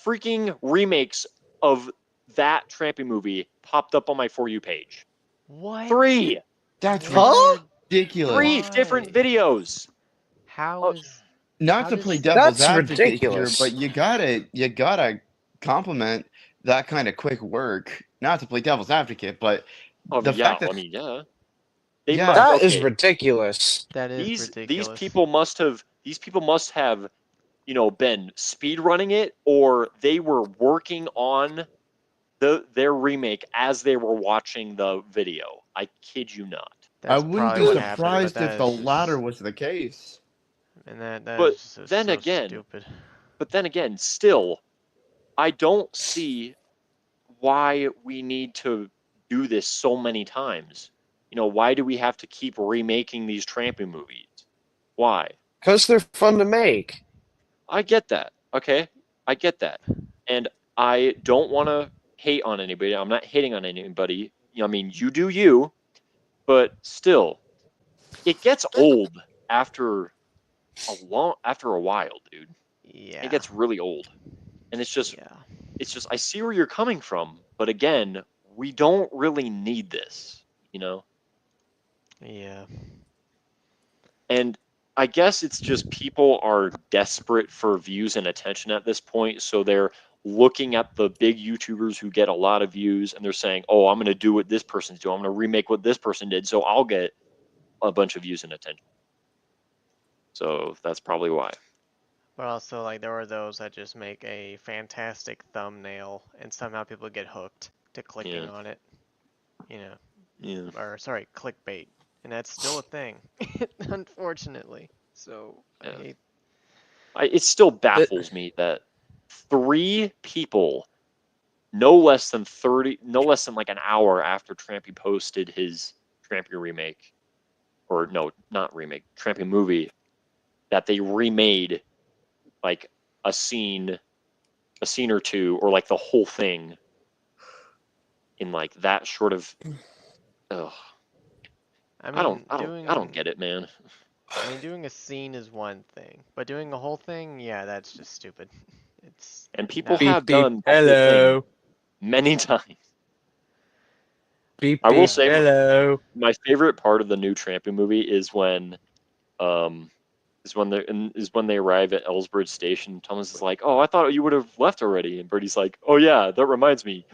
Speaker 1: freaking remakes of that Trampy movie popped up on my For You page.
Speaker 2: What?
Speaker 1: Three,
Speaker 5: That's
Speaker 3: Huh?
Speaker 5: ridiculous.
Speaker 1: three different
Speaker 2: Why?
Speaker 1: videos.
Speaker 2: How
Speaker 1: Oh,
Speaker 2: is
Speaker 5: Not
Speaker 2: how
Speaker 5: to play
Speaker 2: does
Speaker 5: devil's
Speaker 3: That's
Speaker 5: advocate here, but
Speaker 3: ridiculous.
Speaker 5: you gotta compliment that kind of quick work. Not to play devil's advocate, but
Speaker 1: oh
Speaker 5: the
Speaker 1: yeah,
Speaker 5: fact that
Speaker 1: I mean, yeah.
Speaker 5: yeah,
Speaker 3: That is
Speaker 1: Okay,
Speaker 3: ridiculous.
Speaker 2: that is
Speaker 1: these
Speaker 2: ridiculous.
Speaker 1: people must have these people must have, been speed running it, or they were working on their remake as they were watching the video. I kid you not.
Speaker 5: I
Speaker 2: That's
Speaker 5: wouldn't
Speaker 2: probably
Speaker 5: be
Speaker 2: what happened, but
Speaker 5: surprised if
Speaker 2: that
Speaker 5: the
Speaker 2: is
Speaker 5: latter
Speaker 2: just,
Speaker 5: was the case.
Speaker 2: and that
Speaker 1: But
Speaker 2: is just
Speaker 1: then
Speaker 2: so
Speaker 1: again,
Speaker 2: stupid.
Speaker 1: still, I don't see why we need to do this so many times. Why do we have to keep remaking these tramping movies? Why?
Speaker 3: Because they're fun to make.
Speaker 1: I get that. Okay? I get that. And I don't want to hate on anybody. I'm not hating on anybody. I mean, you do you, but still, it gets old after a while, dude. It
Speaker 2: Yeah,
Speaker 1: gets really old. And
Speaker 2: yeah,
Speaker 1: it's just I see where you're coming from, but again, we don't really need this,
Speaker 2: yeah.
Speaker 1: And I guess it's just people are desperate for views and attention at this point, so they're looking at the big YouTubers who get a lot of views and they're saying, "Oh, I'm going to do what this person's doing. I'm going to remake what this person did, so I'll get a bunch of views and attention." So that's probably why.
Speaker 2: But also, like, there are those that just make a fantastic thumbnail, and somehow people get hooked to clicking
Speaker 1: Yeah.
Speaker 2: on it. You know,
Speaker 1: Yeah.
Speaker 2: or sorry, clickbait, and that's still a thing, unfortunately. So I
Speaker 1: Yeah.
Speaker 2: hate.
Speaker 1: It still baffles me that 3 people, no less than like an hour after Trampy posted his Trampy remake, or no, not remake, Trampy movie, that they remade like a scene or two, or like the whole thing in like that short of. Ugh,
Speaker 2: I
Speaker 1: I don't,
Speaker 2: mean,
Speaker 1: I don't, I don't
Speaker 2: doing.
Speaker 1: get it, man.
Speaker 2: I mean, doing a scene is one thing, but doing a whole thing, yeah, that's just stupid. It's
Speaker 1: And people
Speaker 2: no.
Speaker 1: have
Speaker 3: Beep beep.
Speaker 1: done the whole thing
Speaker 3: Hello.
Speaker 1: many times.
Speaker 3: Beep
Speaker 1: I will
Speaker 3: beep.
Speaker 2: Yeah.
Speaker 1: say
Speaker 3: Hello.
Speaker 1: my favorite part of the new Trampy movie is when um is when they arrive at Ellsbridge Station. Thomas is like, "Oh, I thought you would have left already," and Birdie's like, "Oh yeah, that reminds me."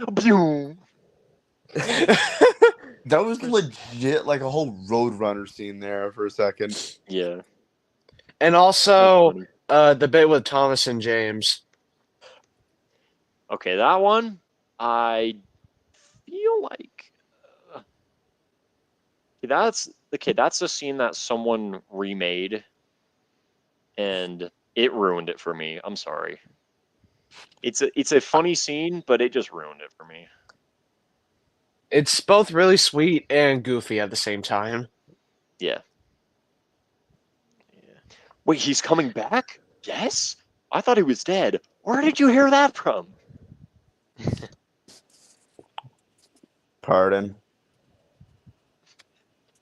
Speaker 5: That was legit like a whole Roadrunner scene there for a second.
Speaker 1: Yeah,
Speaker 3: And
Speaker 1: that's
Speaker 3: also
Speaker 1: funny.
Speaker 3: the bit with Thomas and James.
Speaker 1: Okay, that one I feel like uh, that's a scene that someone remade, and it ruined it for me. I'm sorry. It's a funny scene, but it just ruined it for me.
Speaker 3: It's both really sweet and goofy at the same time.
Speaker 1: Yeah.
Speaker 2: Yeah.
Speaker 1: Wait, he's coming back? Yes? I thought he was dead. Where did you hear that from?
Speaker 5: Pardon.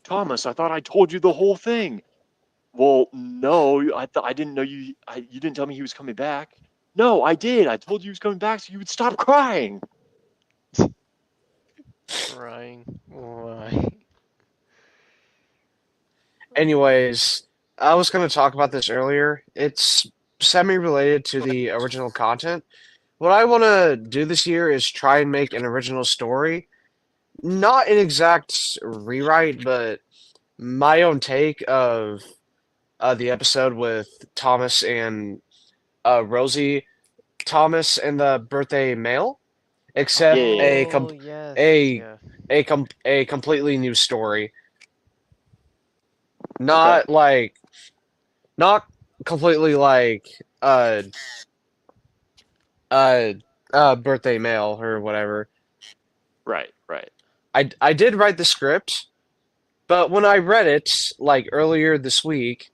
Speaker 1: Thomas, I thought I told you the whole thing. Well, no, I didn't know you didn't tell me he was coming back. No, I did. I told you he was coming back so you would stop crying.
Speaker 2: Crying. Why?
Speaker 3: Anyways, I was going to talk about this earlier. It's semi-related to the original content. What I want to do this year is try and make an original story. Not an exact rewrite, but my own take of the episode with Thomas and Rosie, Thomas and the birthday mail, except
Speaker 1: Yeah.
Speaker 2: Oh yes,
Speaker 3: a
Speaker 2: yeah.
Speaker 3: a completely new story.
Speaker 1: Okay.
Speaker 3: Not like not completely like uh uh birthday mail or whatever.
Speaker 1: Right, right.
Speaker 3: I did write the script, but when I read it like earlier this week,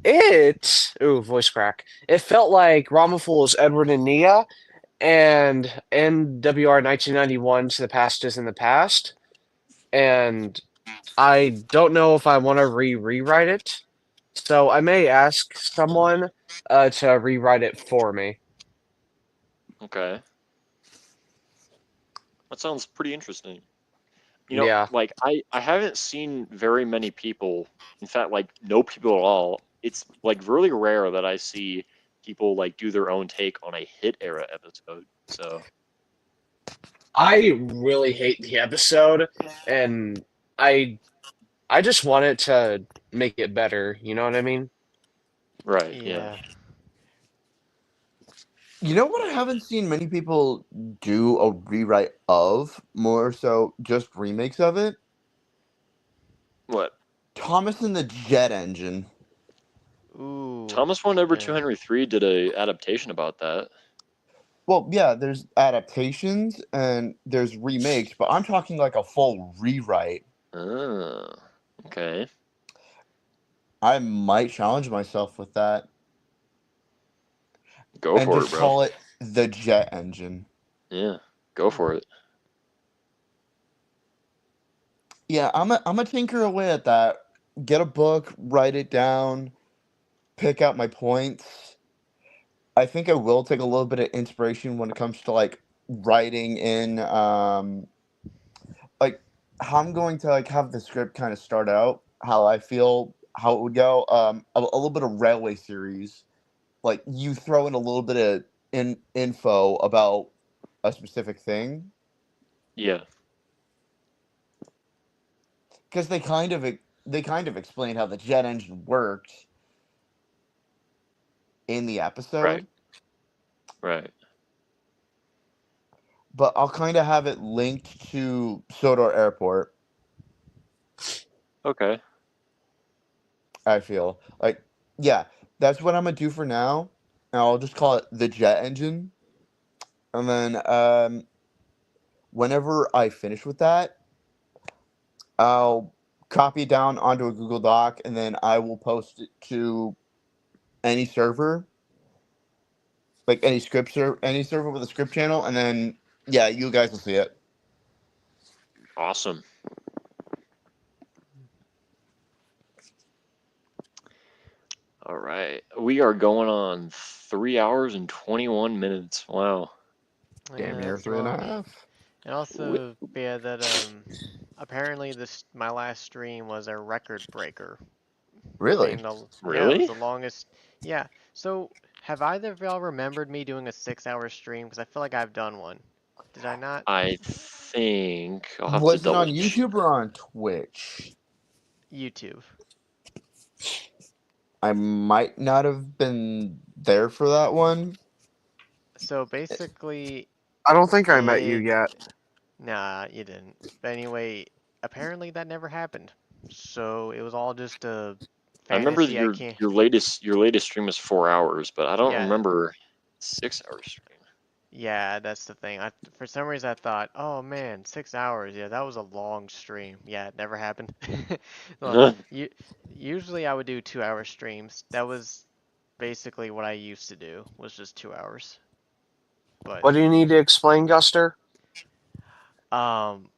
Speaker 3: voice crack. It felt like Ramaful's Edward and Nia and NWR 1991 to the past is in the past, and I don't know if I want to rewrite it. So I may ask someone to rewrite it for me.
Speaker 1: Okay. That sounds pretty interesting.
Speaker 3: Yeah.
Speaker 1: Like I haven't seen very many people, in fact, like no people at all. It's like really rare that I see people like do their own take on a hit era episode. So,
Speaker 3: I really hate the episode, and I I just want it to make it better. You know what I mean?
Speaker 1: Right.
Speaker 2: Yeah.
Speaker 5: You know what I haven't seen many people do a rewrite of, more so just remakes of it?
Speaker 1: What?
Speaker 5: Thomas and the Jet Engine.
Speaker 2: Ooh.
Speaker 1: Thomas One Over
Speaker 2: Yeah.
Speaker 1: 203 did a adaptation about that.
Speaker 5: Well, yeah, there's adaptations and there's remakes, but I'm talking like a full rewrite.
Speaker 1: Oh, okay.
Speaker 5: I might challenge myself with that
Speaker 1: Go
Speaker 5: and
Speaker 1: for
Speaker 5: just
Speaker 1: it, bro.
Speaker 5: call it the Jet Engine.
Speaker 1: Yeah, go for it.
Speaker 5: Yeah, I'm a tinker away at that. Get a book, write it down, pick out my points. I think I will take a little bit of inspiration when it comes to like writing in like how I'm going to like have the script kind of start out, how I feel how it would go. A little bit of railway series. Like you throw in a little bit of info about a specific thing
Speaker 1: Yeah.
Speaker 5: because they kind of explain how the jet engine worked in the episode,
Speaker 1: Right.
Speaker 5: but I'll kind of have it linked to Sodor Airport.
Speaker 1: Okay.
Speaker 5: I feel like, yeah, that's what I'm gonna do for now, and I'll just call it the jet engine. And then whenever I finish with that, I'll copy it down onto a Google Doc, and then I will post it to any server, like any server with a script channel, and then yeah, you guys will see it.
Speaker 1: Awesome. All right. We are going on 3 hours and 21 minutes. Wow.
Speaker 2: Yeah,
Speaker 5: Damn near
Speaker 2: that's
Speaker 5: three and a
Speaker 2: long.
Speaker 5: half.
Speaker 2: And also, yeah, that apparently this my last stream was a record breaker.
Speaker 5: Really?
Speaker 2: Being the yeah, it was
Speaker 1: Really?
Speaker 2: the longest. Yeah. So have either of y'all remembered me doing a 6-hour stream? Because I feel like I've done one. Did I not?
Speaker 1: I think I'll have to
Speaker 5: Was it
Speaker 1: double
Speaker 5: on
Speaker 1: check.
Speaker 5: YouTube or on Twitch?
Speaker 2: YouTube.
Speaker 5: I might not have been there for that one.
Speaker 2: So basically,
Speaker 3: I don't think I met you
Speaker 2: it.
Speaker 3: yet.
Speaker 2: Nah, you didn't. But anyway, apparently that never happened. So it was all just a
Speaker 1: I remember that
Speaker 2: fantasy. I can't.
Speaker 1: your latest stream was 4 hours, but I don't
Speaker 2: Yeah,
Speaker 1: remember 6 hours stream.
Speaker 2: yeah, that's the thing. For some reason I thought, oh man, 6 hours. Yeah, that was a long stream. Yeah, it never happened. Well, you usually I would do 2-hour streams. That was basically what I used to do. Was just 2 hours. But
Speaker 3: What do you need to explain, Guster?
Speaker 2: um,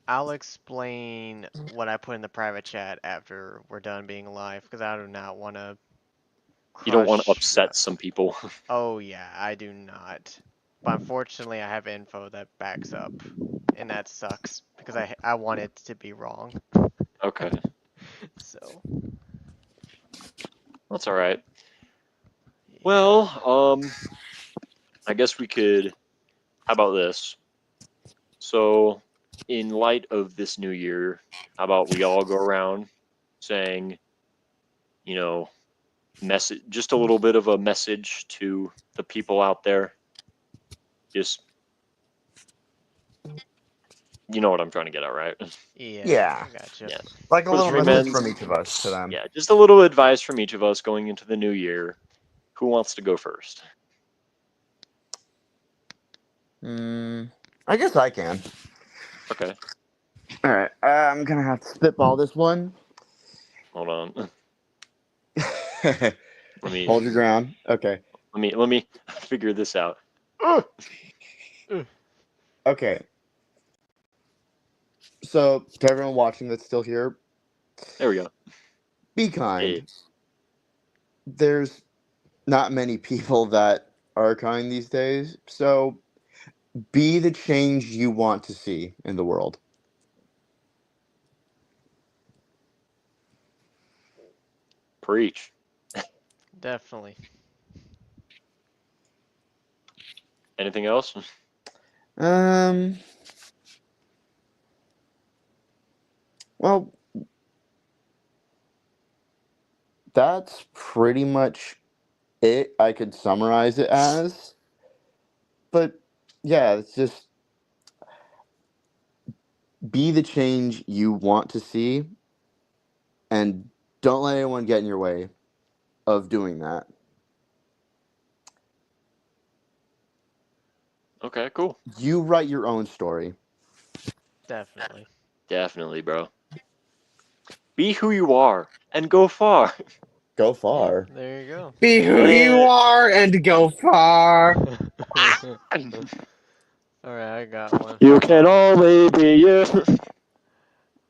Speaker 2: I'll explain what I put in the private chat after we're done being live because I do not want to
Speaker 1: You don't want to
Speaker 2: crush.
Speaker 1: upset some people.
Speaker 2: Oh yeah, I do not. But unfortunately, I have info that backs up, and that sucks because I want it to be wrong.
Speaker 1: Okay.
Speaker 2: So
Speaker 1: That's all right.
Speaker 2: yeah.
Speaker 1: Well, I guess we could. How about this? So, in light of this new year, how about we all go around saying, you know, message, just a little bit of a message to the people out there. Just, you know what I'm trying to get at, right?
Speaker 2: Yeah,
Speaker 5: Yeah,
Speaker 2: I gotcha.
Speaker 1: Yeah.
Speaker 5: like a
Speaker 1: For the
Speaker 5: little
Speaker 1: three
Speaker 5: message
Speaker 1: men,
Speaker 5: from each of us to them.
Speaker 1: yeah, just a little advice from each of us going into the new year. Who wants to go first?
Speaker 5: I guess I can.
Speaker 1: Okay,
Speaker 5: All right, I'm gonna have to spitball this one.
Speaker 1: hold on. Let me
Speaker 5: Hold your ground. Okay.
Speaker 1: let me figure this out.
Speaker 2: Ugh.
Speaker 5: Okay. So to everyone watching that's still here,
Speaker 1: There we go.
Speaker 5: be
Speaker 1: Hey,
Speaker 5: kind. There's not many people that are kind these days, so be the change you want to see in the world.
Speaker 1: preach.
Speaker 2: Definitely.
Speaker 1: Anything else?
Speaker 5: Um. Well, that's pretty much it. I could summarize it as. But yeah, it's just be the change you want to see and don't let anyone get in your way of doing that.
Speaker 1: Okay, cool.
Speaker 5: You write your own story.
Speaker 2: Definitely.
Speaker 1: Definitely, bro. Be who you are and go far.
Speaker 5: Go
Speaker 2: Yeah,
Speaker 5: far.
Speaker 2: there you go.
Speaker 3: Be who you are and go far.
Speaker 2: All right, I got one.
Speaker 1: You can only be you.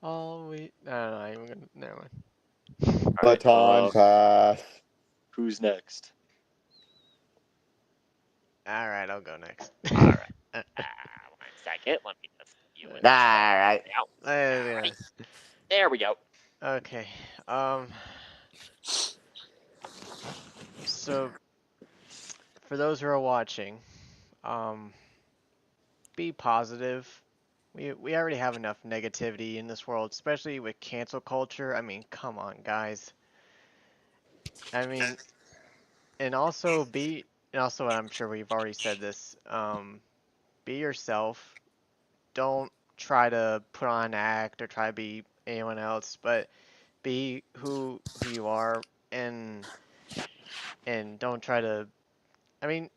Speaker 2: Oh, wait. No, I'm gonna. Never mind.
Speaker 1: All right.
Speaker 5: Baton pass.
Speaker 1: Who's next?
Speaker 2: All right, I'll go next.
Speaker 1: All right. 1 second. Let me just you in.
Speaker 5: Alright.
Speaker 2: Yeah.
Speaker 1: There we go.
Speaker 2: Okay. So for those who are watching, um, be positive. We already have enough negativity in this world, especially with cancel culture. I mean, come on, guys. I mean, and also be, and also I'm sure we've already said this. Be yourself. Don't try to put on an act or try to be anyone else, but be who you are, and don't try to. I mean,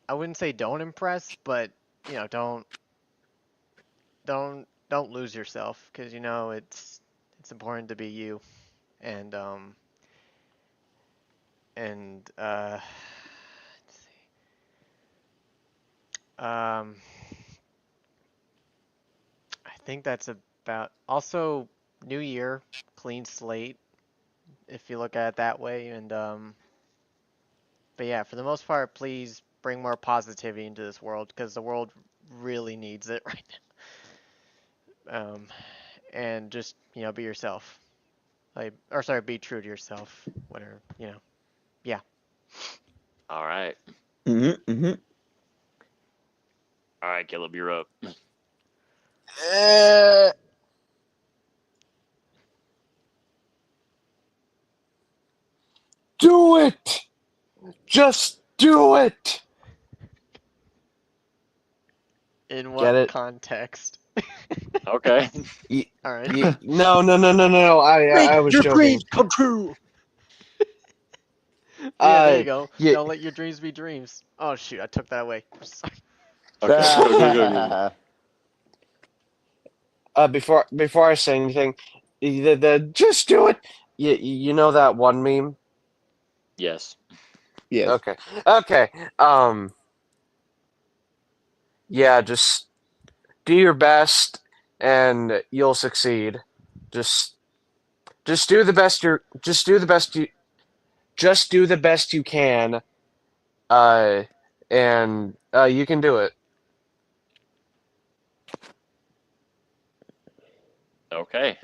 Speaker 2: I wouldn't say don't impress, but don't lose yourself because it's important to be you, and and let's see. I think that's about. Also, new year, clean slate, if you look at it that way, and but yeah, for the most part, please bring more positivity into this world because the world really needs it right now. And just be yourself. Like, or sorry, be true to yourself. Whatever, yeah.
Speaker 1: All right.
Speaker 5: Mm-hmm.
Speaker 1: All right, Caleb, you're up.
Speaker 3: Uh, do it! Just do it!
Speaker 2: In
Speaker 3: Get
Speaker 2: what
Speaker 3: it?
Speaker 2: context?
Speaker 1: Okay.
Speaker 2: All right.
Speaker 3: No. I was
Speaker 1: Your
Speaker 3: joking.
Speaker 1: dreams come true.
Speaker 2: Yeah, there you go.
Speaker 3: Yeah.
Speaker 2: Don't let your dreams be dreams. Oh shoot, I took that away. Sorry.
Speaker 1: Okay, go.
Speaker 3: Before I say anything, the just do it. You know that one meme?
Speaker 1: Yes.
Speaker 5: Yes.
Speaker 3: Okay. Yeah, just do your best and you'll succeed. Just just do the best you just do the best you can. Uh and you can do it.
Speaker 1: Okay.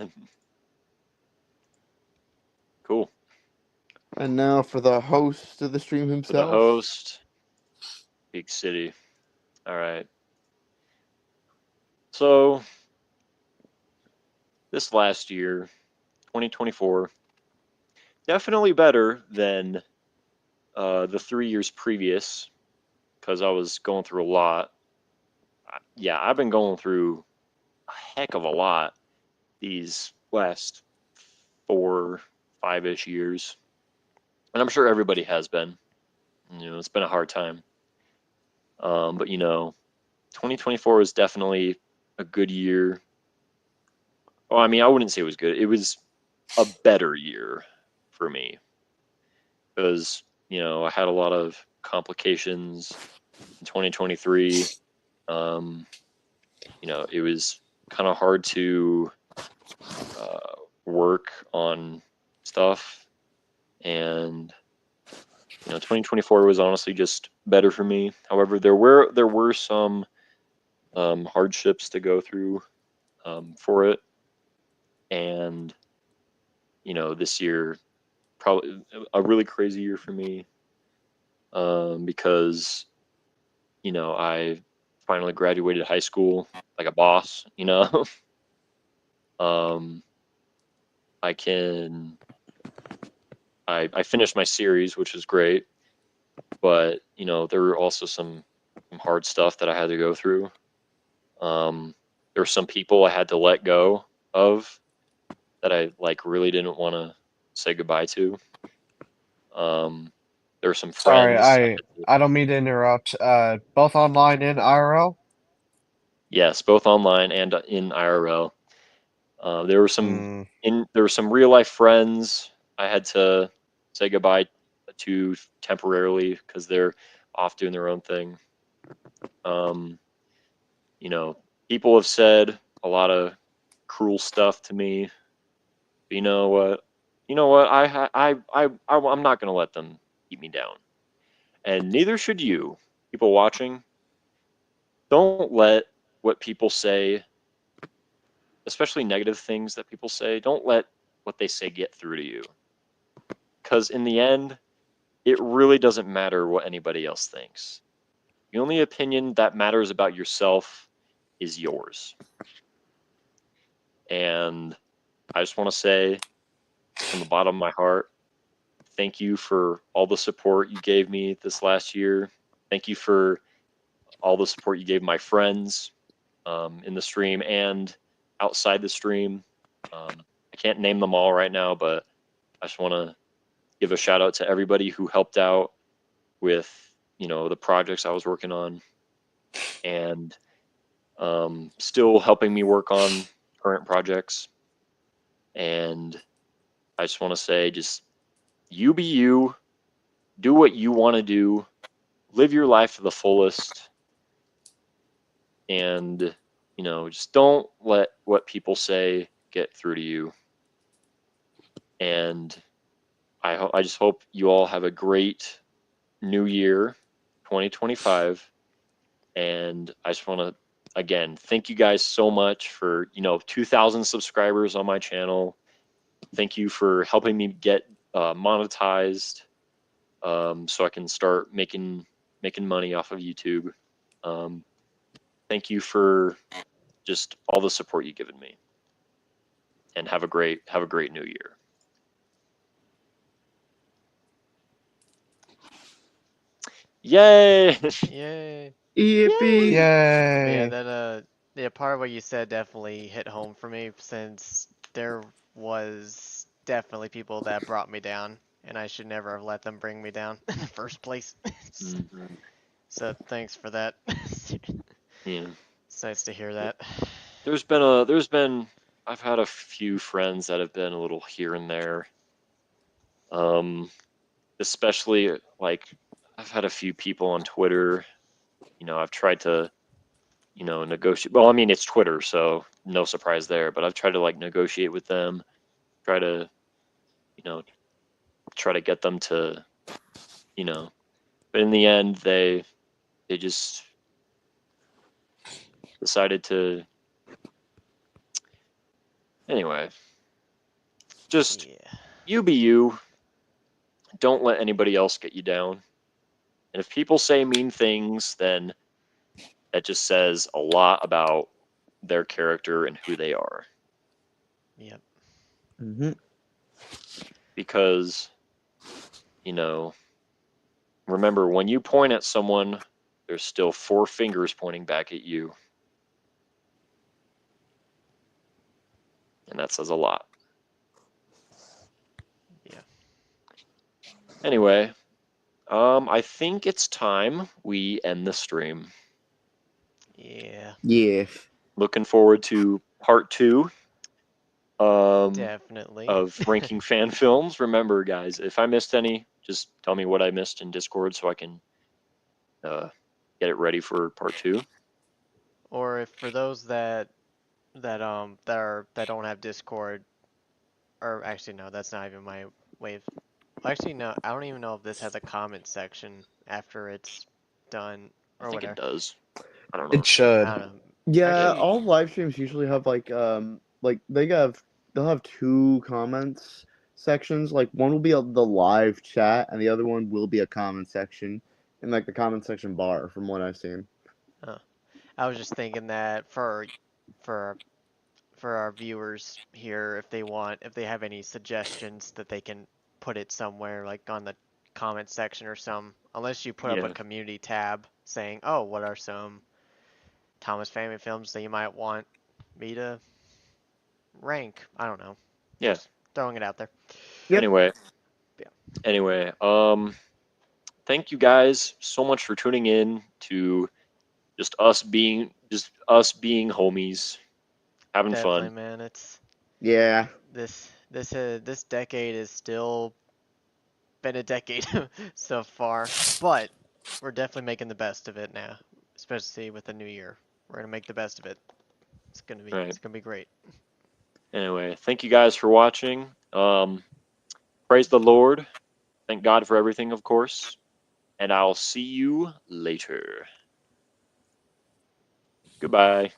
Speaker 1: Cool.
Speaker 5: And now for the host of the stream
Speaker 1: For the
Speaker 5: himself.
Speaker 1: host, Big City. All right. So this last year, 2024, definitely better than the 3 years previous because I was going through a lot. Yeah, I've been going through a heck of a lot these last 4, 5-ish years, and I'm sure everybody has been. It's been a hard time. But 2024 was definitely a good year. Well, I mean, I wouldn't say it was good. It was a better year for me because I had a lot of complications in 2023. It was kind of hard to work on stuff, and 2024 was honestly just better for me. However, there were some hardships to go through for it, and this year probably a really crazy year for me because I finally graduated high school like a boss. um, I can I finished my series, which was great, but you know there were also some hard stuff that I had to go through. There were some people I had to let go of that I like really didn't want to say goodbye to. There were some
Speaker 3: Sorry,
Speaker 1: friends.
Speaker 3: I don't mean to interrupt. Both online and IRL.
Speaker 1: Yes, both online and in IRL. There were some
Speaker 3: Mm,
Speaker 1: real life friends I had to say goodbye to temporarily because they're off doing their own thing. Um, you know, people have said a lot of cruel stuff to me. But you know what? You know what? I'm not gonna let them keep me down, and neither should you, people watching. Don't let what people say, especially negative things that people say, don't let what they say get through to you. Because in the end, it really doesn't matter what anybody else thinks. The only opinion that matters about yourself is yours. And I just want to say from the bottom of my heart, thank you for all the support you gave me this last year. Thank you for all the support you gave my friends in the stream and outside the stream. I can't name them all right now, but I just want to give a shout out to everybody who helped out with the projects I was working on and still helping me work on current projects. And I just want to say, just you be you, do what you want to do, live your life to the fullest, and just don't let what people say get through to you. And I just hope you all have a great new year, 2025. And I just want to again thank you guys so much for 2,000 subscribers on my channel. Thank you for helping me get monetized, so I can start making money off of YouTube. Thank you for just all the support you've given me, and have a great new year. Yay!
Speaker 2: Yay.
Speaker 4: Yippee!
Speaker 2: But yeah,
Speaker 3: yay!
Speaker 2: that yeah, part of what you said definitely hit home for me since there was definitely people that brought me down, and I should never have let them bring me down in the first place.
Speaker 1: Mhm.
Speaker 2: So thanks for that.
Speaker 1: Yeah.
Speaker 2: It's nice to hear that.
Speaker 1: There's been I've had a few friends that have been a little here and there. Especially like I've had a few people on Twitter. I've tried to negotiate. Well, I mean it's Twitter, so no surprise there. But I've tried to like negotiate with them, try to you know try to get them to you know. But in the end, they just decided to anyway. Just
Speaker 2: Yeah.
Speaker 1: you be you. Don't let anybody else get you down. And if people say mean things, then that just says a lot about their character and who they are.
Speaker 2: Yep.
Speaker 5: Mm-hmm.
Speaker 1: Because, you know, remember when you point at someone, there's still four fingers pointing back at you. And that says a lot.
Speaker 2: Yeah.
Speaker 1: Anyway, I think it's time we end the stream.
Speaker 2: Yeah.
Speaker 5: Yeah.
Speaker 1: Looking forward to part 2
Speaker 2: Definitely.
Speaker 1: of ranking fan films. Remember, guys, if I missed any, just tell me what I missed in Discord so I can get it ready for part 2.
Speaker 2: Or if for those that don't have Discord, or actually no, that's not even my way of. Actually no, I don't even know if this has a comment section after it's done
Speaker 1: I
Speaker 2: or
Speaker 1: think it
Speaker 2: whatever.
Speaker 1: does. I don't know.
Speaker 3: It should.
Speaker 2: I don't know.
Speaker 5: Yeah,
Speaker 2: Actually,
Speaker 5: all live streams usually have like they'll have two comments sections. Like one will be the live chat, and the other one will be a comment section in like the comment section bar, from what I've seen.
Speaker 2: I was just thinking that for for our viewers here, if they have any suggestions that they can put it somewhere like on the comment section or some, unless you put up a
Speaker 1: Yeah.
Speaker 2: community tab saying, "Oh, what are some Thomas Family films that you might want me to rank?" I don't know.
Speaker 1: Yeah.
Speaker 2: Just throwing it out there.
Speaker 5: Yep.
Speaker 1: Anyway.
Speaker 2: Yeah.
Speaker 1: Anyway, thank you guys so much for tuning in to just us being homies, having
Speaker 2: Definitely,
Speaker 1: fun.
Speaker 2: man. It's
Speaker 5: Yeah.
Speaker 2: this decade has still been a decade so far, but we're definitely making the best of it now, especially with the new year. We're gonna make the best of it.
Speaker 1: All right.
Speaker 2: It's gonna be great.
Speaker 1: Anyway, thank you guys for watching. Praise the Lord. Thank God for everything, of course. And I'll see you later. Goodbye.